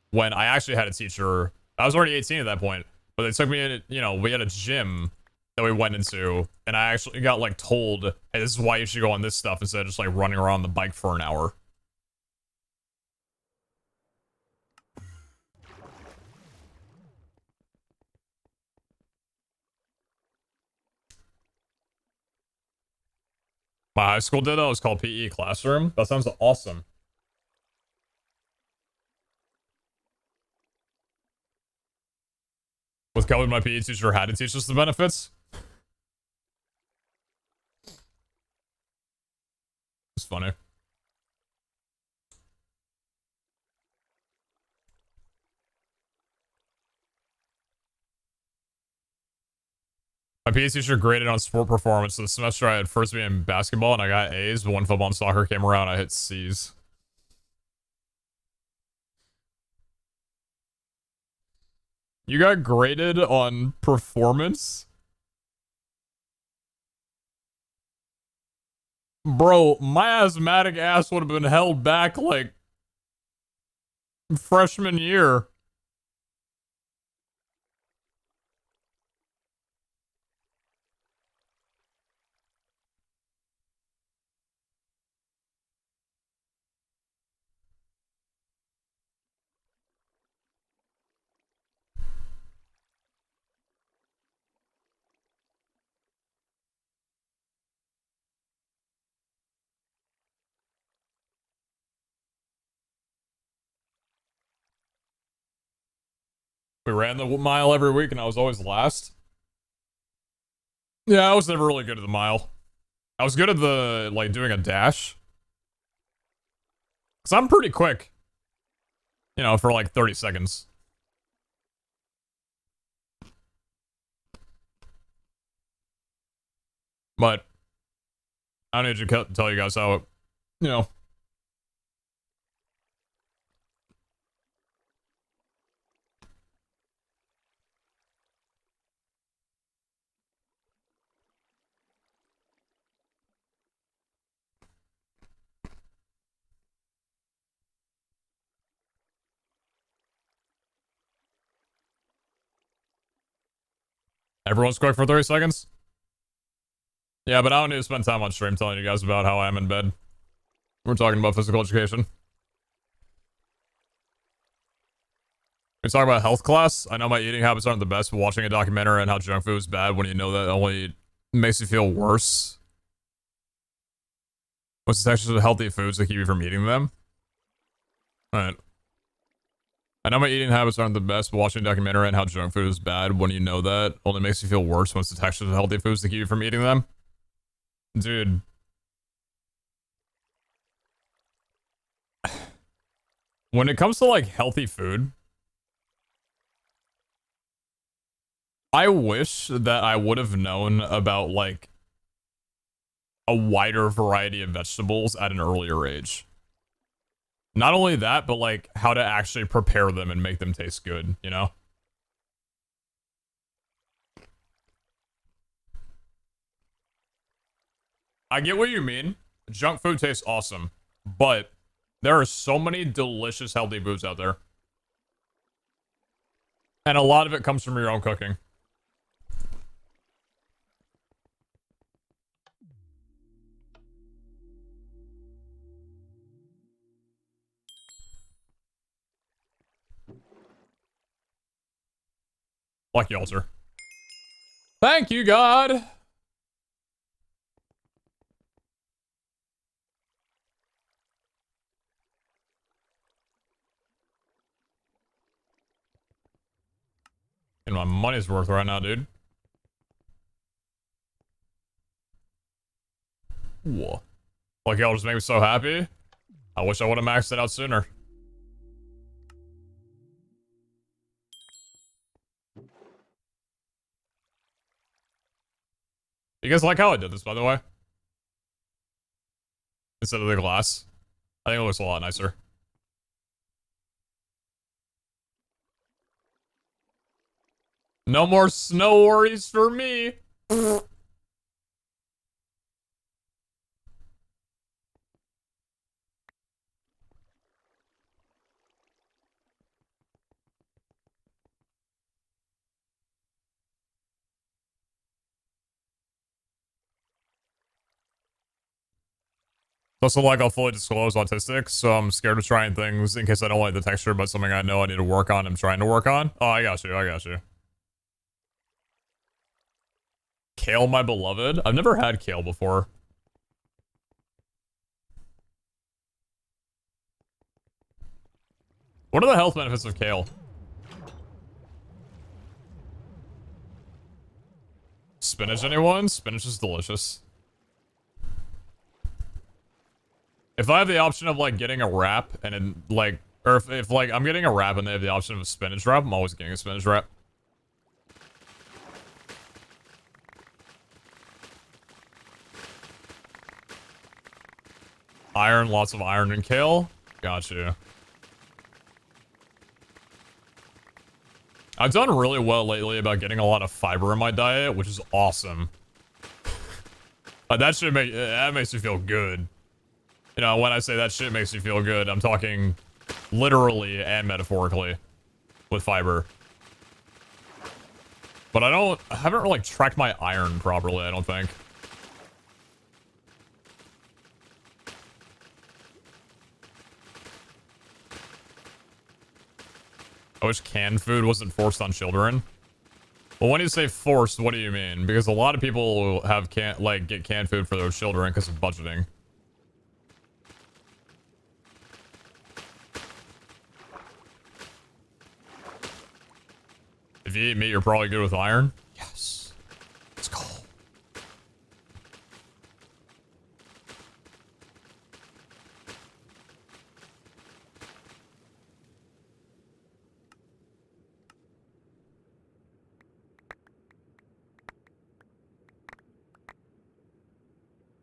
when I actually had a teacher. I was already 18 at that point, but they took me in, you know, we had a gym that we went into, and I actually got, like, told, hey, this is why you should go on this stuff instead of just, like, running around the bike for an hour. My high school did that. It was called PE Classroom. That sounds awesome. With COVID, my PE teacher had to teach us the benefits. It's funny. My PE teacher graded on sport performance. So the semester I had first been in basketball and I got A's, but when football and soccer came around, I hit C's. You got graded on performance? Bro, my asthmatic ass would have been held back like freshman year. We ran the mile every week and I was always last. Yeah, I was never really good at the mile. I was good at the, like, doing a dash. Because I'm pretty quick. You know, for like 30 seconds. But I don't need to tell you guys how it, you know. Everyone's quick for 30 seconds? Yeah, but I don't need to spend time on stream telling you guys about how I'm in bed. We're talking about physical education. We talk about health class. I know my eating habits aren't the best, but watching a documentary on how junk food is bad when you know that only makes you feel worse. What's the textures of healthy foods that keep you from eating them? Alright. I know my eating habits aren't the best, but watching a documentary on how junk food is bad when you know that only makes you feel worse. What's the textures of healthy foods that keep you from eating them? Dude. When it comes to, like, healthy food, I wish that I would have known about, like, a wider variety of vegetables at an earlier age. Not only that, but, like, how to actually prepare them and make them taste good, you know? I get what you mean. Junk food tastes awesome, but there are so many delicious healthy foods out there. And a lot of it comes from your own cooking. Lucky altar. Thank you, God. And my money's worth right now, dude. Whoa. Lucky altar just make me so happy. I wish I would have maxed it out sooner. You guys like how I did this, by the way? Instead of the glass. I think it looks a lot nicer. No more snow worries for me. Also, like, I'll fully disclose autistic, so I'm scared of trying things in case I don't like the texture, but something I know I need to work on, I'm trying to work on. Oh, I got you, I got you. Kale, my beloved? I've never had kale before. What are the health benefits of kale? Spinach, anyone? Spinach is delicious. If I have the option of, like, getting a wrap and then, like, or if like, I'm getting a wrap and they have the option of a spinach wrap, I'm always getting a spinach wrap. Iron, lots of iron and kale. Gotcha. I've done really well lately about getting a lot of fiber in my diet, which is awesome. That makes me feel good. You know, when I say that shit makes me feel good, I'm talking literally and metaphorically with fiber. But I haven't really tracked my iron properly, I don't think. I wish canned food wasn't forced on children. Well, when you say forced, what do you mean? Because a lot of people have get canned food for their children because of budgeting. If you eat meat, you're probably good with iron. Yes. Let's go.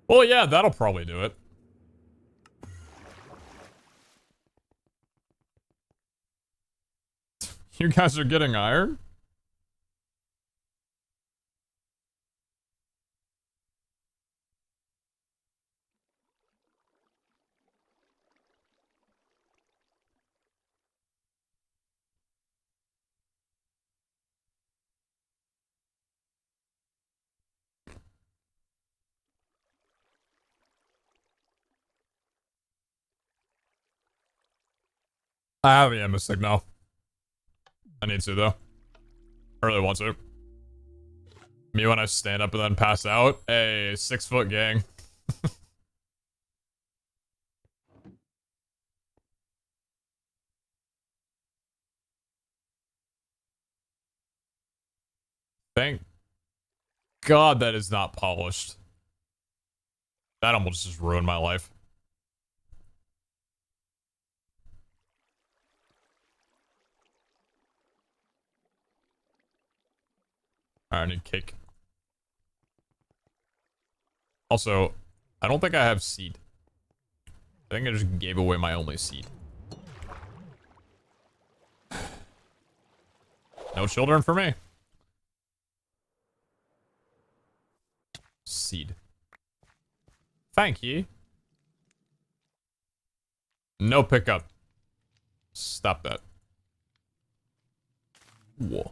Well, yeah, that'll probably do it. You guys are getting iron? I have a mystic now. I need to, though. I really want to. Me when I stand up and then pass out. Hey, 6-foot gang. Thank God that is not polished. That almost just ruined my life. Alright, I need cake. Also, I don't think I have seed. I think I just gave away my only seed. No children for me. Seed. Thank you. No pickup. Stop that. Whoa.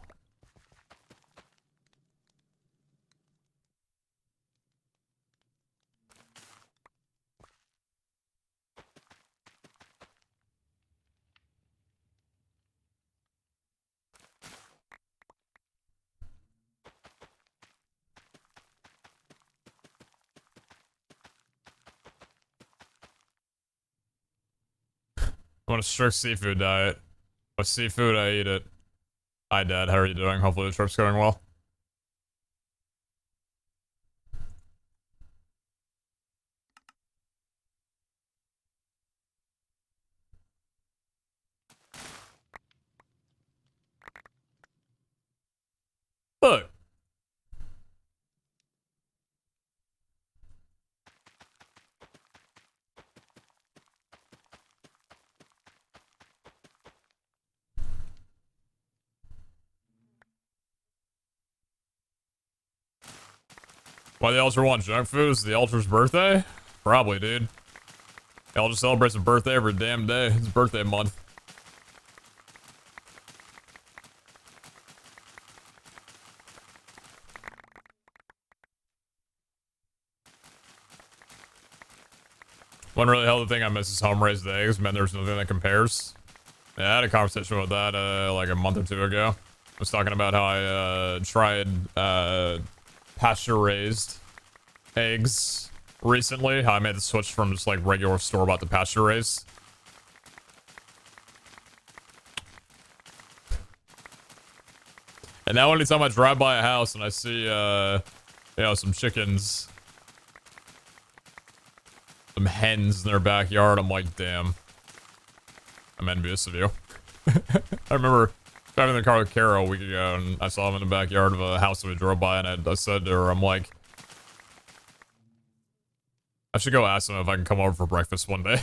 I'm on a strict seafood diet. With seafood, I eat it. Hi, Dad. How are you doing? Hopefully the trip's going well. Look. Why the Ultra want junk food? Is the Ultra's birthday? Probably, dude. The Ultra celebrates a birthday every damn day. It's birthday month. One really healthy thing I miss is home-raised eggs. Man, there's nothing that compares. Yeah, I had a conversation with that like a month or two ago. I was talking about how I tried pasture-raised eggs recently. How I made the switch from just like regular store-bought to pasture-raised. And now anytime I drive by a house and I see, you know, some chickens, some hens in their backyard, I'm like, damn. I'm envious of you. I remember driving the car with Kara a week ago, and I saw him in the backyard of a house that we drove by, and I said to her, I'm like, I should go ask him if I can come over for breakfast one day.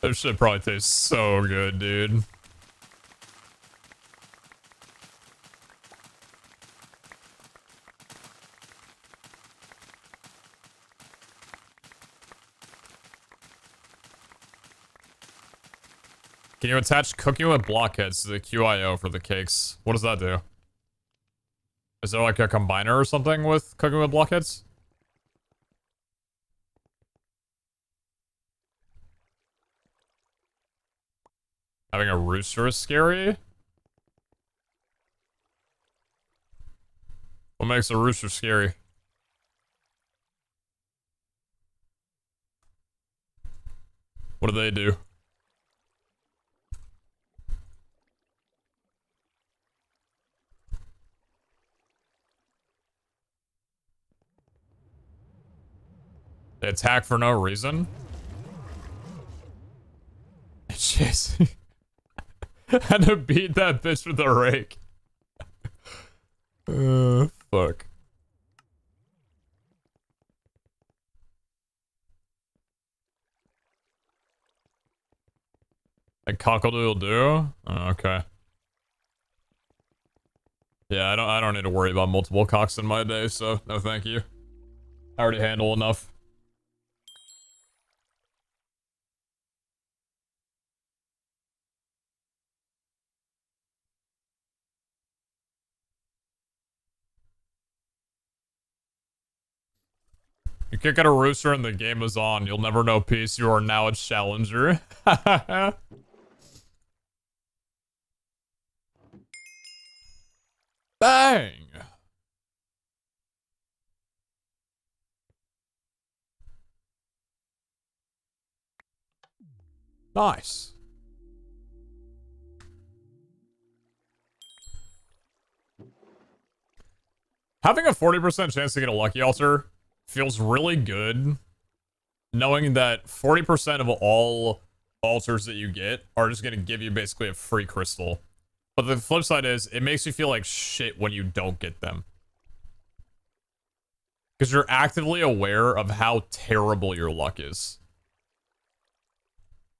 This shit probably tastes so good, dude. Can you attach cooking with blockheads to the QIO for the cakes? What does that do? Is there like a combiner or something with cooking with blockheads? Having a rooster is scary? What makes a rooster scary? What do they do? They attack for no reason? Jeez. Had to beat that bitch with a rake. Fuck. A cockle-doodle-doo? Oh, okay. Yeah, I don't need to worry about multiple cocks in my day, so no thank you. I already handle enough. You kick out a rooster and the game is on. You'll never know peace. You are now a challenger. Bang! Nice. Having a 40% chance to get a lucky altar feels really good, knowing that 40% of all altars that you get are just going to give you basically a free crystal. But the flip side is, it makes you feel like shit when you don't get them. Because you're actively aware of how terrible your luck is.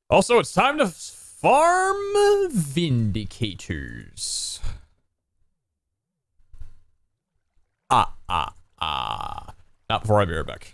Also, it's time to farm Vindicators. Not before I be right back.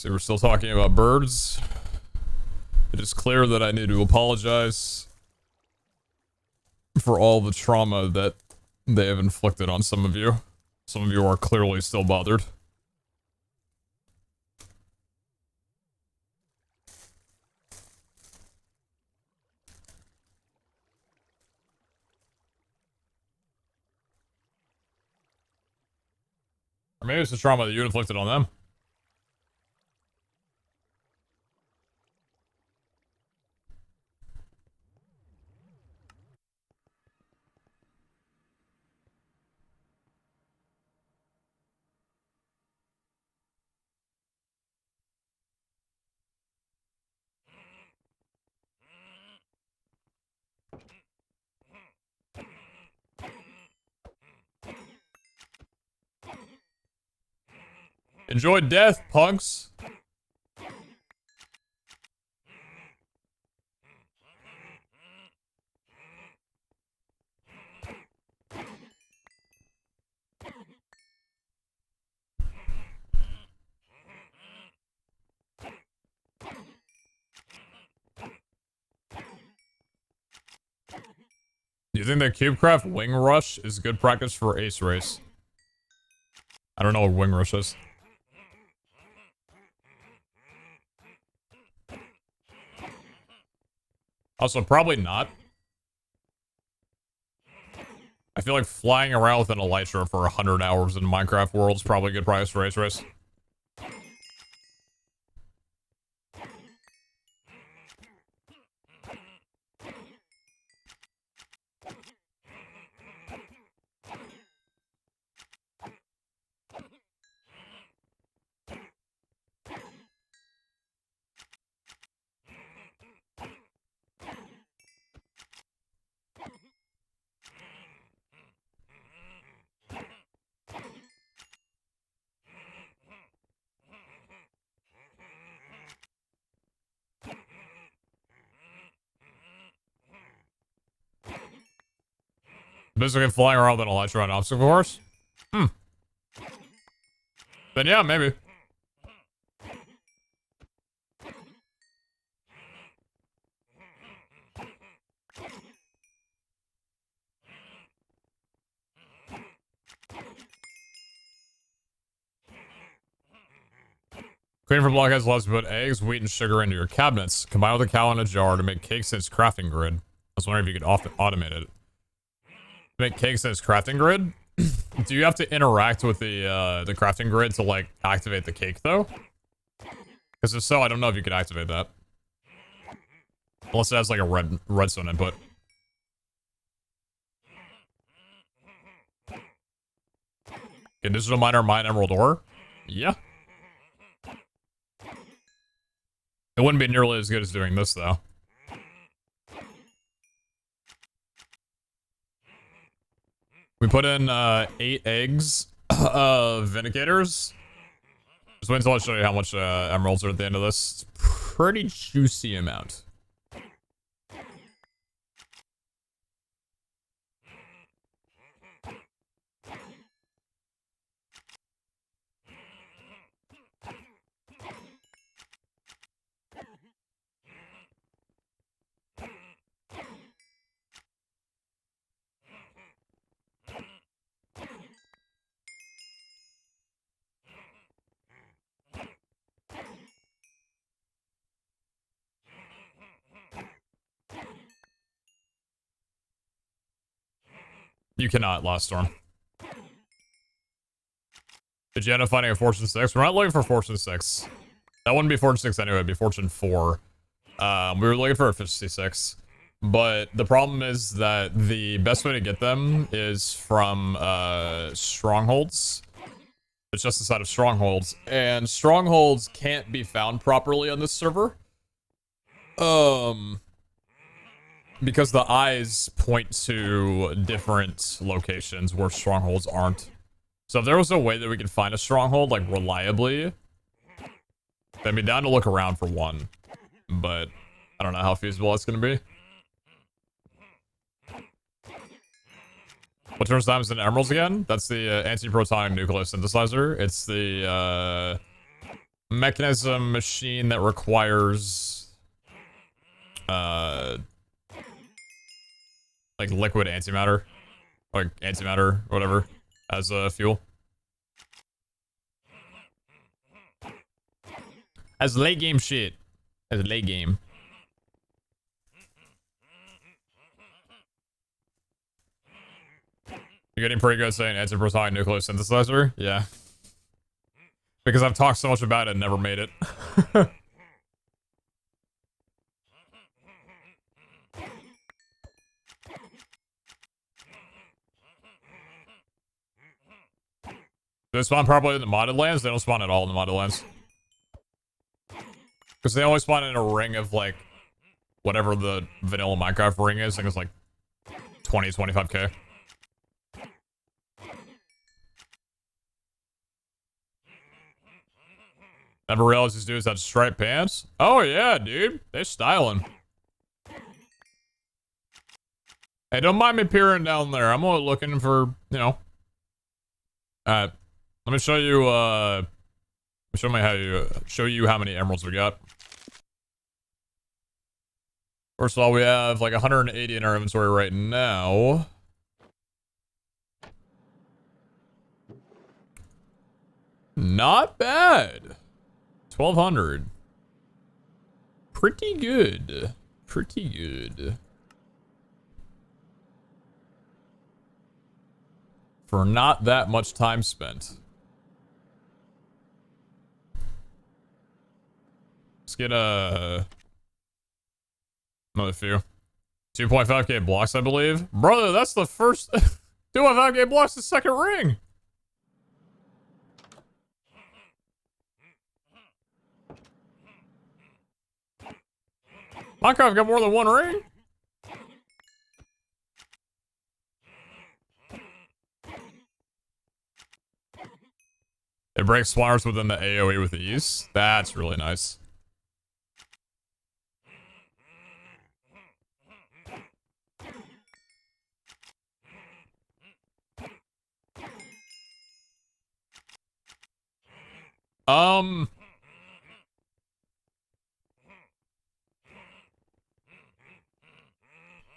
So we're still talking about birds. It is clear that I need to apologize for all the trauma that they have inflicted on some of you. Some of you are clearly still bothered. Or maybe it's the trauma that you inflicted on them. Enjoy death, punks. Do you think that CubeCraft Wing Rush is good practice for Ace Race? I don't know what Wing Rush is. Also, probably not. I feel like flying around with an elytra for 100 hours in Minecraft world is probably a good price for Ace Race. Basically flying around with an elytra on obstacle course? Hmm. Then yeah, maybe. Creating for Blockheads loves to put eggs, wheat, and sugar into your cabinets. Combine with a cow in a jar to make cakes in its crafting grid. I was wondering if you could automate it. Make cakes in its crafting grid? Do you have to interact with the crafting grid to, like, activate the cake, though? Because if so, I don't know if you could activate that. Unless it has, like, a redstone input. Can digital miner mine emerald ore? Yeah. It wouldn't be nearly as good as doing this, though. We put in 8 eggs of Vindicators. Just wait until I show you how much emeralds are at the end of this. It's a pretty juicy amount. You cannot, Last Storm. Did you end up finding a Fortune 6? We're not looking for Fortune 6. That wouldn't be Fortune 6 anyway, it'd be Fortune 4. We were looking for a 56. But the problem is that the best way to get them is from strongholds. It's just inside of strongholds. And strongholds can't be found properly on this server. Because the eyes point to different locations where strongholds aren't. So if there was a way that we could find a stronghold, like, reliably, I'd be down to look around for one. But I don't know how feasible it's going to be. What turns diamonds into emeralds again? That's the anti-protonic nucleus synthesizer. It's the mechanism machine that requires like liquid antimatter, like antimatter or whatever, as a fuel. As late game shit. As late game. You're getting pretty good saying antiprotonic nuclear synthesizer? Yeah. Because I've talked so much about it and never made it. They spawn properly in the modded lands? They don't spawn at all in the modded lands. Because they always spawn in a ring of, like, whatever the vanilla Minecraft ring is. I think it's like 20, 25k. Never realized these dudes had striped pants. Oh yeah, dude. They styling. Hey, don't mind me peering down there. I'm only looking for, you know. Alright. Let me show you, show you how many emeralds we got. First of all, we have like 180 in our inventory right now. Not bad. 1,200. Pretty good. Pretty good. For not that much time spent. Let's get another few. 2.5k blocks, I believe. Brother, that's the first 2.5k blocks, the second ring. Minecraft got more than one ring? It breaks spawners within the AoE with ease. That's really nice.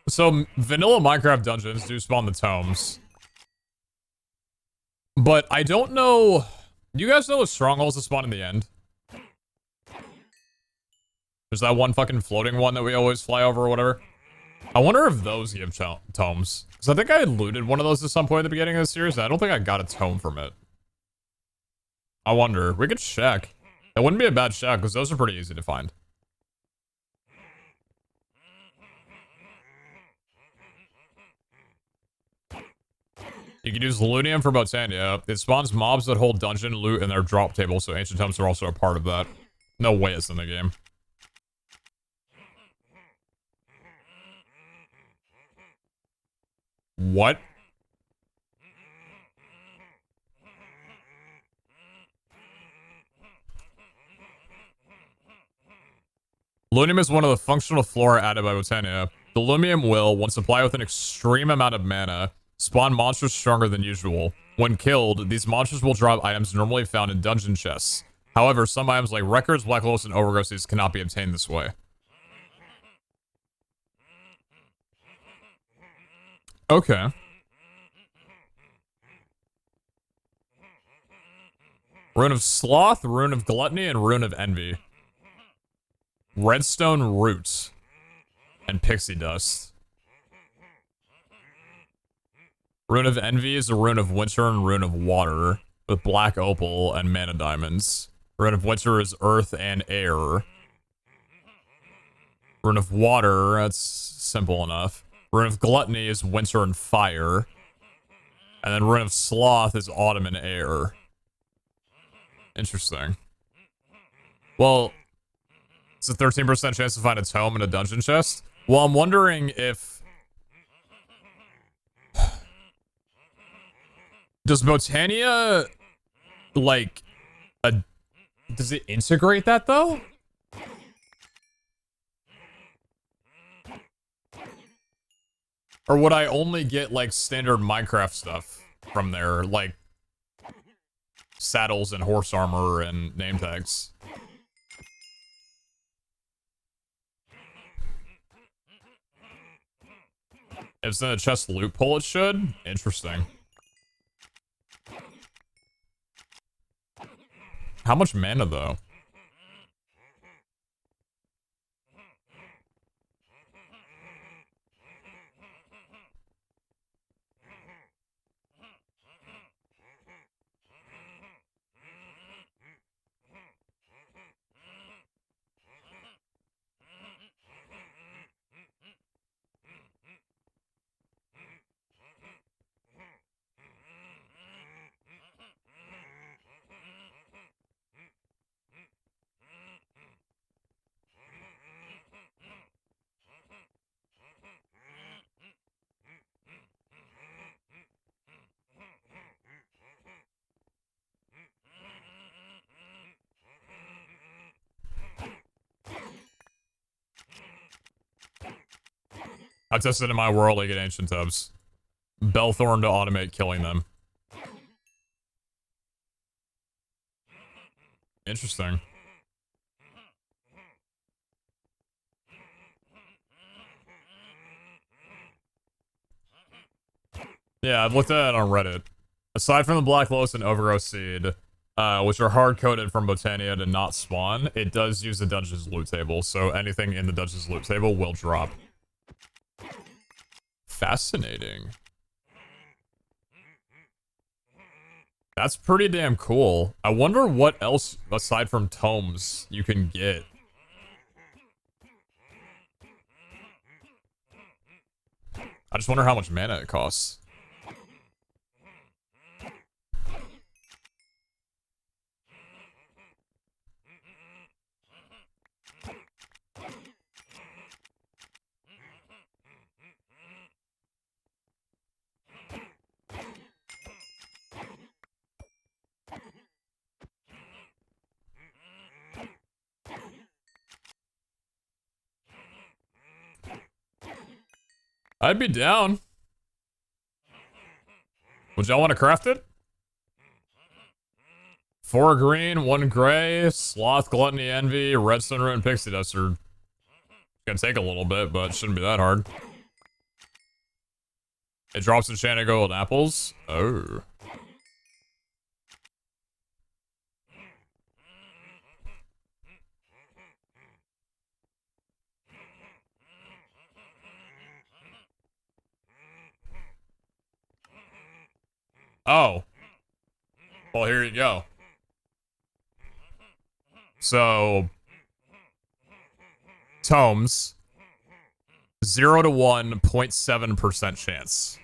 So vanilla Minecraft dungeons do spawn the tomes. But I don't know. Do you guys know what strongholds that spawn in the end? There's that one fucking floating one that we always fly over or whatever. I wonder if those give tomes. Because I think I looted one of those at some point at the beginning of the series, and I don't think I got a tome from it. I wonder. We could check. That wouldn't be a bad check, because those are pretty easy to find. You can use Lunium for Botania. It spawns mobs that hold dungeon loot in their drop table, so ancient tomes are also a part of that. No way it's in the game. What? Lunium is one of the functional flora added by Botania. The Lunium will, when supplied with an extreme amount of mana, spawn monsters stronger than usual. When killed, these monsters will drop items normally found in dungeon chests. However, some items like records, black holes, and overgrowths cannot be obtained this way. Okay. Rune of Sloth, Rune of Gluttony, and Rune of Envy. Redstone Roots. And Pixie Dust. Rune of Envy is a Rune of Winter and Rune of Water, with Black Opal and Mana Diamonds. Rune of Winter is Earth and Air. Rune of Water, that's simple enough. Rune of Gluttony is Winter and Fire. And then Rune of Sloth is Autumn and Air. Interesting. Well, it's a 13% chance to find a tome in a dungeon chest. Well, I'm wondering if... Does Botania, like, does it integrate that, though? Or would I only get, like, standard Minecraft stuff from there? Like, saddles and horse armor and name tags. If it's in a chest loot pull, it should. Interesting. How much mana, though? I tested in my World League at Ancient Tubs. Belthorn to automate killing them. Interesting. Yeah, I've looked at it on Reddit. Aside from the Black Lotus and Overgrowth Seed, which are hard-coded from Botania to not spawn, it does use the Dungeon's loot table, so anything in the Dungeon's loot table will drop. Fascinating. That's pretty damn cool. I wonder what else, aside from tomes, you can get. I just wonder how much mana it costs. I'd be down. Would y'all want to craft it? 4 green, 1 gray, Sloth, Gluttony, Envy, Redstone Root, and Pixie Dust are gonna take a little bit, but it shouldn't be that hard. It drops enchanted gold apples. Oh. Oh. Well, here you go. So, tomes, 0 to 1, 0.7% chance.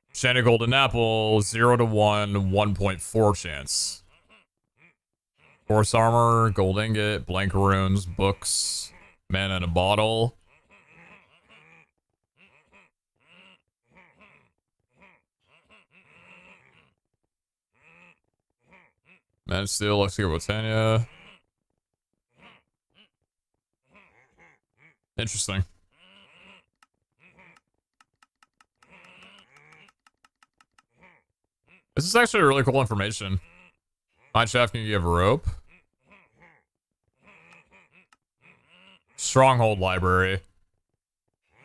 Enchanted golden apple, 0 to 1, 1.4 chance. Horse armor, gold ingot, blank runes, books, mana in a bottle. Man Steel, Lexicon Botania. Interesting. This is actually really cool information. Mineshaft can give rope. Stronghold library.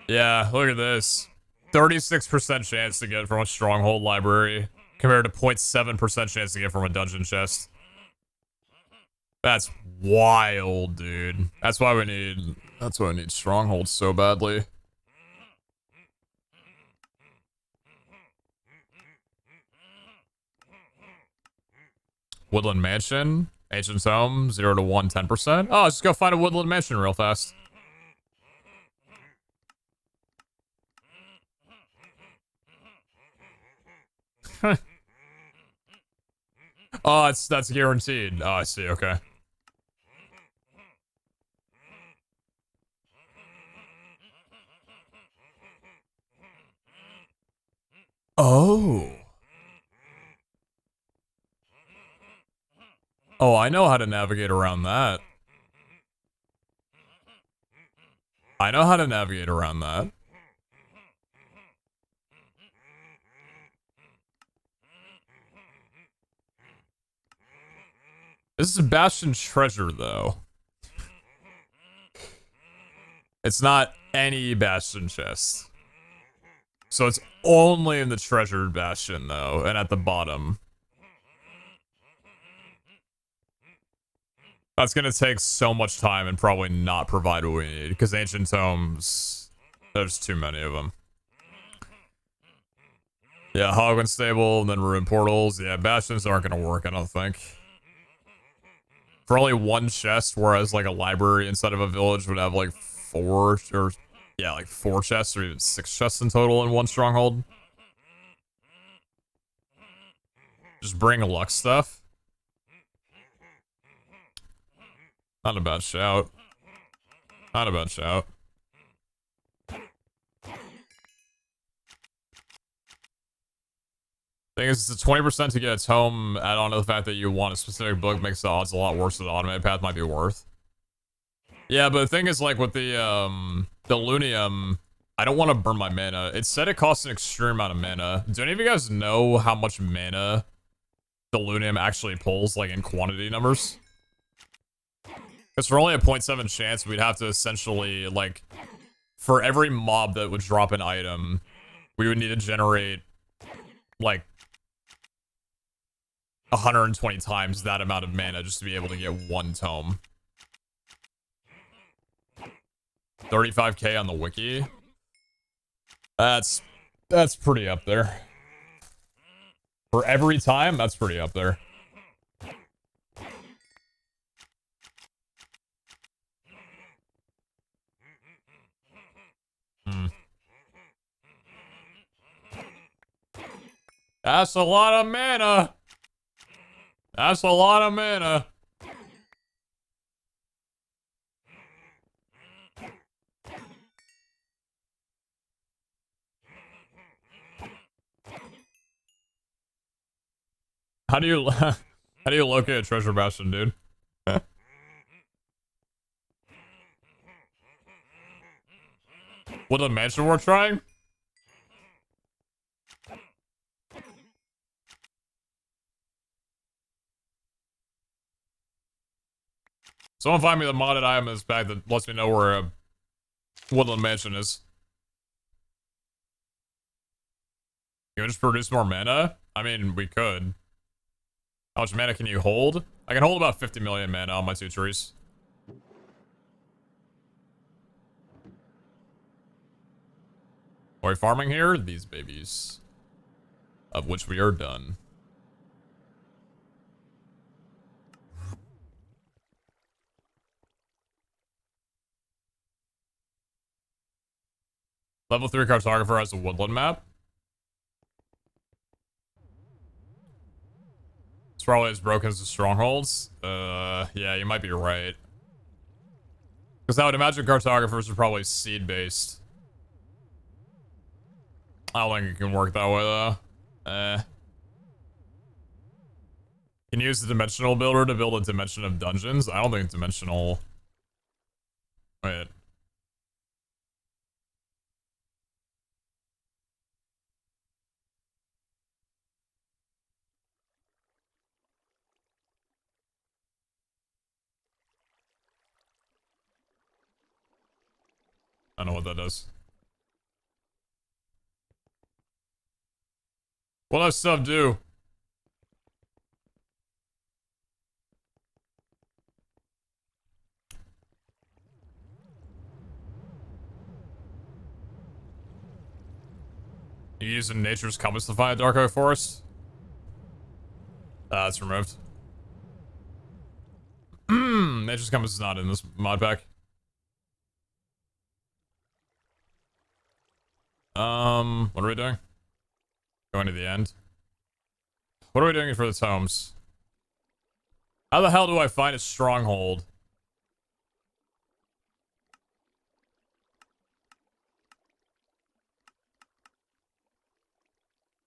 Yeah, look at this. 36% chance to get from a stronghold library compared to 0.7% chance to get from a dungeon chest. That's wild, dude. That's why we need strongholds so badly. Woodland Mansion, Ancient Home, 0 to 1, 10%. Oh, let's just go find a Woodland Mansion real fast. Oh, that's guaranteed. Oh, I see, okay. Oh. Oh, I know how to navigate around that. I know how to navigate around that. This is Bastion treasure, though. It's not any Bastion chest. So it's only in the treasured Bastion, though, and at the bottom. That's gonna take so much time and probably not provide what we need, because Ancient Tomes, there's too many of them. Yeah, Hogwarts Stable, and then Ruin Portals. Yeah, Bastions aren't gonna work, I don't think. For only one chest, whereas like a library inside of a village would have like four chests or even 6 chests in total in one stronghold. Just bring luck stuff. Not a bad shout. Not a bad shout. Thing is, it's a 20% to get its home. Add on to the fact that you want a specific book makes the odds a lot worse than the automated path might be worth. Yeah, but the thing is, like, with the Lunium, I don't want to burn my mana. It said it costs an extreme amount of mana. Do any of you guys know how much mana the Lunium actually pulls, like, in quantity numbers? Because for only a 0.7 chance, we'd have to essentially, like, for every mob that would drop an item, we would need to generate, like, 120 times that amount of mana just to be able to get one tome. 35k on the wiki. That's pretty up there. For every time, that's pretty up there. That's a lot of mana. That's a lot of mana. How do you locate a treasure bastion, dude? What a mansion we're trying? Someone find me the modded item in this bag that lets me know where a woodland mansion is. Can we just produce more mana? I mean, we could. How much mana can you hold? I can hold about 50 million mana on my 2 trees. Are we farming here? These babies. Of which we are done. Level 3 cartographer has a woodland map. It's probably as broken as the strongholds. Yeah, you might be right. Because I would imagine cartographers are probably seed-based. I don't think it can work that way, though. Can you use the dimensional builder to build a dimension of dungeons? I don't think dimensional... Wait. I don't know what that does. What does stuff do? You using nature's compass to find a dark oak forest? It's removed. Nature's compass is not in this mod pack. What are we doing? Going to the end. What are we doing for the tomes? How the hell do I find a stronghold?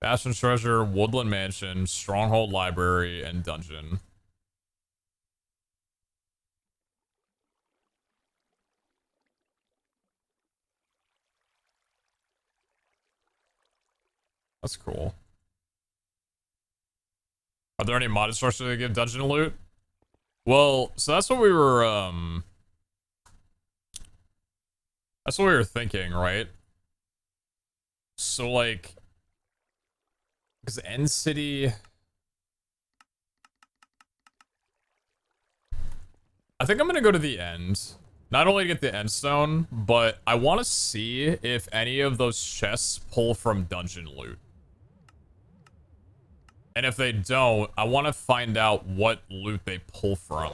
Bastion Treasure, Woodland Mansion, Stronghold Library, and Dungeon. That's cool. Are there any modded structures that give dungeon loot? Well, so that's what we were, that's what we were thinking, right? So, like, because End City... I think I'm gonna go to the end. Not only to get the end stone, but I want to see if any of those chests pull from dungeon loot. And if they don't, I want to find out what loot they pull from.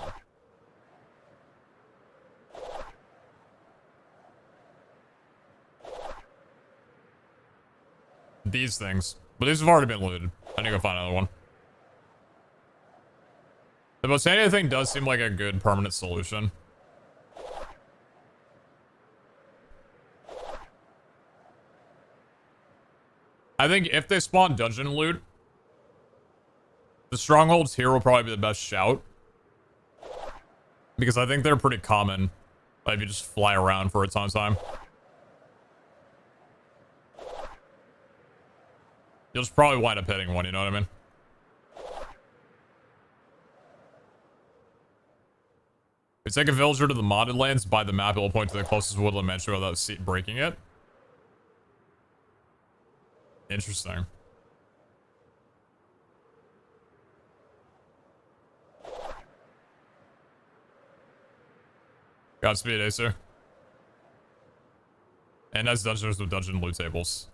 These things. But these have already been looted. I need to go find another one. The Botania thing does seem like a good permanent solution. I think if they spawn dungeon loot, the strongholds here will probably be the best shout. Because I think they're pretty common. Like if you just fly around for a ton of time. You'll just probably wind up hitting one, you know what I mean? If you take a villager to the modded lands, by the map, it will point to the closest woodland mansion without breaking it. Interesting. Godspeed, Acer. And as dungeons with dungeon loot tables.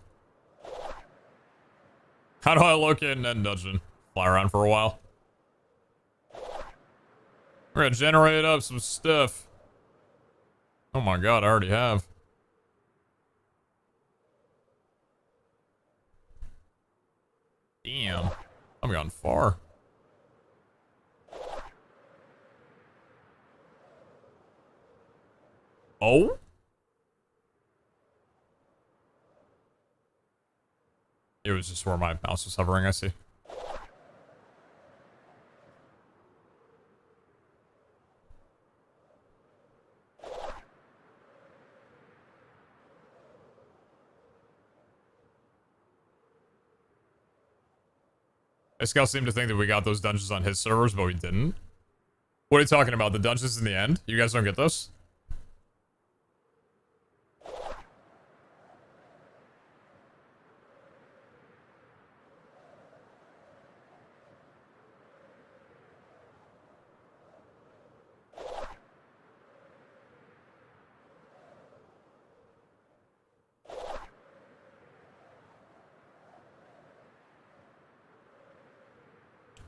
How do I locate an end dungeon? Fly around for a while. We're gonna generate up some stuff. Oh my god, I already have. Damn. I've gone far. Oh? It was just where my mouse was hovering, I see. Escal seemed to think that we got those dungeons on his servers, but we didn't. What are you talking about? The dungeons in the end? You guys don't get those?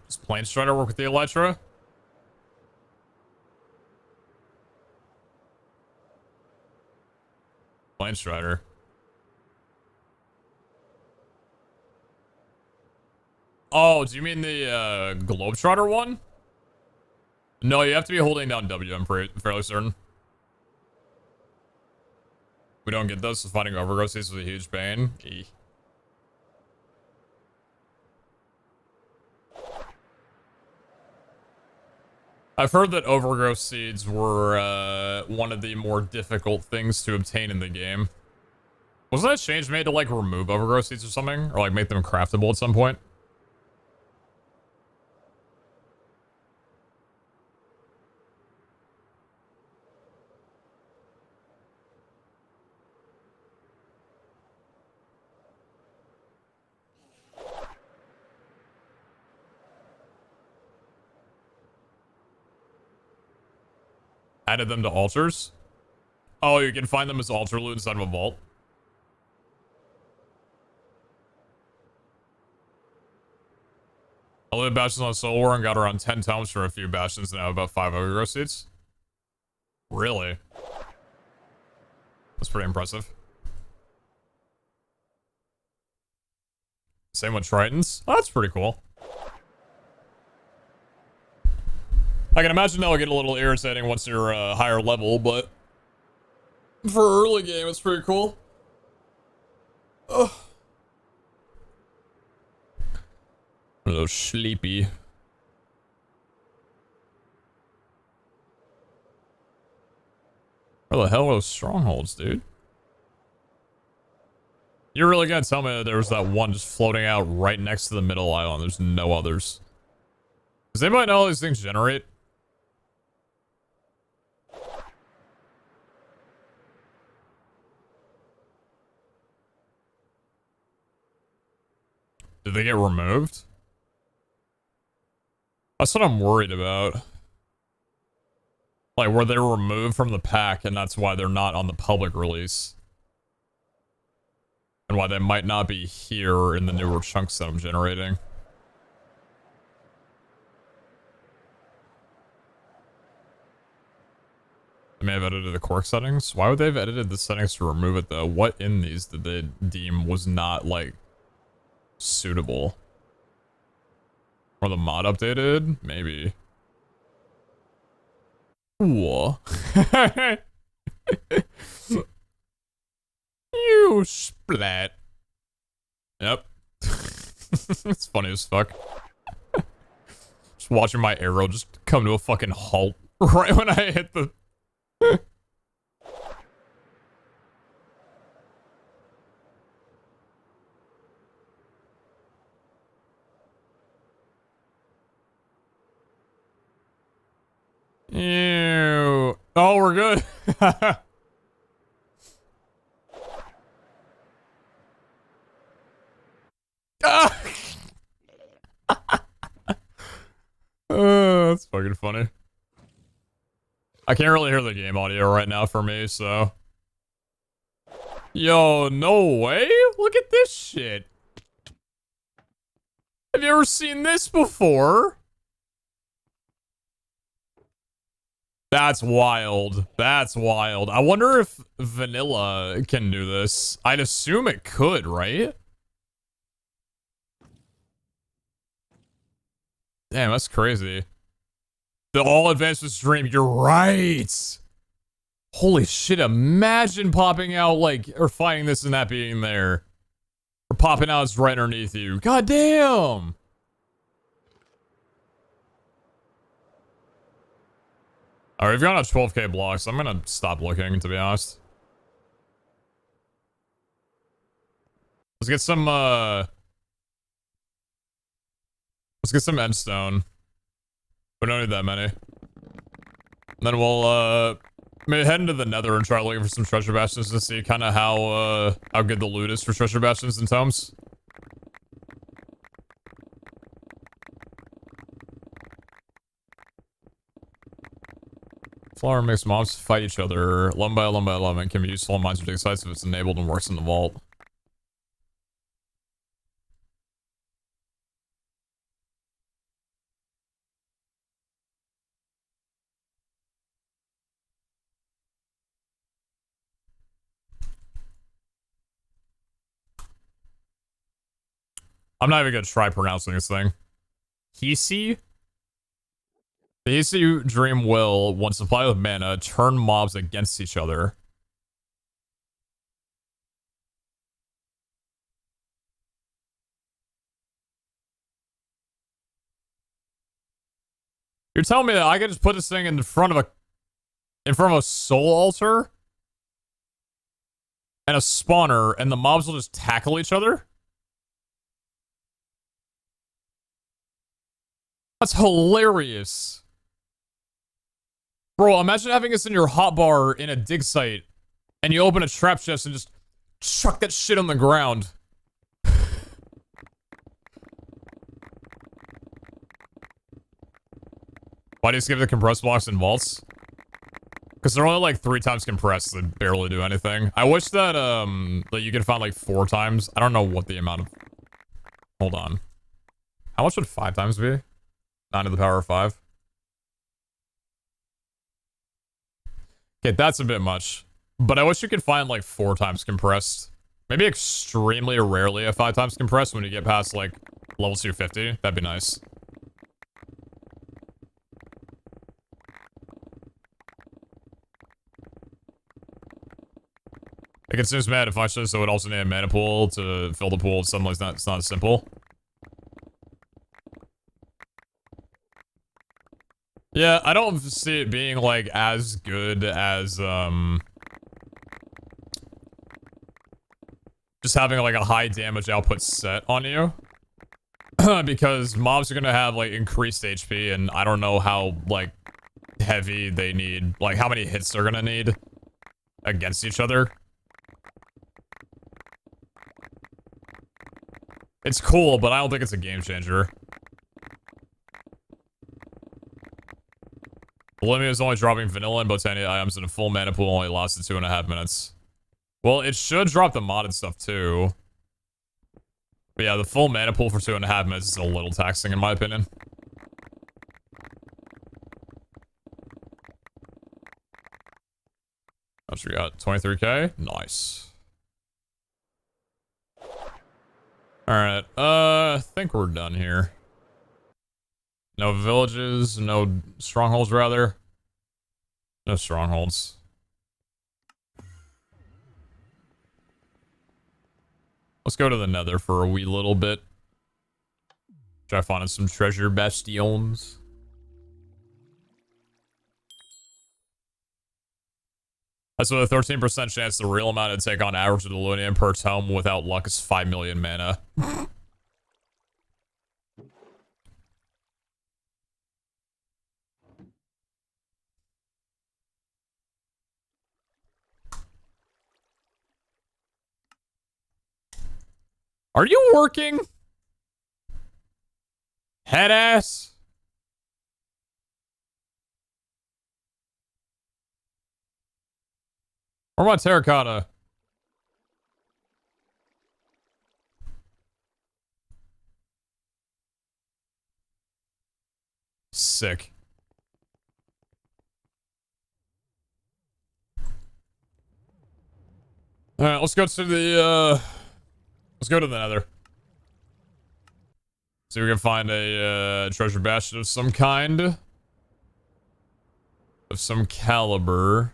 Does Plane Strider work with the Elytra? Plane Strider. Oh, do you mean the Globetrotter one? No, you have to be holding down W, I'm fairly certain. We don't get those, so fighting Overgrowth is a huge pain. E. I've heard that overgrowth seeds were one of the more difficult things to obtain in the game. Wasn't that change made to like remove overgrowth seeds or something? Or like make them craftable at some point? Added them to altars? Oh, you can find them as altar loot inside of a vault. I lived bastions on Soul War and got around 10 tomes for a few bastions and now about 5 overgrowth seeds. Really? That's pretty impressive. Same with Tritons. Oh, that's pretty cool. I can imagine that'll get a little irritating once you're higher level, but for early game, it's pretty cool. Ugh. A little sleepy. Where the hell are those strongholds, dude? You're really gonna tell me that there was that one just floating out right next to the middle island? There's no others. Does anybody know how these things generate? Did they get removed? That's what I'm worried about. Like, were they removed from the pack and that's why they're not on the public release? And why they might not be here in the newer chunks that I'm generating. I may have edited the quirk settings. Why would they have edited the settings to remove it though? What in these did they deem was not, like, suitable? Or the mod updated? Maybe. Ooh. You splat. Yep. It's funny as fuck. Just watching my arrow just come to a fucking halt right when I hit the... Ew. Oh, we're good. That's fucking funny. I can't really hear the game audio right now for me, so... Yo, no way? Look at this shit. Have you ever seen this before? That's wild. That's wild. I wonder if vanilla can do this. I'd assume it could, right? Damn, that's crazy. The all advancement stream, you're right. Holy shit, imagine popping out, like, or finding this and that being there. Or popping out, it's right underneath you. God damn. Alright, we've gone up 12k blocks. I'm gonna stop looking, to be honest. Let's get some, let's get some endstone. We don't need that many. And then we'll, maybe head into the nether and try looking for some treasure bastions to see kind of how good the loot is for treasure bastions and tomes. Flower makes mobs fight each other. 11 by 11 by 11 can be useful in mines or dig sites if it's enabled and works in the vault. I'm not even gonna try pronouncing this thing. Hisi? The Hisi Dream will, when supplied with mana, turn mobs against each other. You're telling me that I could just put this thing in front of a soul altar? And a spawner, and the mobs will just tackle each other? That's hilarious. Bro, imagine having this in your hotbar in a dig site, and you open a trap chest and just chuck that shit on the ground. Why do you skip the compressed blocks and vaults? Because they're only like 3 times compressed, they barely do anything. I wish that, that you could find like 4 times. I don't know what the amount of... Hold on. How much would 5 times be? 9 to the power of 5. Okay, that's a bit much. But I wish you could find like 4 times compressed. Maybe extremely rarely a 5 times compressed when you get past like level 250. That'd be nice. It consumes mana to function, so it also need a mana pool to fill the pool. Suddenly it's not as simple. Yeah, I don't see it being, like, as good as, just having, like, a high damage output set on you. Because mobs are gonna have, like, increased HP, and I don't know how, like, heavy they need, like, how many hits they're gonna need against each other. It's cool, but I don't think it's a game changer. Olympia is only dropping vanilla and Botania items, and a full mana pool only lasted 2.5 minutes. Well, it should drop the modded stuff too. But yeah, the full mana pool for 2.5 minutes is a little taxing in my opinion. How much we got? 23k? Nice. Alright, I think we're done here. No villages, no strongholds rather. No strongholds. Let's go to the nether for a wee little bit. Try finding some treasure bastions. That's with a 13% chance the real amount to take on average of the Lunian per tome without luck is 5 million mana. Are you working? Head ass? Or my terracotta? Sick. Alright, let's go to the, let's go to the nether. See if we can find a, treasure bastion of some kind. Of some caliber.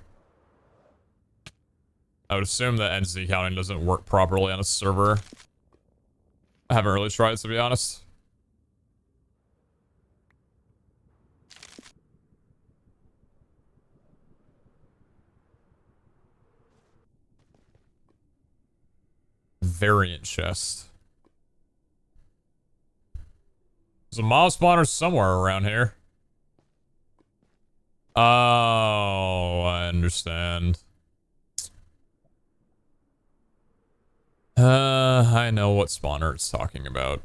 I would assume that NZ counting doesn't work properly on a server. I haven't really tried, to be honest. Variant chest. There's a mob spawner somewhere around here. Oh, I understand. I know what spawner it's talking about.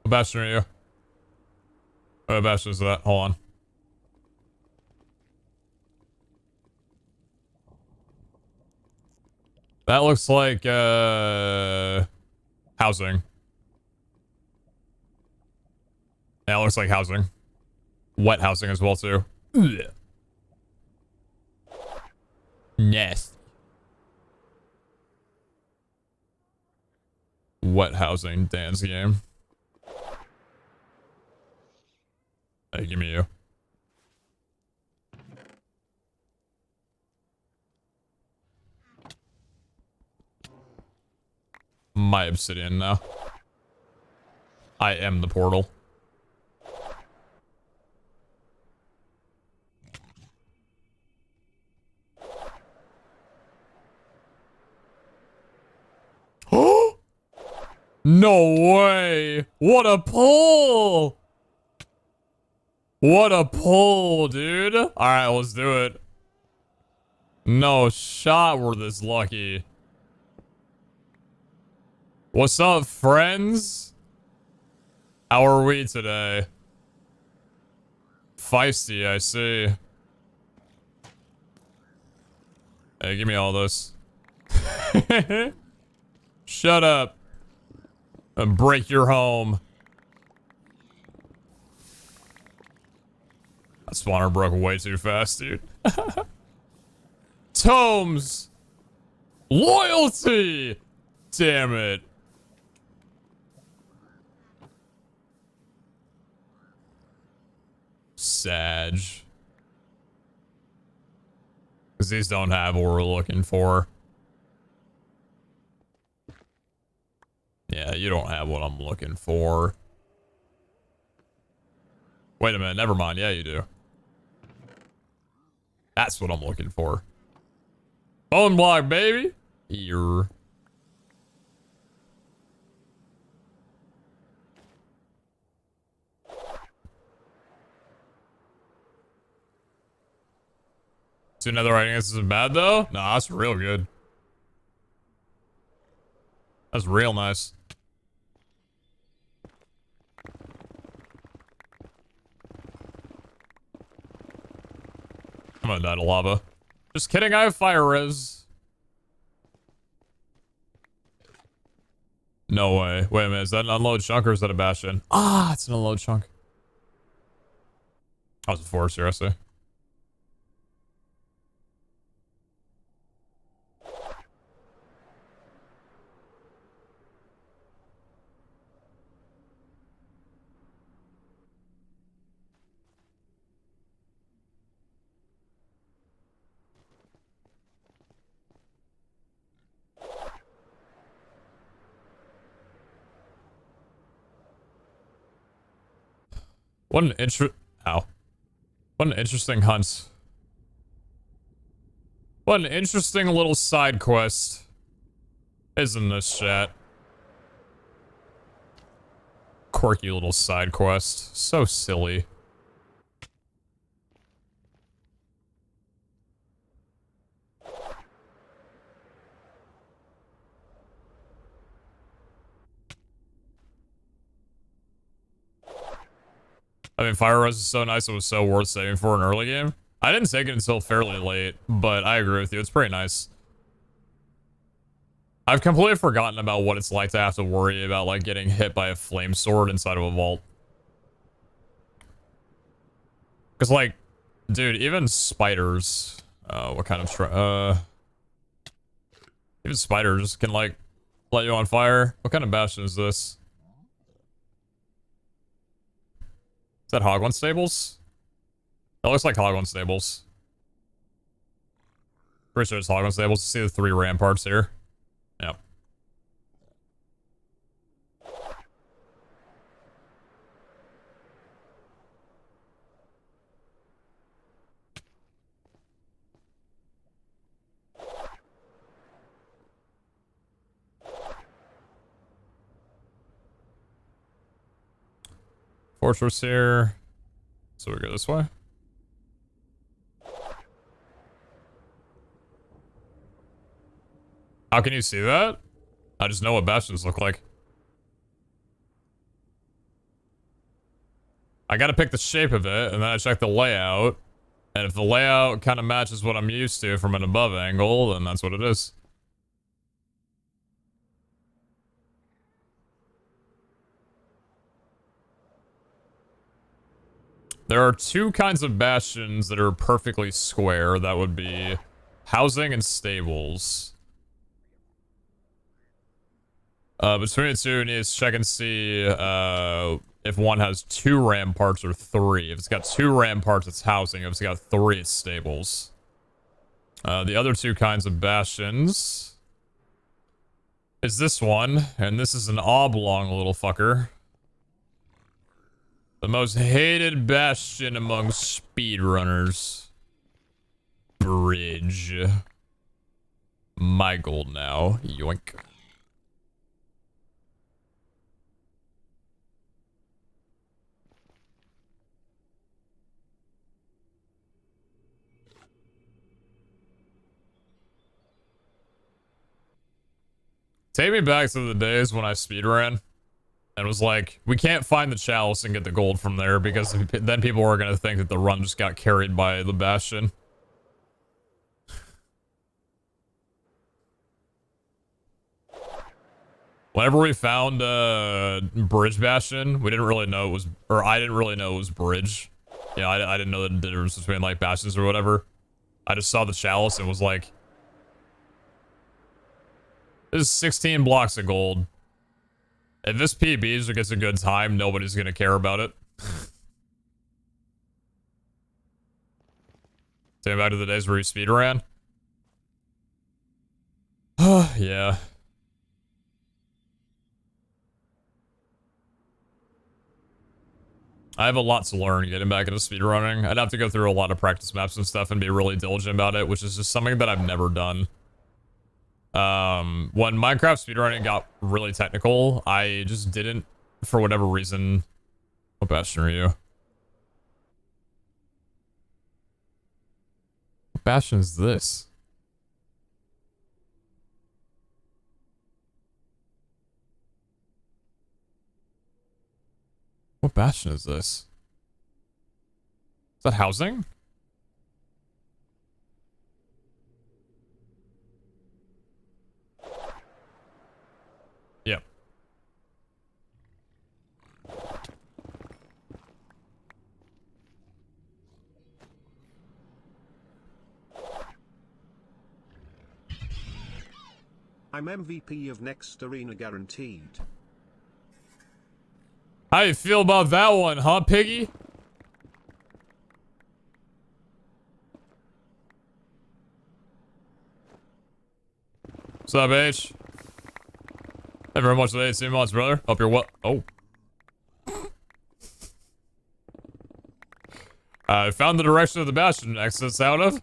What bastion are you? What bastion is that? Hold on. That looks like, housing. Yeah, it looks like housing. Wet housing as well, too. Ugh. Nasty. Wet housing dance game. Hey, give me you. My obsidian now. I am the portal. No way! What a pull! What a pull, dude! Alright, let's do it. No shot we're this lucky. What's up, friends? How are we today? Feisty, I see. Hey, give me all this. Shut up. And break your home. That spawner broke way too fast, dude. Tomes! Loyalty! Damn it. Sag. Because these don't have what we're looking for. Yeah, you don't have what I'm looking for. Wait a minute, never mind. Yeah, you do. That's what I'm looking for. Bone block, baby. Here. So another writing isn't bad though? Nah, that's real good. That's real nice. I'm gonna die to lava. Just kidding, I have fire res. No way. Wait a minute, is that an unload chunk or is that a bastion? Ah, it's an unload chunk. I was a forester, I see. What an What an interesting hunt. What an interesting little side quest. Isn't this, chat? Quirky little side quest. So silly. I mean, Fire Res is so nice, it was so worth saving for an early game. I didn't take it until fairly late, but I agree with you. It's pretty nice. I've completely forgotten about what it's like to have to worry about, like, getting hit by a flame sword inside of a vault. Because, like, dude, even spiders... what kind of... even spiders can, like, light you on fire. What kind of bastion is this? Is that Hog One Stables? That looks like Hog One Stables. Pretty sure it's Hog One Stables. See the 3 ramparts here? Yep. Fortress here. So we go this way. How can you see that? I just know what bastions look like. I gotta pick the shape of it, and then I check the layout. And if the layout kind of matches what I'm used to from an above angle, then that's what it is. There are 2 kinds of bastions that are perfectly square. That would be housing and stables. Between the 2, need to check and see if one has 2 ramparts or 3. If it's got 2 ramparts, it's housing. If it's got 3, it's stables. The other 2 kinds of bastions is this one, and this is an oblong little fucker. The most hated bastion among speedrunners. Bridge. My gold now. Yoink. Take me back to the days when I speedran. And was like, we can't find the chalice and get the gold from there because then people are going to think that the run just got carried by the bastion. Whenever we found bridge bastion, we didn't really know it was, or I didn't really know it was bridge. Yeah, I didn't know the difference between like bastions or whatever. I just saw the chalice and was like, this is 16 blocks of gold. If this PBs or gets a good time, nobody's gonna care about it. Take me back to the days where you speedran. Yeah. I have a lot to learn getting back into speedrunning. I'd have to go through a lot of practice maps and stuff and be really diligent about it, which is just something that I've never done. When Minecraft speedrunning got really technical, I just didn't, for whatever reason. What bastion are you? What What bastion is this? What bastion is this? Is that housing? Yep. I'm MVP of next arena guaranteed. How you feel about that one, huh, Piggy? What's up, H? Thank you very much for the 18 months, brother. Hope you're well. Oh. I found the direction of the bastion exits out of.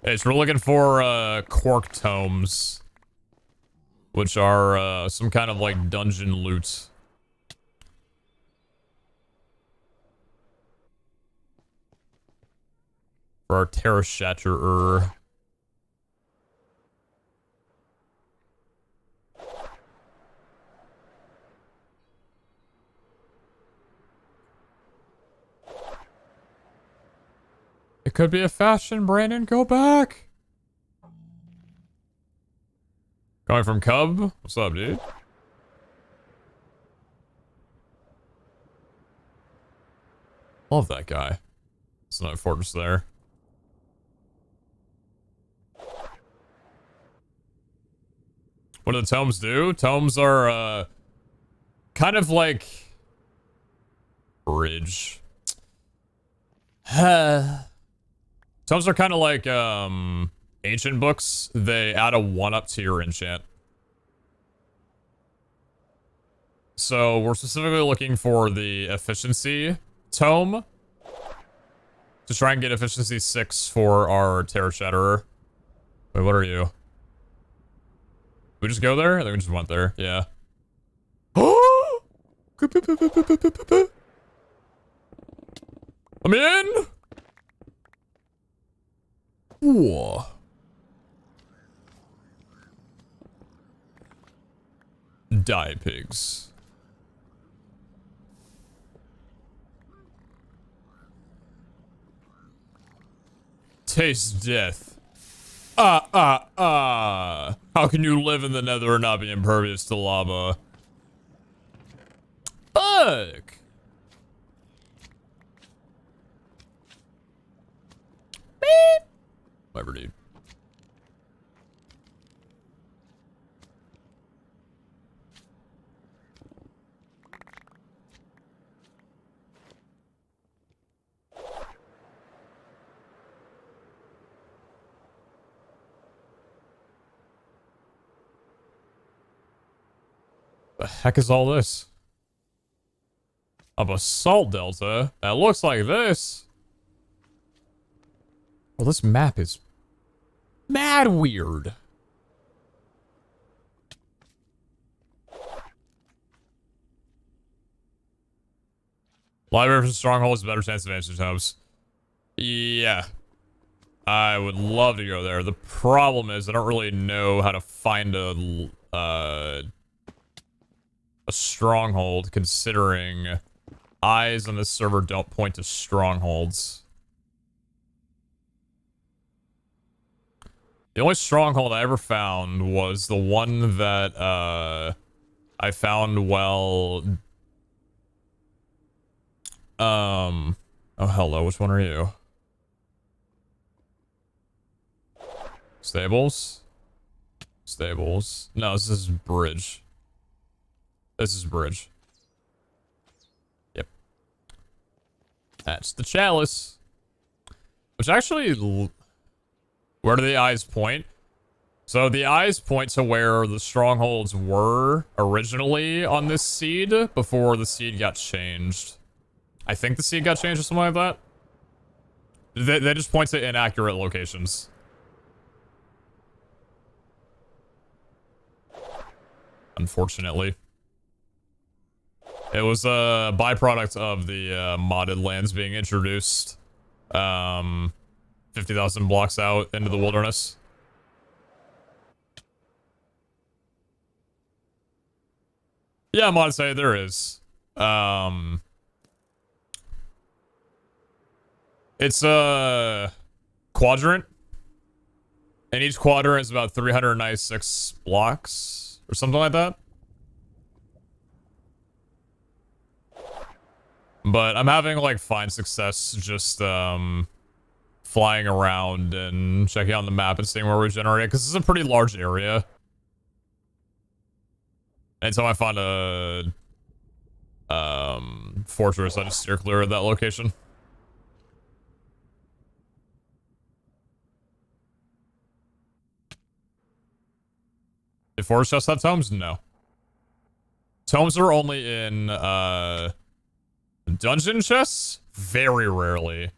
H, we're looking for cork tomes, which are some kind of like dungeon loot. For our Terra Shatterer. It could be a fashion, Brandon. Go back. Coming from Cub. What's up, dude? Love that guy. It's another fortress there. What do the tomes do? Tomes are, kind of like... Bridge. Tomes are kind of like, ancient books. They add a 1-up to your enchant. So, we're specifically looking for the efficiency tome. To try and get efficiency 6 for our Terra Shatterer. Wait, what are you? We just go there? I think we just went there. Yeah. I'm in! Whoa. Die, pigs. Taste death. How can you live in the nether and not be impervious to lava? Fuck! Beep! Whatever, dude. The heck is all this? A basalt delta? That looks like this. Well, this map is mad weird. Library for Stronghold is a better chance of answering tomes. Yeah. I would love to go there. The problem is I don't really know how to find a stronghold, considering eyes on this server don't point to strongholds. The only stronghold I ever found was the one that I found while oh hello, which one are you? Stables? Stables. No, this is bridge. This is bridge. Yep. That's the chalice. Which actually... Where do the eyes point? So the eyes point to where the strongholds were originally on this seed before the seed got changed. I think the seed got changed or something like that. They just point to inaccurate locations. unfortunately. It was a byproduct of the modded lands being introduced 50,000 blocks out into the wilderness. Yeah, mod say there is. It's a quadrant, and each quadrant is about 396 blocks or something like that. But I'm having like fine success just flying around and checking out the map and seeing where we generate, because it's a pretty large area. Anytime I find a fortress, I just steer clear of that location. Do forest chests have tomes? No. Tomes are only in dungeon chests? Very rarely.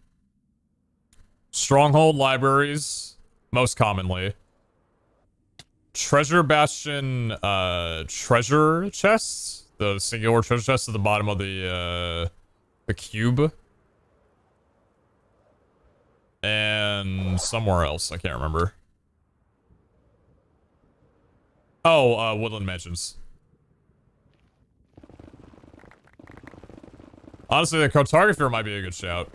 Stronghold libraries, most commonly. Treasure bastion treasure chests? The singular treasure chests at the bottom of the cube. And somewhere else, I can't remember. Oh, Woodland Mansions. Honestly, the cartographer might be a good shout.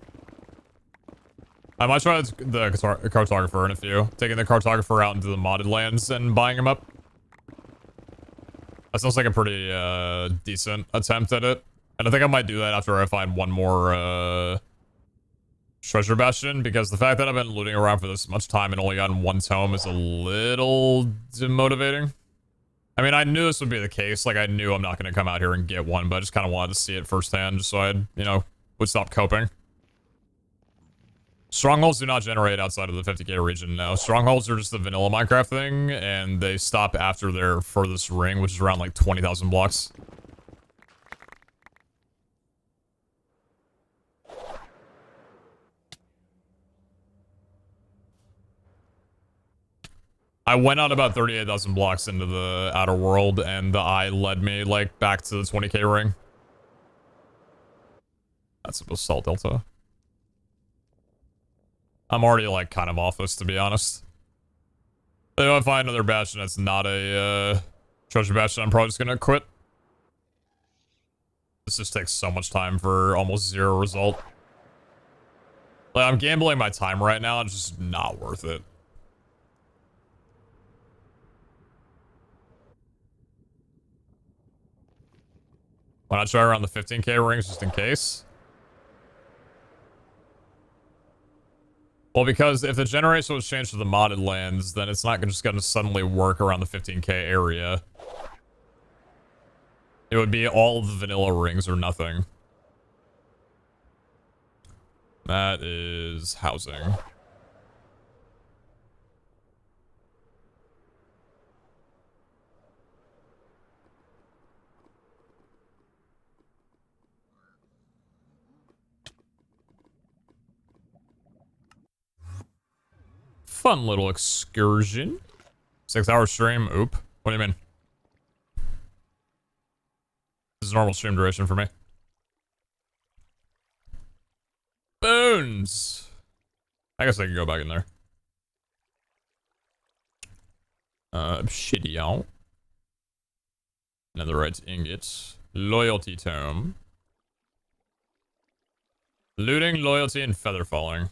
I might try the cartographer in a few. Taking the cartographer out into the modded lands and buying him up. That sounds like a pretty decent attempt at it. And I think I might do that after I find one more treasure bastion, because the fact that I've been looting around for this much time and only gotten one tome is a little demotivating. I mean, I knew this would be the case. Like, I knew I'm not going to come out here and get one, but I just kind of wanted to see it firsthand just so I, you know, would stop coping. Strongholds do not generate outside of the 50k region, no. Strongholds are just the vanilla Minecraft thing, and they stop after their furthest ring, which is around like 20,000 blocks. I went out about 38,000 blocks into the outer world, and the eye led me, like, back to the 20k ring. That's supposed to salt delta. I'm already, like, kind of off this, to be honest. But if I find another bastion that's not a, treasure bastion, I'm probably just gonna quit. This just takes so much time for almost zero result. Like, I'm gambling my time right now, it's just not worth it. Why not try around the 15k rings just in case? Well, because if the generation was changed to the modded lands, then it's not just going to suddenly work around the 15k area. It would be all of the vanilla rings or nothing. That is housing. Fun little excursion. 6-hour stream. Oop. What do you mean? This is normal stream duration for me. Bones. I guess I can go back in there. Obsidian. Netherite ingot. Loyalty tome. Looting, loyalty, and feather falling.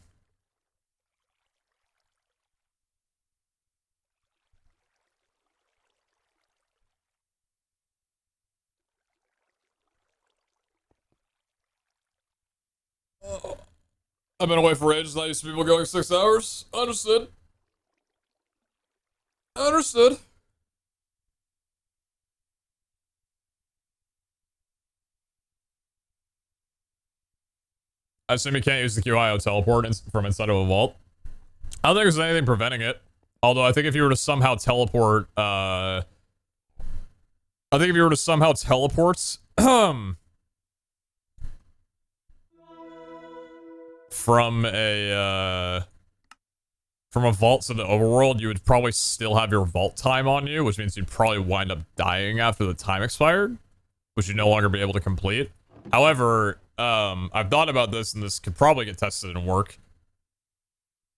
I've been away for ages. Not used to people going 6 hours. Understood. Understood. I assume you can't use the QIO teleport from inside of a vault. I don't think there's anything preventing it. Although I think if you were to somehow teleport, from from a vault to the overworld, you would probably still have your vault time on you, which means you'd probably wind up dying after the time expired, which you'd no longer be able to complete. However, I've thought about this, and this could probably get tested and work.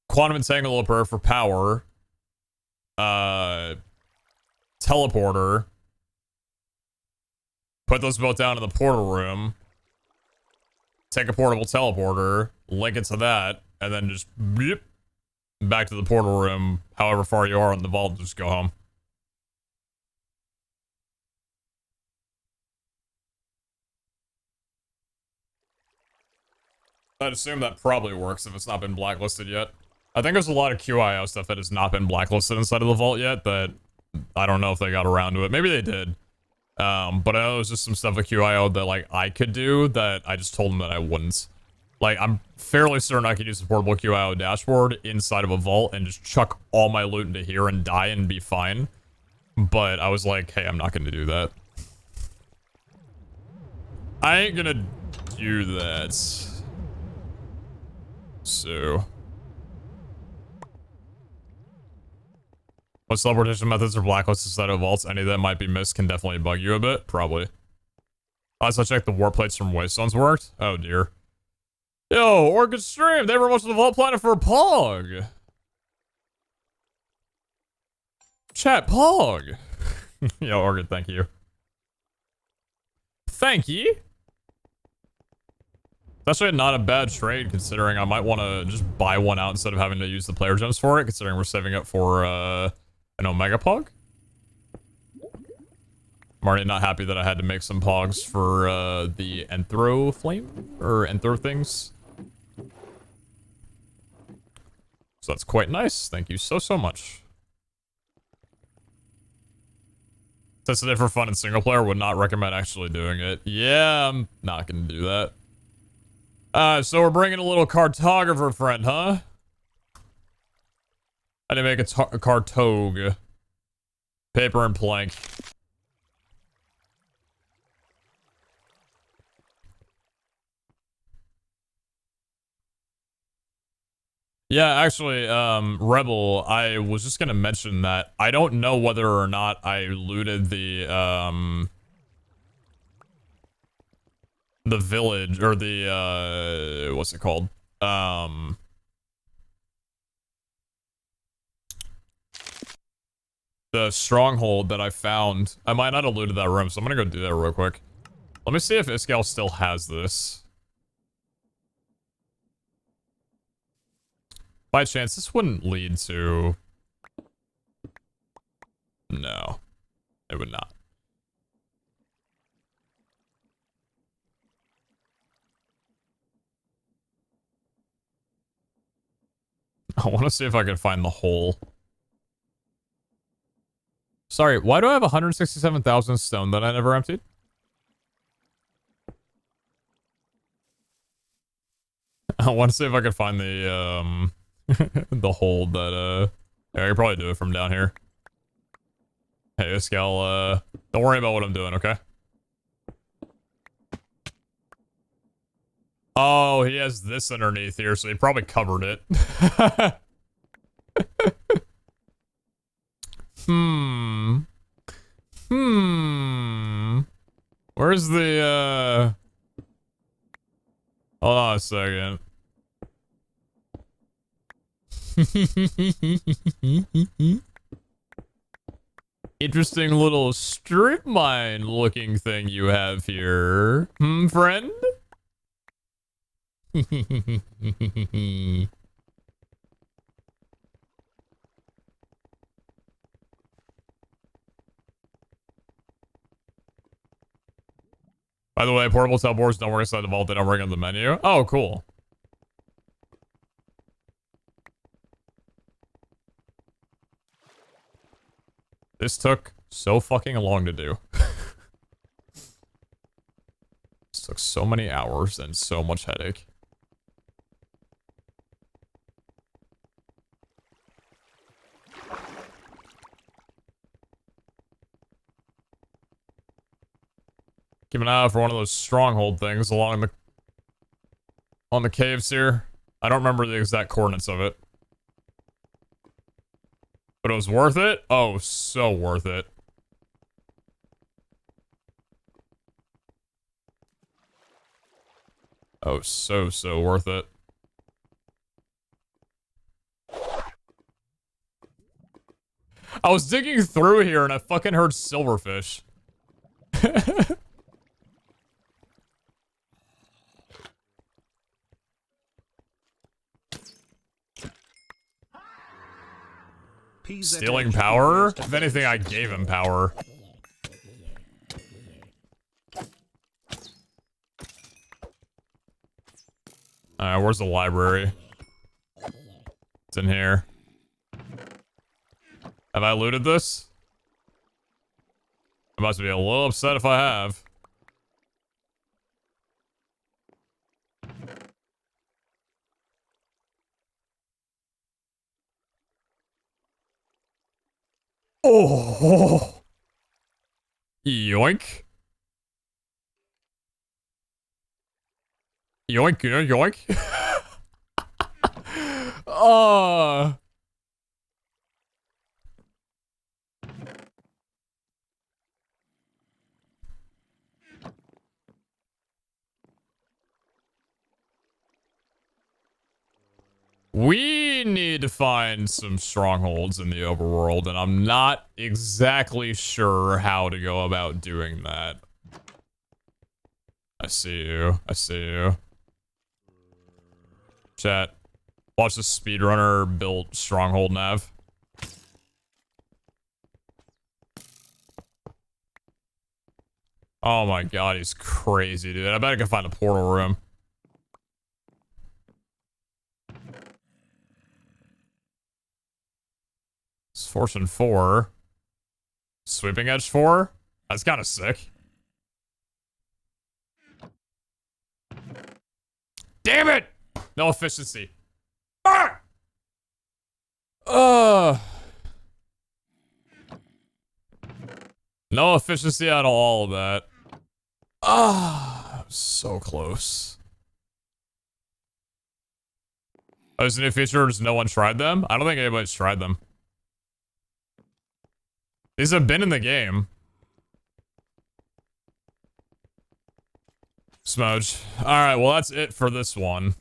Quantum entangler for power. Teleporter. Put those both down in the portal room. Take a portable teleporter, link it to that, and then just beep, back to the portal room, however far you are in the vault, just go home. I'd assume that probably works if it's not been blacklisted yet. I think there's a lot of QIO stuff that has not been blacklisted inside of the vault yet, that I don't know if they got around to it. Maybe they did. But I know there's just some stuff with QIO that, like, I could do that I just told them that I wouldn't. Like, I'm fairly certain I could use a portable QIO dashboard inside of a vault and just chuck all my loot into here and die and be fine. But I was like, hey, I'm not gonna do that. I ain't gonna do that. So... what teleportation methods are blacklisted inside of vaults? Any that might be missed can definitely bug you a bit. Probably. Last I checked, the warp plates from Waystones worked. Oh dear. Yo, Orchid Stream, they were much of the vault planet for a Pog. Chat, Pog. Yo, Orchid, thank you. Thank you. It's actually not a bad trade, considering I might want to just buy one out instead of having to use the player gems for it, considering we're saving up for, an Omega Pog. I'm already not happy that I had to make some Pogs for, the Enthro Flame, or Enthro things. So that's quite nice. Thank you so, so much. Tested it for fun in single player, would not recommend actually doing it. Yeah, I'm not gonna do that. So we're bringing a little cartographer friend, huh? I didn't make a cartog. Paper and plank. Yeah, actually, Rebel, I was just gonna mention that I don't know whether or not I looted the village, or the, what's it called? The stronghold that I found. I might not have looted that room, so I'm gonna go do that real quick. Let me see if Iskal still has this. By chance, this wouldn't lead to... No. It would not. I want to see if I can find the hole. Sorry, why do I have 167,000 stone that I never emptied? I want to see if I can find the, the hole that, yeah, I can probably do it from down here. Hey, Iskal, don't worry about what I'm doing, okay? Oh, he has this underneath here, so he probably covered it. Where's the, hold on a second. Interesting little strip mine looking thing you have here. Friend? By the way, portable teleports don't work inside the vault, they don't work on the menu. Oh, cool. This took so fucking long to do. This took so many hours and so much headache. Keep an eye out for one of those stronghold things along the... on the caves here. I don't remember the exact coordinates of it. But it was worth it? Oh, so worth it. Oh, so worth it. I was digging through here and I fucking heard silverfish. Stealing power? If anything, I gave him power. Alright, where's the library? It's in here. Have I looted this? I must be a little upset if I have. Oh! Yoink. Yoink, yoink. We need to find some strongholds in the overworld, and I'm not exactly sure how to go about doing that. I see you. I see you. Chat. Watch the speedrunner build stronghold nav. Oh my god, he's crazy, dude. I bet I can find a portal room. It's Fortune 4. Sweeping Edge 4? That's kind of sick. Damn it! No efficiency. Ah! No efficiency out of all of that. So close. Oh, is a new feature, just no one tried them? I don't think anybody's tried them. These have been in the game. Smudge. Alright, well that's it for this one.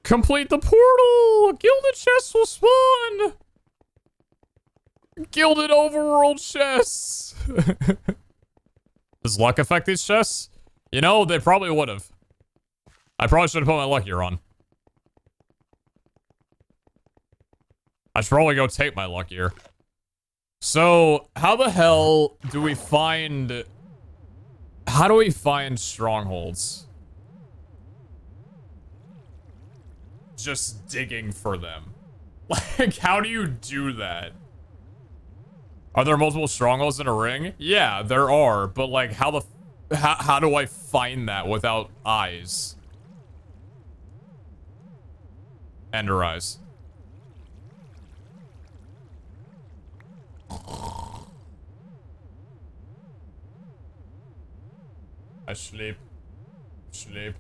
Complete the portal! Gilded chests will spawn! Gilded overworld chests! Does luck affect these chests? You know, they probably would have. I probably should have put my luck gear on. I should probably go take my luck gear. So, how the hell do we find... How do we find strongholds? Just digging for them. Like, how do you do that? Are there multiple strongholds in a ring? Yeah, there are, but like, how do I find that without eyes? Ender eyes. I sleep. Sleep.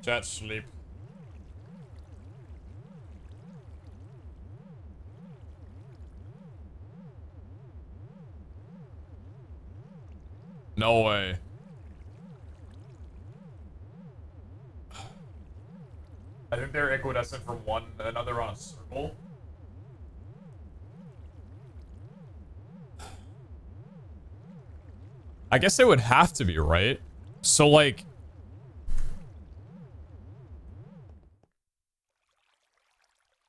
Chat sleep. No way. I think they're equidistant from one another on a circle. I guess they would have to be, right? So, like...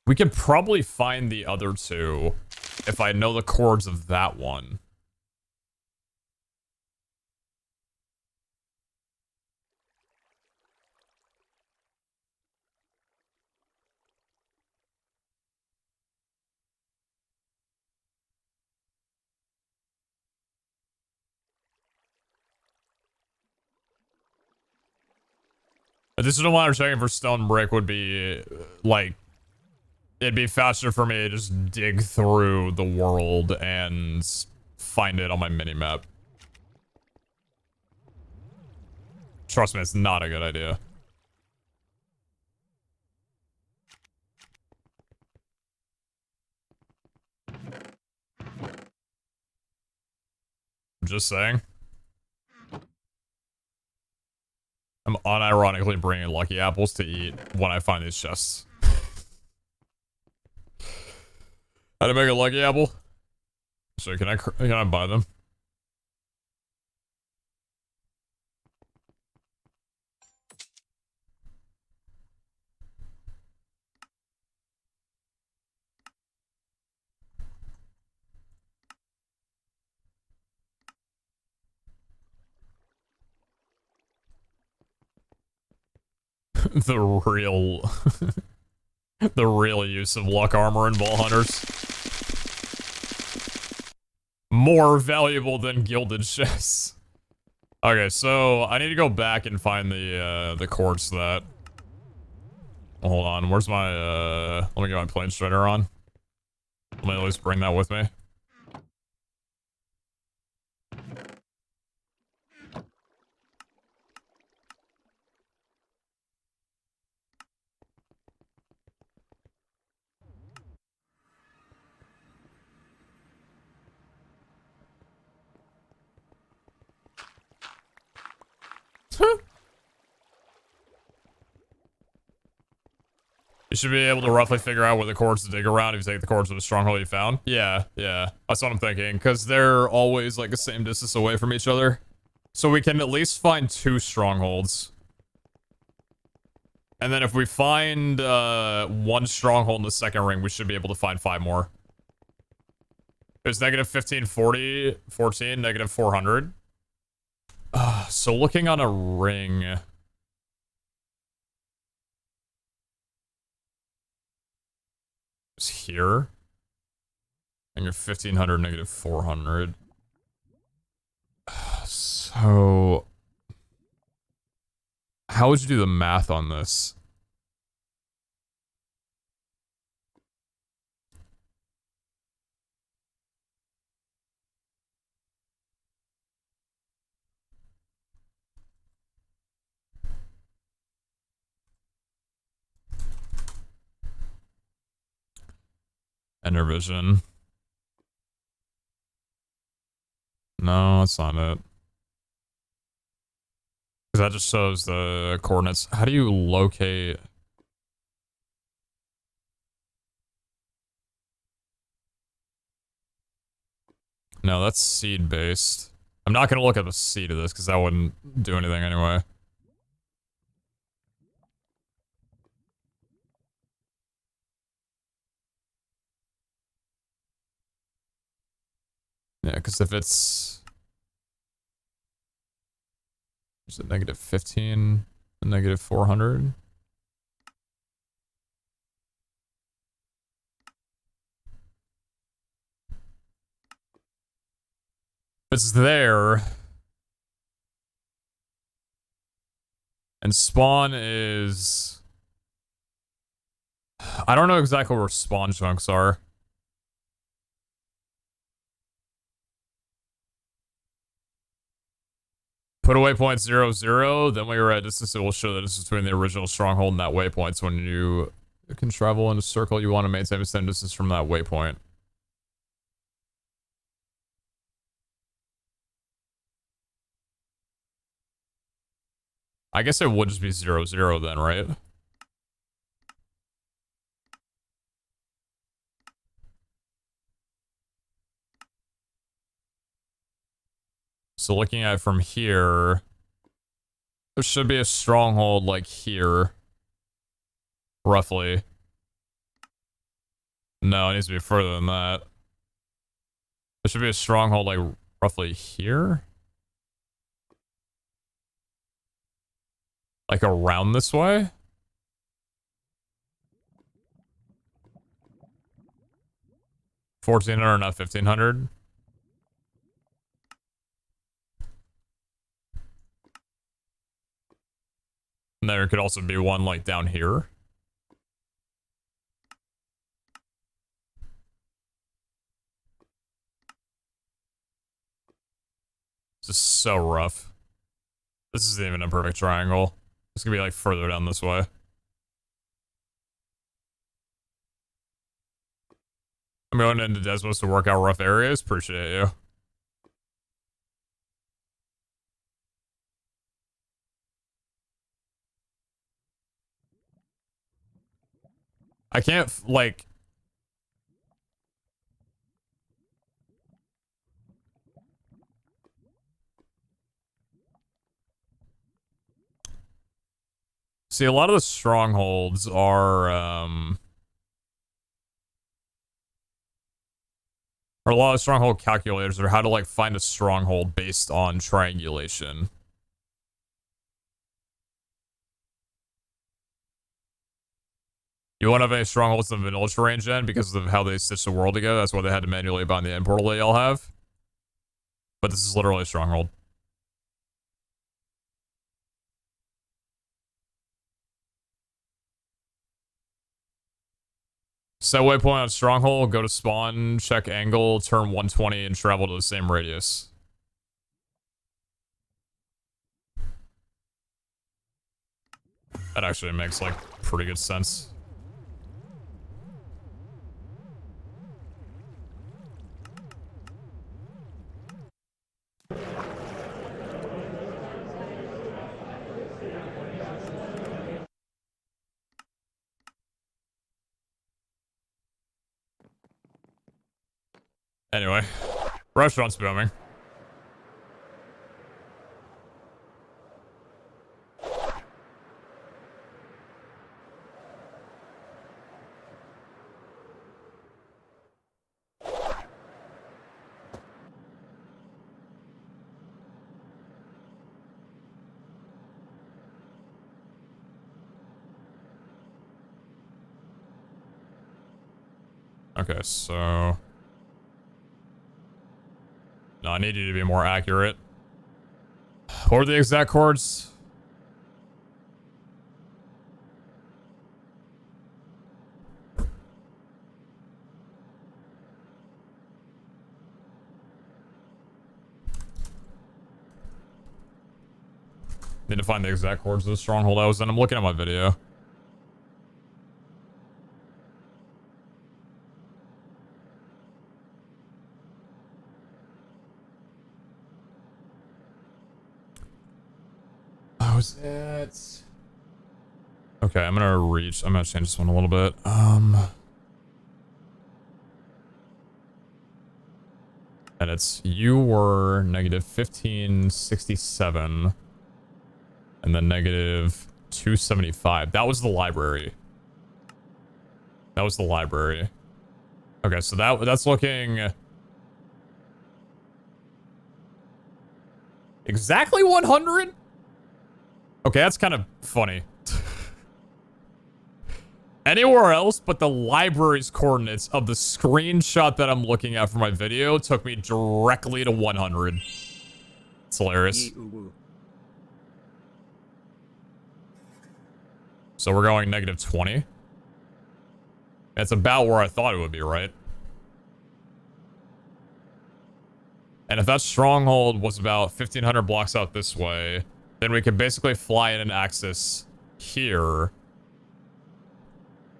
We could probably find the other two if I know the chords of that one. Additional line of checking for stone brick would be, like, it'd be faster for me to just dig through the world and find it on my minimap. Trust me, it's not a good idea. Just saying. I'm unironically bringing lucky apples to eat when I find these chests. How to make a lucky apple? So can I buy them? the real the real use of luck armor and ball hunters. More valuable than gilded chests. Okay, so I need to go back and find the quartz that. Hold on, where's my let me get my plane strider on. Let me at least bring that with me. You should be able to roughly figure out where the cords to dig around if you take the cords of the stronghold you found. Yeah, yeah. That's what I'm thinking. Because they're always like the same distance away from each other. So we can at least find 2 strongholds. And then if we find 1 stronghold in the second ring, we should be able to find 5 more. There's negative 1540, 14, negative 400. So looking on a ring... is here. And you're 1500, negative 400. So... how would you do the math on this? Ender vision. No, that's not it. Because that just shows the coordinates. How do you locate... no, that's seed based. I'm not going to look at the seed of this because that wouldn't do anything anyway. Yeah, because if it's... is it negative 15 and negative 400? It's there. And spawn is... I don't know exactly where spawn chunks are. Put a waypoint 0, 0, then when you're at distance, it will show the distance between the original stronghold and that waypoint. So when you can travel in a circle, you want to maintain the same distance from that waypoint. I guess it would just be 0, 0 then, right? So looking at it from here, there should be a stronghold like here. Roughly. No, it needs to be further than that. There should be a stronghold like roughly here. Like around this way? $1,400, not $1,500. And there could also be one like down here. This is so rough. This isn't even a perfect triangle. It's gonna be like further down this way. I'm going into Desmos to work out rough areas. Appreciate you. I can't, like... See, a lot of the strongholds are, or a lot of stronghold calculators are how to, like, find a stronghold based on triangulation. You won't have any strongholds in vanilla terrain gen because of how they stitch the world together. That's why they had to manually bind the end portal they all have. But this is literally a stronghold. Set waypoint on stronghold, go to spawn, check angle, turn 120, and travel to the same radius. That actually makes, like, pretty good sense. Anyway, restaurant's booming. Okay, so... No, I need you to be more accurate. What are the exact chords? Need to find the exact chords of the stronghold I was in. I'm looking at my video. Was it? Okay, I'm gonna change this one a little bit. And it's, you were negative 1567. And then negative 275. That was the library. That was the library. Okay, so that's looking... exactly 100? Okay, that's kind of funny. Anywhere else but the library's coordinates of the screenshot that I'm looking at for my video took me directly to 100. It's hilarious. So we're going negative 20. That's about where I thought it would be, right? And if that stronghold was about 1,500 blocks out this way, then we could basically fly in an axis here.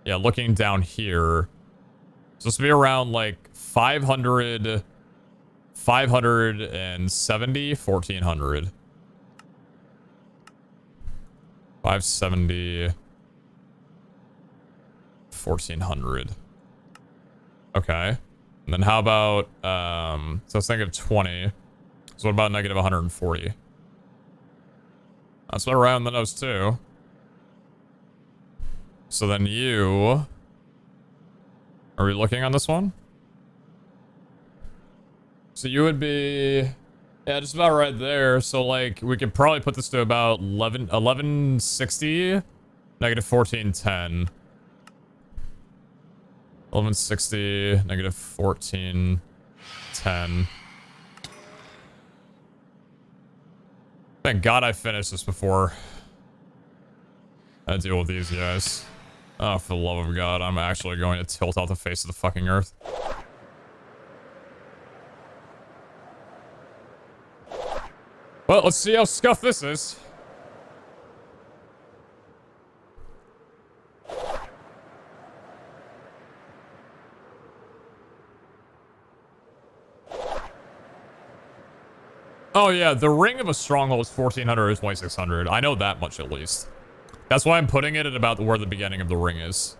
Yeah, looking down here. So this would be around like 500, 570, 1,400. 570, 1,400. Okay. And then how about, so let's think of 20. So what about negative 140? That's about around the nose too. So then you... Are we looking on this one? So you would be... Yeah, just about right there. So like, we could probably put this to about 1160. Negative 1410. 1160, negative 1410. Thank God I finished this before I deal with these guys. Oh, for the love of God, I'm actually going to tilt off the face of the fucking earth. Well, let's see how scuffed this is. Oh yeah, the ring of a stronghold is 1,400 or 2,600. I know that much at least. That's why I'm putting it at about where the beginning of the ring is.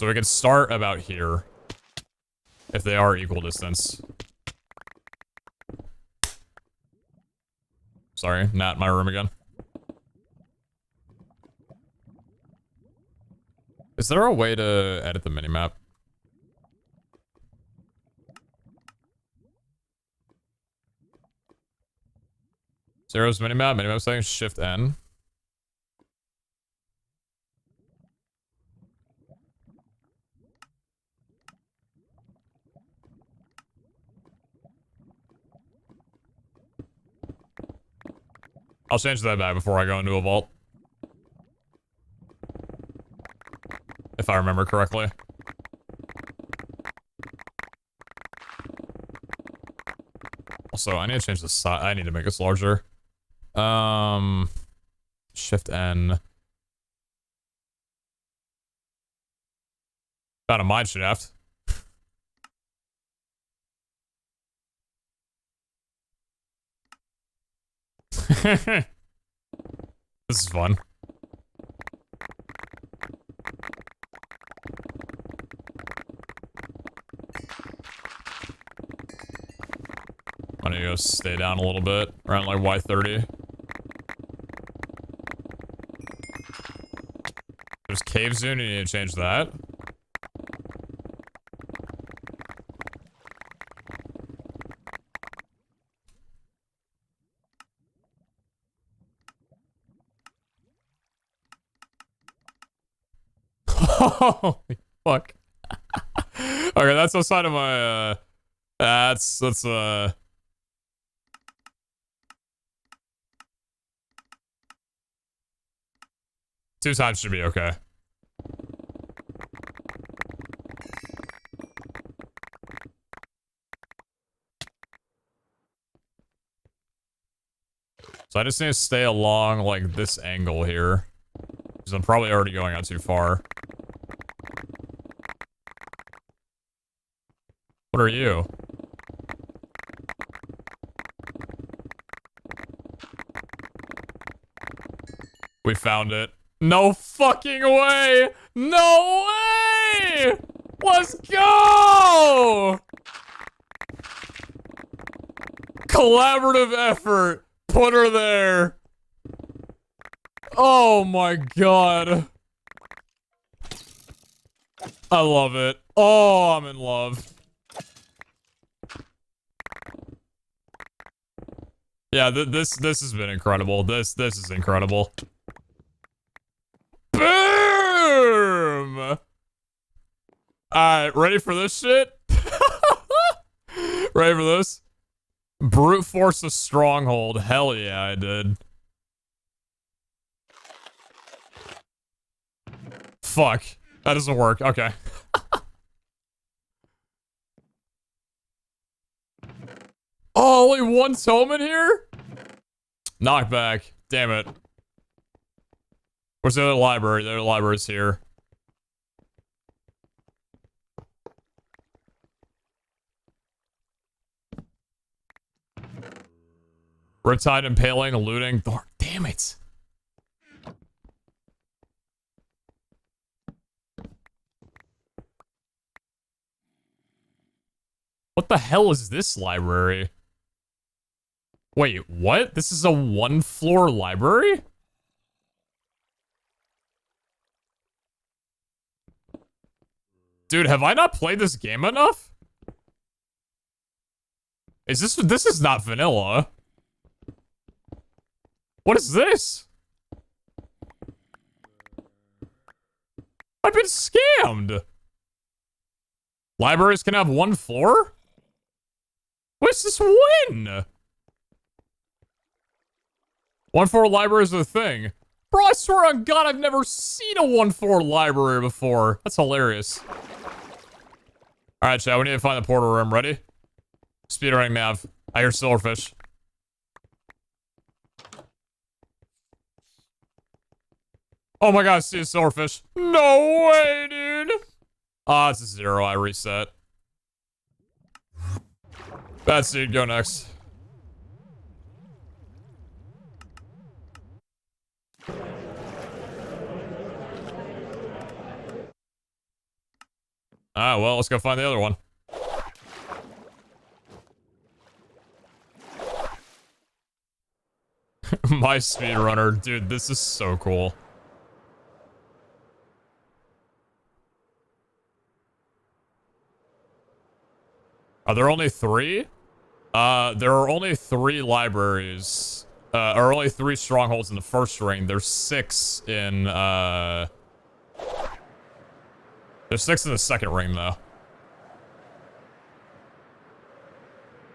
So we could start about here. If they are equal distance. Sorry, not my room again. Is there a way to edit the minimap? Zero's minimap settings, Shift N. I'll change that back before I go into a vault. If I remember correctly. Also, I need to change the size. I need to make this larger. Shift N. Found a mine shaft. This is fun. I'm gonna go stay down a little bit, around like Y30. There's cave zone, you need to change that. Holy fuck. Okay, that's outside of my, that's, 2 times should be okay. So I just need to stay along, like, this angle here. Because I'm probably already going out too far. What are you? We found it. No fucking way! No way! Let's go! Collaborative effort. Put her there. Oh my god. I love it. Oh, I'm in love. Yeah, this has been incredible. This is incredible. Boom! Alright, ready for this shit? Ready for this? Brute force a stronghold. Hell yeah, I did. Fuck. That doesn't work. Okay. Oh, only one tome in here? Knockback. Damn it. Where's the other library? The other library's here. Riptide impaling, looting. Oh, damn it. What the hell is this library? Wait, what? This is a 1-floor library? Dude, have I not played this game enough? This is not vanilla. What is this? I've been scammed. Libraries can have 1 floor? What's this win? 1 floor library is a thing. Bro, I swear on God, I've never seen a 1 floor library before. That's hilarious. Alright, chat, we need to find the portal room. Ready? Speedrunning nav. I hear silverfish. Oh my god, I see a silverfish. No way, dude. Ah, it's a 0. I reset. Bad seed, go next. Ah, well, let's go find the other one. My speedrunner. Dude, this is so cool. Are there only 3? There are only 3 libraries. Or only 3 strongholds in the first ring. There's 6 in, There's 6 in the second ring, though.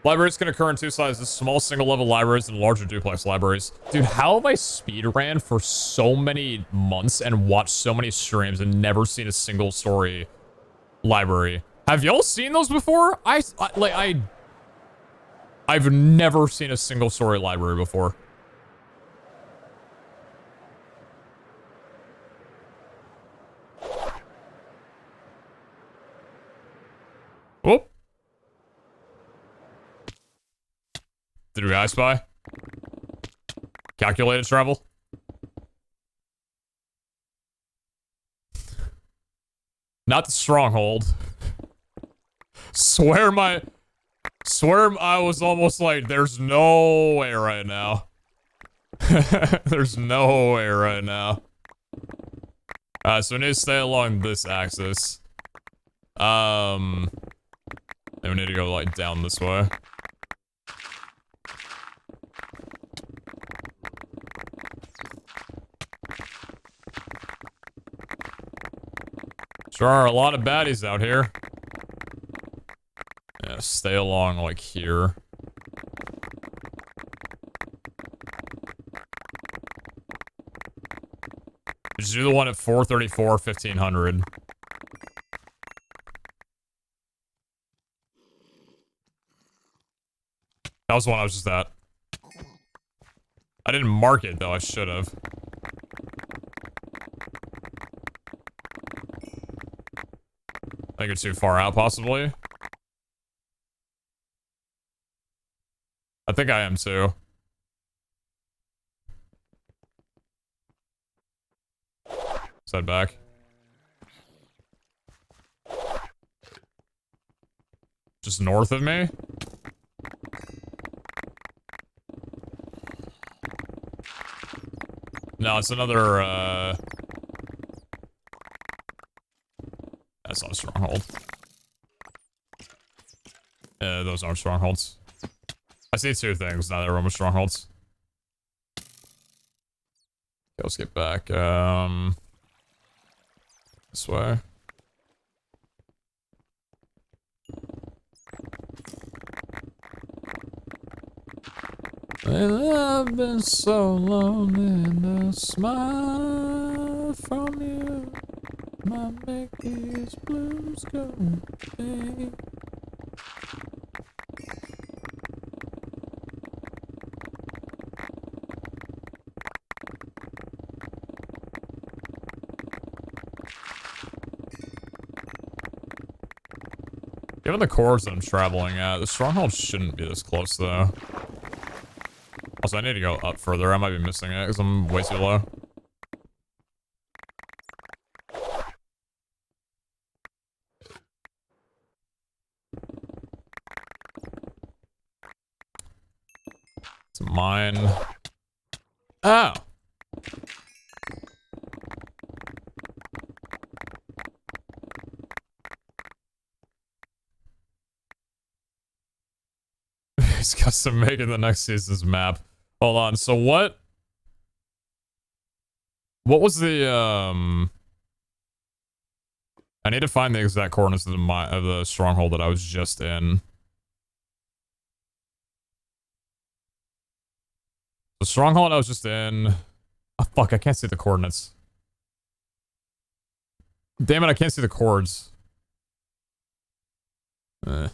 Libraries can occur in 2 sizes, small single-level libraries and larger duplex libraries. Dude, how have I speedran for so many months and watched so many streams and never seen a single story library? Have y'all seen those before? I've never seen a single story library before. Whoop. Did we I spy? Calculated travel? Not the stronghold. Swear I was almost like, there's no way right now. There's no way right now. So we need to stay along this axis. And we need to go, like, down this way. Sure are a lot of baddies out here. Yeah, stay along, like, here. Just do the one at 434, 1500. That was the one I was just at. I didn't mark it, though. I should have. I think it's too far out, possibly. I think I am, too. Set back. Just north of me? No, it's another, that's not a stronghold. Those aren't strongholds. I see 2 things, neither of them are strongholds. Okay, let's get back, this way. And I've been so lonely and a smile from you might make these blues go away. Given the course that I'm traveling at, the stronghold shouldn't be this close, though. Also, I need to go up further. I might be missing it because I'm way too low. It's mine. Oh! He's custom making the next season's map. Hold on, so what was the, I need to find the exact coordinates of the stronghold that I was just in. The stronghold I was just in... Oh, fuck, I can't see the coordinates. Damn it, I can't see the chords. So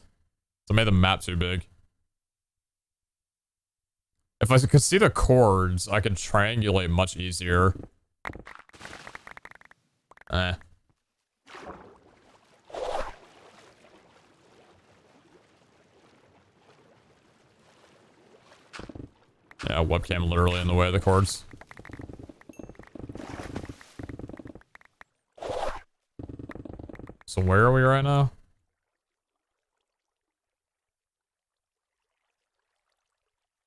I made the map too big. If I could see the chords, I could triangulate much easier. Yeah, webcam literally in the way of the chords. So where are we right now?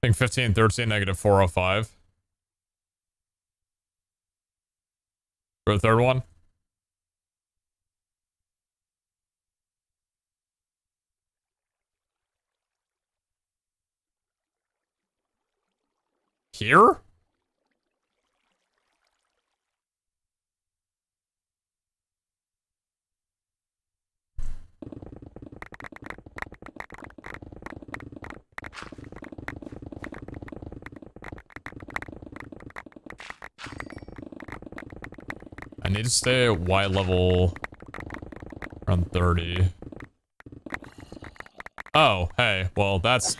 I think 15, 13, negative 405. For the third one. Here? I need to stay at Y level around 30. Oh, hey, well, that's...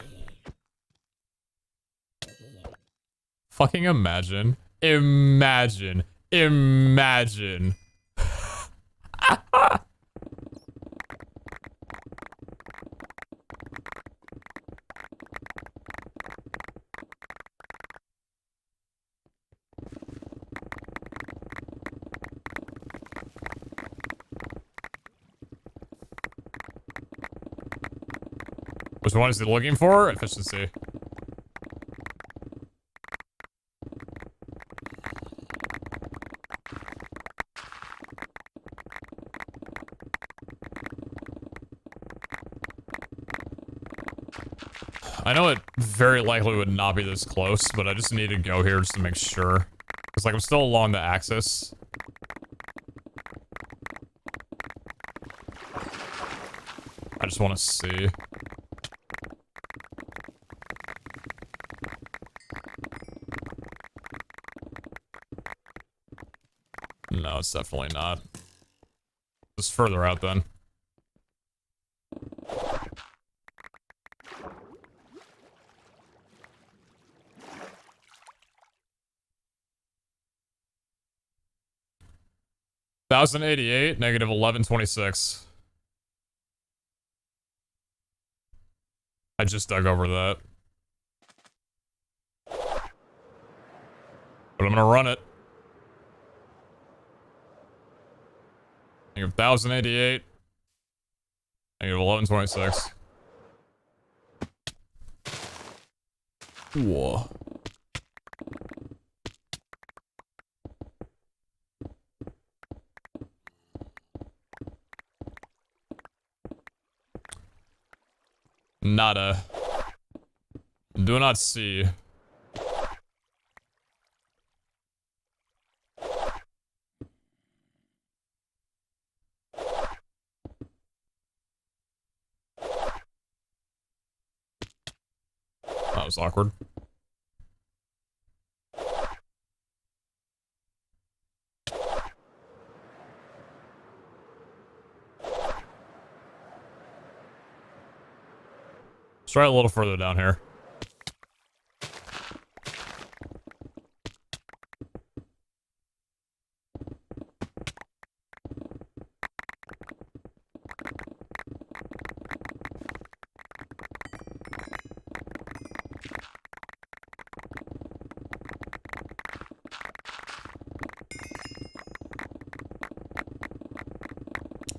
Fucking imagine. Imagine. Imagine. Which one is he looking for? Efficiency. I know it very likely would not be this close, but I just need to go here just to make sure. Because, like, I'm still along the axis. I just want to see. No, it's definitely not. Just further out then. $1,088, negative 1126. I just dug over that. But I'm gonna run it. Negative 1,088. Negative 1126. Whoa. Nada. Do not see. That was awkward. Let's try a little further down here.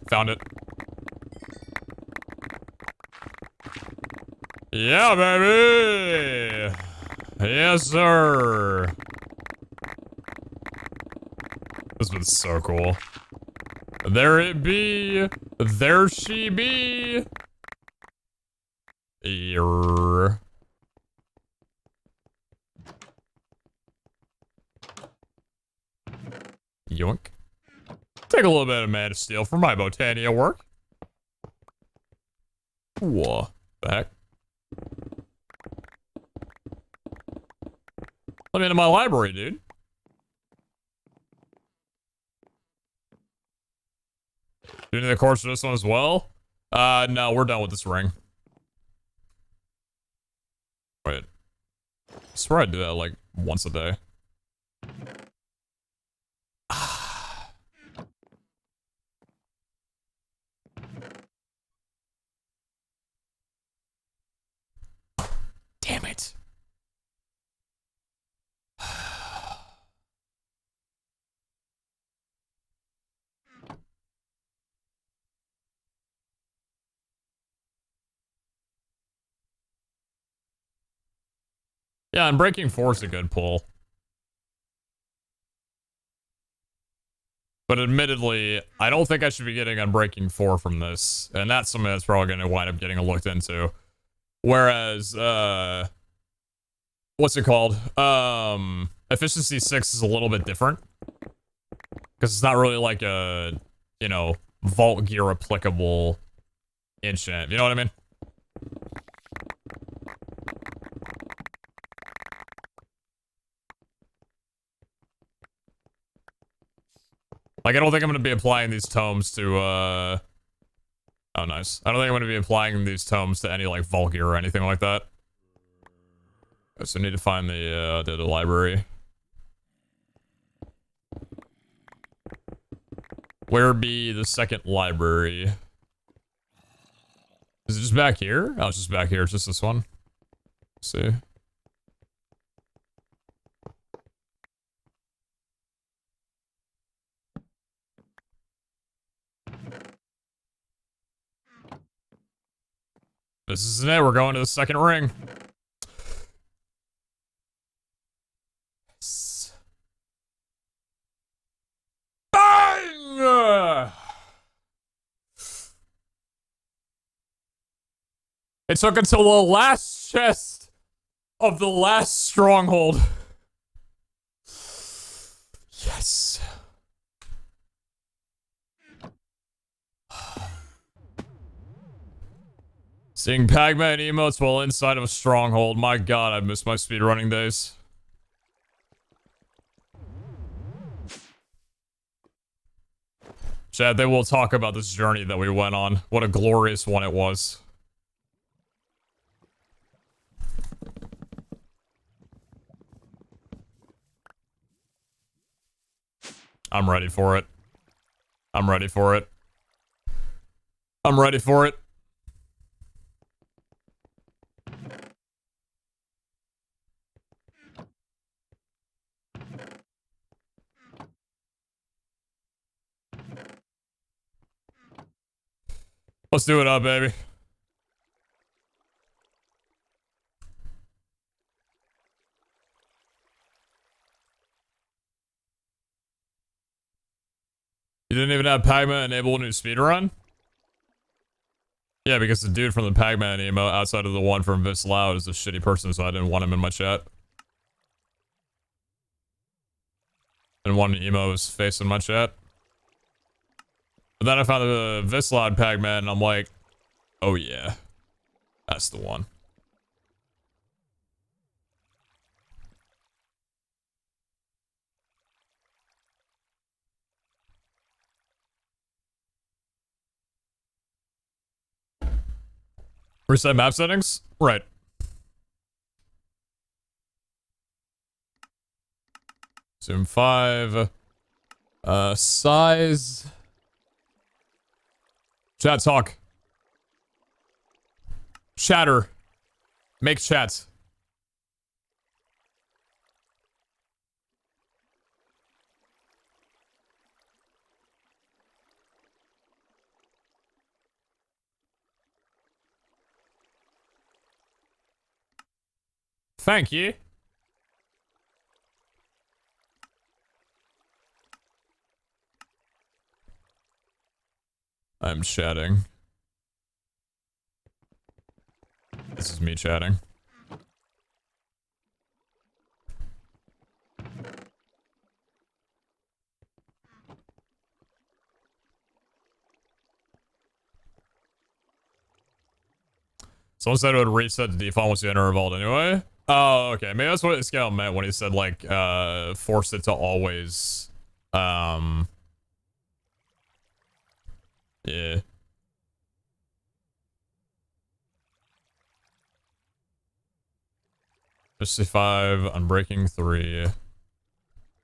Found it. Yeah, baby! Yes, sir! This one's so cool. There it be! There she be! Err. Yoink. Take a little bit of Man of Steel for my Botania work. Whoa. The heck? Let me into my library, dude. Do you need the course for this one as well? No, we're done with this ring. Wait. I swear I do that like once a day. Damn it. Yeah, and Breaking 4 is a good pull. But admittedly, I don't think I should be getting Unbreaking 4 from this. And that's something that's probably going to wind up getting looked into. Whereas, what's it called? Efficiency 6 is a little bit different. Because it's not really like a, you know, Vault Gear applicable enchant. You know what I mean? Like, I don't think I'm going to be applying these tomes to, oh, nice. I don't think I'm going to be applying these tomes to any, like, Vault Gear or anything like that. So I need to find the library. Where be the second library? Is it just back here? Oh, it's just back here. It's just this one. Let's see. This isn't it. We're going to the second ring. Yes. Bang! It took until the last chest of the last stronghold. Yes. Seeing Pac-Man emotes while inside of a stronghold. My god, I miss my speedrunning days. Chad, they will talk about this journey that we went on. What a glorious one it was. I'm ready for it. I'm ready for it. I'm ready for it. Let's do it up, baby. You didn't even have Pac-Man enable a new speedrun? Yeah, because the dude from the Pac-Man emo outside of the one from PeteZahHutt is a shitty person, so I didn't want him in my chat. And one emo's face in my chat. But then I found the PeteZahHutt Pac-Man, and I'm like, oh yeah, that's the one. Reset map settings? Right. Zoom 5. Size. Chat talk. Chatter. Make chats. Thank you. I'm chatting. This is me chatting. Someone said it would reset the default once you enter a vault anyway. Oh, okay. Maybe that's what Scout meant when he said, like, force it to always, yeah. 55, Unbreaking 3.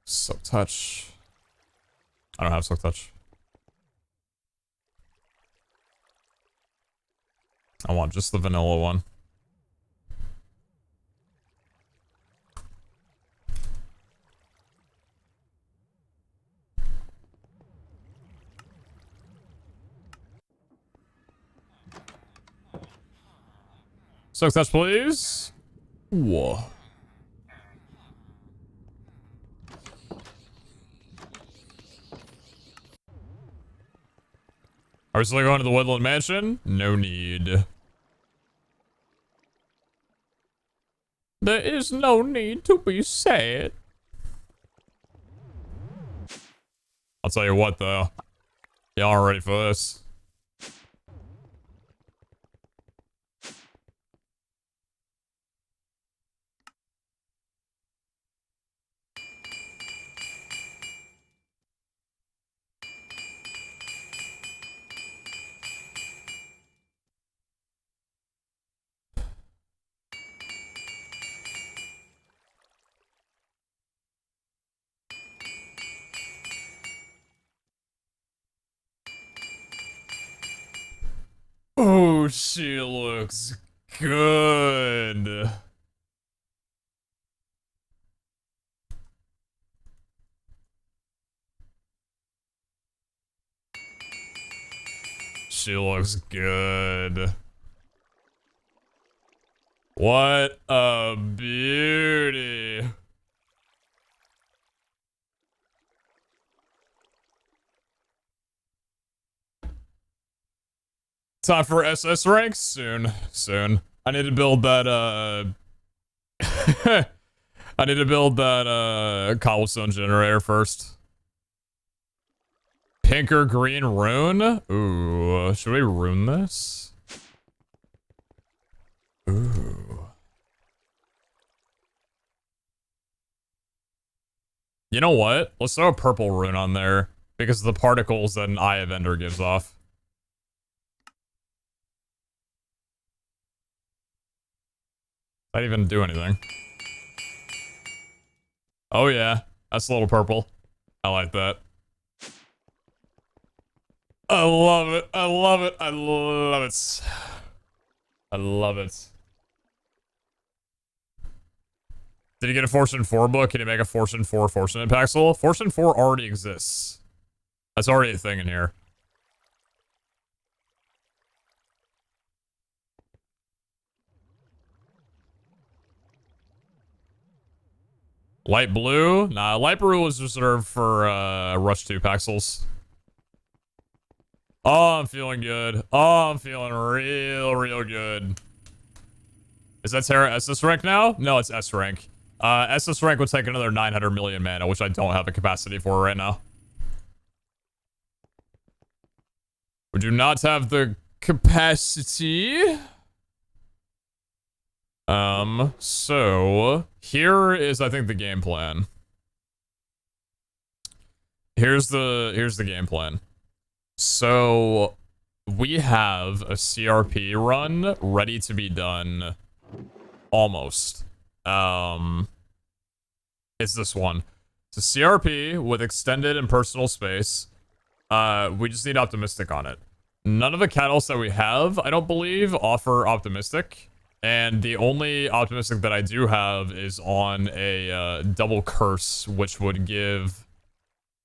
Silk Touch. I don't have Silk Touch. I want just the vanilla one. Silk Touch, please. Whoa. we still going to the Woodland Mansion? No need. There is no need to be sad. I'll tell you what, though. Y'all aren't ready for this. Oh, she looks good. She looks good. What a beauty. Time for SS ranks? Soon. I need to build that, I need to build that, cobblestone generator first. Pink or green rune? Ooh, should we rune this? Ooh. You know what? Let's throw a purple rune on there because of the particles that an Eye of Ender gives off. Not even do anything. Oh yeah, that's a little purple. I like that. I love it. I love it. I love it. I love it. Did you get a Fortune 4 book? Can you make a Fortune 4 Fortunate Paxel? Fortune 4 already exists. That's already a thing in here. Light blue? Nah, light blue was reserved for Rush 2 Paxels. Oh, I'm feeling good. Oh, I'm feeling real good. Is that Terra SS rank now? No, it's S rank. SS rank would take another 900 million mana, which I don't have the capacity for right now. We do not have the capacity. So here is, I think, the game plan. Here's the game plan. So we have a CRP run ready to be done almost. It's this one. It's a CRP with extended and personal space. We just need optimistic on it. None of the catalysts that we have, I don't believe, offer optimistic. And the only optimistic that I do have is on a double curse, which would give...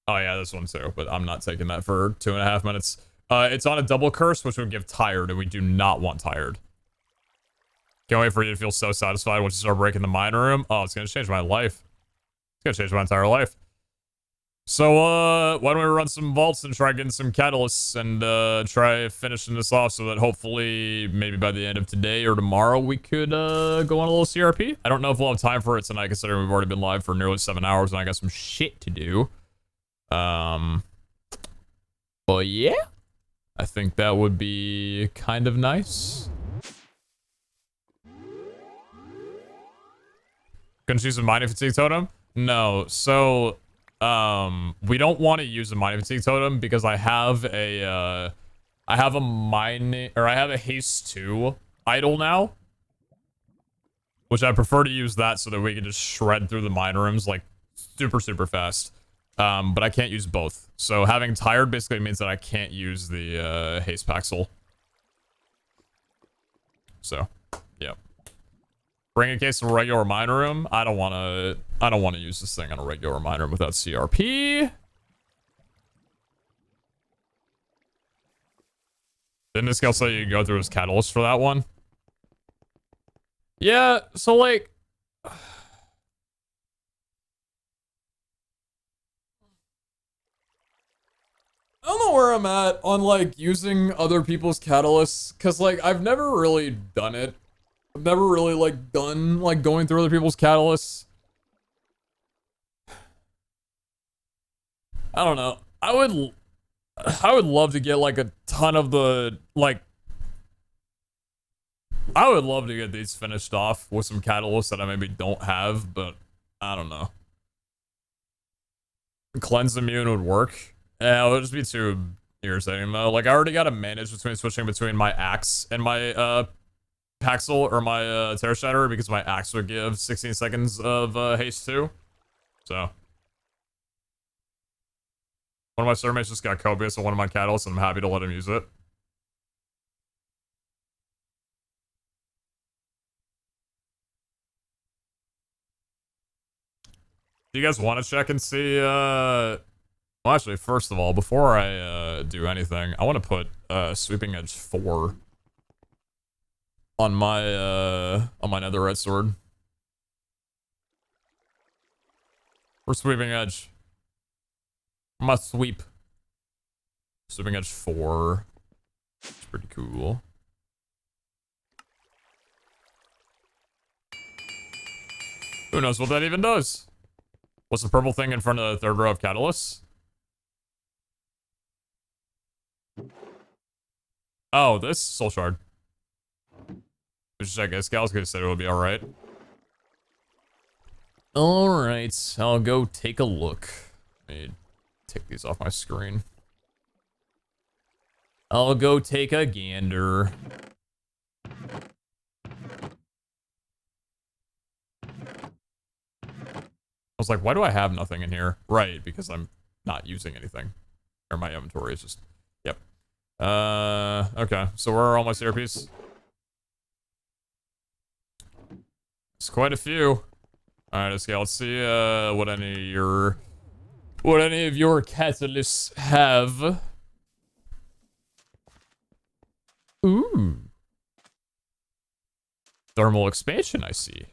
Oh yeah, this one too, but I'm not taking that for 2.5 minutes. It's on a double curse, which would give tired, and we do not want tired. Can't wait for you to feel so satisfied once you start breaking the mine room. Oh, it's gonna change my life. It's gonna change my entire life. So, why don't we run some vaults and try getting some catalysts and, try finishing this off so that hopefully, maybe by the end of today or tomorrow, we could, go on a little CRP. I don't know if we'll have time for it tonight, considering we've already been live for nearly 7 hours and I got some shit to do. But yeah, I think that would be kind of nice. Couldn't use a mining fatigue totem? No, so... we don't want to use a mining fatigue totem because I have a mining, or I have a haste 2 idle now, which I prefer to use that so that we can just shred through the mine rooms like super fast. But I can't use both. So having tired basically means that I can't use the haste Paxel. So, yeah. Bring a case of regular mine room. I don't want to use this thing on a regular mine room without CRP. Didn't this guy say you could go through his catalyst for that one? Yeah, so like... don't know where I'm at on, like, using other people's catalysts, because, like, I've never really done it. I've never really, like, done, like, going through other people's catalysts. I don't know. I would love to get, like, a ton of the, like, I would love to get these finished off with some catalysts that I maybe don't have, but I don't know. Cleanse Immune would work. Yeah, it would just be too irritating though. Like, I already gotta manage between switching between my axe and my Paxel or my Terror Shatter, because my axe would give 16 seconds of haste too. So one of my servmates just got copious on one of my catalysts, and I'm happy to let him use it. Do you guys want to check and see, well, actually, first of all, before I, do anything, I want to put, Sweeping Edge 4 on my netherite sword. Where's Sweeping Edge? My sweep. Sweeping Edge 4. It's pretty cool. Who knows what that even does? What's the purple thing in front of the third row of catalysts? Oh, this soul shard. Which I guess Gal's gonna say it would be alright. Alright, I'll go take a look. Let me take these off my screen. I'll go take a gander. I was like, why do I have nothing in here? Right, because I'm not using anything. Or my inventory is just... Yep. Okay. So where are all my CRPs? It's quite a few. Alright, let's see what any of your catalysts have. Ooh. Thermal expansion, I see.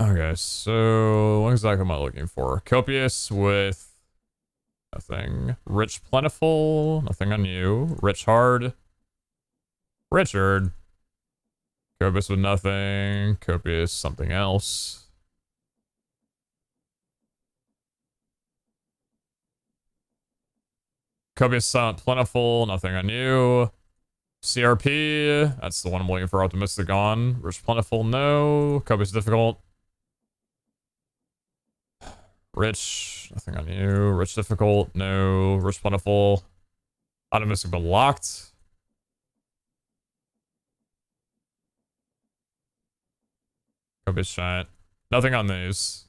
Okay, so what exactly am I looking for? Copious with nothing. Rich Plentiful, nothing on you. Rich Hard. Richard. Copious with nothing. Copious something else. Copious Silent Plentiful, nothing on you. CRP, that's the one I'm looking for. Optimistic on. Rich Plentiful, no. Copious Difficult. Rich, nothing on you. Rich Difficult, no. Rich Plentiful. Optimistic but locked. Copious Giant. Nothing on these.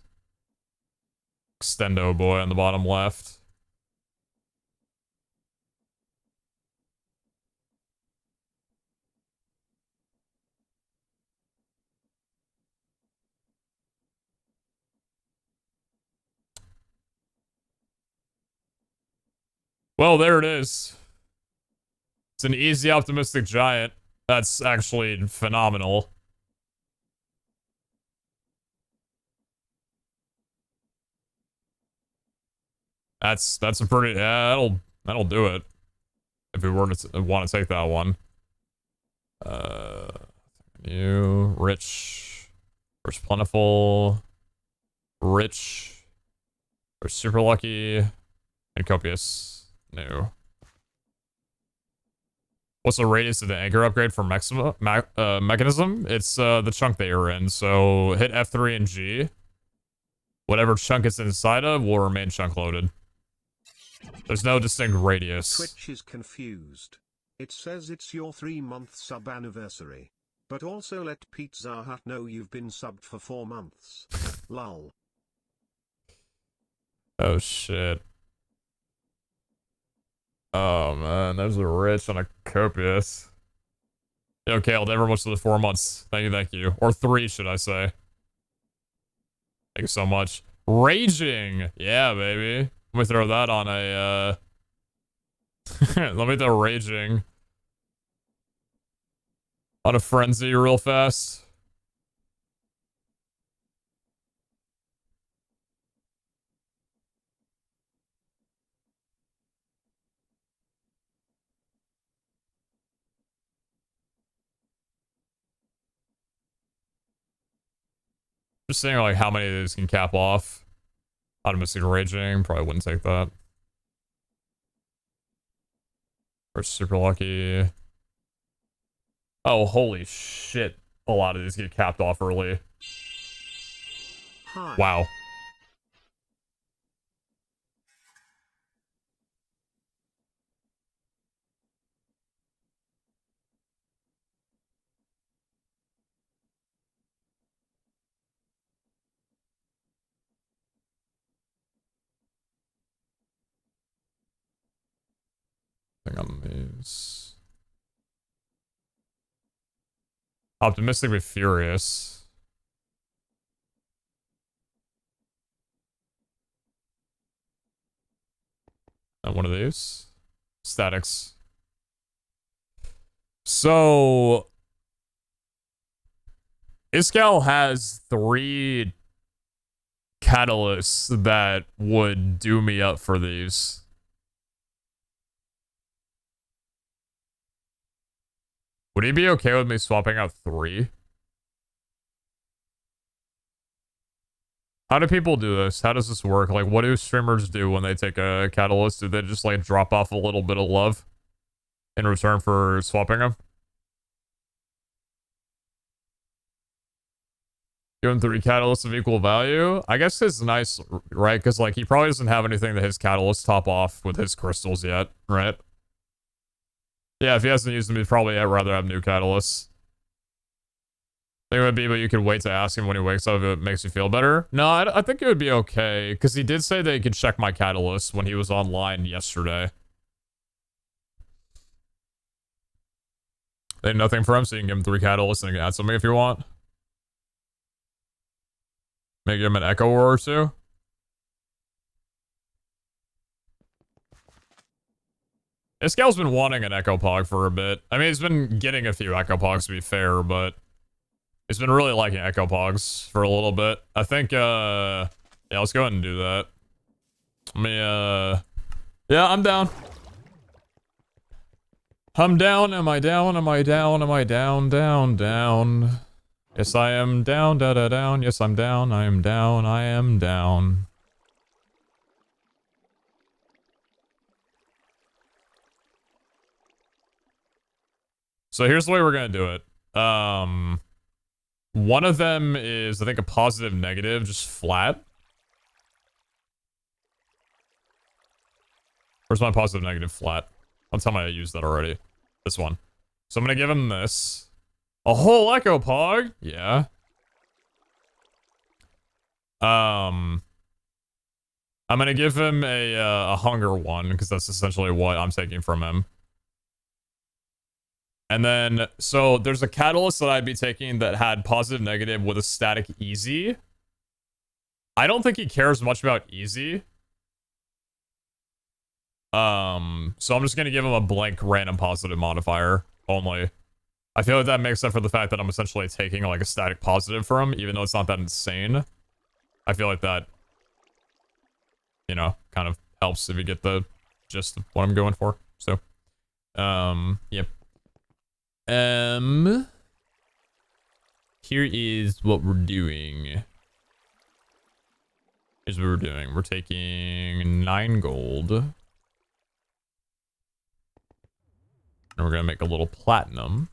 Extendo boy on the bottom left. Well, there it is. It's an easy optimistic giant. That's actually phenomenal. That's a pretty, yeah, that'll do it. If we were to want to take that one. You, rich plentiful, rich, or super lucky, and copious. No. What's the radius of the anchor upgrade for mechanism? It's the chunk that you're in. So hit F3 and G. Whatever chunk it's inside of will remain chunk loaded. There's no distinct radius. Twitch is confused. It says it's your 3-month sub anniversary. But also let PeteZahHutt know you've been subbed for 4 months. Lol. Oh shit. Oh man, there's a rich and a copious. Yo, Kale, never much for the 4 months. Thank you. Or 3, should I say. Thank you so much. Raging! Yeah, baby. Let me throw that on a, let me throw Raging on a Frenzy real fast. Just saying like how many of these can cap off. Optimistic Raging, probably wouldn't take that. Or Super Lucky. Oh, holy shit. A lot of these get capped off early. Hi. Wow. Thing on these. Optimistically Furious. And one of these. Statics. So Iskall has 3 catalysts that would do me up for these. Would he be okay with me swapping out 3? How do people do this? How does this work? Like, what do streamers do when they take a catalyst? Do they just, like, drop off a little bit of love in return for swapping them? Give him 3 catalysts of equal value? I guess it's nice, right? Because, like, he probably doesn't have anything that his catalysts top off with his crystals yet, right? Yeah, if he hasn't used them, he'd probably rather have new catalysts. I think it would be, but you could wait to ask him when he wakes up if it makes you feel better. No, I think it would be okay, because he did say that he could check my catalyst when he was online yesterday. They had nothing for him, so you can give him 3 catalysts and you can add something if you want. Maybe give him an Echo War or 2. Iskall's been wanting an Echo Pog for a bit. I mean, he's been getting a few Echo Pogs, to be fair, but he's been really liking Echo Pogs for a little bit. I think, yeah, let's go ahead and do that. Let me, yeah, I'm down. I'm down, am I down, am I down, am I down, down? Yes, I am down, down. Yes, I'm down, I am down, I am down. So here's the way we're gonna do it. One of them is, I think, a positive negative, just flat. Where's my positive negative flat? Don't tell me I used that already. This one. So I'm gonna give him this. A whole Echo Pog? Yeah. I'm gonna give him a hunger one, because that's essentially what I'm taking from him. And then, so there's a catalyst that I'd be taking that had positive negative with a static easy. I don't think he cares much about easy. So I'm just gonna give him a blank random positive modifier only. I feel like that makes up for the fact that I'm essentially taking like a static positive for him, even though it's not that insane. I feel like that, you know, kind of helps if you get the gist of what I'm going for. So, yep. Here is what we're doing. Here's what we're doing. We're taking 9 gold. And we're gonna make a little platinum.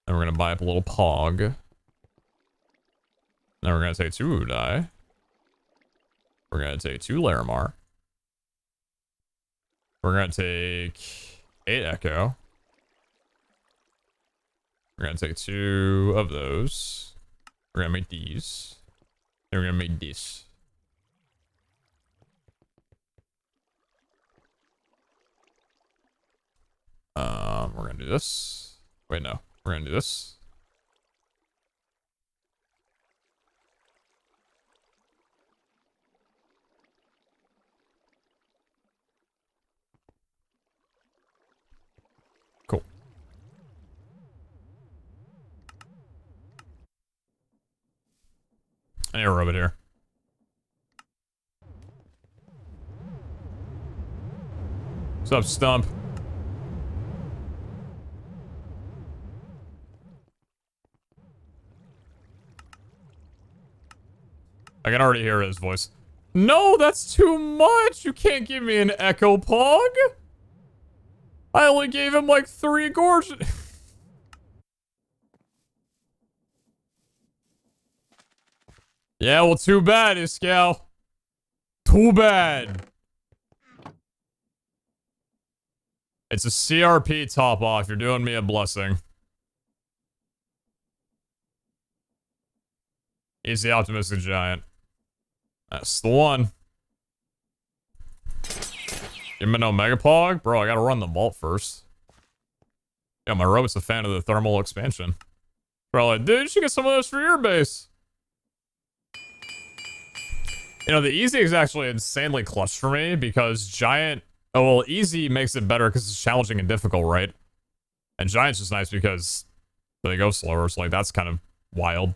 And we're gonna buy up a little pog. Then we're gonna take 2 Udai. We're gonna take 2 Larimar. We're gonna take 8 Echo. We're gonna take 2 of those. We're gonna make these. Then we're gonna make this. We're gonna do this. Wait, no. We're gonna do this. Cool. I need to rub it here. What's up, Stump? I can already hear his voice. No, that's too much. You can't give me an Echo Pog. I only gave him like 3 gorges. Yeah, well, too bad, Iscal. Too bad. It's a CRP top off. You're doing me a blessing. He's the optimistic giant. That's the one. Give me no Megapog? Bro, I gotta run the vault first. Yeah, my robot's a fan of the thermal expansion. Probably, dude, you should get some of those for your base. You know, the easy is actually insanely clutch for me because giant... Oh, well, easy makes it better because it's challenging and difficult, right? And giant's just nice because they go slower, so like that's kind of wild.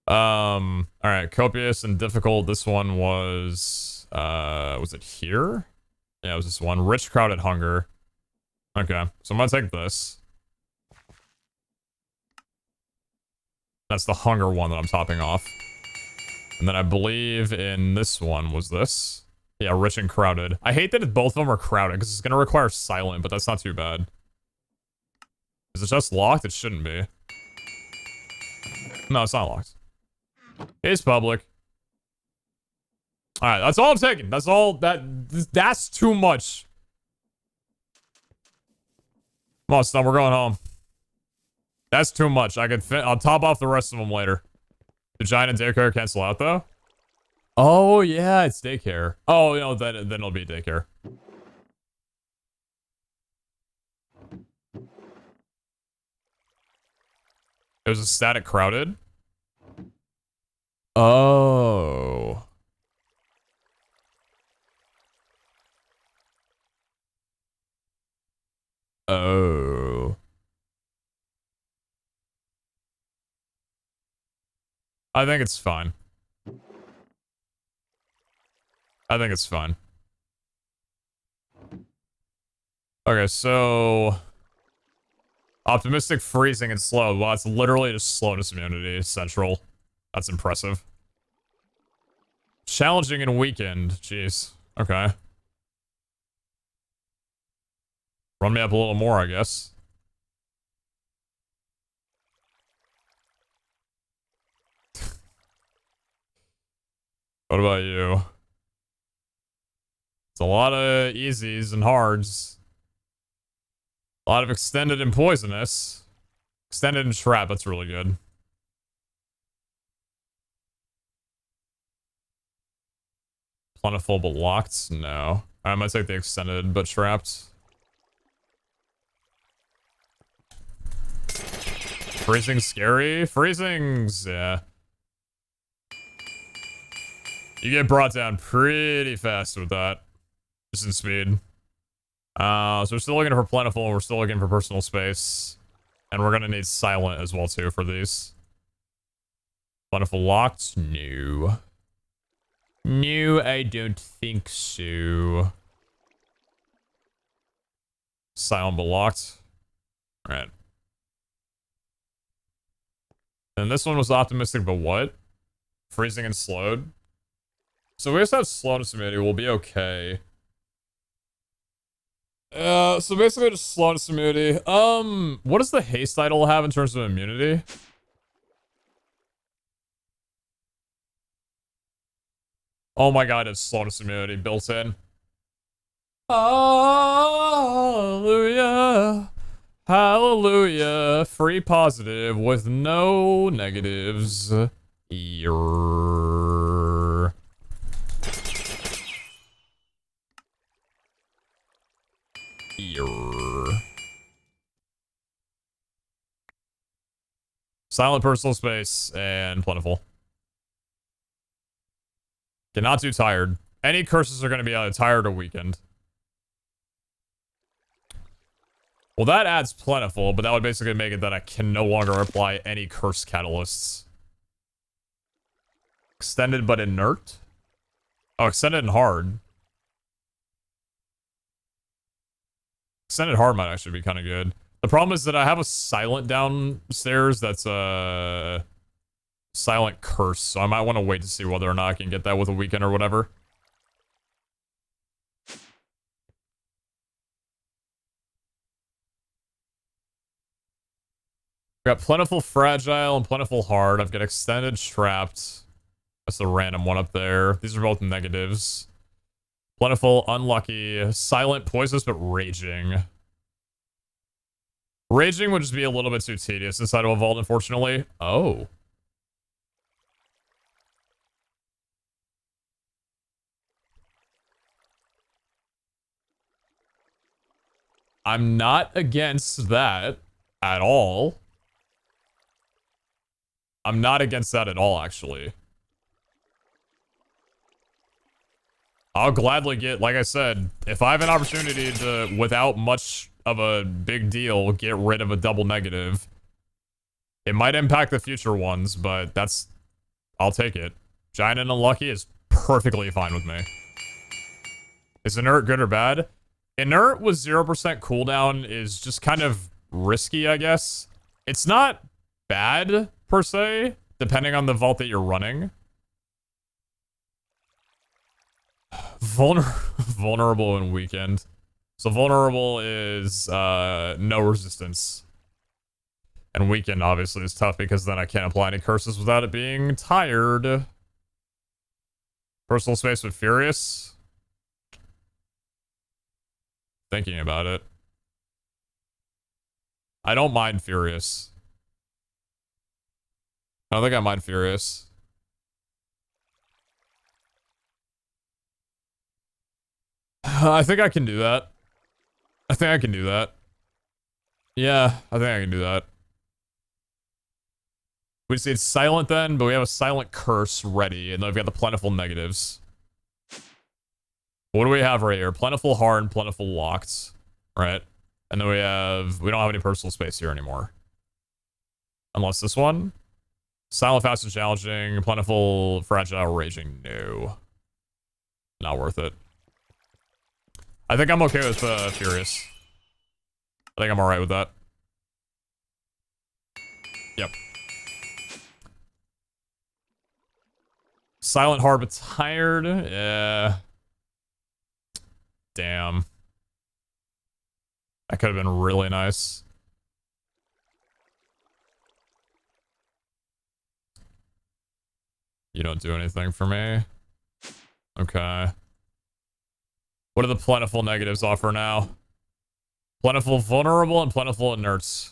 Alright, copious and difficult. This one was it here? Yeah, it was this one. Rich, crowded, hunger. Okay, so I'm gonna take this. That's the hunger one that I'm topping off. And then I believe in this one was this. Yeah, rich and crowded. I hate that both of them are crowded because it's gonna require silent, but that's not too bad. Is it just locked? It shouldn't be. No, it's not locked. It's public. Alright, that's all I'm taking. That's all that's too much. Come on, son, we're going home. That's too much. I'll top off the rest of them later. The giant and daycare cancel out though? Oh yeah, it's daycare. Oh no, then it'll be daycare. It was a static crowded. Oh. Oh. I think it's fine. I think it's fine. Okay, so... Optimistic, freezing, and slow. Well, it's literally just slowness immunity, central. That's impressive. Challenging and weakened. Jeez. Okay. Run me up a little more, I guess. What about you? It's a lot of easies and hards. A lot of extended and poisonous. Extended and trap, that's really good. Plentiful but locked? No. I might take the extended but trapped. Freezing scary? Freezing's, yeah. You get brought down pretty fast with that. Just in speed. So we're still looking for plentiful, we're still looking for personal space. And we're gonna need silent as well too for these. Plentiful locked? No. No, I don't think so. Silent but locked. Alright. And this one was optimistic but what? Freezing and slowed. So we just have slowness immunity, we'll be okay. So basically just slowness immunity. What does the haste idol have in terms of immunity? Oh my god, it's slowness immunity built in. Hallelujah. Hallelujah. Free positive with no negatives. Err. Silent personal space and plentiful. Okay, not too tired. Any curses are going to be either tired or weakened. Well, that adds plentiful, but that would basically make it that I can no longer apply any curse catalysts. Extended but inert? Oh, extended and hard. Extended hard might actually be kind of good. The problem is that I have a silent downstairs that's, Silent Curse, so I might want to wait to see whether or not I can get that with a weekend or whatever. We got Plentiful Fragile and Plentiful Hard. I've got Extended Trapped. That's a random one up there. These are both negatives. Plentiful, Unlucky, Silent, Poisonous, but Raging. Raging would just be a little bit too tedious inside of a vault, unfortunately. Oh. I'm not against that at all. I'm not against that at all, actually. I'll gladly get, like I said, if I have an opportunity to, without much of a big deal, get rid of a double negative. It might impact the future ones, but that's... I'll take it. Giant and Unlucky is perfectly fine with me. Is Inert good or bad? Inert with 0% cooldown is just kind of risky, I guess. It's not bad, per se, depending on the vault that you're running. Vulnerable and Weakened. So Vulnerable is no resistance. And Weakened, obviously, is tough because then I can't apply any curses without it being tired. Personal Space with Furious. Thinking about it. I don't mind Furious. I don't think I mind Furious. I think I can do that. I think I can do that. Yeah, I think I can do that. We just need Silent then, but we have a Silent Curse ready, and then we've got the Plentiful negatives. What do we have right here? Plentiful Hard and Plentiful Locked, right? And then we don't have any personal space here anymore. Unless this one. Silent, Fast, and Challenging. Plentiful, Fragile, Raging. No. Not worth it. I think I'm okay with Furious. I think I'm alright with that. Yep. Silent, Hard, but Tired. Yeah. Damn. That could have been really nice. You don't do anything for me. Okay. What do the Plentiful negatives offer now? Plentiful Vulnerable and Plentiful Inerts.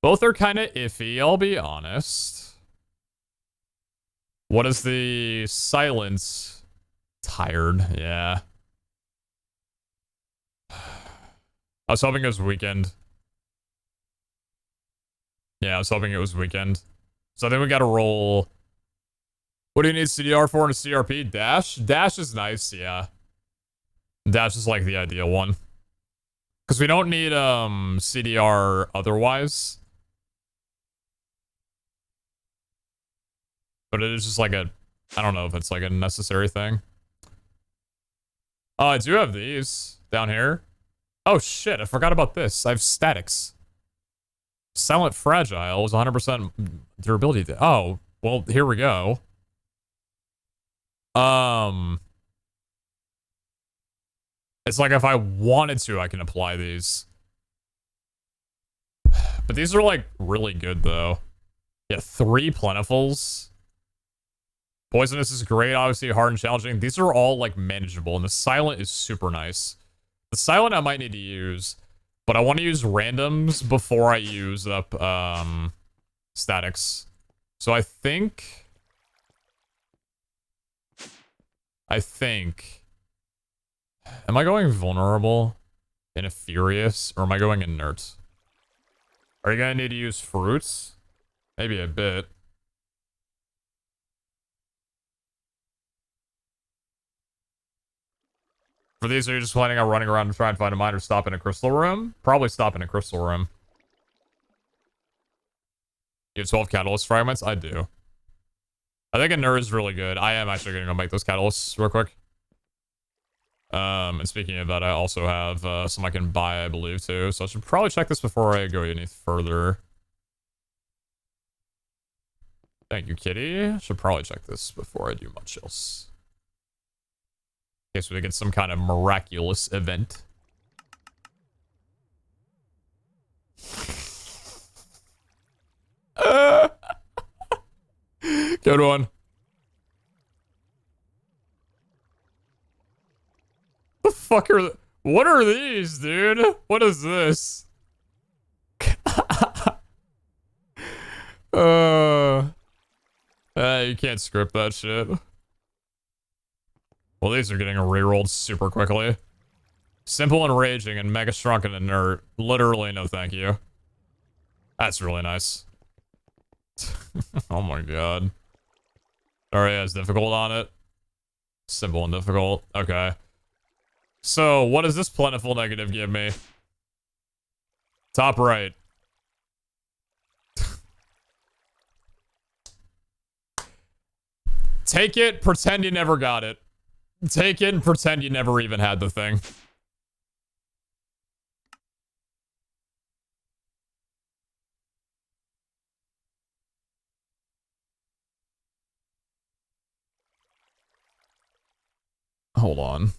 Both are kind of iffy, I'll be honest. What is the Silence? Tired, yeah. I was hoping it was Weekend. Yeah, I was hoping it was Weekend. So I think we gotta roll... What do you need CDR for in a CRP? Dash? Dash is nice, yeah. Dash is like the ideal one. Because we don't need CDR otherwise. But it is just like a... I don't know if it's like a necessary thing. Oh, I do have these down here. Oh shit, I forgot about this. I have statics. Silent Fragile is 100% durability. Oh, well, here we go. It's like if I wanted to, I can apply these. But these are like really good though. Yeah, 3 Plentifuls. Poisonous is great, obviously hard and challenging. These are all like manageable, and the Silent is super nice. The Silent I might need to use, but I want to use randoms before I use up statics. So I think... Am I going Vulnerable in a Furious, or am I going Inert? Are you gonna need to use fruits? Maybe a bit. For these, are you just planning on running around and trying to find a mine or stop in a crystal room? Probably stop in a crystal room. You have 12 catalyst fragments? I do. I think a Nur is really good. I am actually going to go make those catalysts real quick. And speaking of that, I also have some I can buy, I believe, too. So I should probably check this before I go any further. Thank you, kitty. Should probably check this before I do much else. In case we get some kind of miraculous event. Good one. The fuck are what are these, dude? What is this? You can't script that shit. Well, these are getting rerolled super quickly. Simple and raging and mega strong and inert. Literally no thank you. That's really nice. Oh my god. Alright, has difficult on it. Simple and difficult. Okay. So, what does this plentiful negative give me? Top right. Take it, pretend you never got it. Take it and pretend you never even had the thing. Hold on.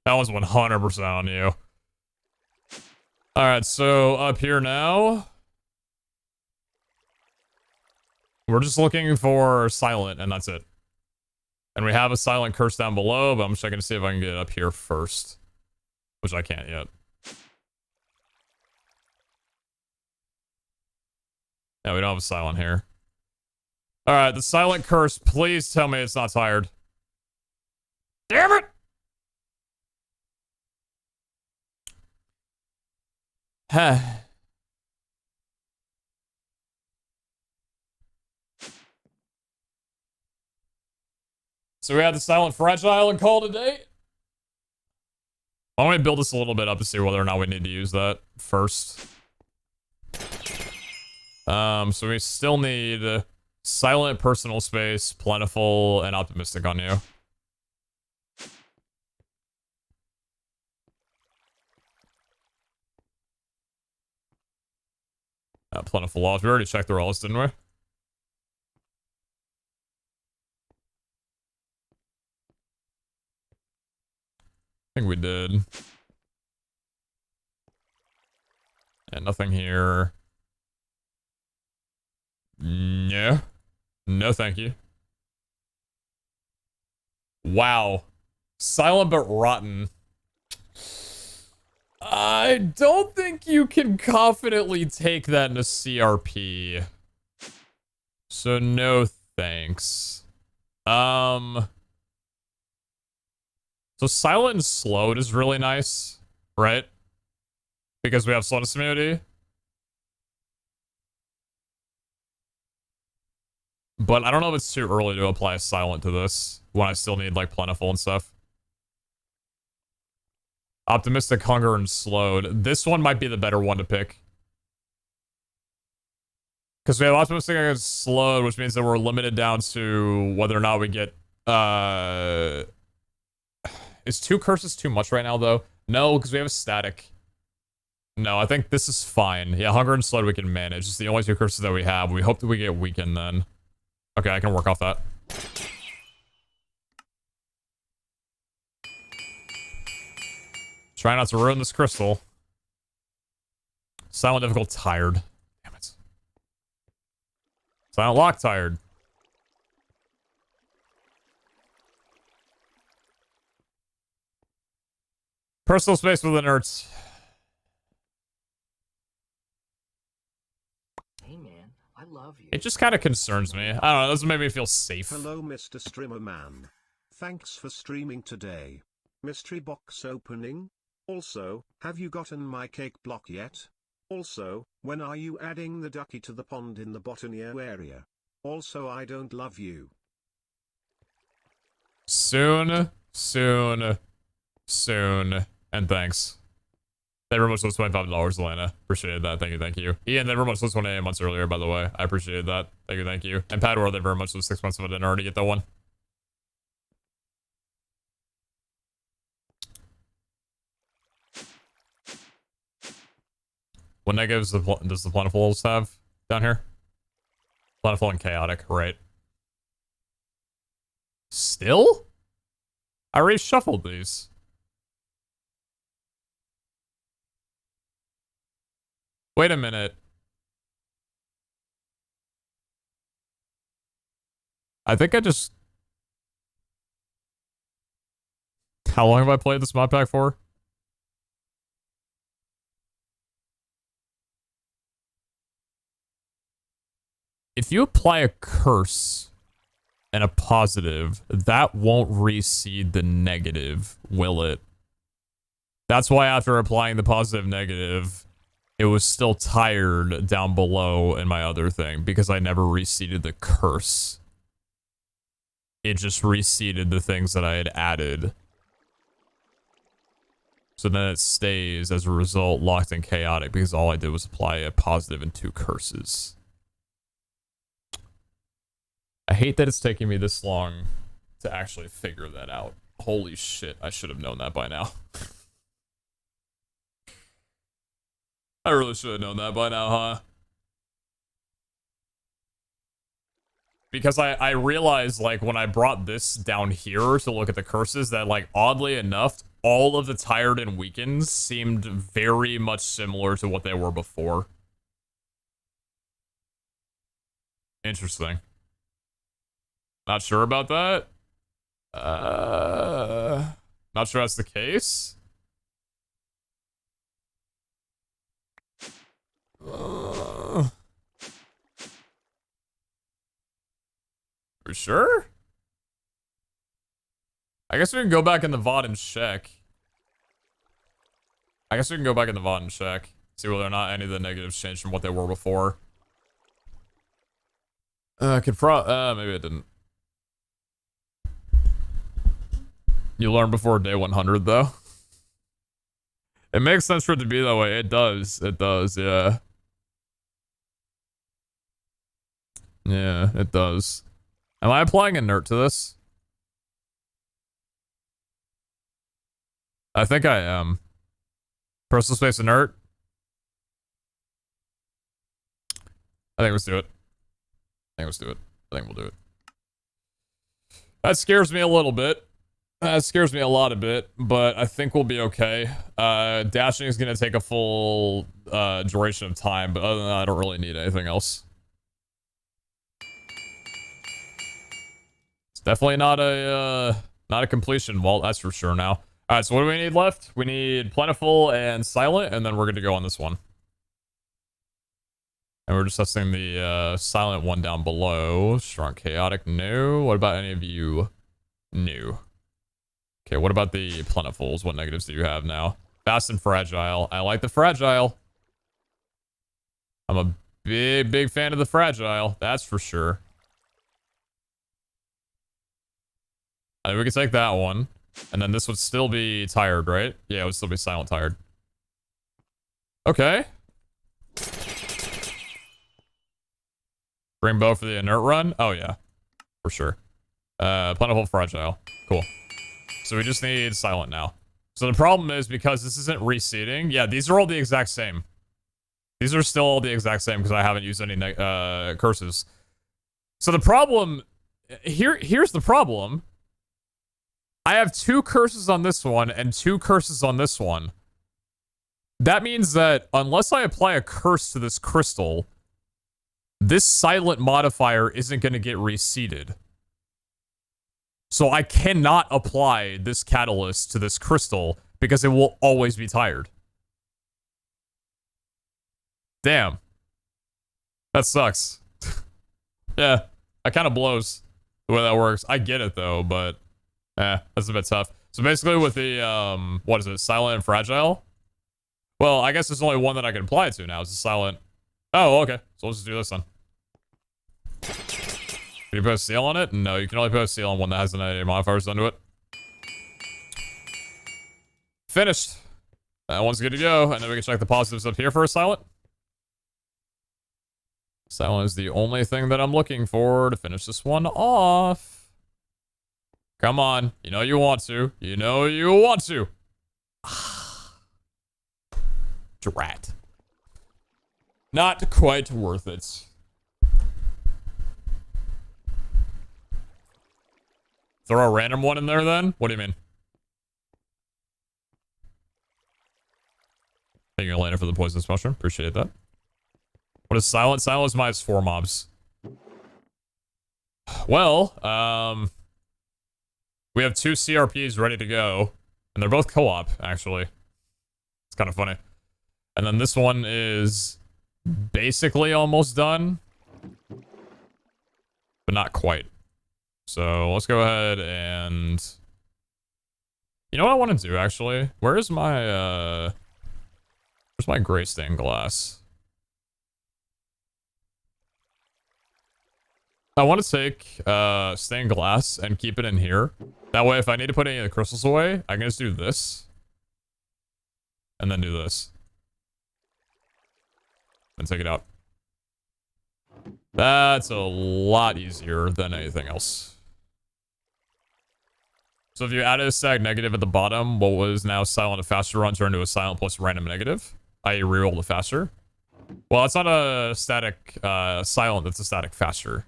That was 100% on you. Alright, so up here now. We're just looking for silent, and that's it. And we have a silent curse down below, but I'm checking to see if I can get it up here first. Which I can't yet. Yeah, we don't have a silent here. Alright, the silent curse, please tell me it's not tired. Damn it! So we had the silent fragile and call today. Why don't we build this a little bit up to see whether or not we need to use that first. So we still need silent, personal space, plentiful, and optimistic on you. Plentiful laws. We already checked the rolls, didn't we? I think we did. And nothing here. No. No, thank you. Wow. Silent but rotten. I don't think you can confidently take that in a CRP. So no thanks. So silent and slowed is really nice, right? Because we have slowness immunity. But I don't know if it's too early to apply silent to this when I still need like plentiful and stuff. Optimistic, hunger, and slowed. This one might be the better one to pick. Because we have optimistic and slowed, which means that we're limited down to whether or not we get is 2 curses too much right now though? No, because we have a static. No, I think this is fine. Yeah, hunger and slowed we can manage. It's the only 2 curses that we have. We hope that we get weakened then. Okay, I can work off that. Try not to ruin this crystal. Silent difficult tired. Damn it. Silent lock tired. Personal space with inerts. Hey man, I love you. It just kind of concerns me. I don't know, it doesn't make me feel safe. Hello, Mr. Streamer Man. Thanks for streaming today. Mystery box opening? Also, have you gotten my cake block yet? Also, when are you adding the ducky to the pond in the Botanier area? Also, I don't love you. Soon, soon, soon, and thanks. Thank you very much for those $25, Elena. Appreciate that. Thank you, thank you. Ian, thank you very much for those 28 months earlier, by the way. I appreciate that. Thank you, thank you. And Padwar, thank you very much for those 6 months if I didn't already get that one. What negatives does the Plentifuls have down here? Plentiful and chaotic, right? Still? I already shuffled these. Wait a minute. I think I just... How long have I played this mod pack for? If you apply a curse and a positive, that won't reseed the negative, will it? That's why after applying the positive negative, it was still tired down below in my other thing, because I never reseeded the curse. It just reseeded the things that I had added. So then it stays, as a result, locked in chaotic, because all I did was apply a positive and 2 curses. I hate that it's taking me this long to actually figure that out. Holy shit, I should have known that by now. I really should have known that by now, huh? Because I realized, like, when I brought this down here to look at the curses, that, like, oddly enough, all of the tired and weakened seemed very much similar to what they were before. Interesting. Not sure about that. Not sure that's the case. For sure? I guess we can go back in the VOD and check. See whether or not any of the negatives changed from what they were before. Maybe it didn't. You learn before day 100, though. It makes sense for it to be that way. It does. It does, yeah. Yeah, it does. Am I applying inert to this? I think I am. Personal space inert? I think let's do it. I think we'll do it. That scares me a little bit. That scares me a lot a bit, but I think we'll be okay. Dashing is going to take a full duration of time, but other than that, I don't really need anything else. It's definitely not a completion vault, that's for sure now. Alright, so what do we need left? We need Plentiful and Silent, and then we're good to go on this one. And we're just testing the Silent one down below. Strong Chaotic, no. What about any of you? No. Okay, what about the Plentifuls? What negatives do you have now? Fast and Fragile. I like the Fragile. I'm a big fan of the Fragile. That's for sure. I think we can take that one. And then this would still be Tired, right? Yeah, it would still be Silent Tired. Okay. Bring bow for the inert run? Oh, yeah. For sure. Plentiful, Fragile. Cool. So we just need Silent now. So the problem is, because this isn't reseeding, yeah, these are all the exact same. These are still all the exact same because I haven't used any curses. So the problem... Here's the problem. I have 2 curses on this one and 2 curses on this one. That means that unless I apply a curse to this crystal, this Silent modifier isn't going to get reseeded. So I cannot apply this catalyst to this crystal because it will always be Tired. Damn. That sucks. Yeah, that kind of blows the way that works. I get it though, but that's a bit tough. So basically with the, what is it? Silent and fragile? Well, I guess there's only one that I can apply it to now. It's a silent. Oh, okay. So let's just do this then. Can you put a seal on it? No, you can only put a seal on one that hasn't any modifiers done to it. Finished. That one's good to go. And then we can check the positives up here for a silent. Silent is the only thing that I'm looking for to finish this one off. Come on. You know you want to. You know you want to. Drat. Not quite worth it. Throw a random one in there then? What do you mean? Thank you, Elena, for the poisonous mushroom. Appreciate that. What is silent? Silent is minus 4 mobs. Well, we have 2 CRPs ready to go. And they're both co-op, actually. It's kind of funny. And then this one is basically almost done. But not quite. So let's go ahead and... You know what I want to do, actually? Where's my gray stained glass? I want to take stained glass and keep it in here. That way, if I need to put any of the crystals away, I can just do this. And then do this. And take it out. That's a lot easier than anything else. So if you added a static negative at the bottom, what was now silent and faster run turned to a silent plus random negative, i.e. reroll the faster. Well, it's not a static silent, it's a static faster.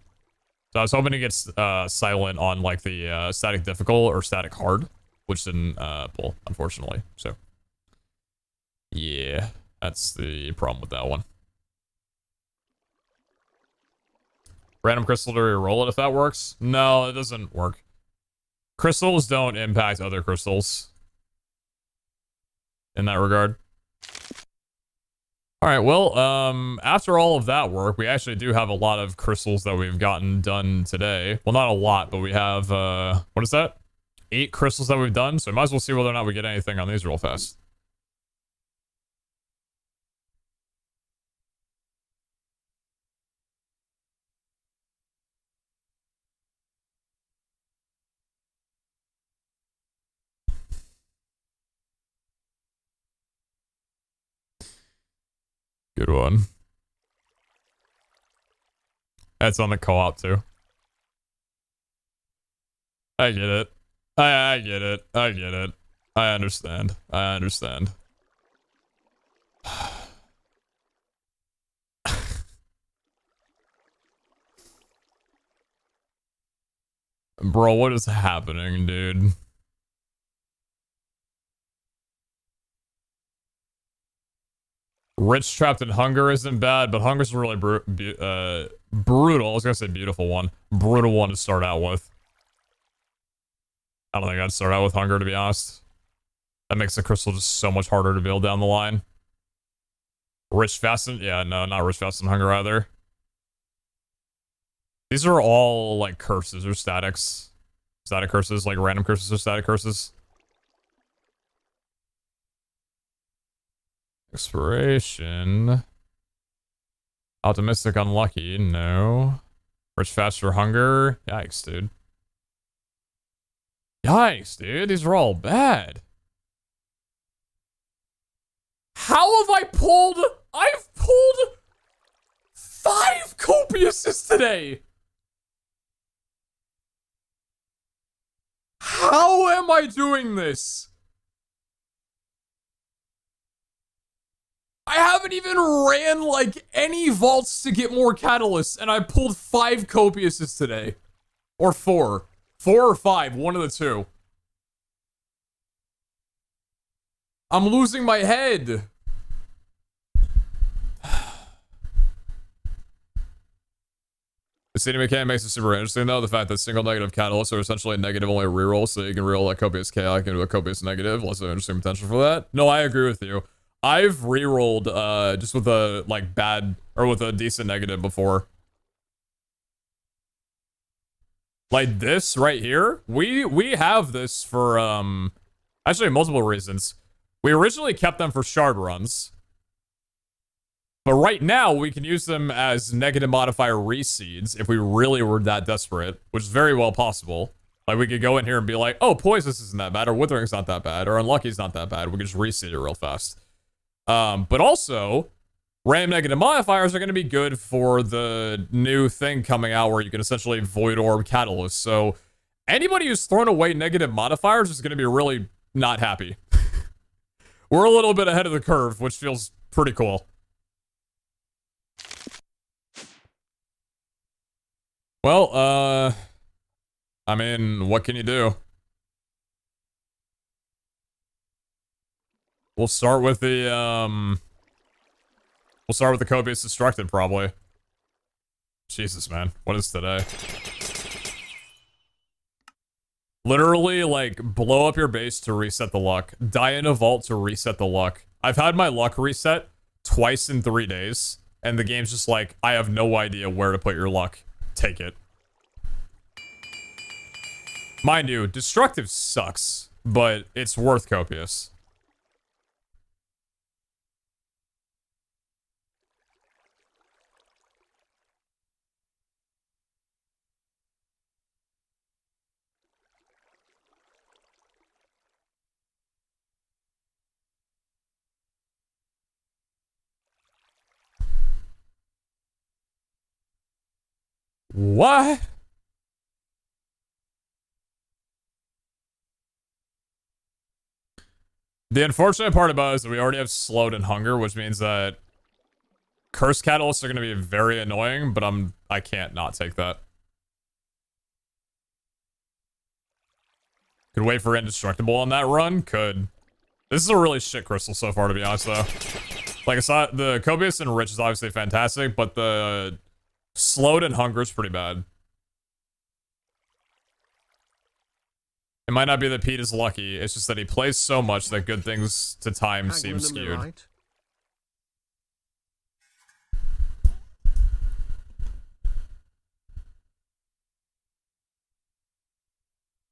So I was hoping to get silent on like the static difficult or static hard, which didn't pull, unfortunately. So yeah, that's the problem with that one. Random crystal to reroll it if that works. No, it doesn't work. Crystals don't impact other crystals in that regard. All right, well, after all of that work, we actually do have a lot of crystals that we've gotten done today. Well, not a lot, but we have, what is that? 8 crystals that we've done, so we might as well see whether or not we get anything on these real fast. Good one. That's on the co-op too. I get it. I get it. I get it. I understand. I understand. Bro, what is happening, dude? Rich trapped in hunger isn't bad, but hunger's a really brutal. I was gonna say beautiful one. Brutal one to start out with. I don't think I'd start out with hunger, to be honest. That makes the crystal just so much harder to build down the line. Rich, fast, and... Yeah, no, not rich, fast, and hunger either. These are all, like, curses or statics. Static curses, like random curses or static curses. Expiration. Optimistic, unlucky, no. Rich, fast, for hunger. Yikes, dude. Yikes, dude. These are all bad. How have I pulled... I've pulled 5 copiouses today. How am I doing this? I haven't even ran, like, any vaults to get more catalysts, and I pulled 5 copiouses today. Or 4. 4 or 5, one of the two. I'm losing my head. The seeding mechanic makes it super interesting, though. The fact that single negative catalysts are essentially a negative only reroll, so you can reroll a copious chaotic into a copious negative. Lots of interesting potential for that. No, I agree with you. I've rerolled just with a like bad or with a decent negative before. Like this right here, we have this for actually multiple reasons. We originally kept them for shard runs, but right now we can use them as negative modifier reseeds if we really were that desperate, which is very well possible. Like we could go in here and be like, oh, poisonous isn't that bad, or withering's not that bad, or unlucky's not that bad. We could just reseed it real fast. But also, random negative modifiers are going to be good for the new thing coming out where you can essentially void orb catalyst. So anybody who's thrown away negative modifiers is going to be really not happy. We're a little bit ahead of the curve, which feels pretty cool. Well, I mean, what can you do? We'll start with the, we'll start with the copious destructed, probably. Jesus, man. What is today? Literally, like, blow up your base to reset the luck. Die in a vault to reset the luck. I've had my luck reset twice in 3 days, and the game's just like, I have no idea where to put your luck. Take it. Mind you, destructive sucks, but it's worth copious. What? The unfortunate part about it is that we already have slowed and hunger, which means that curse catalysts are going to be very annoying, but I can't not take that. Could wait for indestructible on that run. Could. This is a really shit crystal so far, to be honest, though. Like I saw, the copious and rich is obviously fantastic, but the slowed and hunger is pretty bad. It might not be that Pete is lucky, it's just that he plays so much that good things to time seem skewed. Right?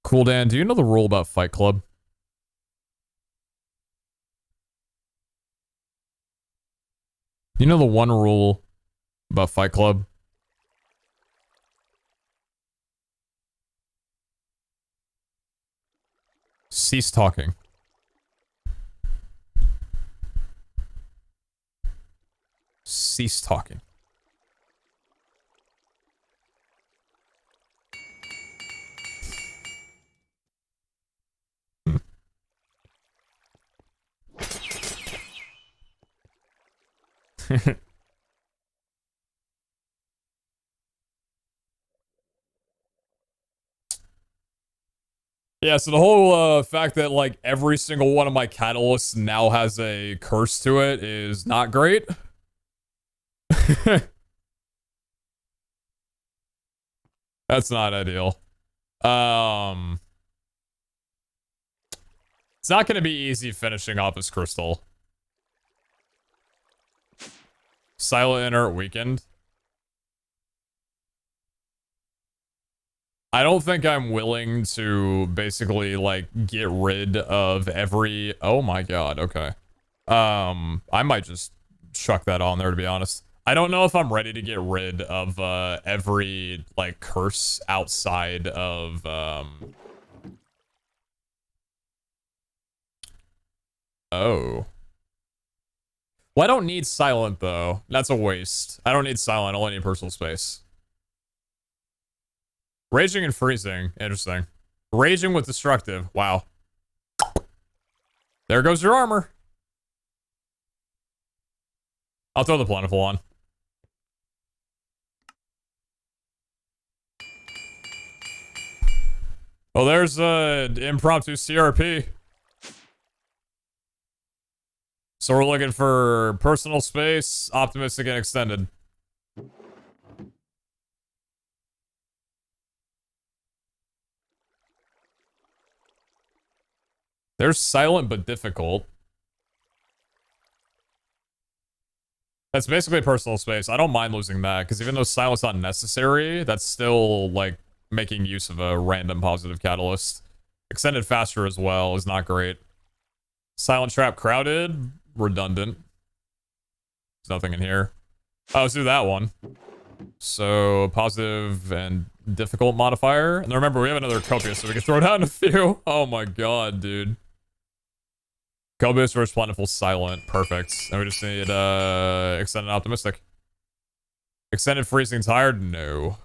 Cool, Dan, do you know the rule about Fight Club? You know the one rule about Fight Club? Cease talking. Cease talking. Yeah, so the whole fact that like every single one of my catalysts now has a curse to it is not great. That's not ideal. It's not going to be easy finishing off this crystal. Silent Inert weakened. I don't think I'm willing to basically like get rid of every, oh my god, okay. I might just chuck that on there, to be honest. I don't know if I'm ready to get rid of every like curse outside of oh. Well, I don't need silent though. That's a waste. I don't need silent, I only need personal space. Raging and freezing. Interesting. Raging with destructive. Wow. There goes your armor. I'll throw the plentiful on. Oh, there's impromptu CRP. So we're looking for personal space, optimistic, and extended. They're silent but difficult. That's basically personal space. I don't mind losing that, because even though silent's not necessary, that's still, like, making use of a random positive catalyst. Extended faster as well is not great. Silent trap crowded, redundant. There's nothing in here. Oh, let's do that one. So positive and difficult modifier. And remember, we have another copious, so we can throw down a few. Oh my god, dude. Copious versus plentiful silent. Perfect. And we just need extended optimistic. Extended freezing tired? No.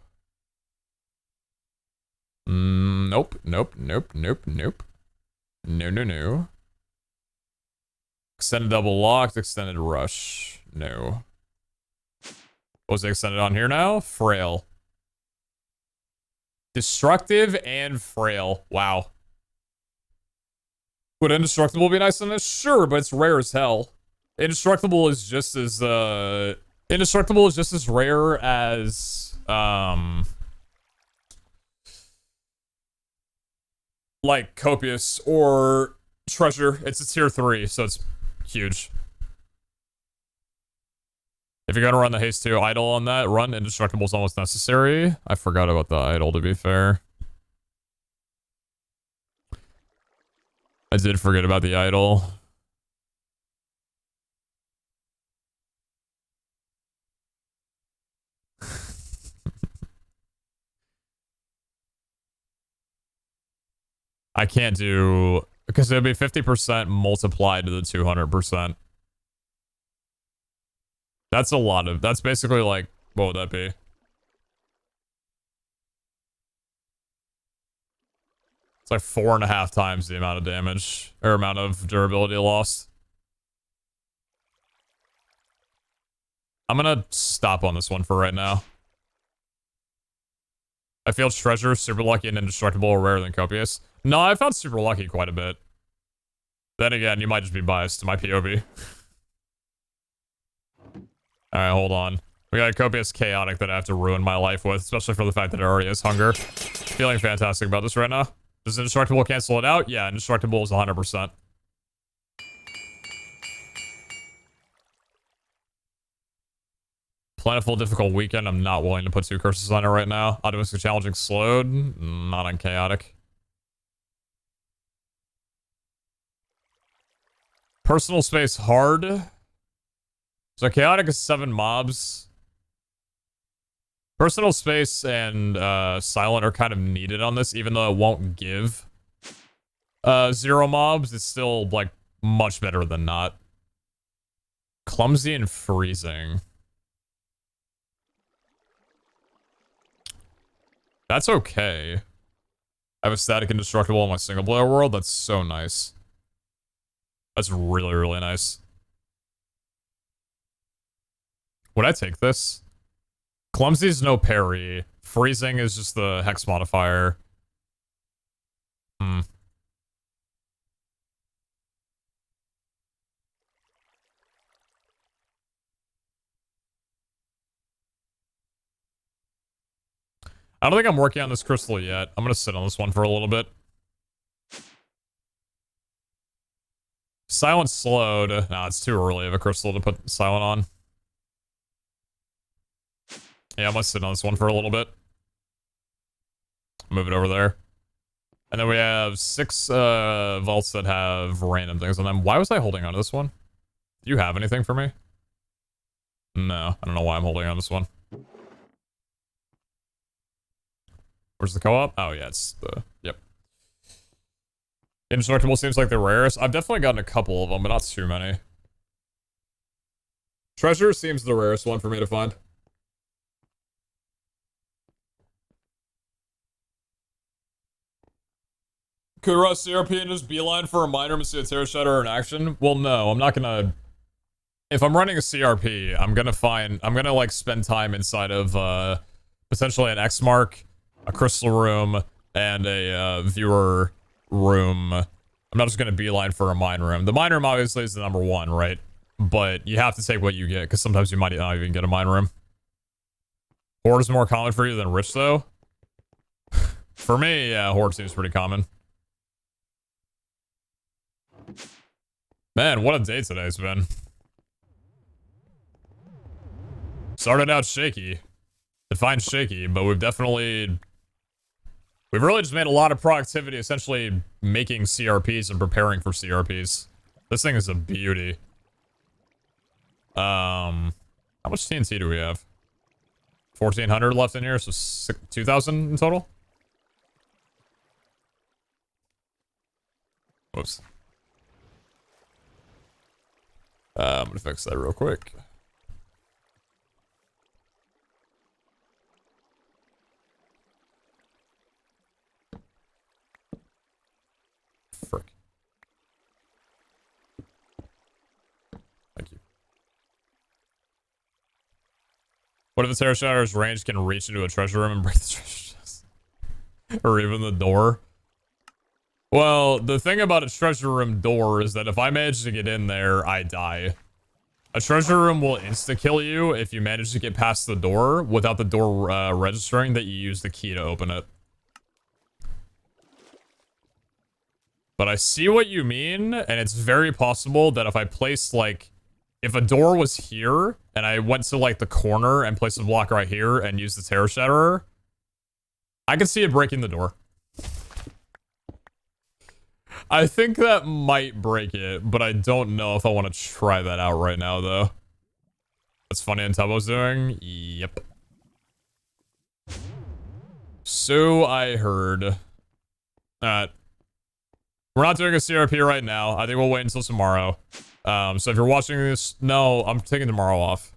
Nope. Nope. Nope. Nope. Nope. No, no, no. Extended double locked. Extended rush. No. What was it extended on here now? Frail. Destructive and frail. Wow. Would indestructible be nice on this? Sure, but it's rare as hell. Indestructible is just as indestructible is just as rare as like copious or treasure. It's a tier 3, so it's huge. If you're gonna run the haste 2 idle on that, run indestructible is almost necessary. I forgot about the idle, to be fair. I did forget about the idle. I can't do, because it would be 50% multiplied to the 200%. That's a lot of, that's basically like, what would that be? It's like 4.5 times the amount of damage, or amount of durability lost. I'm gonna stop on this one for right now. I feel treasure, super lucky, and indestructible are rarer than copious. No, I found super lucky quite a bit. Then again, you might just be biased to my POV. Alright, hold on. We got a copious chaotic that I have to ruin my life with, especially for the fact that it already has hunger. Feeling fantastic about this right now. Does indestructible cancel it out? Yeah, indestructible is 100%. Plentiful, difficult weekend. I'm not willing to put 2 curses on it right now. Optimistic, challenging, slowed. Not on chaotic. Personal space, hard. So chaotic is 7 mobs. Personal space and silent are kind of needed on this, even though it won't give 0 mobs. It's still, like, much better than not. Clumsy and freezing. That's okay. I have a static indestructible in my single player world. That's so nice. That's really, really nice. Would I take this? Clumsy is no parry. Freezing is just the hex modifier. I don't think I'm working on this crystal yet. I'm gonna sit on this one for a little bit. Silent slowed. Nah, it's too early of a crystal to put silent on. Yeah, I'm gonna sit on this one for a little bit. Move it over there. And then we have 6 vaults that have random things on them. Why was I holding on to this one? Do you have anything for me? No, I don't know why I'm holding on to this one. Where's the co-op? Oh, yeah, it's the... Yep. Indestructible seems like the rarest. I've definitely gotten a couple of them, but not too many. Treasure seems the rarest one for me to find. Could Russ CRP and just beeline for a minor and see a Terror Shatter in action? Well, no, I'm not gonna... If I'm running a CRP, I'm gonna, like, spend time inside of, potentially an X mark, a crystal room, and a, viewer room. I'm not just gonna beeline for a mine room. The mine room obviously is the #1, right? But you have to take what you get, because sometimes you might not even get a mine room. Horde is more common for you than Rich, though? For me, yeah, Horde seems pretty common. Man, what a day today's been. Started out shaky. Defined shaky, but we've definitely We've really just made a lot of productivity, essentially making CRPs and preparing for CRPs. This thing is a beauty. How much TNT do we have? 1,400 left in here, so 2,000 in total? Whoops. I'm gonna fix that real quick. Frick. Thank you. What if the Terror Shatter's range can reach into a treasure room and break the treasure chest? Or even the door? Well, the thing about a treasure room door is that if I manage to get in there, I die. A treasure room will insta-kill you if you manage to get past the door without the door registering that you use the key to open it. But I see what you mean, and it's very possible that if I placed, like, if a door was here, and I went to, like, the corner and placed a block right here and used the Terror Shatterer, I could see it breaking the door. I think that might break it, but I don't know if I want to try that out right now, though. That's funny and Tubbo's doing? Yep. So I heard. We're not doing a CRP right now. I think we'll wait until tomorrow. So if you're watching this... No, I'm taking tomorrow off.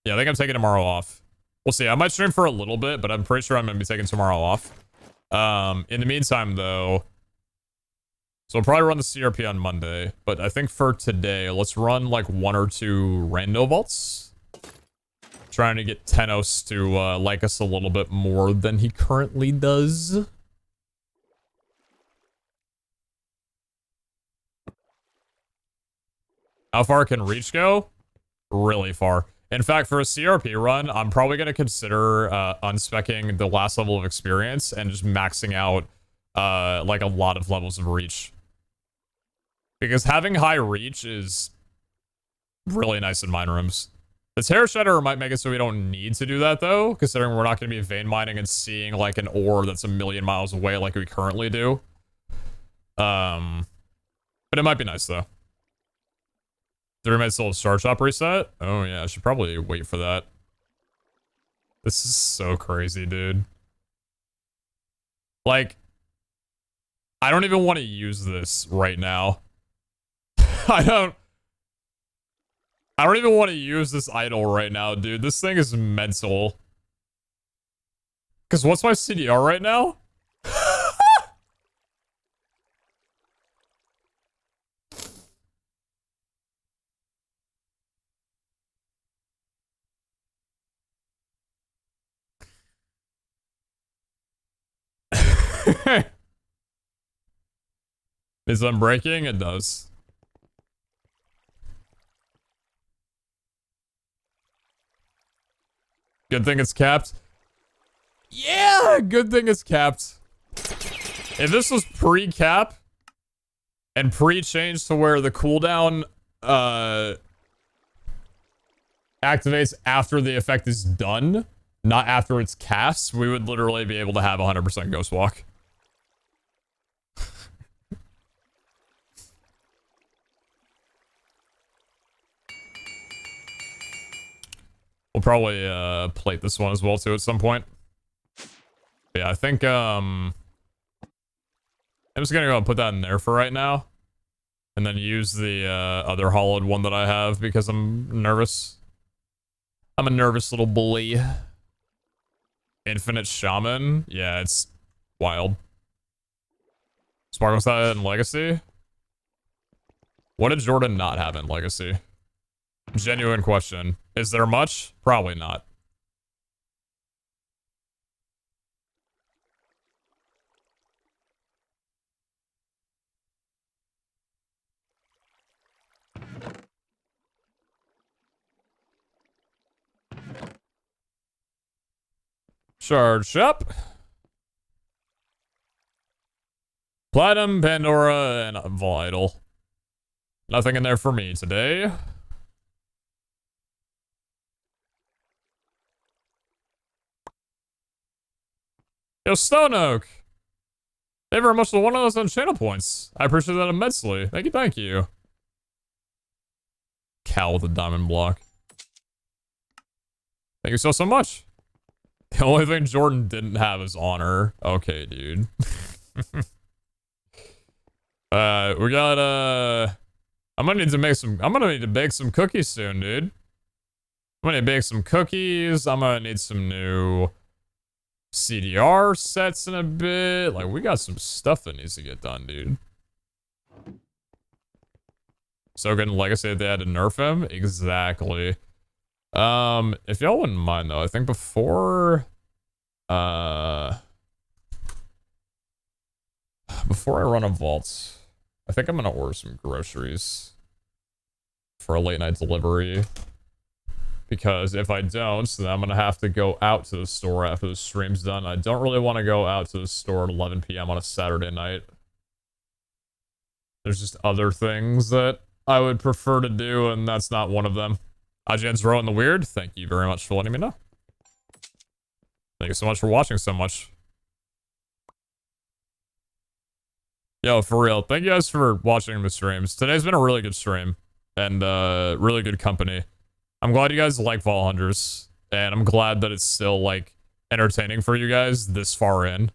Yeah, I think I'm taking tomorrow off. We'll see. I might stream for a little bit, but I'm pretty sure I'm going to be taking tomorrow off. In the meantime, though... So we'll probably run the CRP on Monday. But I think for today, let's run like 1 or 2 rando vaults. Trying to get Tenos to like us a little bit more than he currently does. How far can Reach go? Really far. In fact, for a CRP run, I'm probably going to consider unspecking the last level of experience and just maxing out like a lot of levels of Reach. Because having high Reach is really nice in mine rooms. The Terror Shatterer might make it so we don't need to do that, though, considering we're not going to be vein mining and seeing like an ore that's a million miles away like we currently do. But it might be nice, though. 3 minutes till Star Shop reset? Oh, yeah, I should probably wait for that. This is so crazy, dude. Like, I don't even want to use this right now. I don't even want to use this idol right now, dude. This thing is mental. Because what's my CDR right now? Is it unbreaking? It does. Good thing it's capped. Yeah, good thing it's capped. If this was pre-cap and pre-change to where the cooldown activates after the effect is done, not after it's cast, we would literally be able to have 100% Ghost Walk. We'll probably plate this one as well too at some point. But yeah, I think I'm just gonna go and put that in there for right now. And then use the other hollowed one that I have because I'm nervous. I'm a nervous little bully. Infinite Shaman? Yeah, it's wild. Sparkle's that in Legacy? What did Jordan not have in Legacy? Genuine question. Is there much? Probably not. Charge up. Platinum, Pandora, and Vital. Nothing in there for me today. Yo, Stone Oak. Thank you very much for one of those on channel points. I appreciate that immensely. Thank you, thank you. Cal with a diamond block. Thank you so much. The only thing Jordan didn't have is honor. Okay, dude. We got, I'm gonna need to bake some cookies soon, dude. I'm gonna bake some cookies. I'm gonna need some new CDR sets in a bit. Like, we got some stuff that needs to get done, dude. So good in Legacy that they had to nerf him? Exactly. If y'all wouldn't mind, though, I think before I run a vault, I think I'm gonna order some groceries for a late night delivery. Because if I don't, then I'm gonna have to go out to the store after the stream's done. I don't really want to go out to the store at 11 p.m. on a Saturday night. There's just other things that I would prefer to do, and that's not one of them. IGN's Row in the Weird, thank you very much for letting me know. Thank you so much for watching so much. Yo, for real, thank you guys for watching the streams. Today's been a really good stream, and really good company. I'm glad you guys like Vault Hunters, and I'm glad that it's still, like, entertaining for you guys this far in.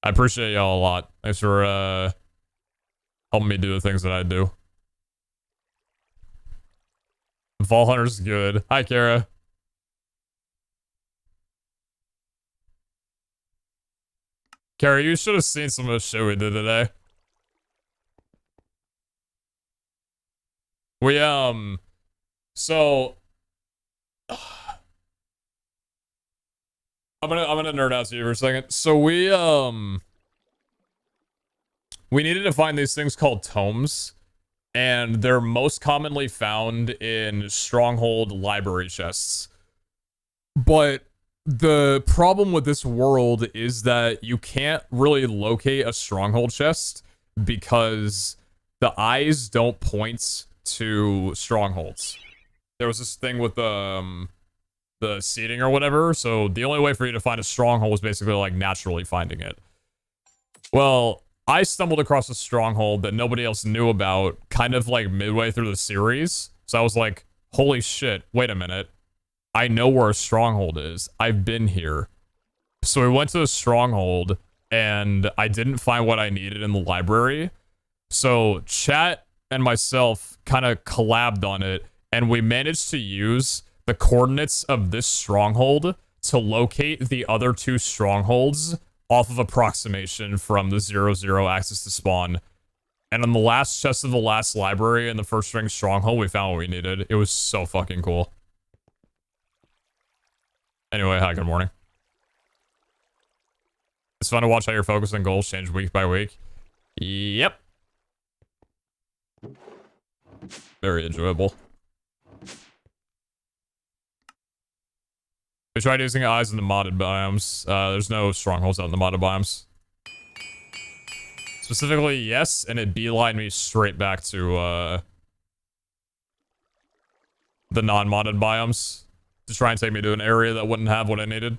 I appreciate y'all a lot. Thanks for, helping me do the things that I do. Vault Hunter's good. Hi, Kara. Kara, you should have seen some of the shit we did today. We, so... I'm gonna nerd out to you for a second. So we needed to find these things called tomes, and they're most commonly found in stronghold library chests. But the problem with this world is that you can't really locate a stronghold chest because the eyes don't point to strongholds. There was this thing with the seeding or whatever, so the only way for you to find a stronghold was basically like naturally finding it. Well, I stumbled across a stronghold that nobody else knew about kind of like midway through the series, so I was like, holy shit, wait a minute. I know where a stronghold is. I've been here. So we went to the stronghold, and I didn't find what I needed in the library. So chat and myself kind of collabed on it, and we managed to use the coordinates of this stronghold to locate the other two strongholds off of approximation from the 0-0 axis to spawn. And on the last chest of the last library in the first ring stronghold, we found what we needed. It was so fucking cool. Anyway, hi, good morning. It's fun to watch how your focus and goals change week by week. Yep. Very enjoyable. We tried using eyes in the modded biomes. There's no strongholds out in the modded biomes. Specifically, yes, and it beelined me straight back to, the non-modded biomes to try and take me to an area that wouldn't have what I needed.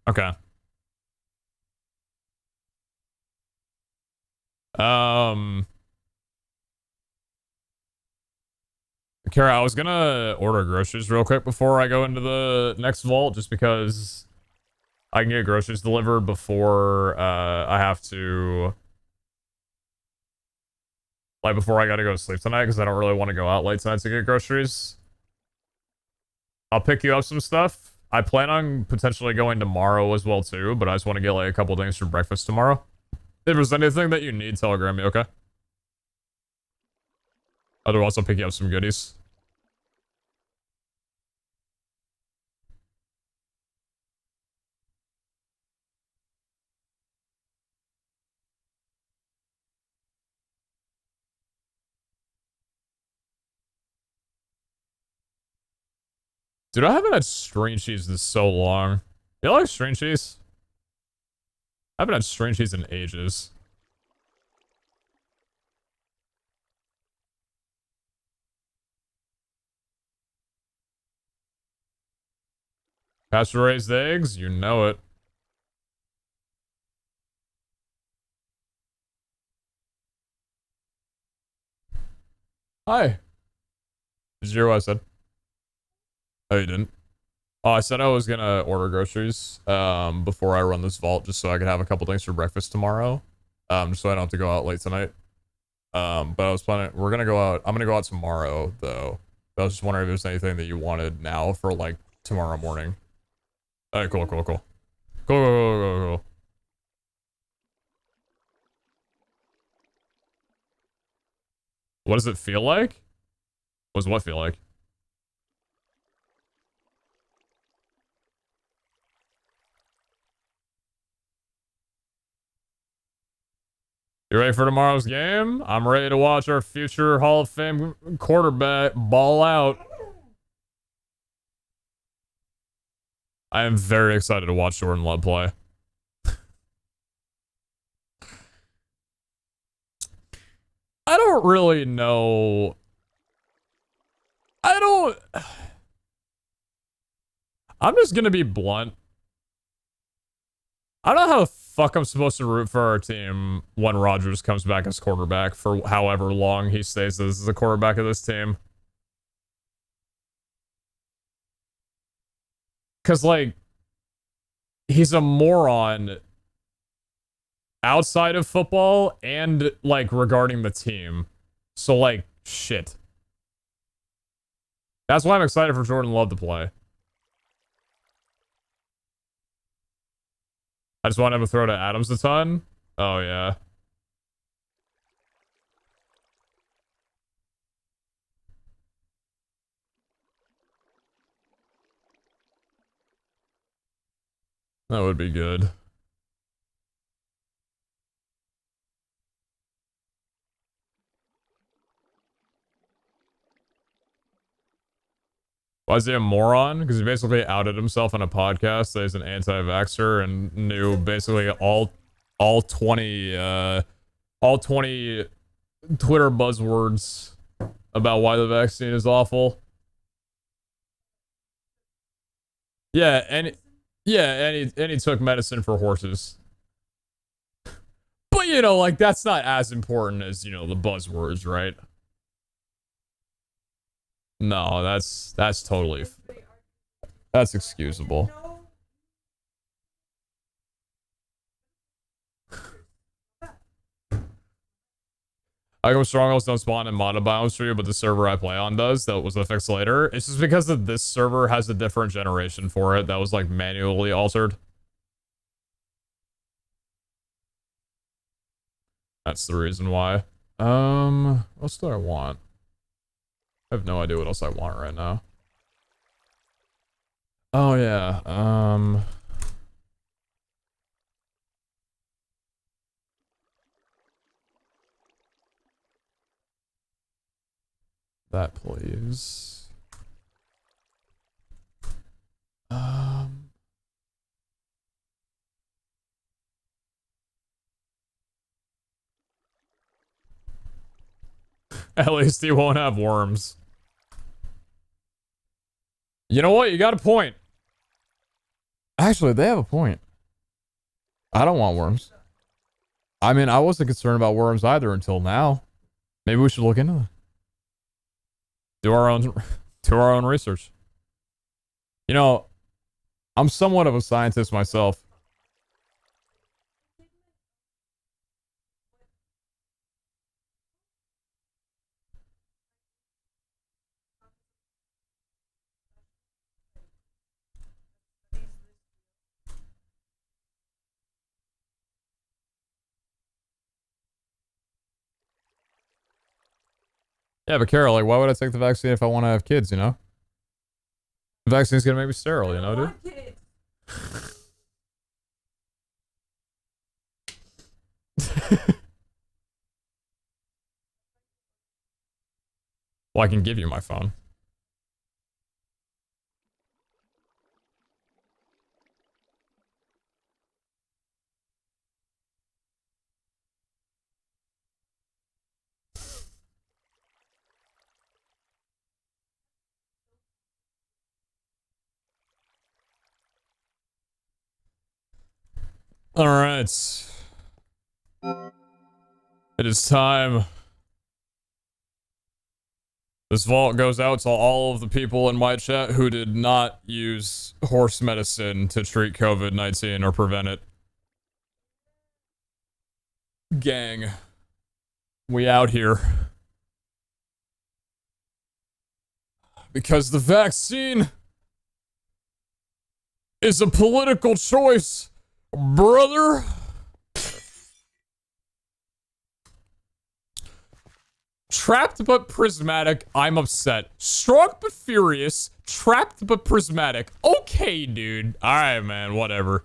Okay. Kara, I was gonna order groceries real quick before I go into the next vault, just because I can get groceries delivered before, I have to... Like, before I gotta go to sleep tonight, because I don't really want to go out late tonight to get groceries. I'll pick you up some stuff. I plan on potentially going tomorrow as well, too, but I just want to get, like, a couple things for breakfast tomorrow. If there's anything that you need, telegram me, okay? Otherwise, I'll pick you up some goodies. Dude, I haven't had string cheese in so long. You like string cheese? I haven't had string cheese in ages. Pasture-raised eggs? You know it. Hi. Did you hear what I said? Oh, you didn't? Oh, I said I was gonna order groceries before I run this vault just so I could have a couple things for breakfast tomorrow. Just so I don't have to go out late tonight. But I was planning, I'm gonna go out tomorrow though. I was just wondering if there's anything that you wanted now for like tomorrow morning. Alright, cool. Cool. What does it feel like? What does what feel like? You ready for tomorrow's game? I'm ready to watch our future Hall of Fame quarterback ball out. I am very excited to watch Jordan Love play. I don't really know. I'm just gonna be blunt. I don't know how the fuck I'm supposed to root for our team when Rodgers comes back as quarterback for however long he stays as the quarterback of this team. Because, like, he's a moron outside of football and, like, regarding the team. So, like, shit. That's why I'm excited for Jordan Love to play. I just want him to throw to Adams a ton. Oh, yeah. That would be good. Why is he a moron? Because he basically outed himself on a podcast that he's an anti-vaxxer and knew basically all 20 Twitter buzzwords about why the vaccine is awful. Yeah, and he took medicine for horses. But you know, like that's not as important as, you know, the buzzwords, right? No, that's totally that's excusable. I go strongholds don't spawn in mono biomes for you, but the server I play on does. That was a fix later. It's just because of this server has a different generation for it that was like manually altered. That's the reason why. What else do I want? I have no idea what else I want right now. Oh yeah, that please. At least he won't have worms. You know what? You got a point. Actually, they have a point. I don't want worms. I mean, I wasn't concerned about worms either until now. Maybe we should look into it. Do our own research. You know, I'm somewhat of a scientist myself. Yeah, but Carol, like, why would I take the vaccine if I want to have kids, you know? The vaccine's gonna make me sterile, you know, dude? Well, I can give you my phone. All right. It is time. This vault goes out to all of the people in my chat who did not use horse medicine to treat COVID-19 or prevent it. Gang. We out here. Because the vaccine is a political choice, brother. Trapped but prismatic, I'm upset. Strong but furious, trapped but prismatic. Okay, dude. Alright, man, whatever.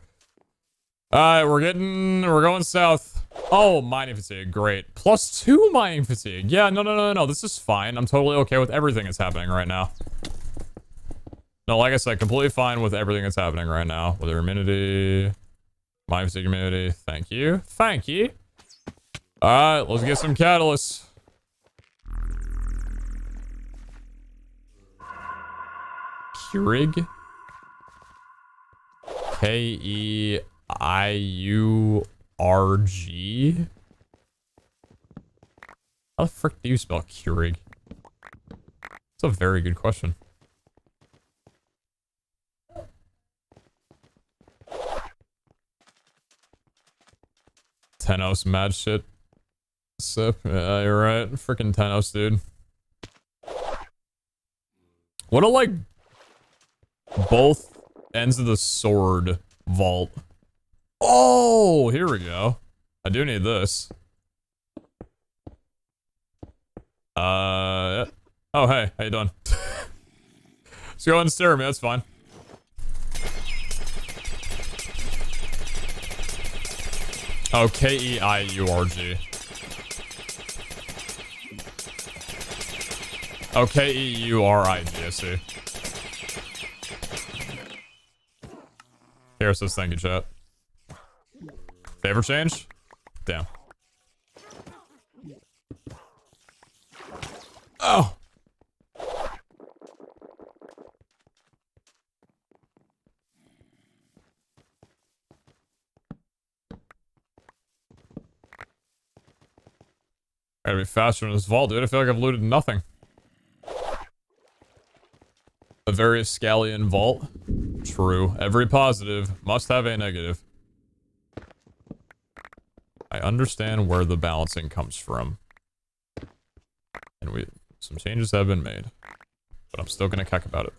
Alright, we're going south. Oh, mining fatigue, great. +2 mining fatigue. Yeah, no, this is fine. I'm totally okay with everything that's happening right now. No, like I said, completely fine with everything that's happening right now. Weather immunity, mining fatigue immunity, thank you. Thank you. Alright, let's get some catalysts. Keurig. K-E-I-U-R-G? How the frick do you spell Keurig? That's a very good question. Tenos mad shit. Sip. Yeah, you're right. Freaking Tenos, dude. What a, like, both ends of the sword vault. Oh, here we go. I do need this. Oh, hey, how you doing? Let's go ahead and stare at me, that's fine. Oh, K-E-I-U-R-G. Oh, K-E-U-R-I-G, I see. Here says thank you, chat. Favor change? Damn. Oh! Gotta be faster in this vault, dude. I feel like I've looted nothing. A very Scallion vault. True. Every positive must have a negative. I understand where the balancing comes from. And some changes have been made. But I'm still gonna cack about it.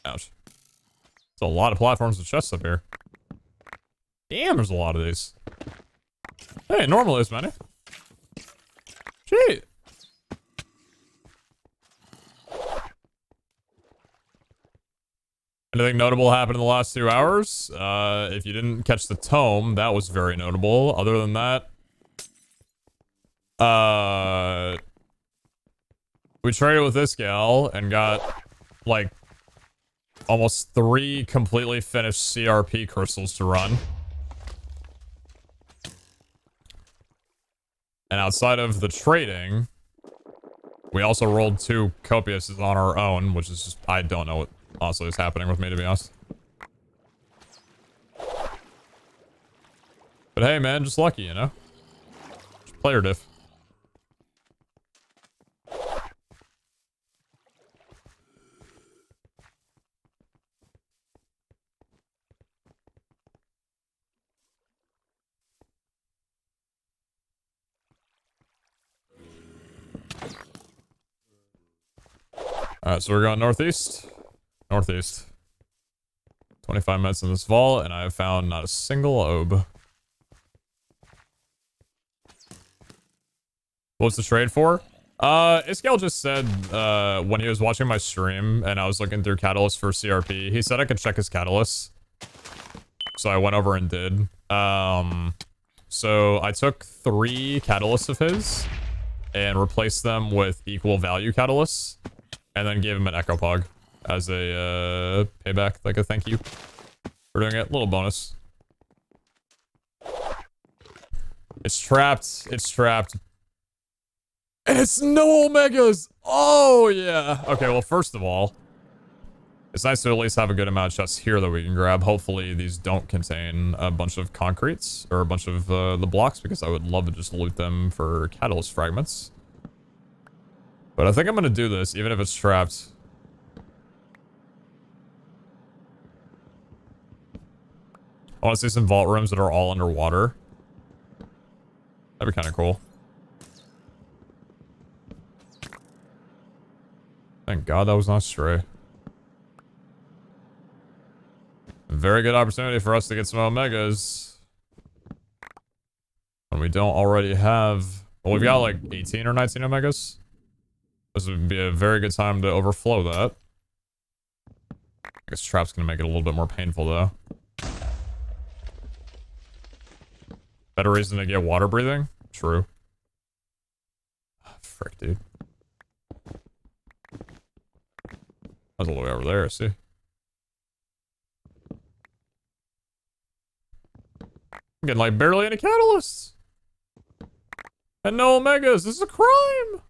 Ouch. There's a lot of platforms and chests up here. Damn, there's a lot of these. Hey, normally this many. Shit. Anything notable happened in the last 2 hours? If you didn't catch the tome, that was very notable. Other than that, we traded with this gal and got, like, almost 3 completely finished CRP crystals to run. And outside of the trading, we also rolled 2 copiouses on our own, which is just, I don't know what honestly is happening with me, to be honest. But hey, man, just lucky, you know? Just player diff. Alright, so we're going northeast. Northeast. 25 minutes in this vault, and I have found not a single obe. What's the trade for? Iscal just said, when he was watching my stream, and I was looking through catalysts for CRP, he said I could check his catalysts. So I went over and did. So I took 3 catalysts of his, and replaced them with equal value catalysts. And then gave him an Echo Pog as a payback, like a thank you for doing it. Little bonus. It's trapped. It's trapped. It's no Omegas! Oh, yeah. Okay, well, first of all, it's nice to at least have a good amount of chests here that we can grab. Hopefully, these don't contain a bunch of concretes or a bunch of the blocks, because I would love to just loot them for catalyst fragments. But I think I'm going to do this, even if it's trapped. I want to see some vault rooms that are all underwater. That'd be kind of cool. Thank God that was not stray. Very good opportunity for us to get some Omegas. When we don't already have... Well, we've got like 18 or 19 Omegas. This would be a very good time to overflow that. I guess trap's gonna make it a little bit more painful though. Better reason to get water breathing? True. Frick, dude. That's all the way over there, see? I'm getting like barely any catalysts. And no Omegas. This is a crime.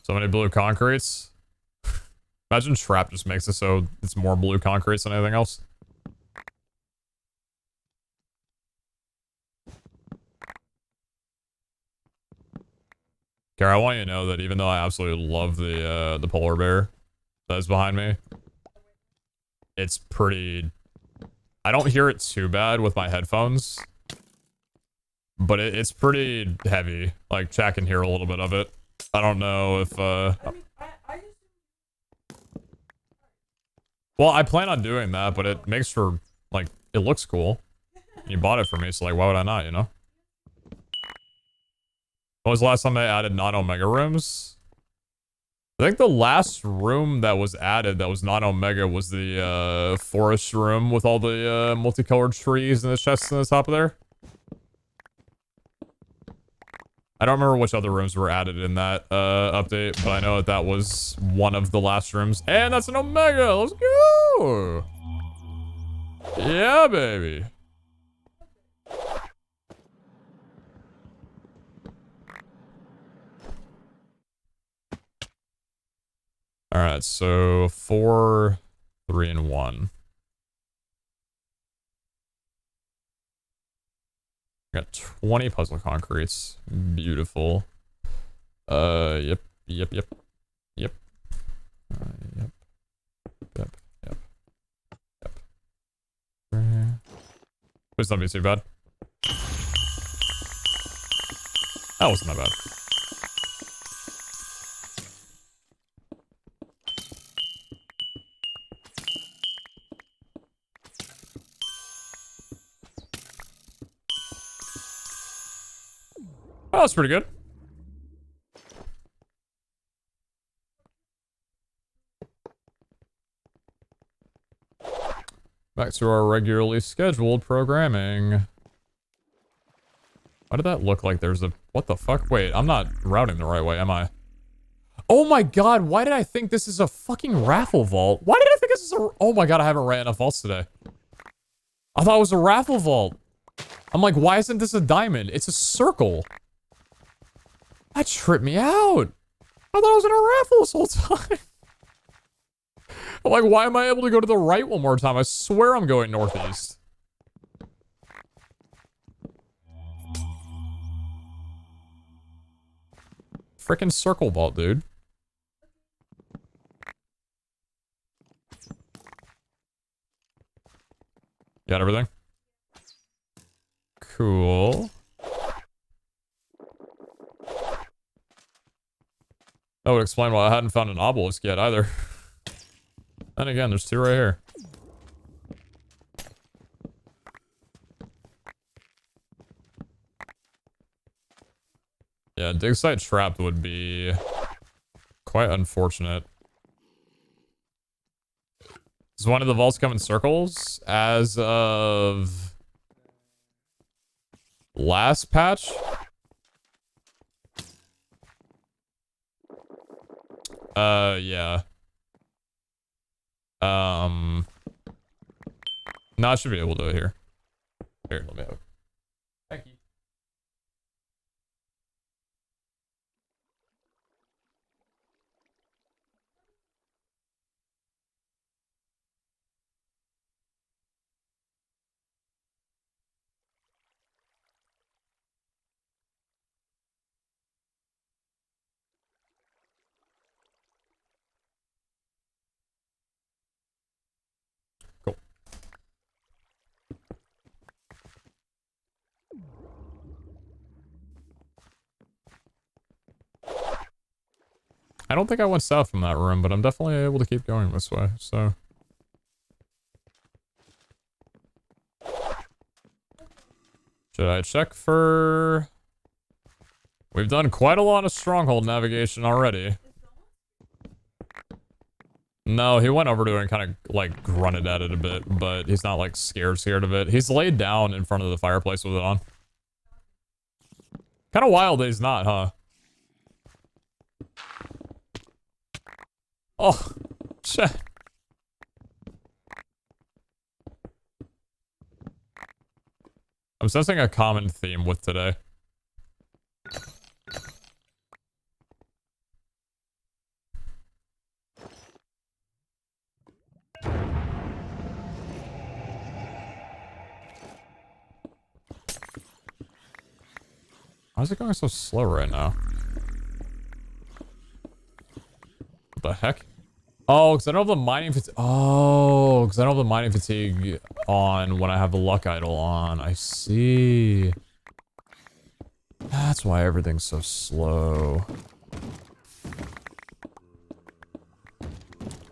So many blue concretes. Imagine trap just makes it so it's more blue concretes than anything else. Kara, I want you to know that even though I absolutely love the polar bear that is behind me, it's pretty... I don't hear it too bad with my headphones, but it's pretty heavy. Like, chat can hear a little bit of it. I don't know if, well, I plan on doing that, but it makes for, like, it looks cool. You bought it for me, so, like, why would I not, you know? When was the last time they added non-Omega rooms? I think the last room that was added that was non-Omega was the, forest room with all the, multicolored trees and the chests on the top of there. I don't remember which other rooms were added in that, update, but I know that that was one of the last rooms. And that's an Omega! Let's go! Yeah, baby. Alright, so 4, 3, and 1. Got 20 puzzle concretes. Beautiful. Yep. Yep. Yep. Yep. Yep. Yep. Yep. Yep. Please don't be too bad. That wasn't that bad. Oh, that's pretty good. Back to our regularly scheduled programming. Why did that look like there's a... What the fuck? Wait, I'm not routing the right way, am I? Oh my god, why did I think this is a fucking raffle vault? Why did I think this is a... Oh my god, I haven't ran enough vaults today. I thought it was a raffle vault. I'm like, why isn't this a diamond? It's a circle. That tripped me out. I thought I was in a raffle this whole time. I'm like, why am I able to go to the right one more time? I swear I'm going northeast. Frickin' circle vault, dude. Got everything? Cool. That would explain why I hadn't found an obelisk yet either. And again, there's 2 right here. Yeah, dig site trapped would be quite unfortunate. Does one of the vaults come in circles as of last patch? Yeah. No, I should be able to do it here. Here, let me have it. Thank you. Cool. I don't think I went south from that room, but I'm definitely able to keep going this way, so. Should I check for... We've done quite a lot of stronghold navigation already. No, he went over to it and kind of, like, grunted at it a bit, but he's not, like, scared of it. He's laid down in front of the fireplace with it on. Kind of wild that he's not, huh? Oh, shit. I'm sensing a common theme with today. Why is it going so slow right now? What the heck? Oh, because I don't have the mining fatigue. Oh, because I don't have the mining fatigue on when I have the luck idol on. I see. That's why everything's so slow.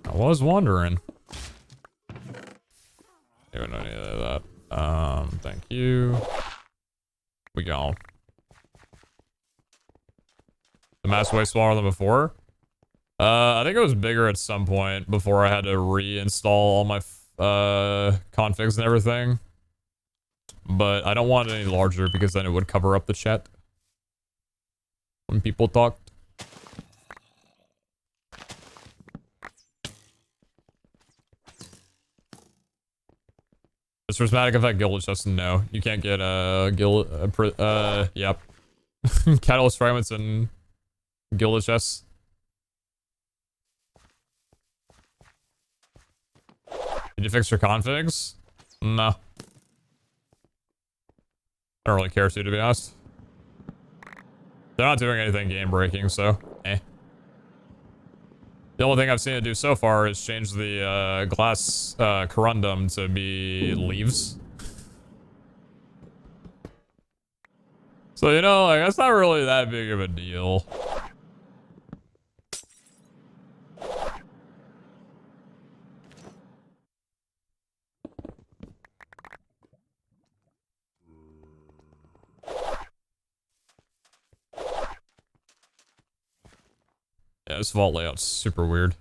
I was wondering. You don't know any of that. Thank you. We go. The map's way smaller than before. I think it was bigger at some point before I had to reinstall all my configs and everything. But I don't want it any larger because then it would cover up the chat when people talked. Does prismatic affect gilded chests? No. You can't get yep. Catalyst fragments and gilded chests. Did you fix your configs? No. I don't really care to be honest. They're not doing anything game breaking, so eh. The only thing I've seen it do so far is change the glass corundum to be leaves. So, you know, like, that's not really that big of a deal. Yeah, this vault layout's super weird.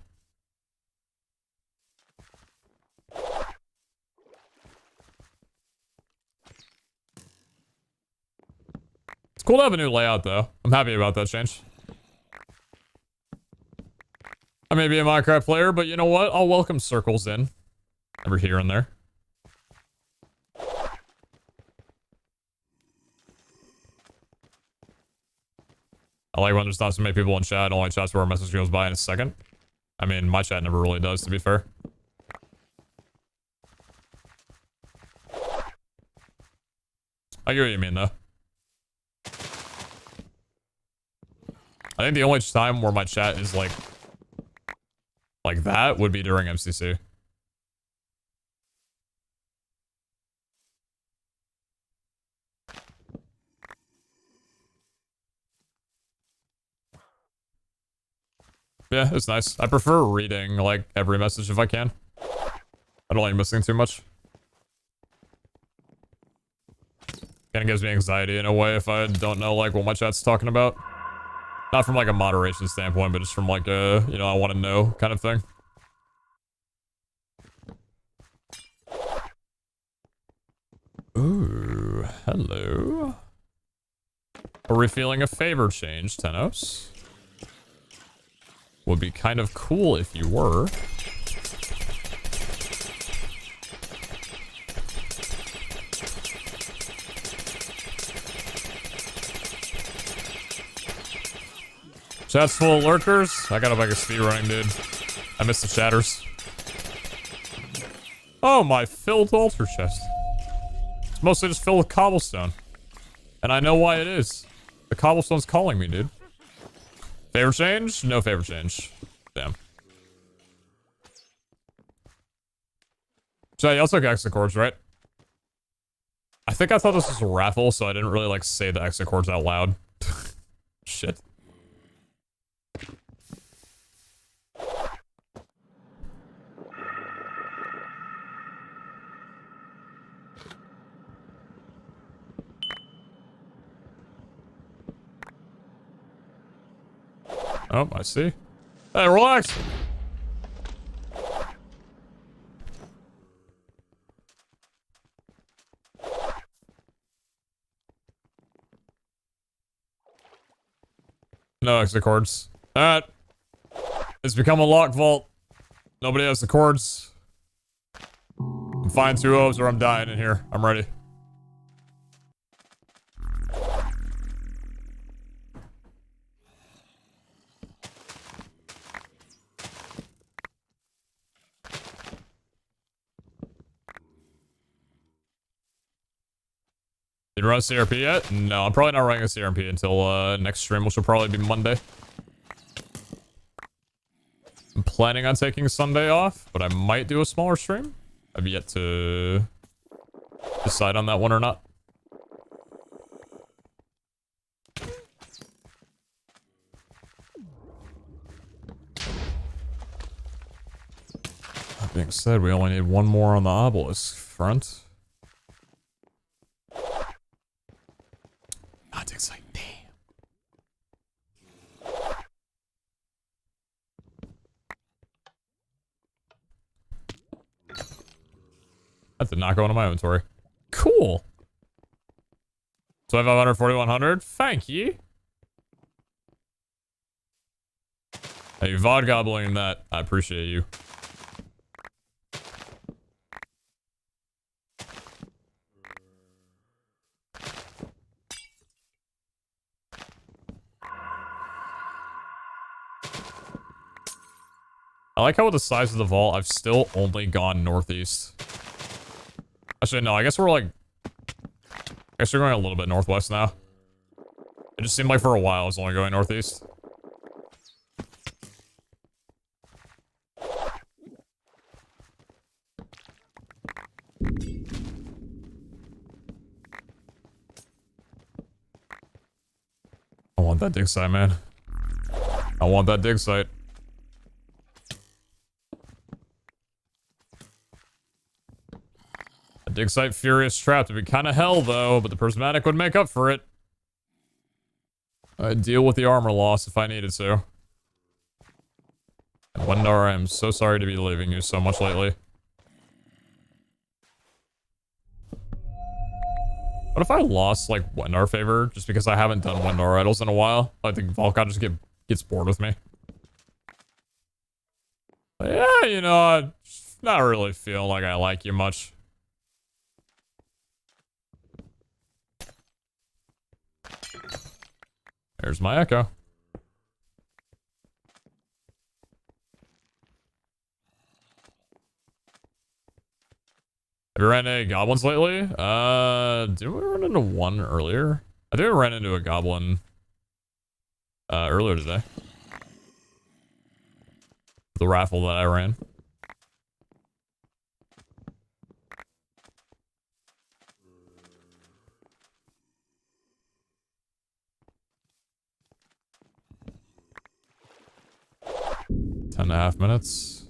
It's cool to have a new layout, though. I'm happy about that change. I may be a Minecraft player, but you know what? I'll welcome circles in. Every here and there. I like when there's not so many people in chat. Only chats where a message goes by in a second. I mean, my chat never really does, to be fair. I get what you mean, though. I think the only time where my chat is like that would be during MCC. Yeah, it's nice. I prefer reading, like, every message if I can. I don't like missing too much. Kinda gives me anxiety in a way if I don't know, like, what my chat's talking about. Not from, like, a moderation standpoint, but just from, like, a, you know, I want to know kind of thing. Ooh, hello. Are we feeling a favor change, Tenos? Would be kind of cool if you were. Chat's full of lurkers. I gotta make a speed running, dude. I missed the shatters. Oh, my filled altar chest. It's mostly just filled with cobblestone. And I know why it is. The cobblestone's calling me, dude. Favor change? No favor change. Damn. So you also got exit cords, right? I think I thought this was a raffle, so I didn't really like say the exit cords out loud. Shit. Oh, I see. Hey, relax! No exit cords. Alright. It's become a lock vault. Nobody has the cords. I'm fine 2 O's or I'm dying in here. I'm ready. Did you run a CRP yet? No, I'm probably not running a CRP until next stream, which will probably be Monday. I'm planning on taking Sunday off, but I might do a smaller stream. I've yet to decide on that one or not. That being said, we only need one more on the obelisk front. Not exciting. Damn. That did not go into my inventory. Cool. 2500, 4100. Thank you. Hey, VOD gobbling that. I appreciate you. I like how with the size of the vault, I've still only gone northeast. Actually, no, I guess we're like... I guess we're going a little bit northwest now. It just seemed like for a while I was only going northeast. I want that dig site, man. I want that dig site. Dig site Furious Trap would be kind of hell though, but the prismatic would make up for it. I'd deal with the armor loss if I needed to. And Wendar, I am so sorry to be leaving you so much lately. What if I lost like Wendar favor just because I haven't done Wendar idols in a while? I think Volkot just gets bored with me. But yeah, you know, I'm not really feeling like I like you much. There's my echo. Have you ran any goblins lately? Did we run into one earlier? I think we ran into a goblin earlier today. The raffle that I ran. Ten and a half minutes.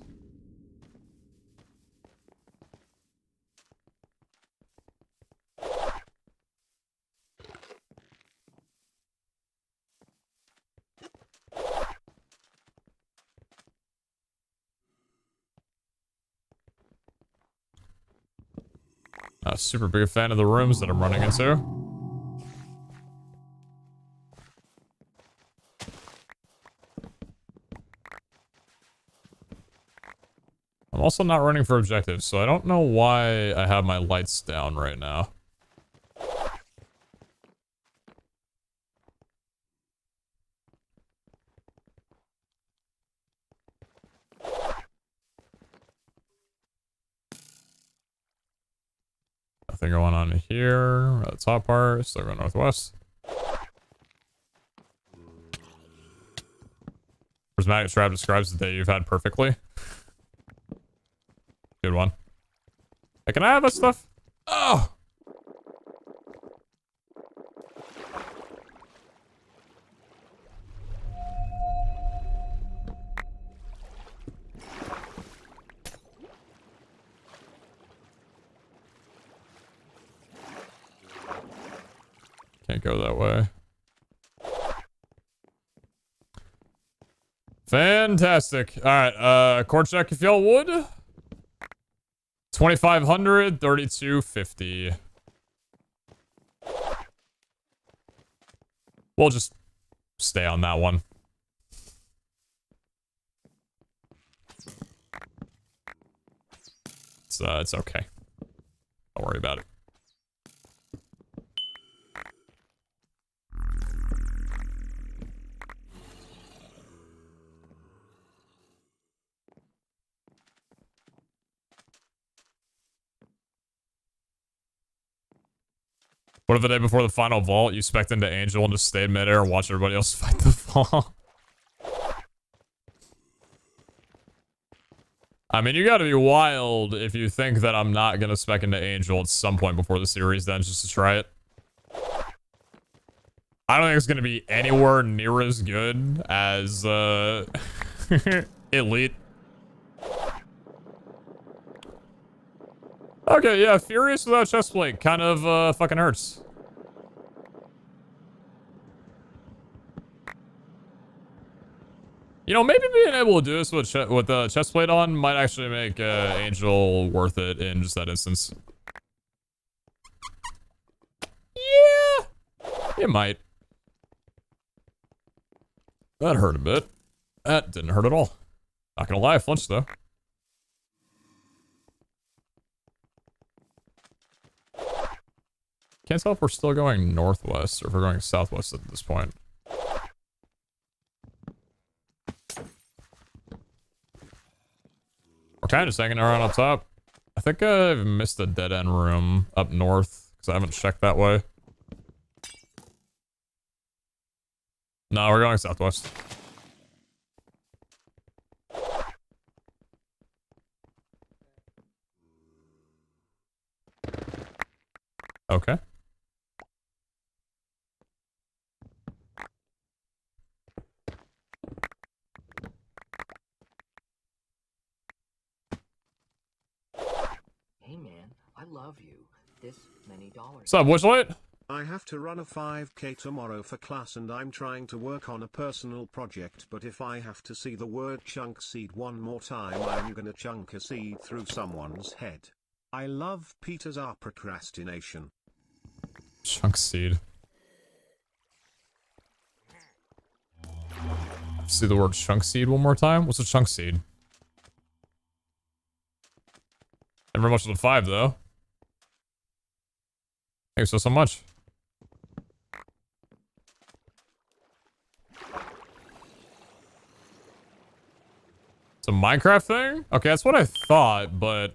Not a super big fan of the rooms that I'm running into. I'm also not running for objectives, so I don't know why I have my lights down right now. Nothing going on here. The top part, still going northwest. Prismatic trap describes the day you've had perfectly. Good one. Hey, can I have that stuff? Oh! Can't go that way. Fantastic. Alright, core check if y'all would. 2,500, 3250. We'll just stay on that one. It's okay. Don't worry about it. What if the day before the final vault, you spec'd into Angel and just stayed midair and watch everybody else fight the fall? I mean, you gotta be wild if you think that I'm not gonna spec into Angel at some point before the series then, just to try it. I don't think it's gonna be anywhere near as good as, Elite. Okay, yeah, Furious without chestplate kind of, fucking hurts. You know, maybe being able to do this with the chestplate on might actually make Angel worth it in just that instance. Yeah, it might. That hurt a bit. That didn't hurt at all. Not gonna lie, I flinched though. Can't tell if we're still going northwest or if we're going southwest at this point. We're kind of just hanging around up top. I think I've missed a dead end room up north because I haven't checked that way. No, we're going southwest. Okay. Hey man, I love you. This many dollars. What's up, Wishlight? I have to run a 5K tomorrow for class and I'm trying to work on a personal project, but if I have to see the word chunk seed one more time, I'm gonna chunk a seed through someone's head. I love PeteZahHutt procrastination. Chunk seed. See the word chunk seed one more time? What's a chunk seed? Never much of the 5 though. Hey, so much. It's a Minecraft thing? Okay, that's what I thought, but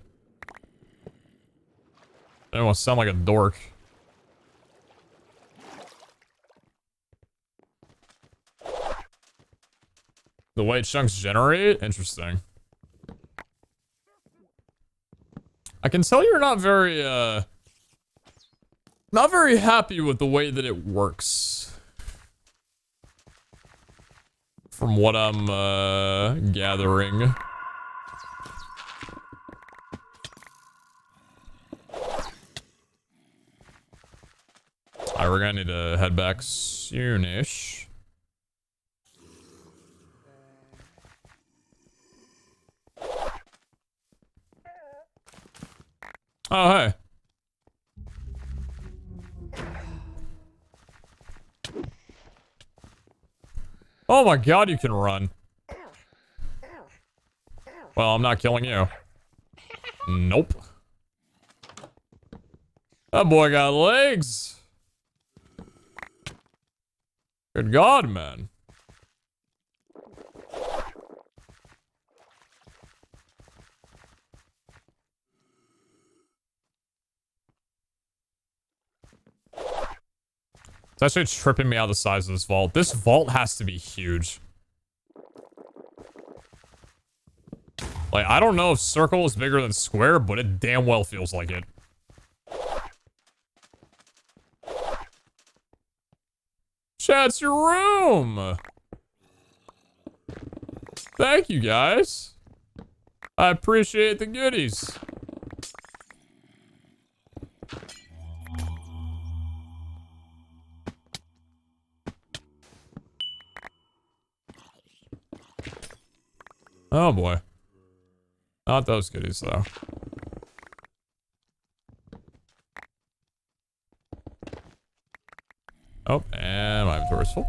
I don't want to sound like a dork. The way chunks generate? Interesting. I can tell you're not very happy with the way that it works. From what I'm, gathering. Alright, we're gonna need to head back soonish. Oh, hey. Oh my god, you can run. Well, I'm not killing you. Nope. That boy got legs. Good God, man. It's actually tripping me out the size of this vault. This vault has to be huge. Like, I don't know if circle is bigger than square, but it damn well feels like it. Chat, it's your room! Thank you, guys. I appreciate the goodies. Oh boy. Not those goodies, though. Oh, and my inventory's full.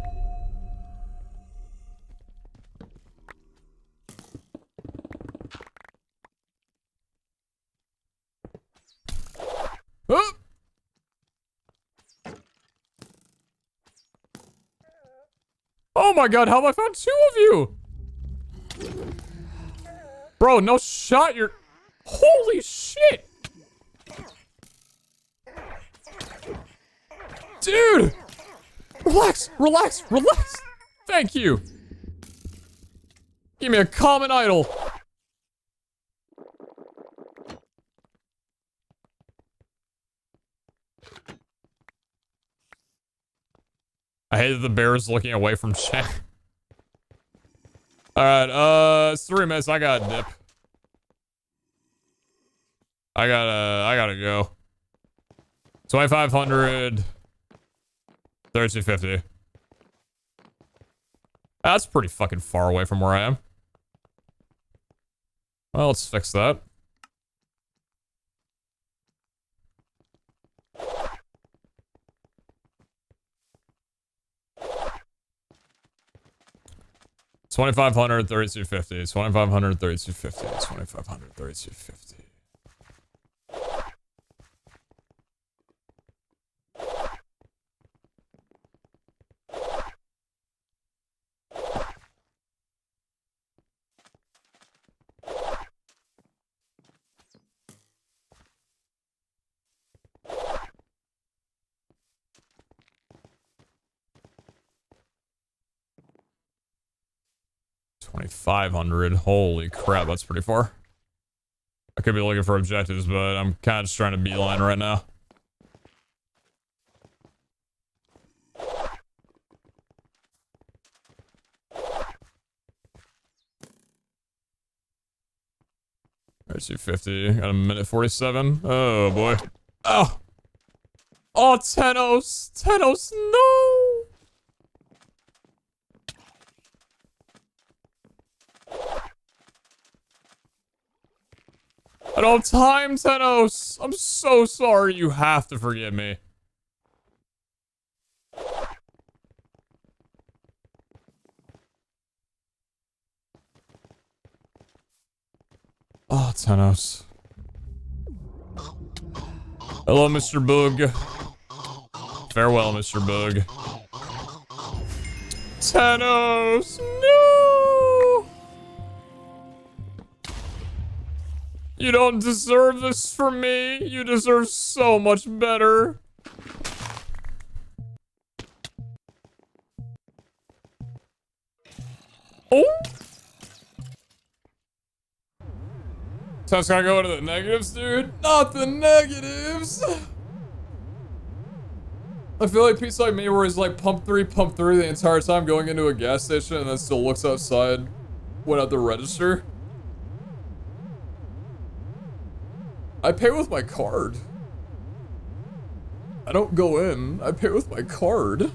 Oh! Oh my god, how have I found two of you? Bro, no shot, you're... Holy shit! Dude! Relax, relax, relax! Thank you! Give me a common idol! I hate that the bear is looking away from chat. Alright, it's 3 minutes. I gotta dip. I gotta go. 2,500. 3,250. That's pretty fucking far away from where I am. Well, let's fix that. $2,500, 3,250. $2,500, 3,250. $2,500, 3,250. $2,500. Holy crap, that's pretty far. I could be looking for objectives, but I'm kind of just trying to beeline right now. There's 250. Got a minute 47. Oh boy. Oh! Oh, Tenos! Tenos, no! I don't have time, Tenos! I'm so sorry, you have to forgive me. Oh, Tenos. Hello, Mr. Boog. Farewell, Mr. Boog. Tenos, no! You don't deserve this from me. You deserve so much better. Oh! So it's gotta go to the negatives, dude? Not the negatives! I feel like Pete's like me where he's like pump 3 the entire time going into a gas station and then still looks outside when at the register. I pay with my card. I don't go in. I pay with my card.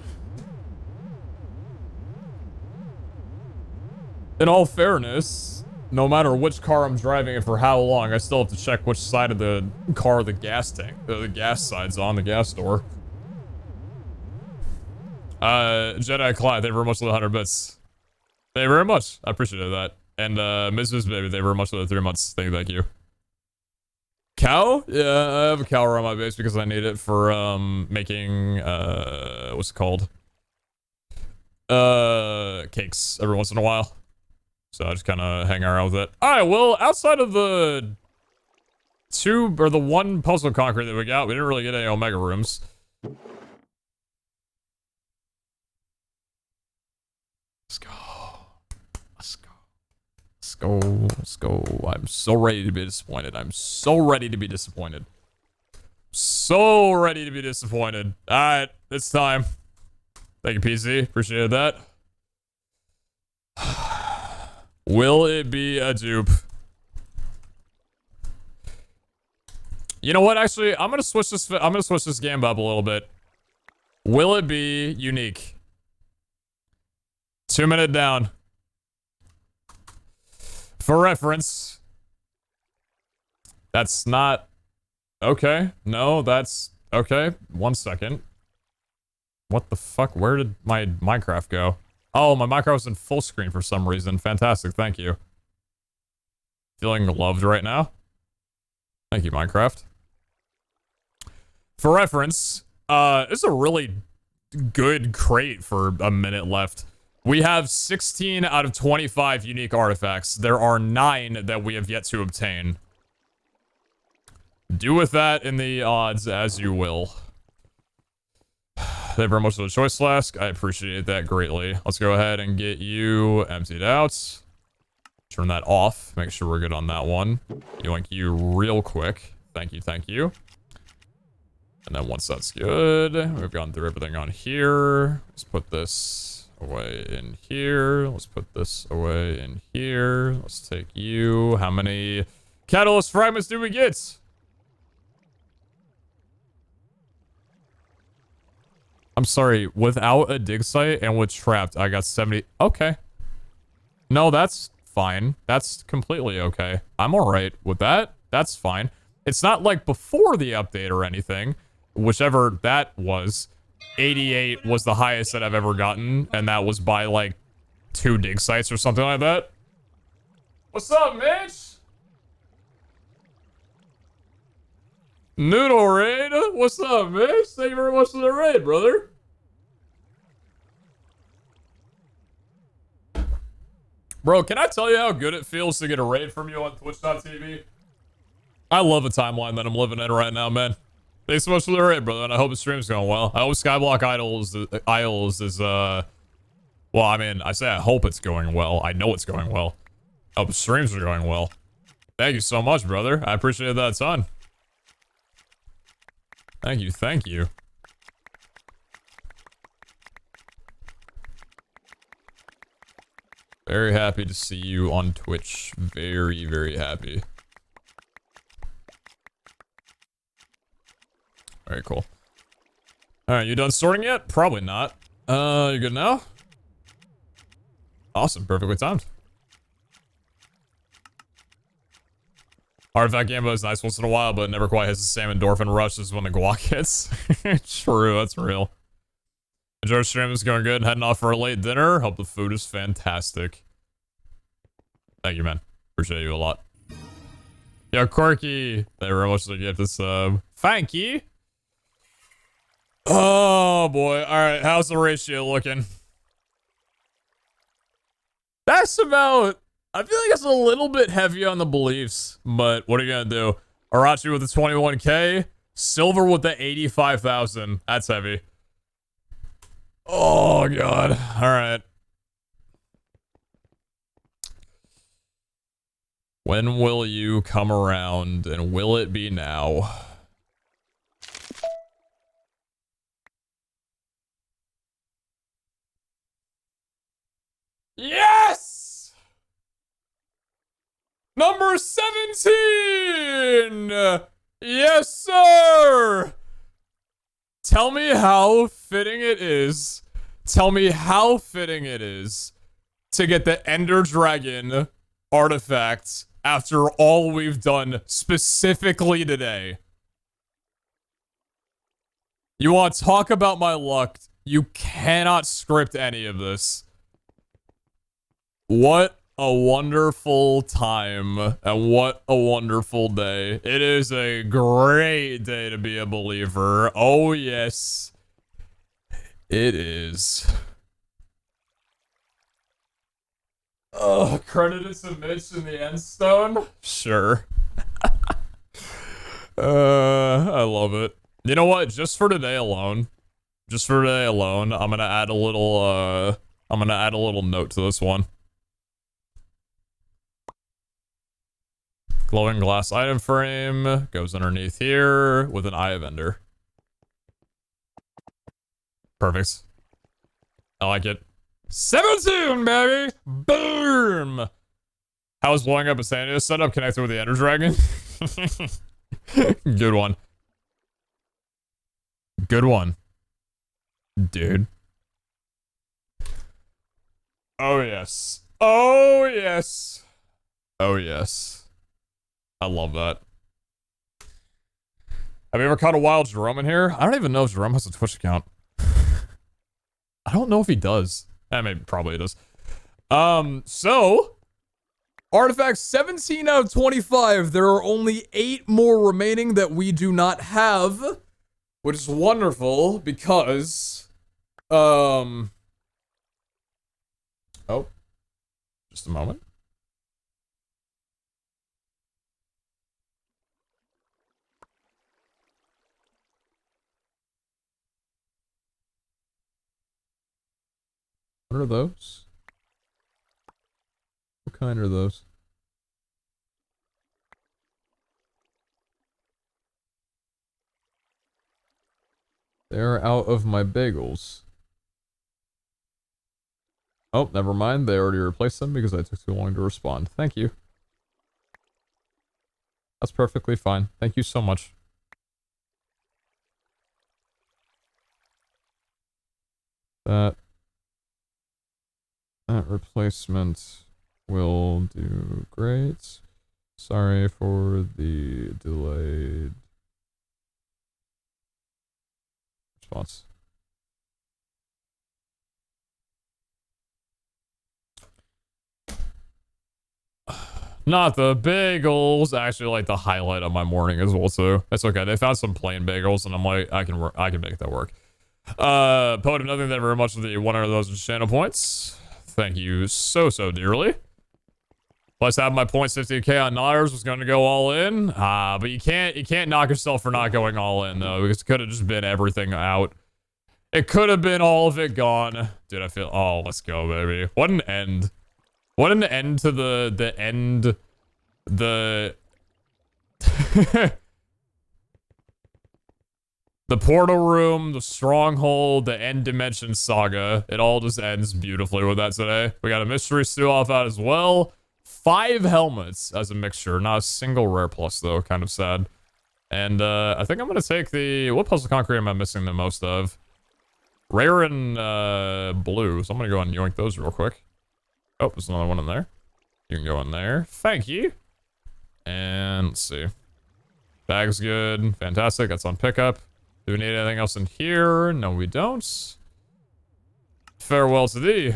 In all fairness, no matter which car I'm driving and for how long, I still have to check which side of the car the gas tank, the gas side's on, the gas door. Jedi Clyde, thank you very much for the 100 bits. Thank you very much. I appreciate that. And, Mrs. Baby, thank you very much for the 3 months. Thank you. Cow? Yeah, I have a cow around my base because I need it for, making, what's it called? Cakes every once in a while. So I just kind of hang around with it. Alright, well, outside of the the one puzzle concrete that we got, we didn't really get any Omega rooms. Let's go. Let's go. Let's go. Let's go. I'm so ready to be disappointed. I'm so ready to be disappointed. So ready to be disappointed. Alright, it's time. Thank you, PC. Appreciate that. Will it be a dupe? You know what? Actually, I'm gonna switch this game up a little bit. Will it be unique? 2 minute down. For reference, that's not okay. No, that's okay. 1 second. What the fuck? Where did my Minecraft go? Oh, my Minecraft was in full screen for some reason. Fantastic. Thank you. Feeling loved right now. Thank you, Minecraft. For reference, it's a really good crate for a minute left. We have 16 out of 25 unique artifacts. There are 9 that we have yet to obtain. Do with that in the odds as you will. Thank you very much for the choice, Flask. I appreciate that greatly. Let's go ahead and get you emptied out. Turn that off. Make sure we're good on that one. Yoink you real quick. Thank you, thank you. And then once that's good, we've gone through everything on here. Let's put this away in here. Let's put this away in here. Let's take you. How many catalyst fragments do we get? I'm sorry, without a dig site and with trapped, I got 70. Okay. No, that's fine. That's completely okay. I'm alright with that. That's fine. It's not like before the update or anything. Whichever that was. 88 was the highest that I've ever gotten, and that was by like 2 dig sites or something like that. What's up, Mitch? Noodle raid? What's up, Mitch? Thank you very much for the raid, brother. Bro, can I tell you how good it feels to get a raid from you on Twitch.tv? I love the timeline that I'm living in right now, man. Thanks so much for the raid, brother, and I hope the stream's going well. I hope Skyblock Isles is, well, I mean, I say I hope it's going well. I know it's going well. I hope the streams are going well. Thank you so much, brother. I appreciate that a ton. Thank you, thank you. Very happy to see you on Twitch. Very, very happy. Very cool. Alright, you done sorting yet? Probably not. You good now? Awesome, perfectly timed. Artifact Gambo is nice once in a while, but it never quite has the same endorphin rush as when the guac hits. True, that's real. Enjoy the stream, it's going good. Heading off for a late dinner. Hope the food is fantastic. Thank you, man. Appreciate you a lot. Yo, Corky. Thank you very much for the gift of sub. Thank you. Oh, boy. Alright, how's the ratio looking? That's about... I feel like it's a little bit heavy on the beliefs, but what are you gonna do? Arachi with the 21k, Silver with the 85,000. That's heavy. Oh, God. Alright. When will you come around, and will it be now? Yes! Number 17! Yes, sir! Tell me how fitting it is. Tell me how fitting it is to get the Ender Dragon artifact after all we've done specifically today. You want to talk about my luck? You cannot script any of this. What a wonderful time, and what a wonderful day. It is a great day to be a believer. Oh, yes. It is. Oh, credited to Mitch in the end stone? Sure. I love it. You know what? Just for today alone, I'm gonna add a little, note to this one. Glowing glass item frame goes underneath here with an eye vendor. Perfect. I like it. 17, baby! Boom! How is blowing up a Sandia setup connected with the Ender Dragon? Good one. Good one. Dude. Oh, yes. Oh, yes. Oh, yes. I love that. Have you ever caught a wild Jerome in here? I don't even know if Jerome has a Twitch account. I don't know if he does. Maybe, probably does. So... Artifact 17 out of 25. There are only 8 more remaining that we do not have. Which is wonderful, because... Oh. Just a moment. What are those? What kind are those? They're out of my bagels. Oh, never mind. They already replaced them because I took too long to respond. Thank you. That's perfectly fine. Thank you so much. That replacement will do great. Sorry for the delayed response. Not the bagels. Actually, like the highlight of my morning as well too. That's okay. They found some plain bagels, and I'm like, I can make that work. Poet, nothing that very much of the 100,000 channel points. Thank you so dearly. Plus, have my points 50k on Nars was going to go all in. But you can't knock yourself for not going all in though, because it could have just been everything out. It could have been all of it gone. Dude, I feel. Oh, let's go, baby. What an end. What an end to the end. The the portal room, the stronghold, the end dimension saga. It all just ends beautifully with that today. We got a mystery stew off out as well. 5 helmets as a mixture. Not a single rare plus though. Kind of sad. And I think I'm gonna take the... What puzzle concrete am I missing the most of? Rare and blue. So I'm gonna go and yoink those real quick. Oh, there's another one in there. You can go in there. Thank you. And let's see. Bag's good. Fantastic. That's on pickup. Do we need anything else in here? No, we don't. Farewell to thee.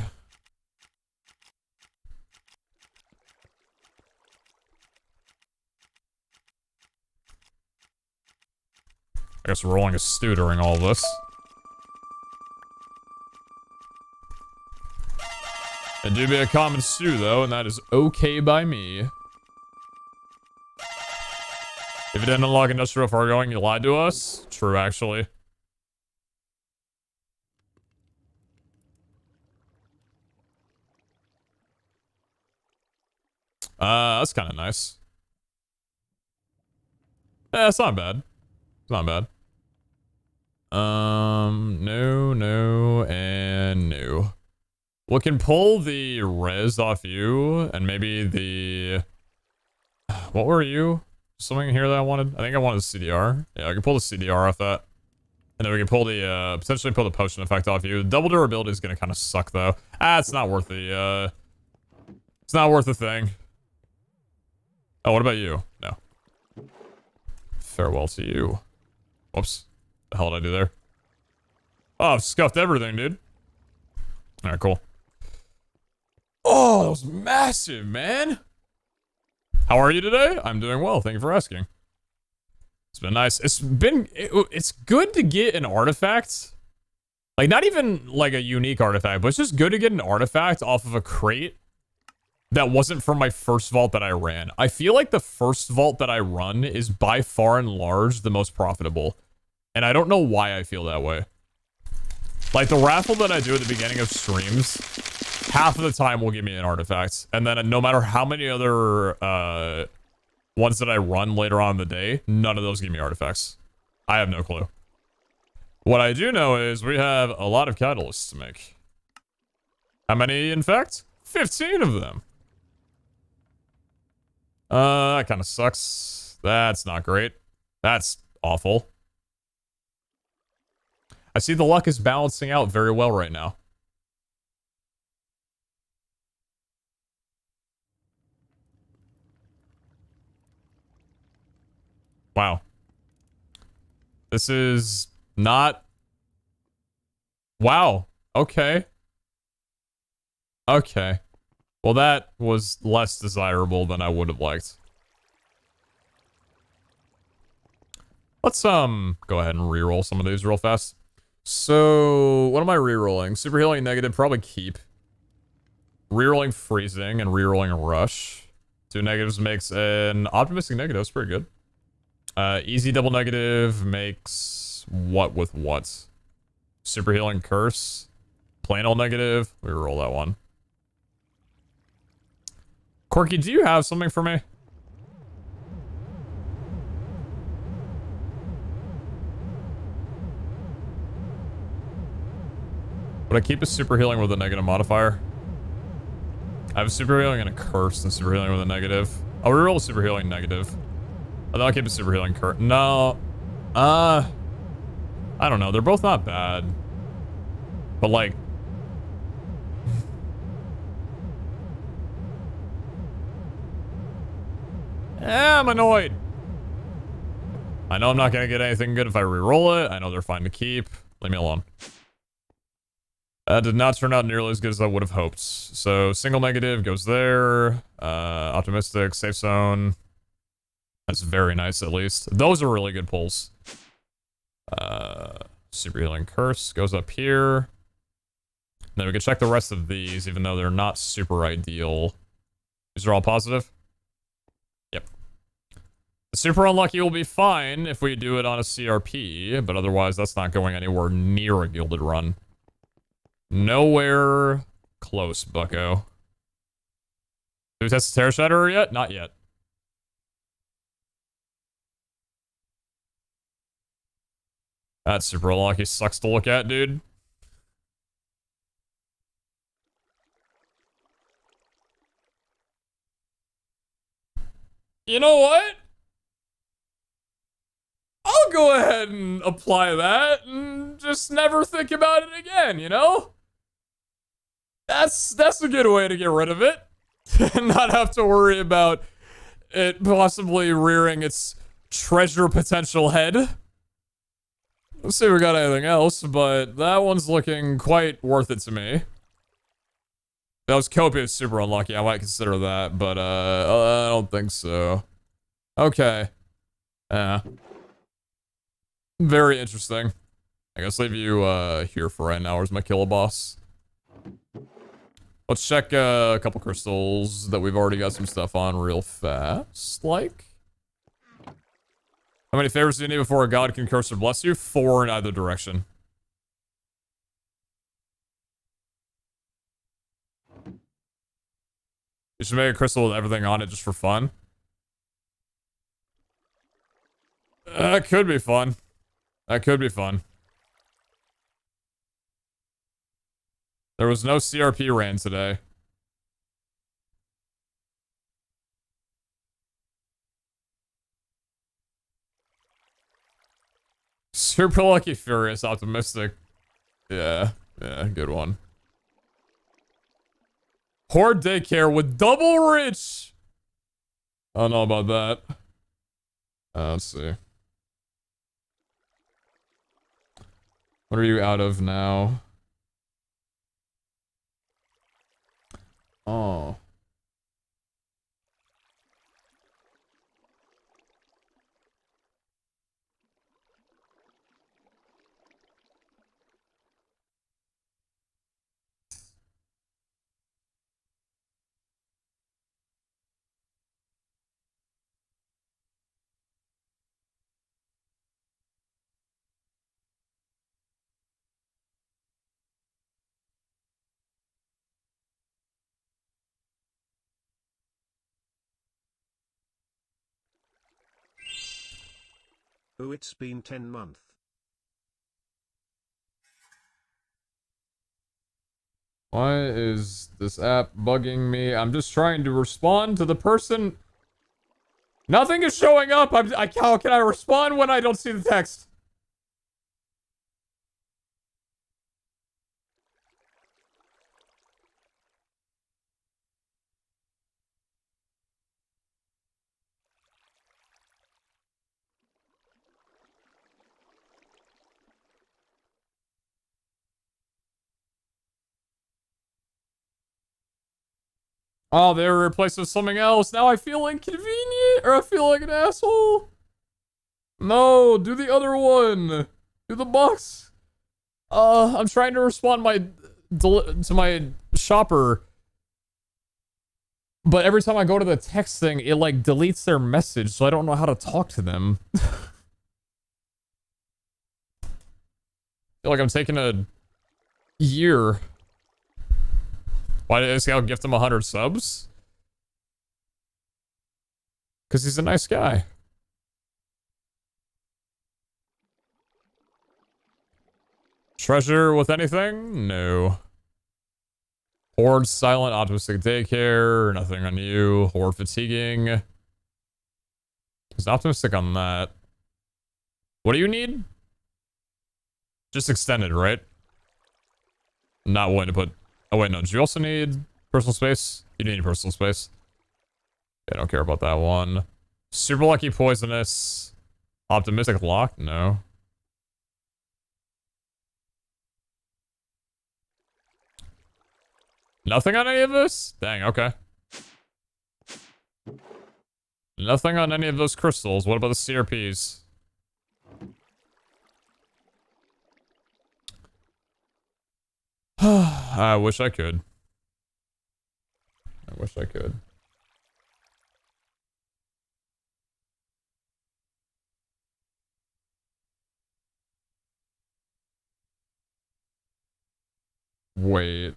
I guess we're rolling a stew during all of this. It do be a common stew, though, and that is okay by me. If you didn't unlock industrial foregoing, you lied to us? True, actually. That's kind of nice. Yeah, it's not bad. It's not bad. No, and no. We can pull the res off you, and maybe the... What were you? Something here that I wanted? I think I wanted the CDR. Yeah, I can pull the CDR off that. And then we can pull the, potentially pull the potion effect off you. Double durability is gonna kind of suck, though. It's not worth the, it's not worth the thing. Oh, what about you? No. Farewell to you. Whoops. The hell did I do there? Oh, I've scuffed everything, dude. Alright, cool. Oh! Oh, that was massive, man. How are you today? I'm doing well. Thank you for asking. It's been nice. It's good to get an artifact. Like, not even like a unique artifact, but it's just good to get an artifact off of a crate that wasn't from my first vault that I ran. I feel like the first vault that I run is by far and large the most profitable. And I don't know why I feel that way. Like, the raffle that I do at the beginning of streams, half of the time will give me an artifact. And then no matter how many other ones that I run later on in the day, none of those give me artifacts. I have no clue. What I do know is we have a lot of catalysts to make. How many, in fact? 15 of them. That kind of sucks. That's not great. That's awful. I see the luck is balancing out very well right now. Wow. This is not... Wow. Okay. Okay. Well, that was less desirable than I would have liked. Let's, go ahead and reroll some of these real fast. So, what am I rerolling? Super healing negative, probably keep. Rerolling freezing and rerolling rush. 2 negatives makes an optimistic negative. That's pretty good. Easy double negative makes what with what? Super healing curse. Plain old negative. We roll that one. Corky, do you have something for me? Would I keep a super healing with a negative modifier? I have a super healing and a curse and super healing with a negative. I'll reroll a super healing negative. And then I'll keep a super healing curse. No. I don't know. They're both not bad. But like... I'm annoyed. I know I'm not gonna get anything good if I reroll it. I know they're fine to keep. Leave me alone. Did not turn out nearly as good as I would have hoped. So, single negative goes there. Optimistic, safe zone. That's very nice, at least. Those are really good pulls. Super healing curse goes up here. Then we can check the rest of these, even though they're not super ideal. These are all positive? Yep. The super unlucky will be fine if we do it on a CRP, but otherwise that's not going anywhere near a gilded run. Nowhere close, bucko. Did we test the Terror Shatterer yet? Not yet. That super unlucky sucks to look at, dude. You know what? I'll go ahead and apply that and just never think about it again, you know? That's a good way to get rid of it. And not have to worry about it possibly rearing its treasure potential head. Let's see if we got anything else, but that one's looking quite worth it to me. That was copious super unlucky. I might consider that, but I don't think so. Okay. Yeah. Very interesting. I guess leave you here for right now. Where's my killer boss? Let's check a couple crystals that we've already got some stuff on real fast. Like, how many favors do you need before a god can curse or bless you? 4 in either direction. You should make a crystal with everything on it just for fun. That could be fun. That could be fun. There was no CRP rain today. Super lucky, furious, optimistic. Yeah, good one. Horde daycare with double rich. I don't know about that. Let's see. What are you out of now? Oh. Oh, it's been 10 months. Why is this app bugging me? I'm just trying to respond to the person. Nothing is showing up. How can I respond when I don't see the text? Oh, they were replaced with something else. Now I feel inconvenient, or I feel like an asshole. No, do the other one. Do the box. I'm trying to respond to my shopper, but every time I go to the text thing, it like deletes their message, so I don't know how to talk to them. I feel like I'm taking a year. Why did this guy gift him 100 subs? Because he's a nice guy. Treasure with anything? No. Horde silent, optimistic daycare, nothing on you. Horde fatiguing. He's optimistic on that. What do you need? Just extended, right? Not willing to put... Oh wait, no. Do you also need personal space? You need personal space. Yeah, I don't care about that one. Super lucky poisonous. Optimistic lock? No. Nothing on any of this? Dang, okay. Nothing on any of those crystals. What about the CRPs? I wish I could. I wish I could. Wait.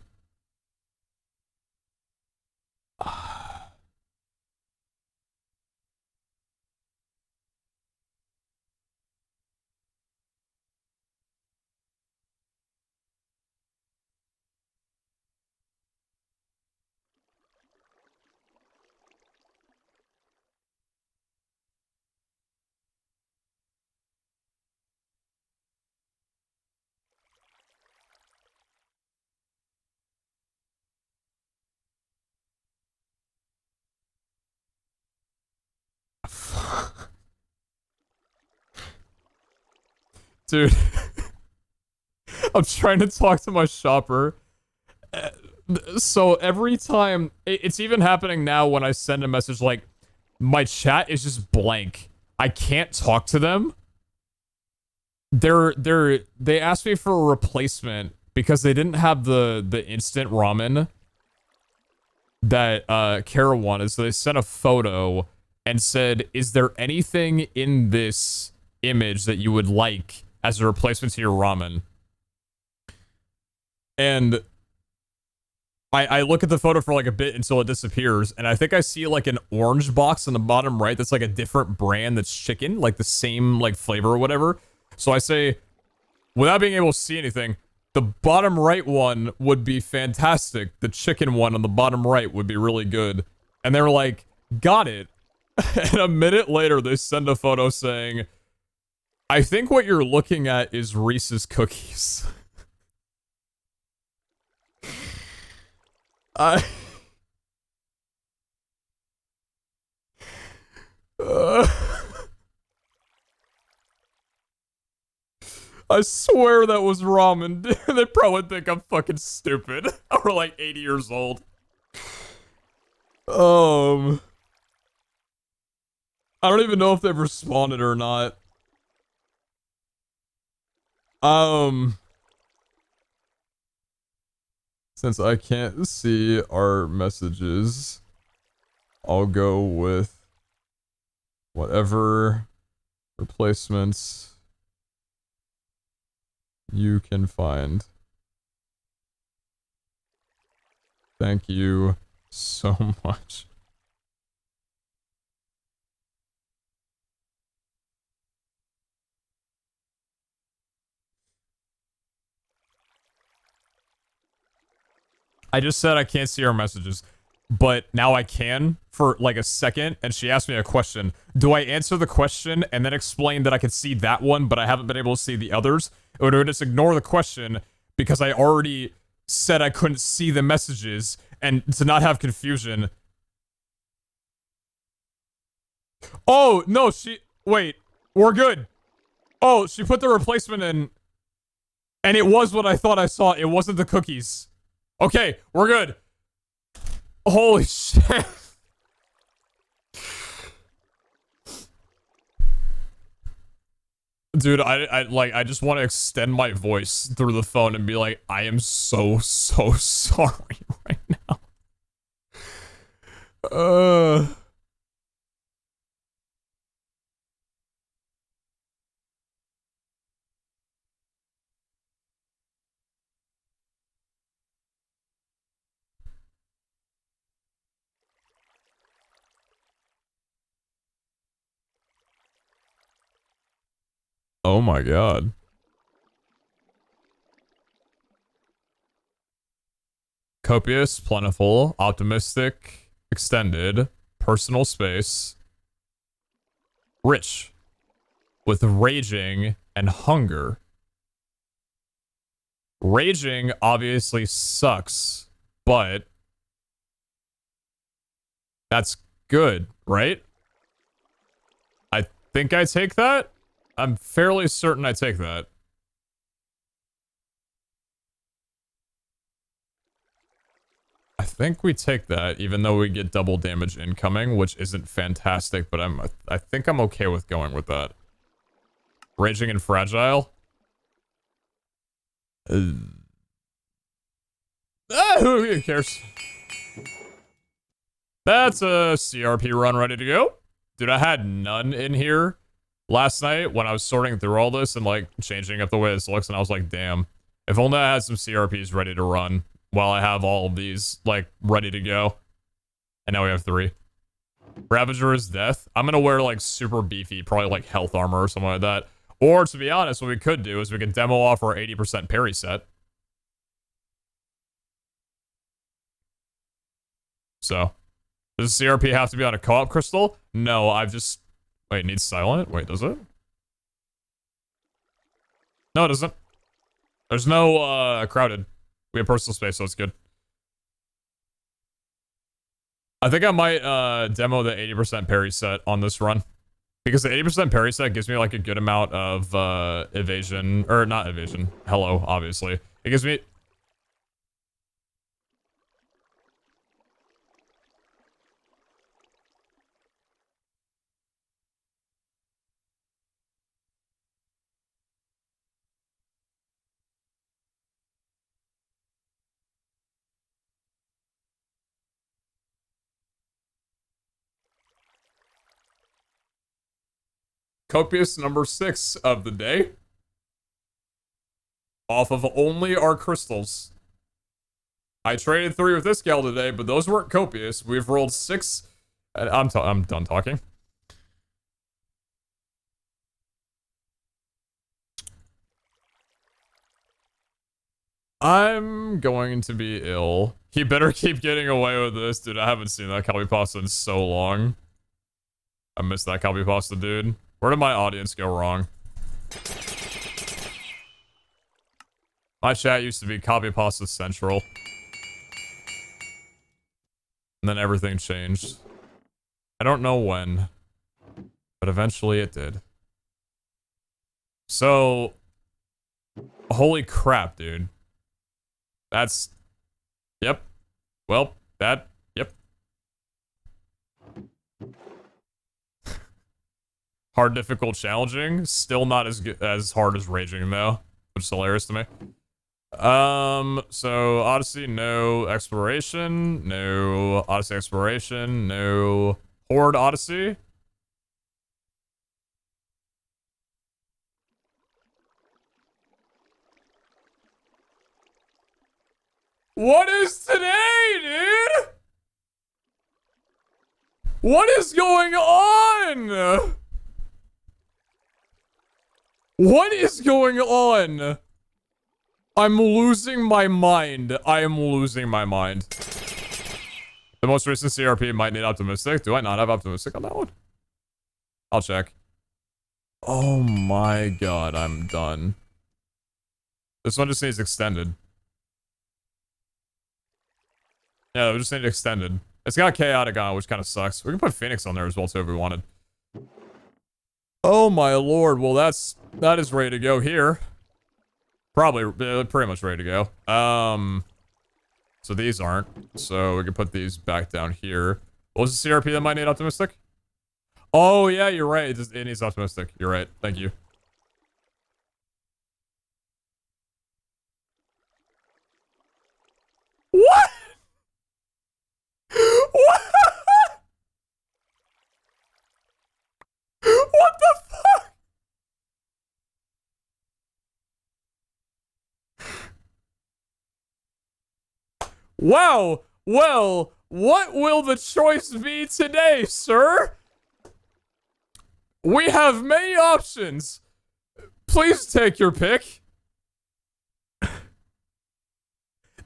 Dude. I'm trying to talk to my shopper. So every time, it's even happening now when I send a message like, my chat is just blank. I can't talk to them. They asked me for a replacement because they didn't have the instant ramen that Kara wanted. So they sent a photo and said, is there anything in this image that you would like as a replacement to your ramen? And I look at the photo for like a bit until it disappears, and I think I see like an orange box in the bottom right that's like a different brand that's chicken, like the same like flavor or whatever. So I say, without being able to see anything, the bottom right one would be fantastic. The chicken one on the bottom right would be really good. And they were like, got it. And a minute later, they send a photo saying, I think what you're looking at is Reese's cookies. I swear that was ramen. They probably think I'm fucking stupid. Or like 80 years old. Um, I don't even know if they've responded or not. Since I can't see our messages, I'll go with whatever replacements you can find. Thank you so much. I just said I can't see our messages, but now I can for like a second, and she asked me a question. Do I answer the question and then explain that I can see that one, but I haven't been able to see the others? Or do I just ignore the question because I already said I couldn't see the messages, and to not have confusion? Oh, no, wait, we're good. Oh, she put the replacement in, and it was what I thought I saw. It wasn't the cookies. Okay, we're good. Holy shit. Dude, I just want to extend my voice through the phone and be like, I am so sorry right now. Oh my god. Copious, plentiful, optimistic, extended, personal space, rich, with raging and hunger. Raging obviously sucks, but that's good, right? I think I take that? I'm fairly certain I take that. I think we take that, even though we get double damage incoming, which isn't fantastic, but I think I'm okay with going with that. Raging and fragile. Who cares? That's a CRP run ready to go. Dude, I had none in here last night when I was sorting through all this and like changing up the way this looks, and I was like, damn, if only I had some CRPs ready to run while I have all of these like ready to go. And now we have 3. Ravager is death. I'm gonna wear like super beefy, probably like health armor or something like that. Or to be honest, what we could do is we could demo off our 80% parry set. So, does the CRP have to be on a co-op crystal? No, I've just... Wait, it needs silent? Wait, does it? No, it doesn't. There's no, crowded. We have personal space, so it's good. I think I might, demo the 80% parry set on this run. Because the 80% parry set gives me, like, a good amount of, evasion. Or, not evasion. Hello, obviously. It gives me... Copious number 6 of the day. Off of only our crystals. I traded 3 with this gal today, but those weren't copious. We've rolled 6... I'm done talking. I'm going to be ill. He better keep getting away with this, dude. I haven't seen that Calbee Pasta in so long. I missed that Calbee Pasta, dude. Where did my audience go wrong? My chat used to be Calbee Pasta Central. And then everything changed. I don't know when, but eventually it did. So, holy crap, dude. That's... Yep. Well, that... Yep. Hard, difficult, challenging. Still not as good, as hard as raging though, which is hilarious to me. So Odyssey, no. Exploration, no. Odyssey exploration, no. Horde Odyssey. What is today, dude? What is going on? What is going on? I'm losing my mind. I am losing my mind. The most recent CRP might need optimistic. Do I not have optimistic on that one? I'll check. Oh my god, I'm done. This one just needs extended. Yeah, we just need extended. It's got chaotic on it, which kind of sucks. We can put Phoenix on there as well too if we wanted. Oh my lord. Well, that is ready to go here. Probably pretty much ready to go. So these aren't. So we can put these back down here. What was the CRP that might need optimistic? Oh yeah, you're right. It needs optimistic. You're right. Thank you. What? What? What the fuck? Wow. Well, what will the choice be today, sir? We have many options. Please take your pick.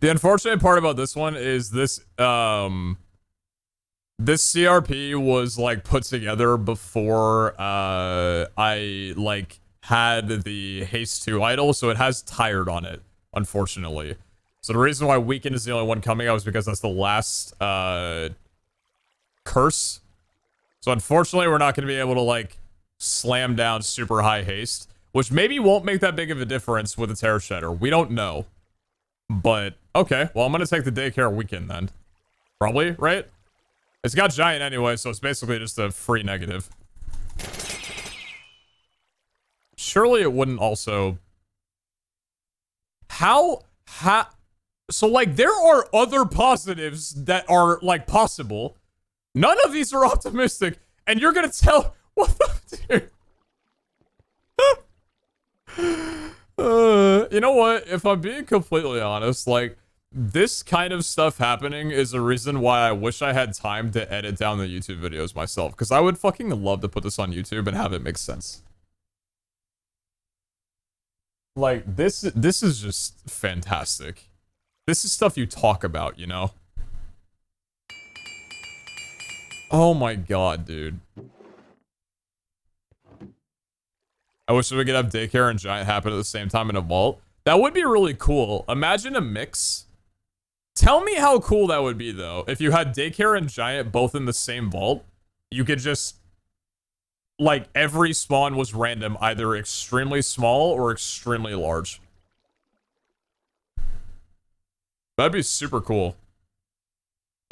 The unfortunate part about this one is this CRP was like put together before I like had the haste 2 idle, so it has tired on it, unfortunately. So the reason why weekend is the only one coming out is because that's the last curse. So unfortunately we're not going to be able to like slam down super high haste, which maybe won't make that big of a difference with the Terror Shedder. We don't know. But okay, well I'm going to take the daycare weekend then. Probably, right? It's got giant anyway, so it's basically just a free negative. Surely it wouldn't also... How... So, like, there are other positives that are, like, possible. None of these are optimistic, and you're gonna tell... What the... Dude. You know what? If I'm being completely honest, like... This kind of stuff happening is a reason why I wish I had time to edit down the YouTube videos myself. Because I would fucking love to put this on YouTube and have it make sense. Like, this is just fantastic. This is stuff you talk about, you know? Oh my god, dude. I wish we could have daycare and giant happen at the same time in a vault. That would be really cool. Imagine a mix. Tell me how cool that would be, though. If you had daycare and giant both in the same vault, you could just... Like, every spawn was random, either extremely small or extremely large. That'd be super cool.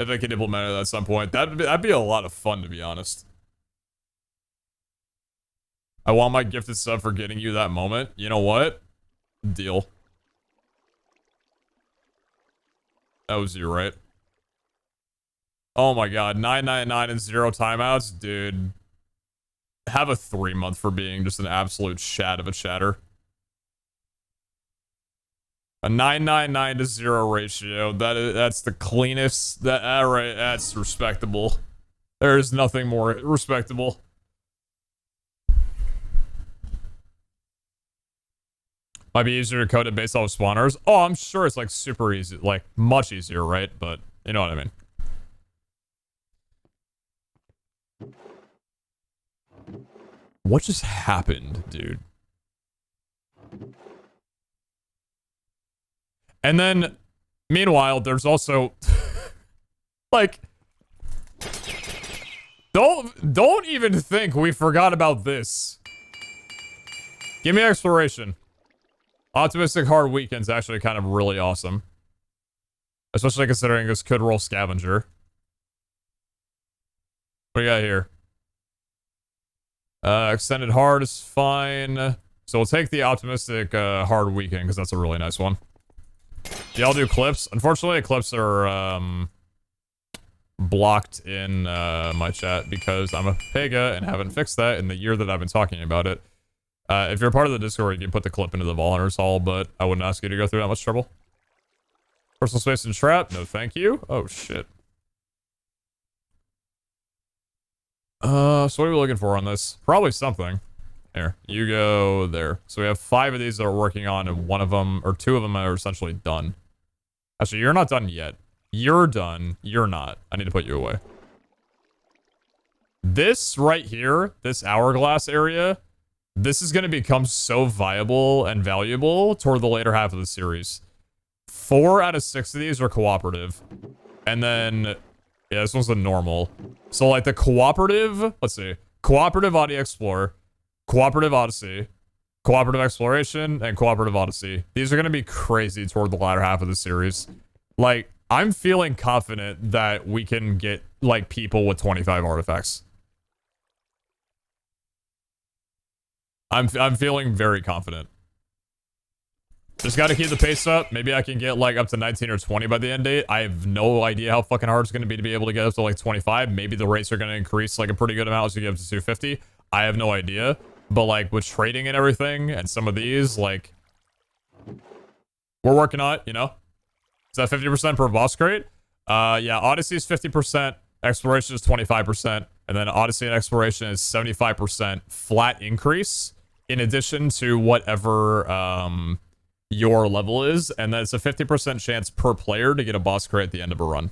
If they could implement it at some point. That'd be a lot of fun, to be honest. I want my gifted sub for getting you that moment. You know what? Deal. That was you, right? Oh my god, 999 and 0 timeouts? Dude. Have a 3-month for being just an absolute shat of a chatter. A 999 to 0 ratio. That's the cleanest. Alright, that's respectable. There is nothing more respectable. Might be easier to code it based off of spawners. Oh, I'm sure it's like super easy, like much easier, right? But you know what I mean. What just happened, dude? And then, meanwhile, there's also like don't even think we forgot about this. Give me exploration. Optimistic hard weekend's actually kind of really awesome. Especially considering this could roll scavenger. What do you got here? Extended hard is fine. So we'll take the optimistic hard weekend because that's a really nice one. Yeah, I'll do clips. Unfortunately, clips are blocked in my chat because I'm a pega and haven't fixed that in the year that I've been talking about it. If you're part of the Discord, you can put the clip into the Vault Hunters Hall, but I wouldn't ask you to go through that much trouble. Personal space and trap? No, thank you. Oh, shit. So what are we looking for on this? Probably something. Here, you go there. So we have 5 of these that we're working on, and 1 of them, or 2 of them are essentially done. Actually, you're not done yet. You're done. You're not. I need to put you away. This right here, this hourglass area, this is going to become so viable and valuable toward the later half of the series. 4 out of 6 of these are cooperative. And then, yeah, this one's the normal. So, like, the cooperative, let's see. Cooperative Audio Explorer, Cooperative Odyssey, Cooperative Exploration, and Cooperative Odyssey. These are going to be crazy toward the latter half of the series. Like, I'm feeling confident that we can get, like, people with 25 artifacts. I'm feeling very confident. Just gotta keep the pace up. Maybe I can get, like, up to 19 or 20 by the end date. I have no idea how fucking hard it's gonna be to be able to get up to, like, 25. Maybe the rates are gonna increase, like, a pretty good amount as you get up to 250. I have no idea. But, like, with trading and everything, and some of these, like, we're working on it, you know? Is that 50% per boss crate? Yeah, Odyssey is 50%, Exploration is 25%, and then Odyssey and Exploration is 75% flat increase, in addition to whatever, your level is, and then it's a 50% chance per player to get a boss crate at the end of a run.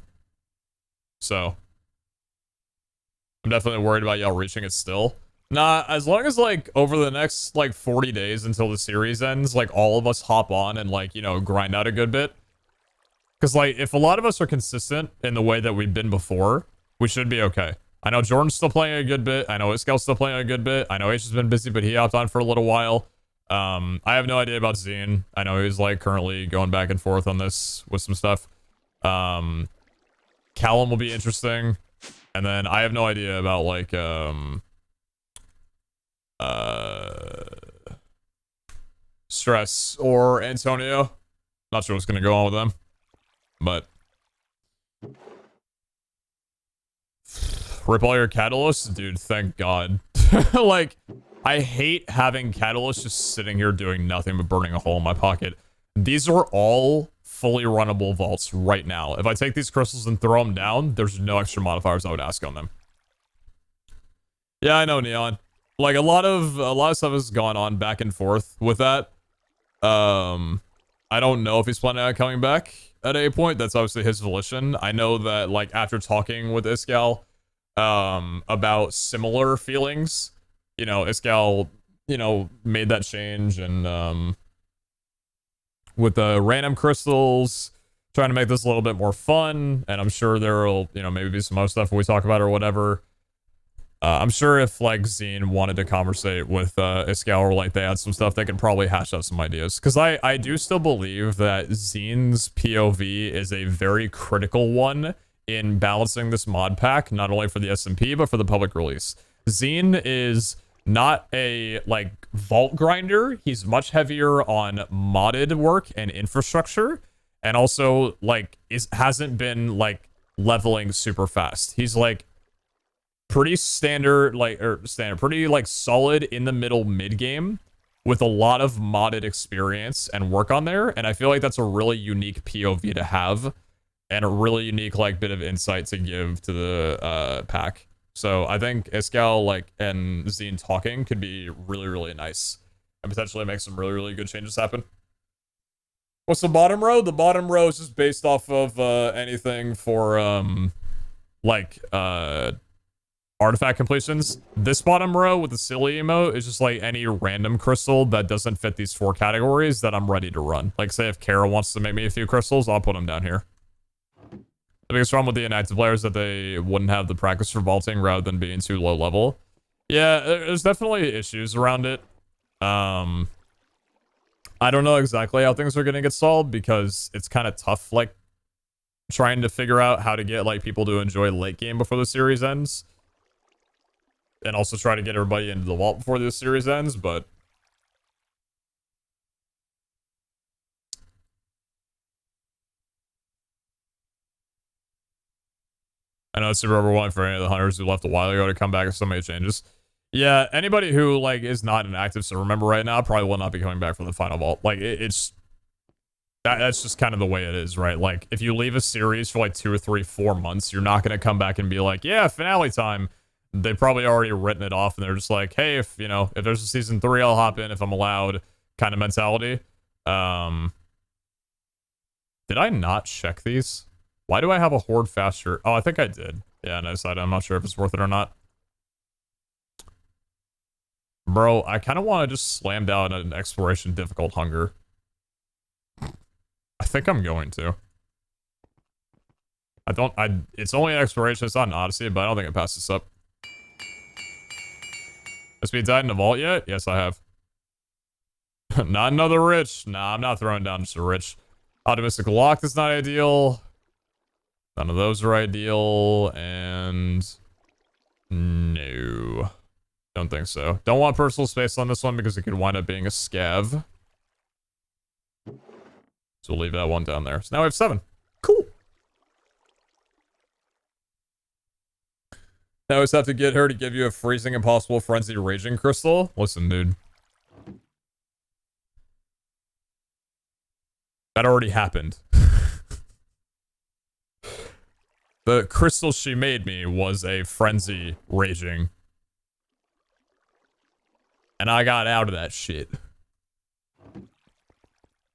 So, I'm definitely worried about y'all reaching it still. Nah, as long as, like, over the next, like, 40 days until the series ends, like, all of us hop on and, like, you know, grind out a good bit. Because, like, if a lot of us are consistent in the way that we've been before, we should be okay. I know Jordan's still playing a good bit. I know Iskel's still playing a good bit. I know H has been busy, but he hopped on for a little while. I have no idea about Zine. I know he's, like, currently going back and forth on this with some stuff. Callum will be interesting. And then I have no idea about, like, Stress or Antonio. Not sure what's gonna go on with them. But rip all your catalysts? Dude, thank God. Like, I hate having catalysts just sitting here doing nothing but burning a hole in my pocket. These are all fully runnable vaults right now. If I take these crystals and throw them down, there's no extra modifiers I would ask on them. Yeah, I know, Neon. Like, a lot of stuff has gone on back and forth with that. I don't know if he's planning on coming back at a point. That's obviously his volition. I know that, like, after talking with Iskal, about similar feelings, you know, Iskal, you know, made that change, and, with the random crystals, trying to make this a little bit more fun, and I'm sure there'll, you know, maybe be some other stuff we talk about or whatever. I'm sure if, like, Zine wanted to conversate with Iskal, or, like, they had some stuff, they could probably hash out some ideas. Because I do still believe that Zine's POV is a very critical one in balancing this mod pack, not only for the SMP, but for the public release. Zine is not a, like, vault grinder. He's much heavier on modded work and infrastructure. And also, like, hasn't been, like, leveling super fast. He's, like, pretty standard, pretty, like, solid in the middle mid-game with a lot of modded experience and work on there. And I feel like that's a really unique POV to have and a really unique, like, bit of insight to give to the pack. So I think Iskal, like, and Zine talking could be really, really nice and potentially make some really, really good changes happen. What's the bottom row? The bottom row is just based off of anything for, artifact completions. This bottom row with the silly emote is just, like, any random crystal that doesn't fit these 4 categories that I'm ready to run. Like, say if Kara wants to make me a few crystals, I'll put them down here. The biggest problem with the inactive players is that they wouldn't have the practice for vaulting rather than being too low level. Yeah, there's definitely issues around it. I don't know exactly how things are going to get solved because it's kind of tough, like, trying to figure out how to get, like, people to enjoy late game before the series ends. and also try to get everybody into the vault before this series ends, but I know it's super overwhelming for any of the hunters who left a while ago to come back with so many changes. Yeah, anybody who like is not an active server member right now probably will not be coming back for the final vault. Like it's that's just kind of the way it is, right? Like if you leave a series for like 2 or 3, 4 months, you're not gonna come back and be like, yeah, finale time. They've probably already written it off and they're just like, hey, if you know, if there's a season 3, I'll hop in if I'm allowed kind of mentality. Did I not check these? Why do I have a horde faster? Oh, I think I did. Yeah, and I decided I'm not sure if it's worth it or not. Bro, I kind of want to just slam down an exploration difficult hunger. I think I'm going to. It's only an exploration, it's not an odyssey, but I don't think it passes up. Has been died in the vault yet? Yes, I have. Not another rich. Nah, I'm not throwing down just a rich. Optimistic lock is not ideal. None of those are ideal, and no. Don't think so. Don't want personal space on this one because it could wind up being a scav. So we'll leave that one down there. So now we have 7. Cool. Now we just have to get her to give you a freezing impossible frenzy raging crystal. Listen, dude. That already happened. The crystal she made me was a frenzy raging. And I got out of that shit.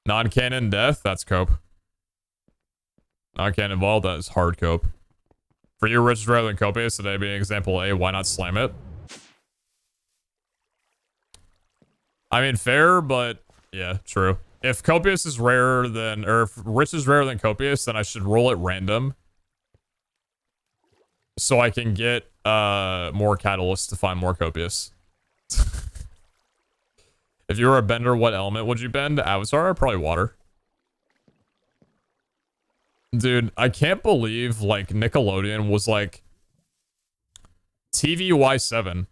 Non-canon death? That's cope. Non-canon vault? That is hard cope. For you, rich rather than copious, today being example A, why not slam it? I mean, fair, but yeah, true. If copious is rarer than, or if rich is rarer than copious, then I should roll it random. So I can get more catalysts to find more copious. If you were a bender, what element would you bend? Avatar? Probably water. Dude, I can't believe, like, Nickelodeon was like... TVY7.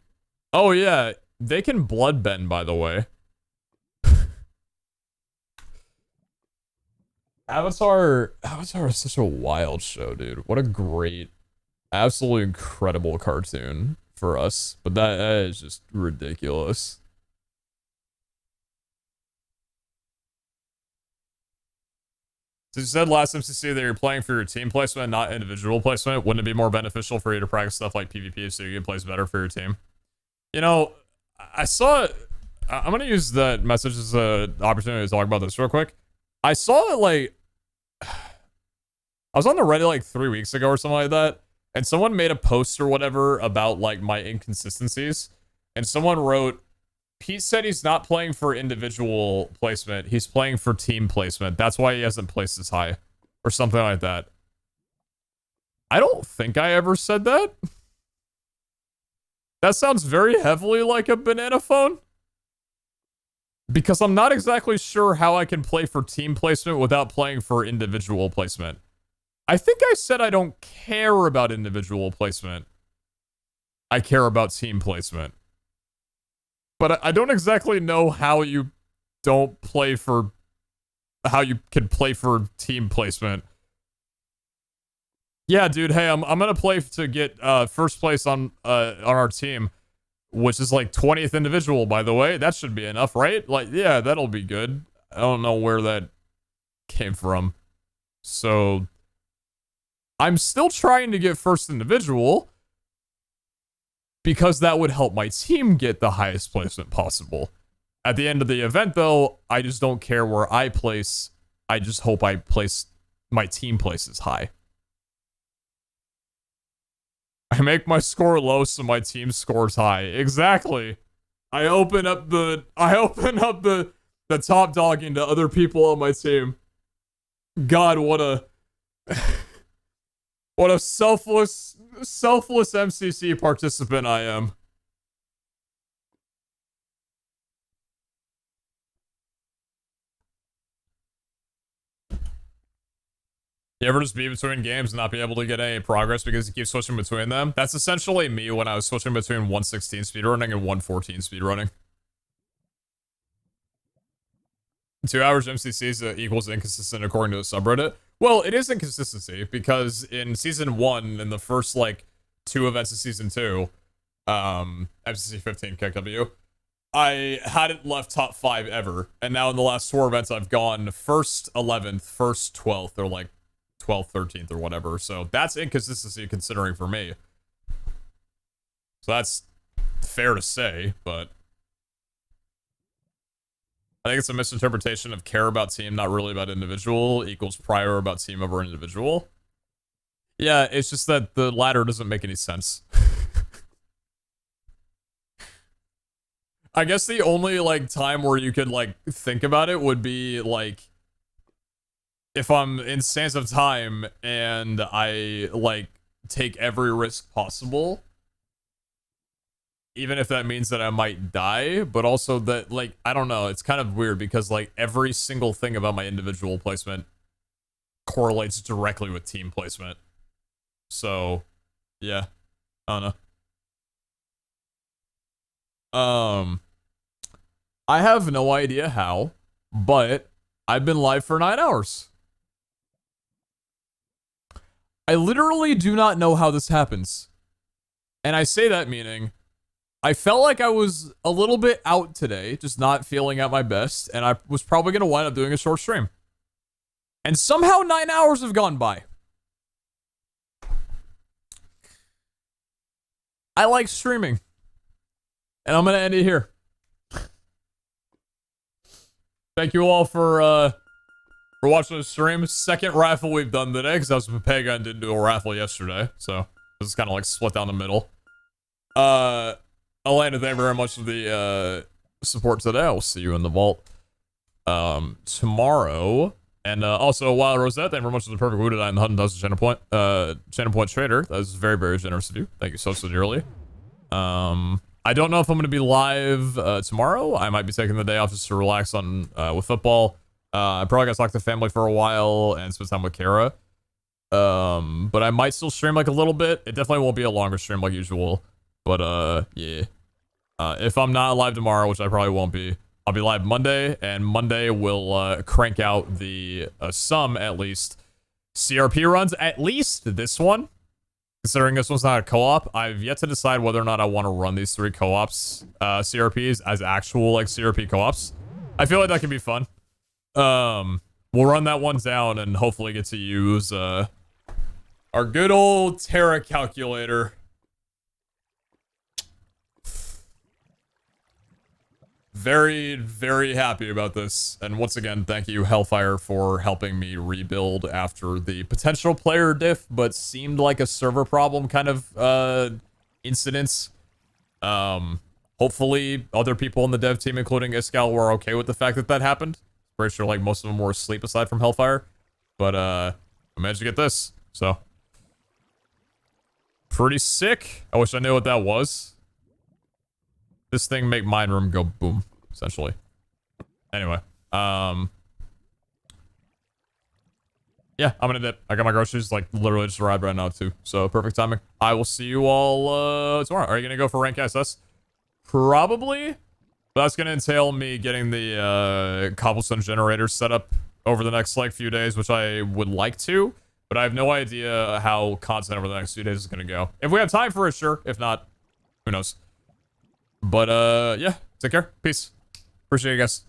Oh, yeah. They can bloodbend, by the way. Avatar is such a wild show, dude. What a great, absolutely incredible cartoon for us. But that is just ridiculous. So you said last MCC that you're playing for your team placement, not individual placement. Wouldn't it be more beneficial for you to practice stuff like PvP so you can place better for your team? You know, I saw... I'm going to use that message as an opportunity to talk about this real quick. I saw it, like... I was on the Reddit, like, 3 weeks ago or something like that, and someone made a post or whatever about, like, my inconsistencies, and someone wrote, Pete said he's not playing for individual placement. He's playing for team placement. That's why he hasn't placed as high. Or something like that. I don't think I ever said that. That sounds very heavily like a banana phone. Because I'm not exactly sure how I can play for team placement without playing for individual placement. I think I said I don't care about individual placement. I care about team placement. But I don't exactly know how you don't play for... how you can play for team placement. Yeah, dude, hey, I'm gonna play to get first place on our team, which is like 20th individual, by the way. That should be enough, right? Like, yeah, that'll be good. I don't know where that came from. So, I'm still trying to get first individual, because that would help my team get the highest placement possible. At the end of the event, though, I just don't care where I place. I just hope I place, my team places high. I make my score low so my team scores high. Exactly. I open up the top dogging to other people on my team. God, what a what a selfless MCC participant I am. You ever just be between games and not be able to get any progress because you keep switching between them? That's essentially me when I was switching between 116 speedrunning and 114 speedrunning. 2 average MCCs equals inconsistent according to the subreddit. Well, it is inconsistency because in season 1, in the first like 2 events of season 2, MCC 15 KW, I hadn't left top 5 ever, and now in the last 4 events I've gone first 11th, first 12th, or like 12th, 13th, or whatever. So that's inconsistency considering for me. So that's fair to say, but I think it's a misinterpretation of care about team, not really about individual, equals prior about team over individual. Yeah, it's just that the latter doesn't make any sense. I guess the only, like, time where you could, like, think about it would be, like, if I'm in Sands of Time and I, like, take every risk possible, even if that means that I might die, but also that, like, I don't know, it's kind of weird because, like, every single thing about my individual placement correlates directly with team placement. So, yeah, I don't know. I have no idea how, but I've been live for 9 hours. I literally do not know how this happens. And I say that meaning I felt like I was a little bit out today, just not feeling at my best, and I was probably going to wind up doing a short stream. And somehow 9 hours have gone by. I like streaming. And I'm going to end it here. Thank you all for watching the stream. Second raffle we've done today, because I was with Pega and didn't do a raffle yesterday. So, this is kind of like split down the middle. Elena, thank you very much for the support today. I will see you in the vault tomorrow. And also, Wild Rosette, thank you very much for the perfect wounded eye and the 100,000 channel point trader. That was very, very generous of you. Thank you so dearly. I don't know if I'm going to be live tomorrow. I might be taking the day off just to relax on with football. I probably got to talk to family for a while and spend time with Kara. But I might still stream like a little bit. It definitely won't be a longer stream like usual. But yeah. If I'm not live tomorrow, which I probably won't be, I'll be live Monday, and Monday we'll crank out the some at least CRP runs, at least this one. Considering this one's not a co-op, I've yet to decide whether or not I want to run these 3 co-ops, CRPs, as actual, like, CRP co-ops. I feel like that could be fun. We'll run that one down and hopefully get to use, our good old Terra calculator. Very, very happy about this. And once again, thank you, Hellfire, for helping me rebuild after the potential player diff, but seemed like a server problem kind of, incidents. Hopefully other people in the dev team, including Iskal, were okay with the fact that that happened. Pretty sure, like, most of them were asleep aside from Hellfire. But, I managed to get this, so. Pretty sick. I wish I knew what that was. This thing make mine room go boom, essentially. Anyway, yeah, I'm gonna dip. I got my groceries, like, literally just arrived right now, too. So, perfect timing. I will see you all, tomorrow. Are you gonna go for rank SS? Probably. But that's gonna entail me getting the, cobblestone generator set up over the next, like, few days, which I would like to. But I have no idea how content over the next few days is gonna go. If we have time for it, sure. If not, who knows? But, yeah, take care. Peace. Appreciate you guys.